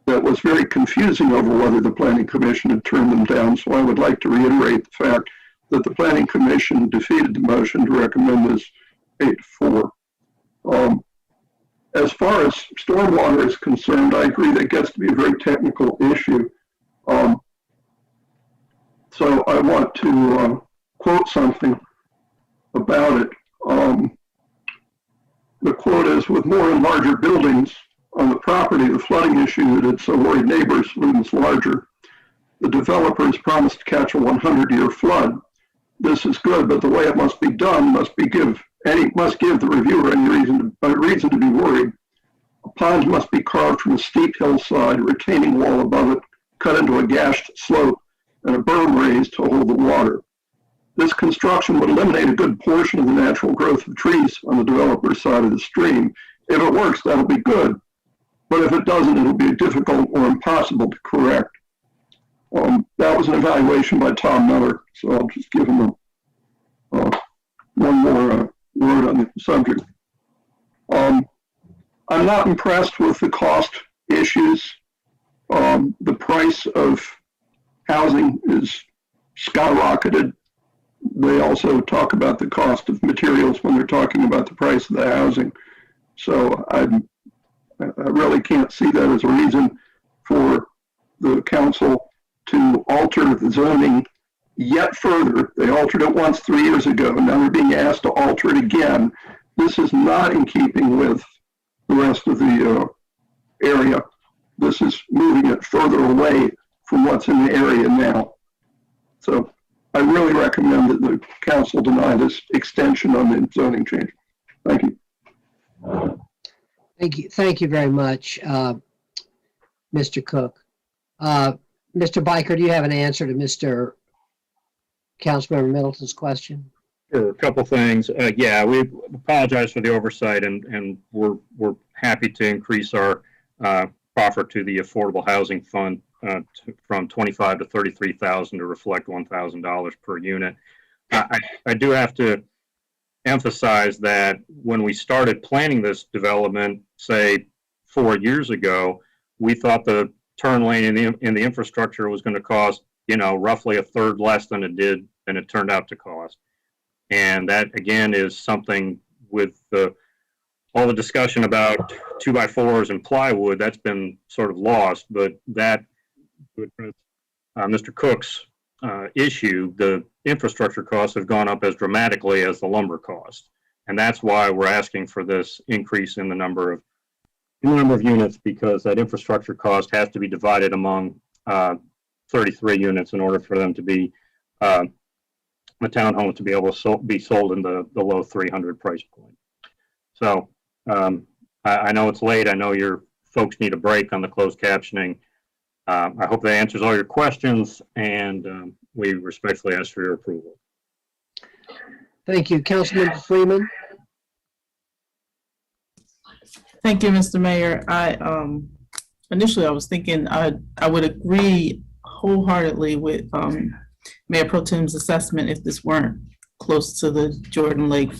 that was very confusing over whether the Planning Commission had turned them down. So I would like to reiterate the fact that the Planning Commission defeated the motion to recommend this 8-4. As far as stormwater is concerned, I agree that gets to be a very technical issue. So I want to quote something about it. The quote is, with more and larger buildings on the property, the flooding issue that had so worried neighbors looms larger. The developers promised to catch a 100-year flood. This is good, but the way it must be done must give the reviewer any reason to be worried. A pond must be carved from a steep hillside, a retaining wall above it cut into a gashed slope, and a berm raised to hold the water. This construction would eliminate a good portion of the natural growth of trees on the developer's side of the stream. If it works, that'll be good. But if it doesn't, it'll be difficult or impossible to correct. That was an evaluation by Tom Miller, so I'll just give him one more word on the subject. I'm not impressed with the cost issues. The price of housing is skyrocketed. They also talk about the cost of materials when they're talking about the price of the housing. So I really can't see that as a reason for the council to alter the zoning yet further. They altered it once 3 years ago, and now they're being asked to alter it again. This is not in keeping with the rest of the area. This is moving it further away from what's in the area now. So I really recommend that the council deny this extension on the zoning change. Thank you. Thank you very much, Mr. Cook. Mr. Biker, do you have an answer to Mr. Councilmember Middleton's question? Sure, a couple things. Yeah, we apologize for the oversight, and we're happy to increase our proffer to the Affordable Housing Fund from $25,000 to $33,000 to reflect $1,000 per unit. I do have to emphasize that when we started planning this development, say 4 years ago, we thought the turn lane in the infrastructure was going to cost, roughly a third less than it turned out to cost. And that again is something with all the discussion about 2x4s and plywood that's been sort of lost, but that Mr. Cook's issue, the infrastructure costs have gone up as dramatically as the lumber cost. And that's why we're asking for this increase in the number of units, because that infrastructure cost has to be divided among 33 units in order for them to be the townhomes to be able to be sold in the low 300 price point. So I know it's late. I know your folks need a break on the closed captioning. I hope that answers all your questions, and we respectfully ask for your approval. Thank you. Councilman Freeman. Thank you, Mr. Mayor. Initially I was thinking I would agree wholeheartedly with Mayor Pro Tem's assessment if this weren't close to the Jordan Lake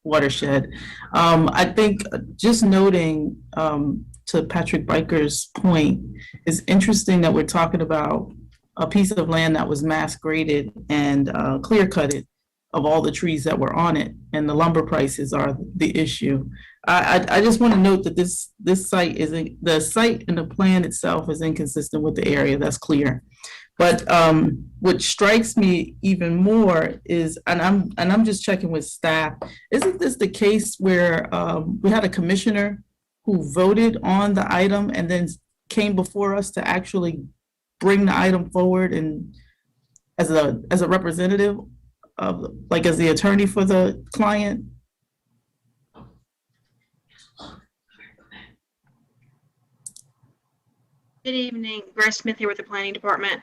watershed. I think just noting to Patrick Biker's point, it's interesting that we're talking about a piece of land that was mass graded and clear cutted of all the trees that were on it, and the lumber prices are the issue. I just want to note that this site isn't, the site and the plan itself is inconsistent with the area, that's clear. But what strikes me even more is, and I'm just checking with staff, isn't this the case where we had a commissioner who voted on the item and then came before us to actually bring the item forward and as a representative of, like, as the attorney for the client? Good evening, Grace Smith here with the Planning Department.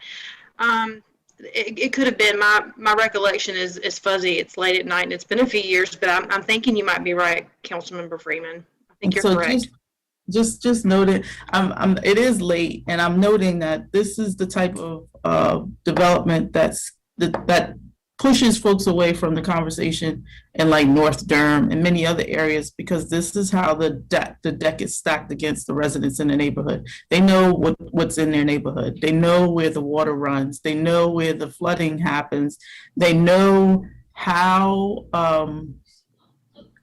It could have been, my recollection is fuzzy. It's late at night and it's been a few years, but I'm thinking you might be right, Councilmember Freeman. I think you're correct. Just noting, it is late, and I'm noting that this is the type of development that pushes folks away from the conversation in like North Durham and many other areas, because this is how the deck is stacked against the residents in the neighborhood. They know what's in their neighborhood. They know where the water runs. They know where the flooding happens. They know how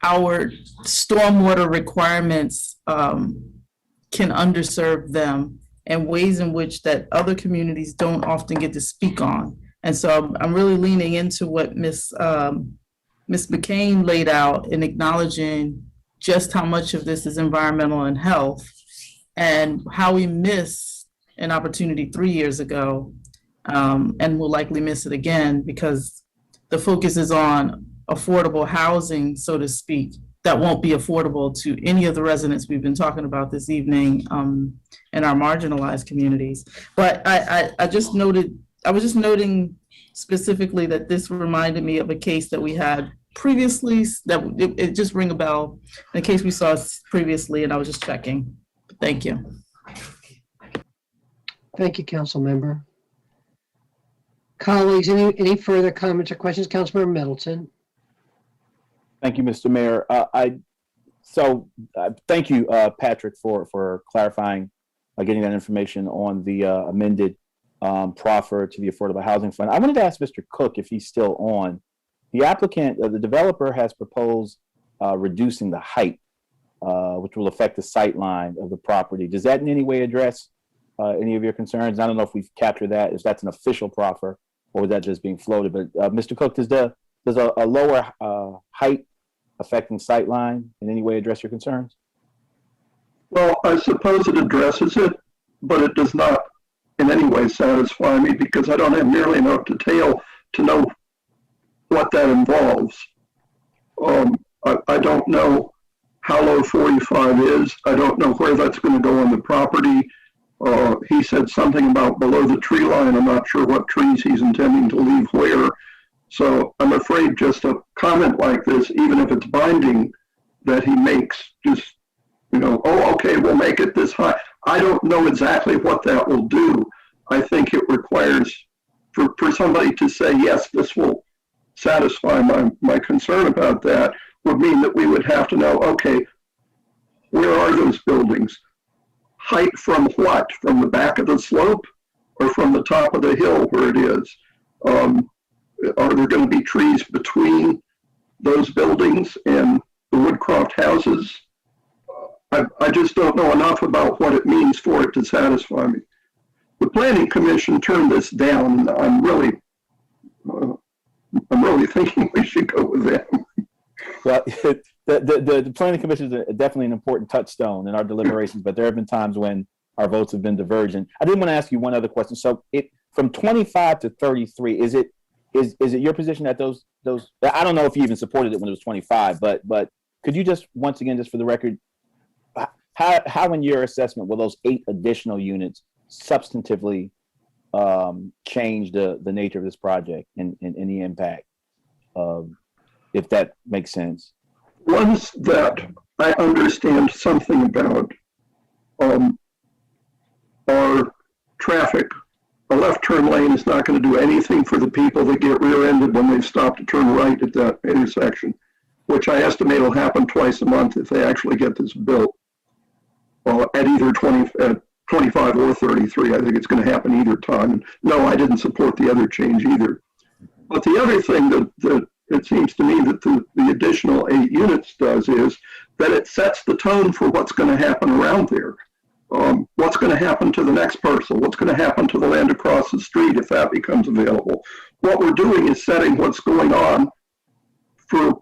our stormwater requirements can underserve them, and ways in which that other communities don't often get to speak on. And so I'm really leaning into what Ms. McCain laid out in acknowledging just how much of this is environmental and health, and how we missed an opportunity 3 years ago, and will likely miss it again, because the focus is on affordable housing, so to speak, that won't be affordable to any of the residents we've been talking about this evening in our marginalized communities. But I was just noting specifically that this reminded me of a case that we had previously, that it just rang a bell, in a case we saw previously, and I was just checking. Thank you. Thank you, Council Member. Colleagues, any further comments or questions? Councilmember Middleton. Thank you, Mr. Mayor. Thank you, Patrick, for clarifying, getting that information on the amended proffer to the Affordable Housing Fund. I wanted to ask Mr. Cook if he's still on. The applicant, the developer, has proposed reducing the height, which will affect the sight line of the property. Does that in any way address any of your concerns? I don't know if we've captured that, if that's an official proffer, or was that just being floated? But Mr. Cook, does a lower height affecting sight line in any way address your concerns? Well, I suppose it addresses it, but it does not in any way satisfy me, because I don't have nearly enough detail to know what that involves. I don't know how low 45 is. I don't know where that's going to go on the property. He said something about below the tree line. I'm not sure what trees he's intending to leave where. So I'm afraid just a comment like this, even if it's binding, that he makes just, oh, okay, we'll make it this high. I don't know exactly what that will do. I think it requires for somebody to say, yes, this will satisfy my concern about that, would mean that we would have to know, okay, where are those buildings? Height from what? From the back of the slope or from the top of the hill where it is? Are there going to be trees between those buildings and the Woodcroft houses? I just don't know enough about what it means for it to satisfy me. The Planning Commission turned this down. I'm really thinking we should go with them. Well, the Planning Commission is definitely an important touchstone in our deliberations, but there have been times when our votes have been divergent. I did want to ask you one other question. So from 25 to 33, is it your position that those I don't know if you even supported it when it was 25, but could you just, once again, just for the record, how in your assessment will those 8 additional units substantively change the nature of this project and the impact, if that makes sense? Ones that I understand something about are traffic. A left turn lane is not going to do anything for the people that get rear-ended when they stop to turn right at that intersection, which I estimate will happen twice a month if they actually get this built. At either 25 or 33, I think it's going to happen either time. No, I didn't support the other change either. But the other thing that it seems to me that the additional 8 units does is that it sets the tone for what's going to happen around there. What's going to happen to the next parcel? What's going to happen to the land across the street if that becomes available? What we're doing is setting what's going on for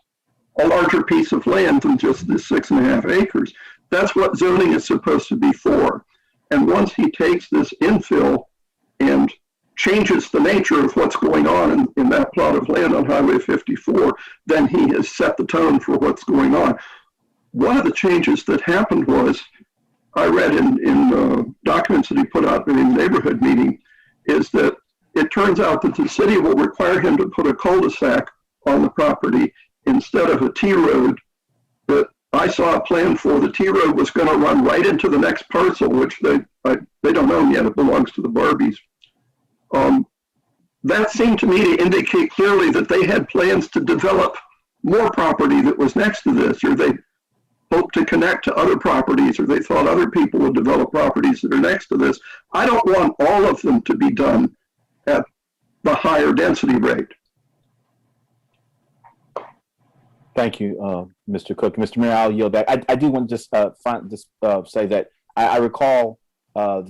a larger piece of land than just this 6.5 acres. That's what zoning is supposed to be for. And once he takes this infill and changes the nature of what's going on in that plot of land on Highway 54, then he has set the tone for what's going on. One of the changes that happened was, I read in documents that he put out in the neighborhood meeting, is that it turns out that the city will require him to put a cul-de-sac on the property instead of a T-road. That I saw a plan for. The T-road was going to run right into the next parcel, which they don't own yet. It belongs to the Barbies. That seemed to me to indicate clearly that they had plans to develop more property that was next to this, or they hoped to connect to other properties, or they thought other people would develop properties that are next to this. I don't want all of them to be done at the higher density rate. Thank you, Mr. Cook. Mr. Mayor, I'll yield back. I do want to just say that I recall I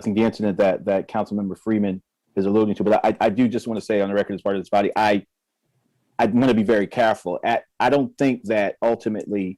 think the incident that Councilmember Freeman is alluding to, but I do just want to say on the record as part of this body, I want to be very careful. I don't think that ultimately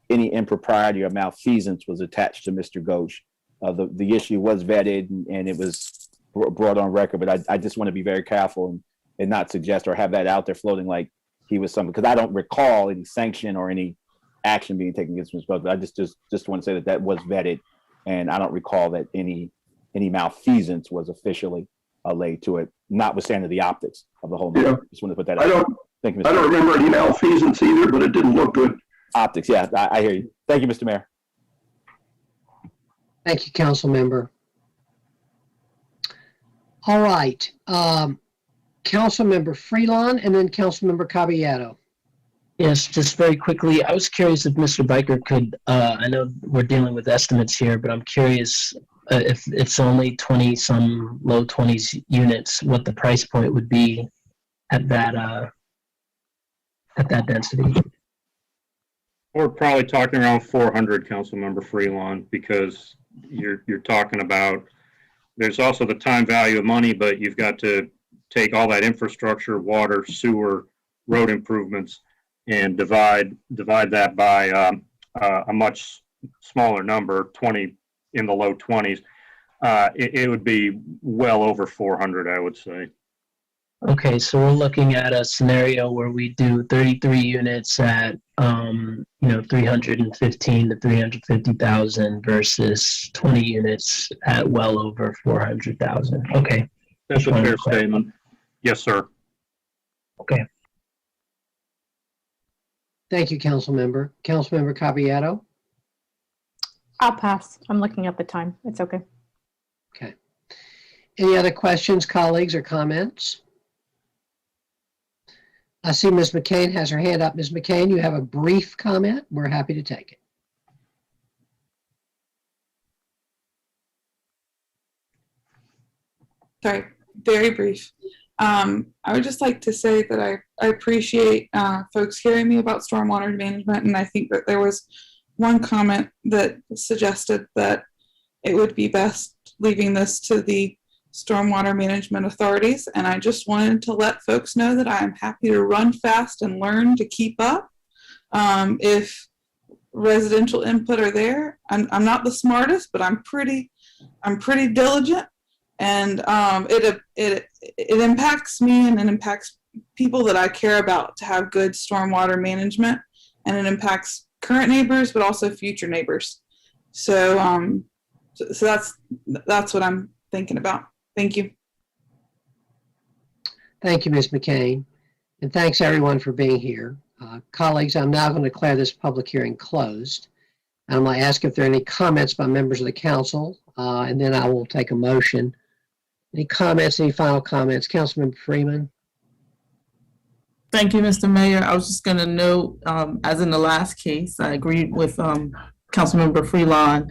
any impropriety or malfeasance was attached to Mr. Ghosh. The issue was vetted and it was brought on record, but I just want to be very careful and not suggest or have that out there floating like he was something, because I don't recall any sanction or any action being taken against Mr. Ghosh. But I just want to say that was vetted, and I don't recall that any malfeasance was officially laid to it, notwithstanding the optics of the whole matter. Yeah. Just want to put that out. Thank you, Mr. I don't remember any malfeasance either, but it didn't look good. Optics, yeah, I hear you. Thank you, Mr. Mayor. Thank you, council member. All right, council member Freelon and then council member Caballero. Yes, just very quickly, I was curious if Mr. Biker could, I know we're dealing with estimates here, but I'm curious if it's only 20 some low 20s units, what the price point would be at that density. We're probably talking around 400, Councilmember Freelon, because you're talking about, there's also the time value of money, but you've got to take all that infrastructure, water, sewer, road improvements, and divide that by a much smaller number, 20 in the low 20s. It would be well over 400, I would say. Okay, so we're looking at a scenario where we do 33 units at 315 to 350,000 versus 20 units at well over 400,000. Okay. That's a fair statement. Yes, sir. Okay. Thank you, council member. Council member Caballero. I'll pass. I'm looking at the time. It's okay. Okay. Any other questions, colleagues, or comments? I see Ms. McCain has her hand up. Ms. McCain, you have a brief comment. We're happy to take it. Sorry, very brief. I would just like to say that I appreciate folks hearing me about stormwater management, and I think that there was one comment that suggested that it would be best leaving this to the stormwater management authorities, and I just wanted to let folks know that I'm happy to run fast and learn to keep up. If residential input are there, I'm not the smartest, but I'm pretty diligent, and it impacts me and it impacts people that I care about to have good stormwater management, and it impacts current neighbors but also future neighbors. So that's what I'm thinking about. Thank you. Thank you, Ms. McCain. And thanks everyone for being here. Colleagues, I'm now going to declare this public hearing closed. I'm going to ask if there are any comments by members of the council, and then I will take a motion. Any comments, any final comments? Councilmember Freeman. Thank you, Mr. Mayor. I was just going to note, as in the last case, I agreed with Councilmember Freelon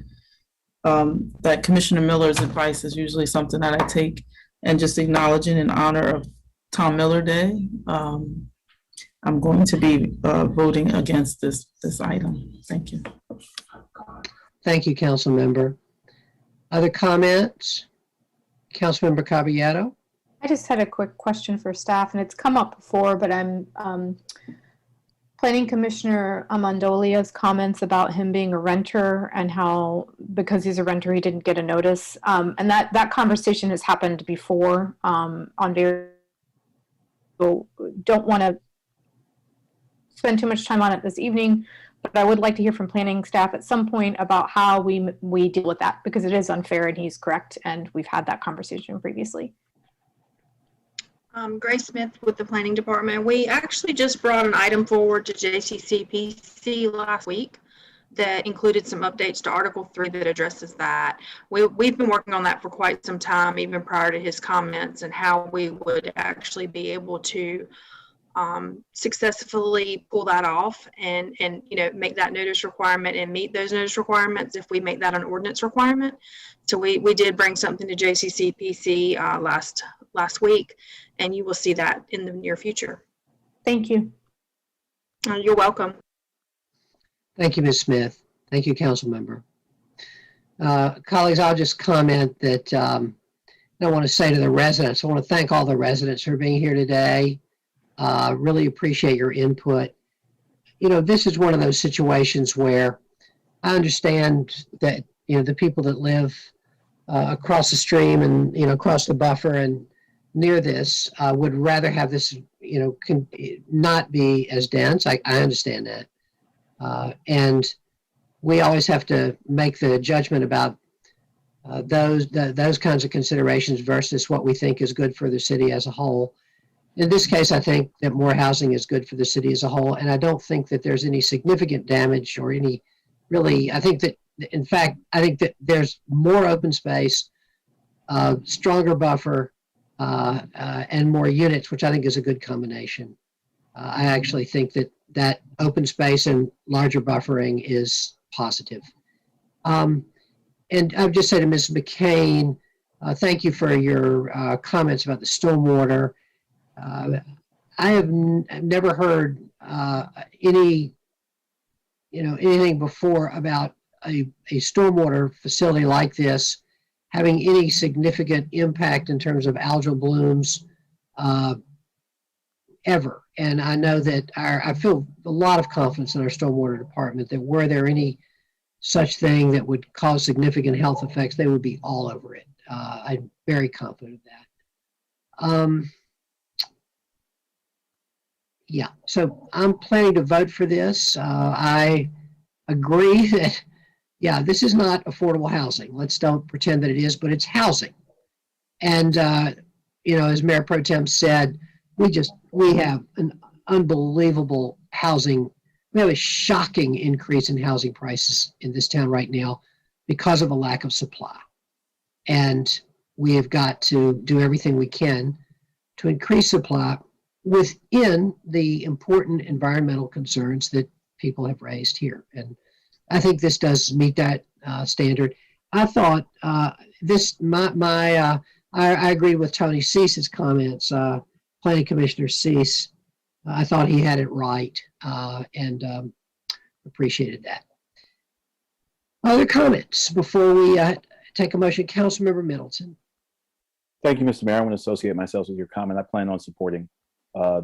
that Commissioner Miller's advice is usually something that I take, and just acknowledging in honor of Tom Miller Day, I'm going to be voting against this item. Thank you. Thank you, council member. Other comments? Councilmember Caballero. I just had a quick question for staff, and it's come up before, but I'm Planning Commissioner Amandolia's comments about him being a renter and how because he's a renter he didn't get a notice. And that conversation has happened before on very. Don't want to spend too much time on it this evening, but I would like to hear from planning staff at some point about how we deal with that, because it is unfair and he's correct, and we've had that conversation previously. Grace Smith with the Planning Department. We actually just brought an item forward to JCCPC last week that included some updates to Article 3 that addresses that. We've been working on that for quite some time, even prior to his comments, and how we would actually be able to successfully pull that off and make that notice requirement and meet those notice requirements if we make that an ordinance requirement. So we did bring something to JCCPC last week, and you will see that in the near future. Thank you. You're welcome. Thank you, Ms. Smith. Thank you, council member. Colleagues, I'll just comment that I want to say to the residents, I want to thank all the residents for being here today. Really appreciate your input. This is one of those situations where I understand that, the people that live across the stream and, across the buffer and near this would rather have this, not be as dense. I understand that. And we always have to make the judgment about those kinds of considerations versus what we think is good for the city as a whole. In this case, I think that more housing is good for the city as a whole, and I don't think that there's any significant damage or any really, I think that there's more open space, stronger buffer, and more units, which I think is a good combination. I actually think that open space and larger buffering is positive. And I would just say to Ms. McCain, thank you for your comments about the stormwater. I have never heard anything before about a stormwater facility like this having any significant impact in terms of algal blooms ever. And I know that I feel a lot of confidence in our stormwater department that were there any such thing that would cause significant health effects, they would be all over it. I'm very confident of that. Yeah, so I'm planning to vote for this. I agree that, yeah, this is not affordable housing. Let's don't pretend that it is, but it's housing. And, as Mayor Pro Tem said, we have an unbelievable housing. We have a shocking increase in housing prices in this town right now because of a lack of supply. And we have got to do everything we can to increase supply within the important environmental concerns that people have raised here. And I think this does meet that standard. I thought I agree with Tony Cease's comments, Planning Commissioner Cease. I thought he had it right and appreciated that. Other comments before we take a motion? Councilmember Middleton. Thank you, Mr. Mayor. I want to associate myself with your comment. I plan on supporting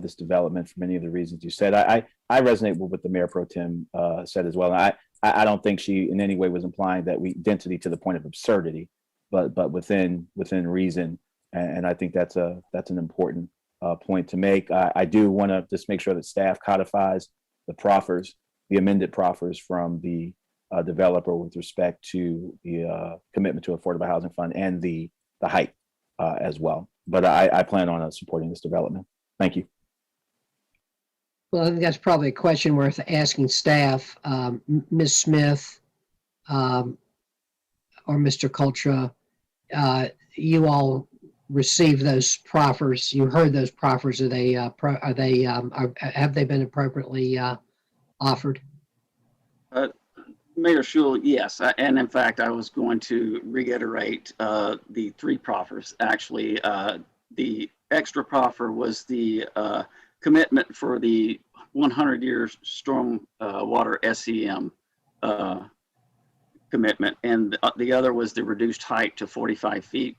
this development for many of the reasons you said. I resonate with what the Mayor Pro Tem said as well. I don't think she in any way was implying that density to the point of absurdity, but within reason. And I think that's an important point to make. I do want to just make sure that staff codifies the amended proffers from the developer with respect to the commitment to affordable housing fund and the height as well. But I plan on supporting this development. Thank you. Well, I think that's probably a question worth asking staff. Ms. Smith or Mr. Cultra, you all received those proffers. You heard those proffers. Have they been appropriately offered? Mayor Schul, yes. And in fact, I was going to reiterate the three proffers. Actually, the extra proffer was the commitment for the 100-year storm water SEM commitment. And the other was the reduced height to 45 feet,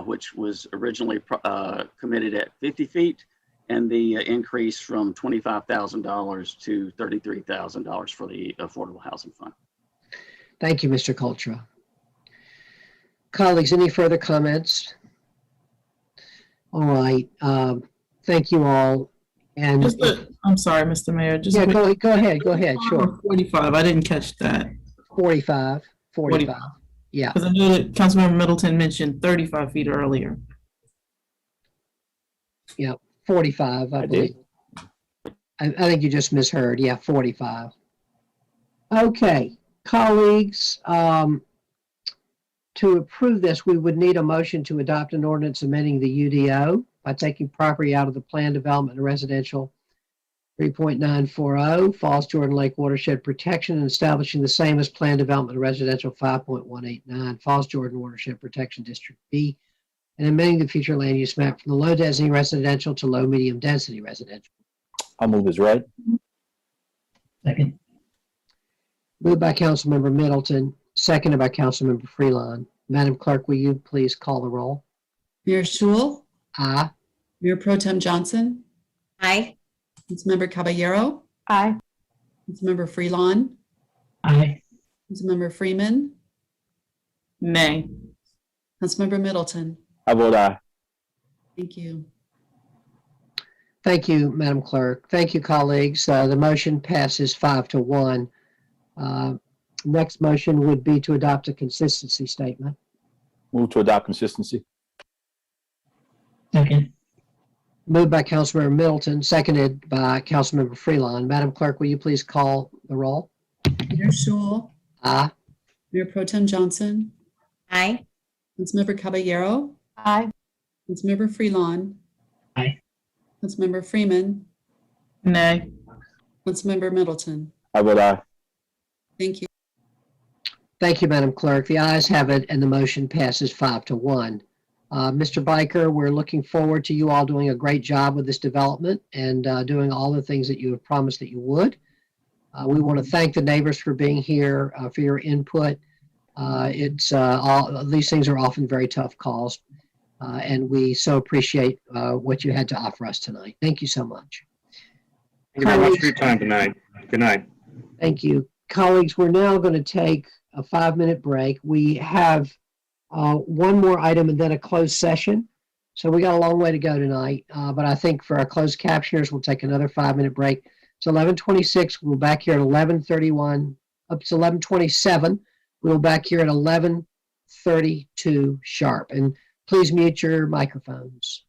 which was originally committed at 50 feet. and the increase from $25,000 to $33,000 for the Affordable Housing Fund. Thank you, Mr. Cultra. Colleagues, any further comments? All right. Thank you all. And I'm sorry, Mr. Mayor. Just yeah, go ahead. Go ahead. Sure. 45. I didn't catch that. 45. Yeah. Because I know that Councilmember Middleton mentioned 35 feet earlier. Yeah, 45, I believe. I think you just misheard. Yeah, 45. Okay, colleagues, to approve this, we would need a motion to adopt an ordinance amending the UDO by taking property out of the planned development and residential 3.940 Falls Jordan Lake Watershed Protection and establishing the same as planned development and residential 5.189 Falls Jordan Watershed Protection District B and amending the future land use map from the low density residential to low medium density residential. I'll move as read. Second. Moved by Councilmember Middleton, seconded by Councilmember Freelon. Madam Clerk, will you please call the roll? Mayor Schul, Aye. Mayor Pro Tem Johnson, Aye. Councilmember Caballero, Aye. Councilmember Freelon, Aye. Councilmember Freeman, Nay. Councilmember Middleton. I vote aye. Thank you. Thank you, Madam Clerk. Thank you, colleagues. The motion passes 5-1. Next motion would be to adopt a consistency statement. Move to adopt consistency. Second. Moved by Councilmember Middleton, seconded by Councilmember Freelon. Madam Clerk, will you please call the roll? Mayor Schul, Aye. Mayor Pro Tem Johnson, Aye. Councilmember Caballero, Aye. Councilmember Freelon, Aye. Councilmember Freeman, Nay. Councilmember Middleton. I vote aye. Thank you. Thank you, Madam Clerk. The ayes have it, and the motion passes 5-1. Mr. Biker, we're looking forward to you all doing a great job with this development and doing all the things that you have promised that you would. We want to thank the neighbors for being here, for your input. These things are often very tough calls, and we so appreciate what you had to offer us tonight. Thank you so much. Thank you very much for your time tonight. Good night. Thank you. Colleagues, we're now going to take a 5-minute break. We have one more item and then a closed session. So we got a long way to go tonight. But I think for our closed captioners, we'll take another 5-minute break. It's 11:26. We'll be back here at 11:31 up to 11:27. We'll be back here at 11:32 sharp. And please mute your microphones.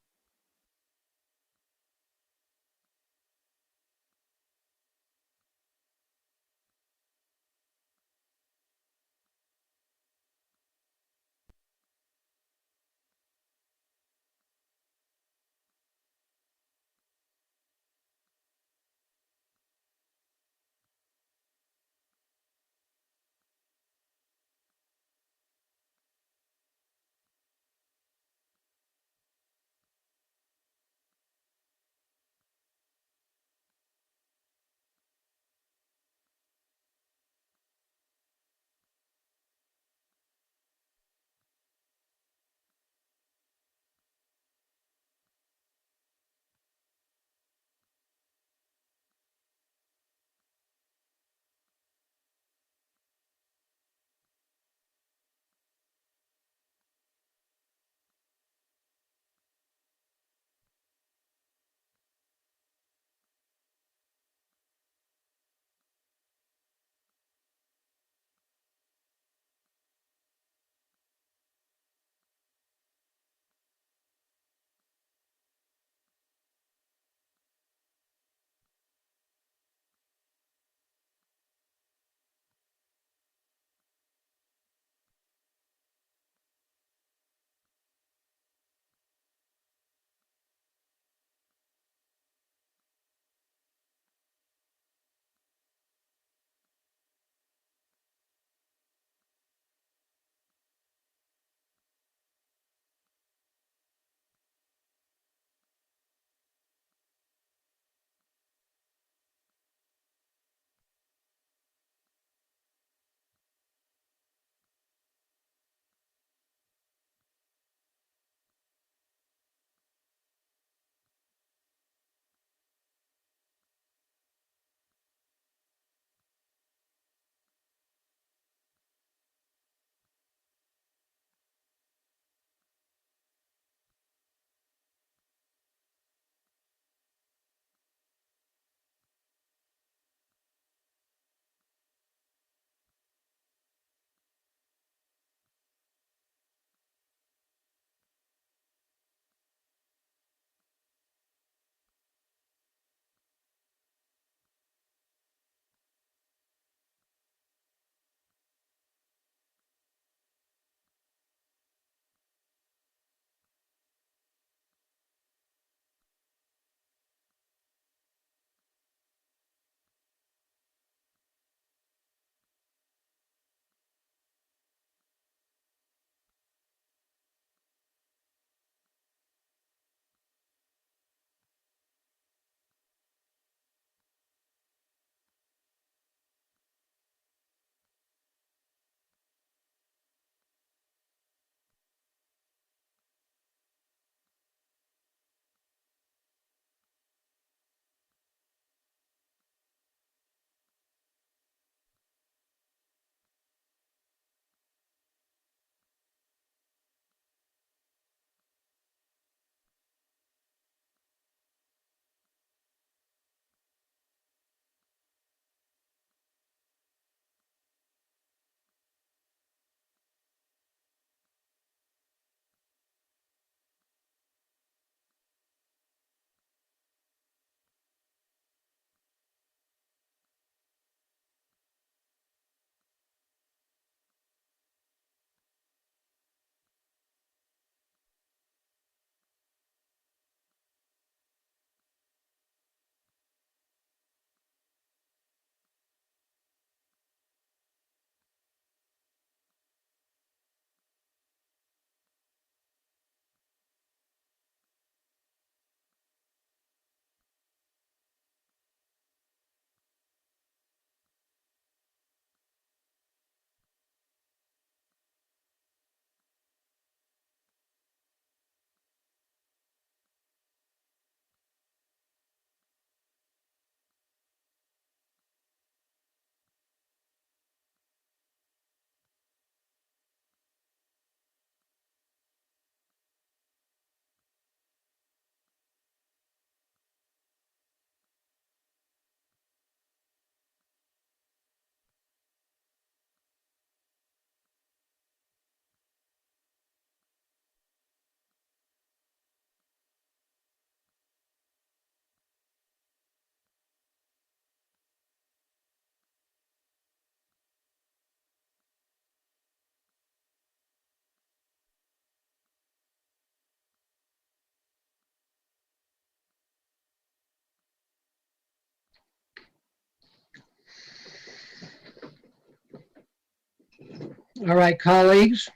All right, colleagues,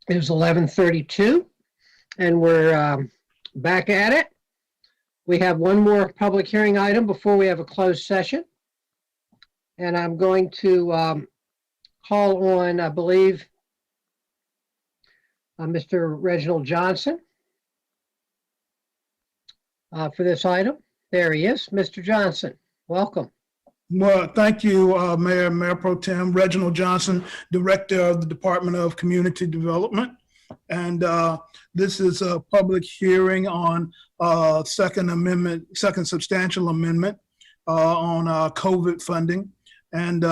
it is 11:32 and we're back at it. We have one more public hearing item before we have a closed session. And I'm going to call on, I believe, Mr. Reginald Johnson for this item. There he is. Mr. Johnson, welcome. Well, thank you, Mayor Pro Tem Reginald Johnson, Director of the Department of Community Development. And this is a public hearing on second substantial amendment on COVID funding. And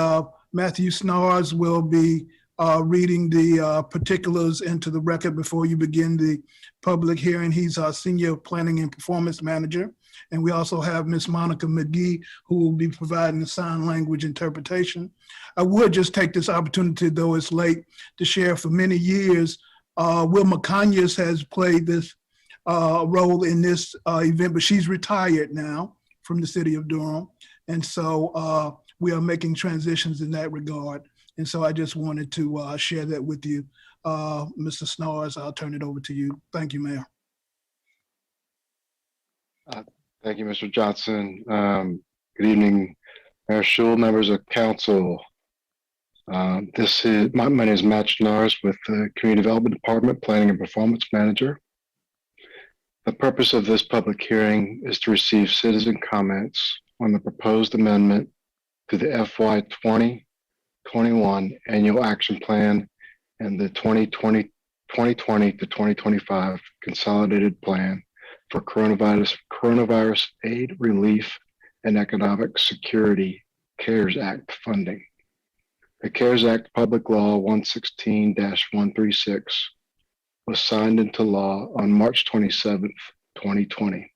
Matthew Snars will be reading the particulars into the record before you begin the public hearing. He's our Senior Planning and Performance Manager. And we also have Ms. Monica McGee, who will be providing the sign language interpretation. I would just take this opportunity, though it's late, to share for many years, Wilma Conyers has played this role in this event, but she's retired now from the city of Durham. And so we are making transitions in that regard. And so I just wanted to share that with you. Mr. Snars, I'll turn it over to you. Thank you, Mayor. Thank you, Mr. Johnson. Good evening, Mayor Schul, members of council. My name is Matt Schnars with the Community Development Department, Planning and Performance Manager. The purpose of this public hearing is to receive citizen comments on the proposed amendment to the FY 2021 Annual Action Plan and the 2020 to 2025 Consolidated Plan for coronavirus aid, relief, and economic security CARES Act funding. The CARES Act Public Law 116-136 was signed into law on March 27, 2020,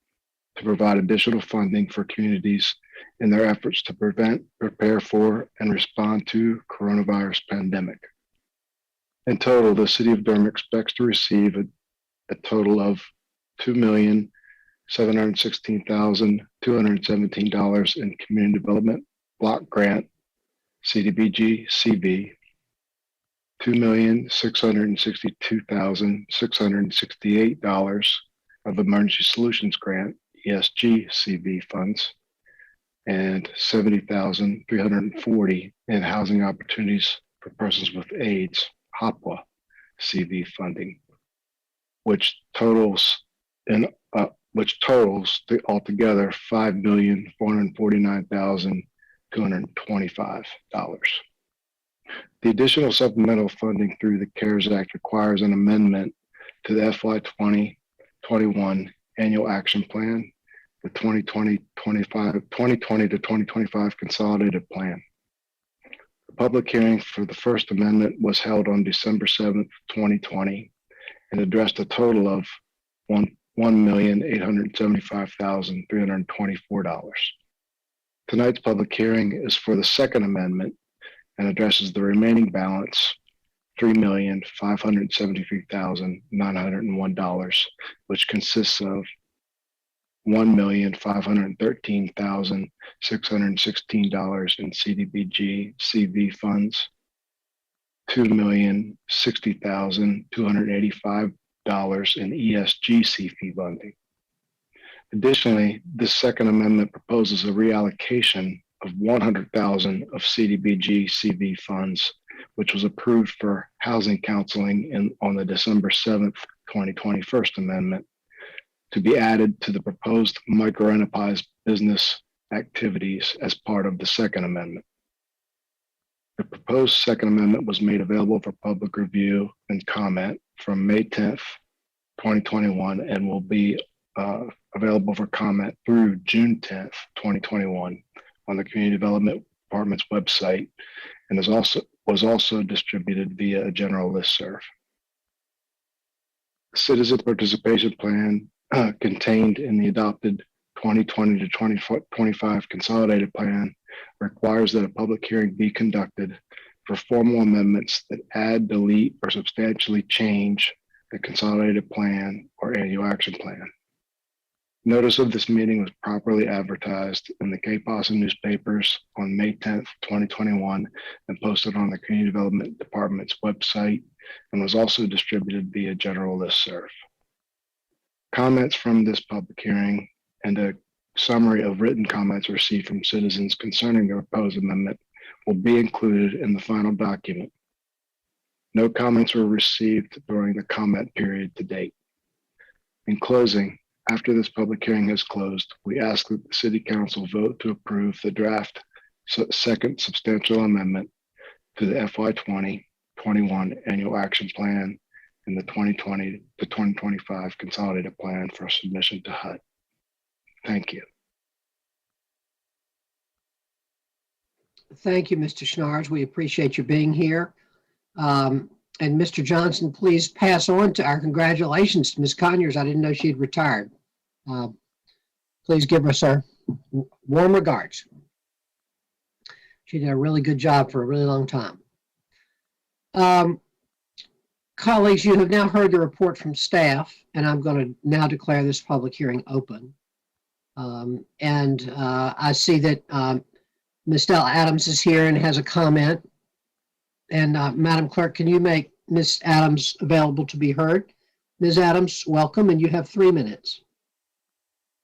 to provide additional funding for communities in their efforts to prevent, prepare for, and respond to coronavirus pandemic. In total, the City of Durham expects to receive a total of $2,716,217 in Community Development Block Grant, CDBG, CV, $2,662,668 of Emergency Solutions Grant, ESG, CV funds, and $70,340 in Housing Opportunities for Persons with AIDS, HOPWA, CV funding, which totals altogether $5,449,225. The additional supplemental funding through the CARES Act requires an amendment to the FY 2021 Annual Action Plan, the 2020 to 2025 Consolidated Plan. The public hearing for the first amendment was held on December 7th, 2020, and addressed a total of $1,875,324. Tonight's public hearing is for the second amendment and addresses the remaining balance, $3,573,901, which consists of $1,513,616 in CDBG CV funds, $2,060,285 in ESG CV funding. Additionally, this second amendment proposes a reallocation of $100,000 of CDBG CV funds, which was approved for housing counseling on the December 7th, 2020 First Amendment, to be added to the proposed microenterprise business activities as part of the Second Amendment. The proposed Second Amendment was made available for public review and comment from May 10th, 2021, and will be available for comment through June 10th, 2021 on the Community Development Department's website, and was also distributed via a general listserv. The Citizen Participation Plan contained in the adopted 2020 to 2025 Consolidated Plan requires that a public hearing be conducted for formal amendments that add, delete, or substantially change the Consolidated Plan or Annual Action Plan. Notice of this meeting was properly advertised in the Cape Boston newspapers on May 10th, 2021, and posted on the Community Development Department's website, and was also distributed via general listserv. Comments from this public hearing and a summary of written comments received from citizens concerning the proposed amendment will be included in the final document. No comments were received during the comment period to date. In closing, after this public hearing has closed, we ask that the City Council vote to approve the draft second substantial amendment to the FY 2021 Annual Action Plan and the 2020 to 2025 Consolidated Plan for submission to HUD. Thank you. Thank you, Mr. Schnars. We appreciate you being here. And Mr. Johnson, please pass on to our congratulations to Ms. Conyers. I didn't know she had retired. Please give us our warm regards. She did a really good job for a really long time. Colleagues, you have now heard the report from staff, and I'm going to now declare this public hearing open. I see that Ms. Dell Adams is here and has a comment. And Madam Clerk, can you make Ms. Adams available to be heard? Ms. Adams, welcome, and you have 3 minutes.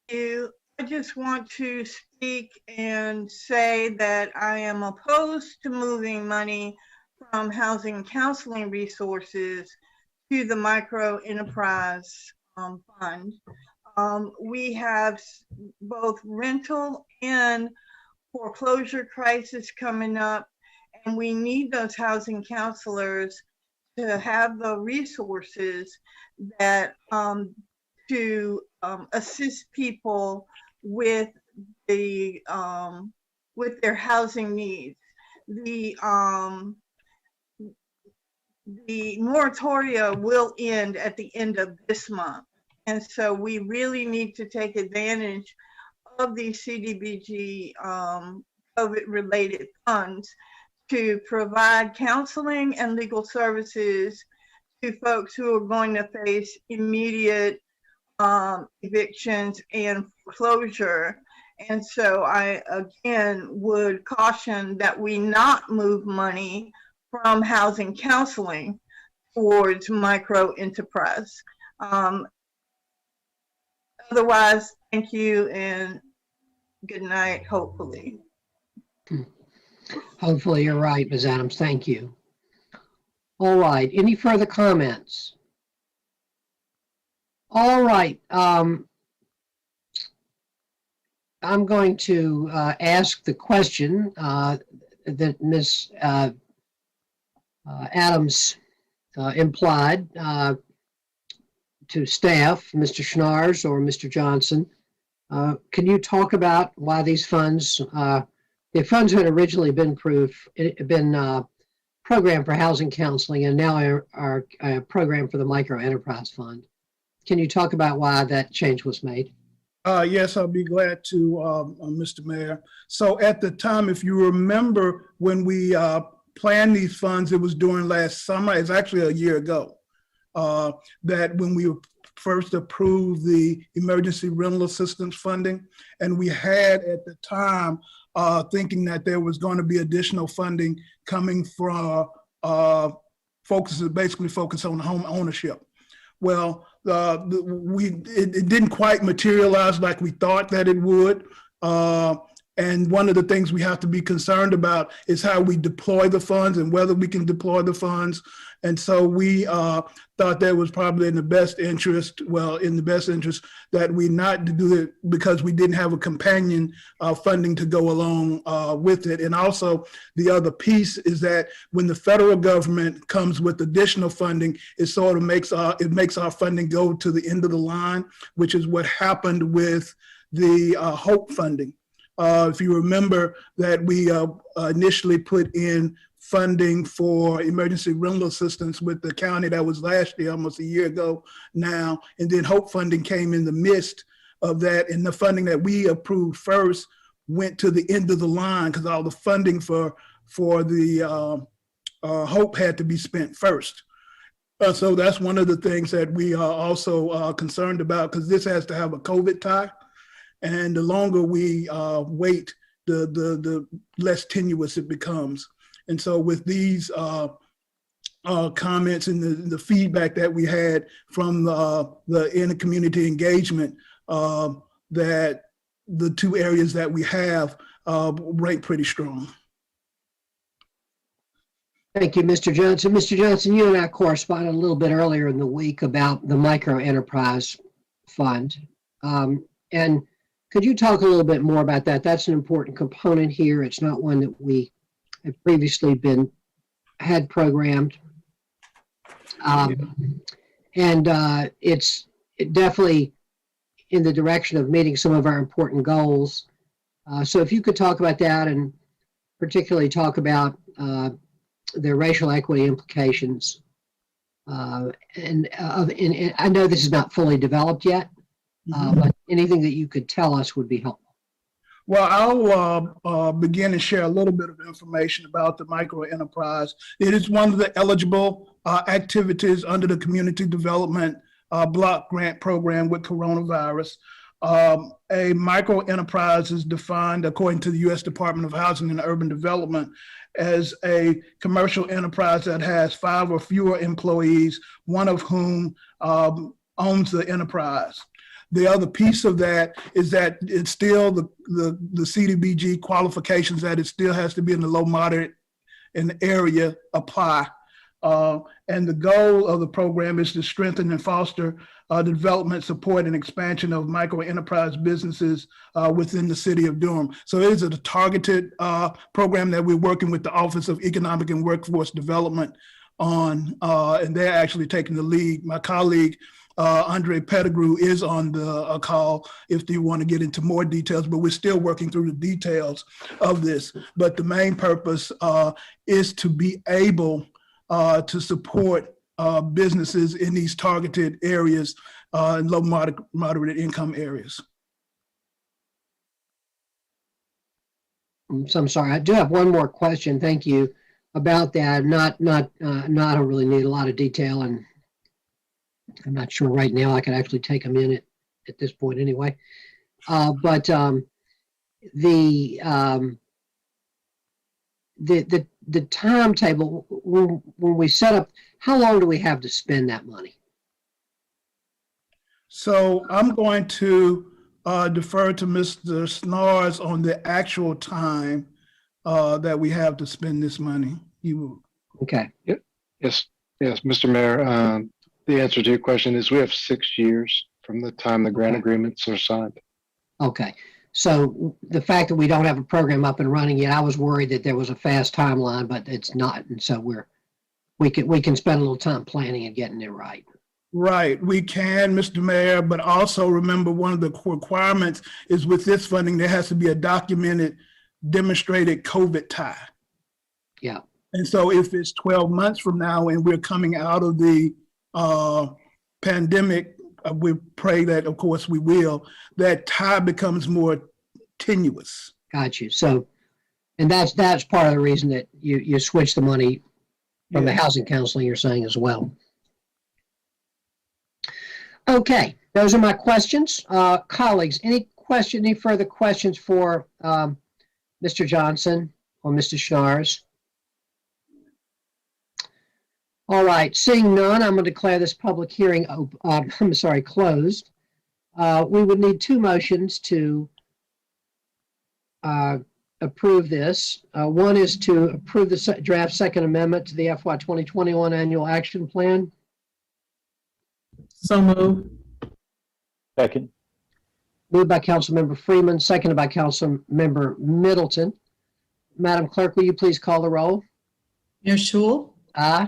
I just want to speak and say that I am opposed to moving money from housing counseling resources to the micro enterprise fund. We have both rental and foreclosure crisis coming up, and we need those housing counselors to have the resources that to assist people with the with their housing needs. The moratoria will end at the end of this month, and so we really need to take advantage of these CDBG COVID-related funds to provide counseling and legal services to folks who are going to face immediate evictions and foreclosure. And so I, again, would caution that we not move money from housing counseling towards micro enterprise. Otherwise, thank you and good night, hopefully. Hopefully you're right, Ms. Adams. Thank you. All right. Any further comments? All right. I'm going to ask the question that Ms. Adams implied to staff, Mr. Schnars or Mr. Johnson. Can you talk about why these funds, the funds had originally been programmed for housing counseling and now are programmed for the micro enterprise fund? Can you talk about why that change was made? Yes, I'll be glad to, Mr. Mayor. So at the time, if you remember, when we planned these funds, it was during last summer. It's actually a year ago that when we first approved the emergency rental assistance funding, and we had at the time thinking that there was going to be additional funding coming from basically focus on home ownership. Well, it didn't quite materialize like we thought that it would. And one of the things we have to be concerned about is how we deploy the funds and whether we can deploy the funds. And so we thought that was probably in the best interest, that we not do it because we didn't have a companion funding to go along with it. And also the other piece is that when the federal government comes with additional funding, it sort of makes our funding go to the end of the line, which is what happened with the HOPE funding. If you remember that we initially put in funding for emergency rental assistance with the county, that was last year, almost a year ago now, and then HOPE funding came in the midst of that, and the funding that we approved first went to the end of the line because all the funding for the HOPE had to be spent first. So that's one of the things that we are also concerned about, because this has to have a COVID tie. And the longer we wait, the less tenuous it becomes. And so with these comments and the feedback that we had from the inter-community engagement, that the two areas that we have rank pretty strong. Thank you, Mr. Johnson. Mr. Johnson, you and I corresponded a little bit earlier in the week about the Micro Enterprise Fund. And could you talk a little bit more about that? That's an important component here. It's not one that we have previously had programmed. It's definitely in the direction of meeting some of our important goals. So if you could talk about that, and particularly talk about the racial equity implications. And I know this is not fully developed yet, but anything that you could tell us would be helpful. Well, I'll begin and share a little bit of information about the micro enterprise. It is one of the eligible activities under the Community Development Block Grant Program with coronavirus. A micro enterprise is defined according to the U.S. Department of Housing and Urban Development as a commercial enterprise that has 5 or fewer employees, one of whom owns the enterprise. The other piece of that is that it's still the CDBG qualifications, that it still has to be in the low, moderate in area apply. And the goal of the program is to strengthen and foster the development, support, and expansion of micro enterprise businesses within the city of Durham. So it is a targeted program that we're working with the Office of Economic and Workforce Development on, and they're actually taking the lead. My colleague, Andre Pettigrew, is on the call if you want to get into more details, but we're still working through the details of this. But the main purpose is to be able to support businesses in these targeted areas, in low, moderate income areas. So I'm sorry, I do have one more question. Thank you about that. I don't really need a lot of detail, and I'm not sure right now I could actually take them in at this point anyway. But the timetable, when we set up, how long do we have to spend that money? So I'm going to defer to Mr. Snars on the actual time that we have to spend this money. Okay. Yes, Mr. Mayor. The answer to your question is we have 6 years from the time the grant agreements are signed. Okay. So the fact that we don't have a program up and running yet, I was worried that there was a fast timeline, but it's not. And so we can spend a little time planning and getting it right. Right, we can, Mr. Mayor, but also remember one of the requirements is with this funding, there has to be a documented, demonstrated COVID tie. Yeah. And so if it's 12 months from now and we're coming out of the pandemic, we pray that, of course, we will, that tie becomes more tenuous. Got you. So, and that's part of the reason that you switch the money from the housing counseling, you're saying as well. Okay, those are my questions. Colleagues, any further questions for Mr. Johnson or Mr. Schnars? All right, seeing none, I'm going to declare this public hearing, closed. We would need 2 motions to approve this. One is to approve the draft second amendment to the FY 2021 annual action plan. So moved. Second. Moved by Councilmember Freeman, seconded by Councilmember Middleton. Madam Clerk, will you please call the roll? Mayor Schul? Aye.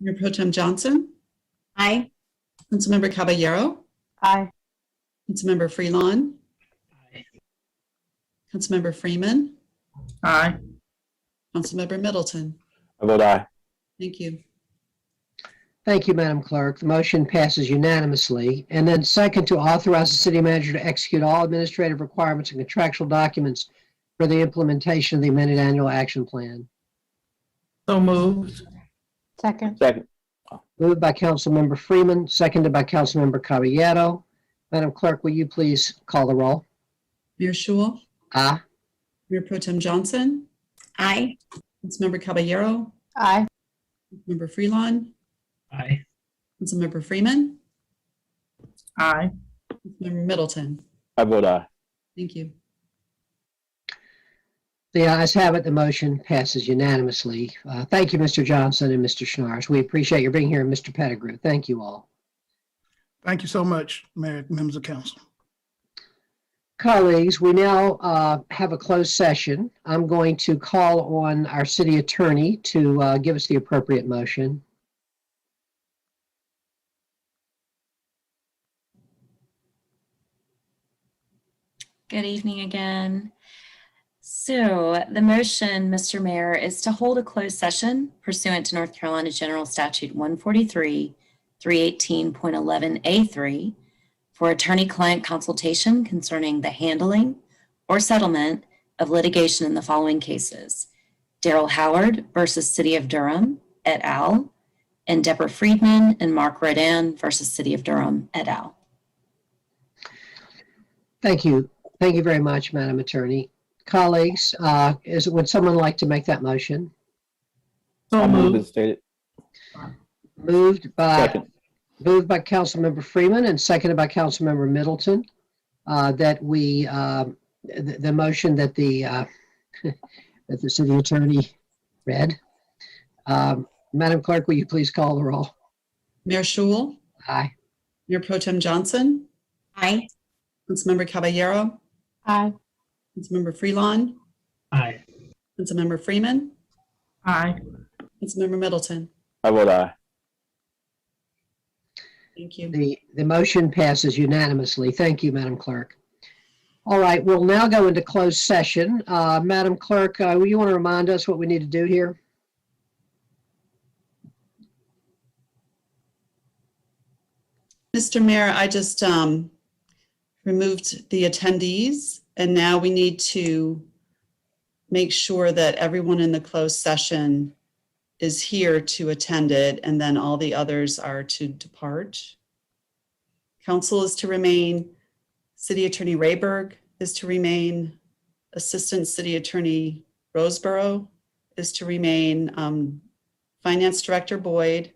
Mayor Pro Tem Johnson? Aye. Councilmember Caballero? Aye. Councilmember Freelon? Aye. Councilmember Freeman? Aye. Councilmember Middleton? I vote aye. Thank you. Thank you, Madam Clerk. The motion passes unanimously. And then second, to authorize the city manager to execute all administrative requirements and contractual documents for the implementation of the amended annual action plan. So moved. Second. Second. Moved by Councilmember Freeman, seconded by Councilmember Caballero. Madam Clerk, will you please call the roll? Mayor Schul, Aye. Mayor Pro Tem Johnson, Aye. Councilmember Caballero, Aye. Councilmember Freelon, Aye. Councilmember Freeman, Aye. Councilmember Middleton. I vote aye. Thank you. The ayes have it. The motion passes unanimously. Thank you, Mr. Johnson and Mr. Schnars. We appreciate your being here, and Mr. Pettigrew. Thank you all. Thank you so much, Mayor, members of council. Colleagues, we now have a closed session. I'm going to call on our city attorney to give us the appropriate motion. Good evening again. So the motion, Mr. Mayor, is to hold a closed session pursuant to North Carolina General Statute 143, 318.11A3 for attorney-client consultation concerning the handling or settlement of litigation in the following cases: Daryl Howard versus City of Durham et al., and Deborah Friedman and Mark Rodan versus City of Durham et al. Thank you. Thank you very much, Madam Attorney. Colleagues, would someone like to make that motion? So moved. Stated. Moved by Second. Moved by Councilmember Freeman and seconded by Councilmember Middleton, that we, the motion that the, that the city attorney read. Madam Clerk, will you please call the roll? Mayor Schul, Aye. Mayor Pro Tem Johnson, Aye. Councilmember Caballero, Aye. Councilmember Freelon, Aye. Councilmember Freeman, Aye. Councilmember Middleton. I vote aye. Thank you. The motion passes unanimously. Thank you, Madam Clerk. All right, we'll now go into closed session. Madam Clerk, will you want to remind us what we need to do here? Mr. Mayor, I just removed the attendees, and now we need to make sure that everyone in the closed session is here to attend it, and then all the others are to depart. Council is to remain, City Attorney Rayberg is to remain, Assistant City Attorney Roseborough is to remain, Finance Director Boyd,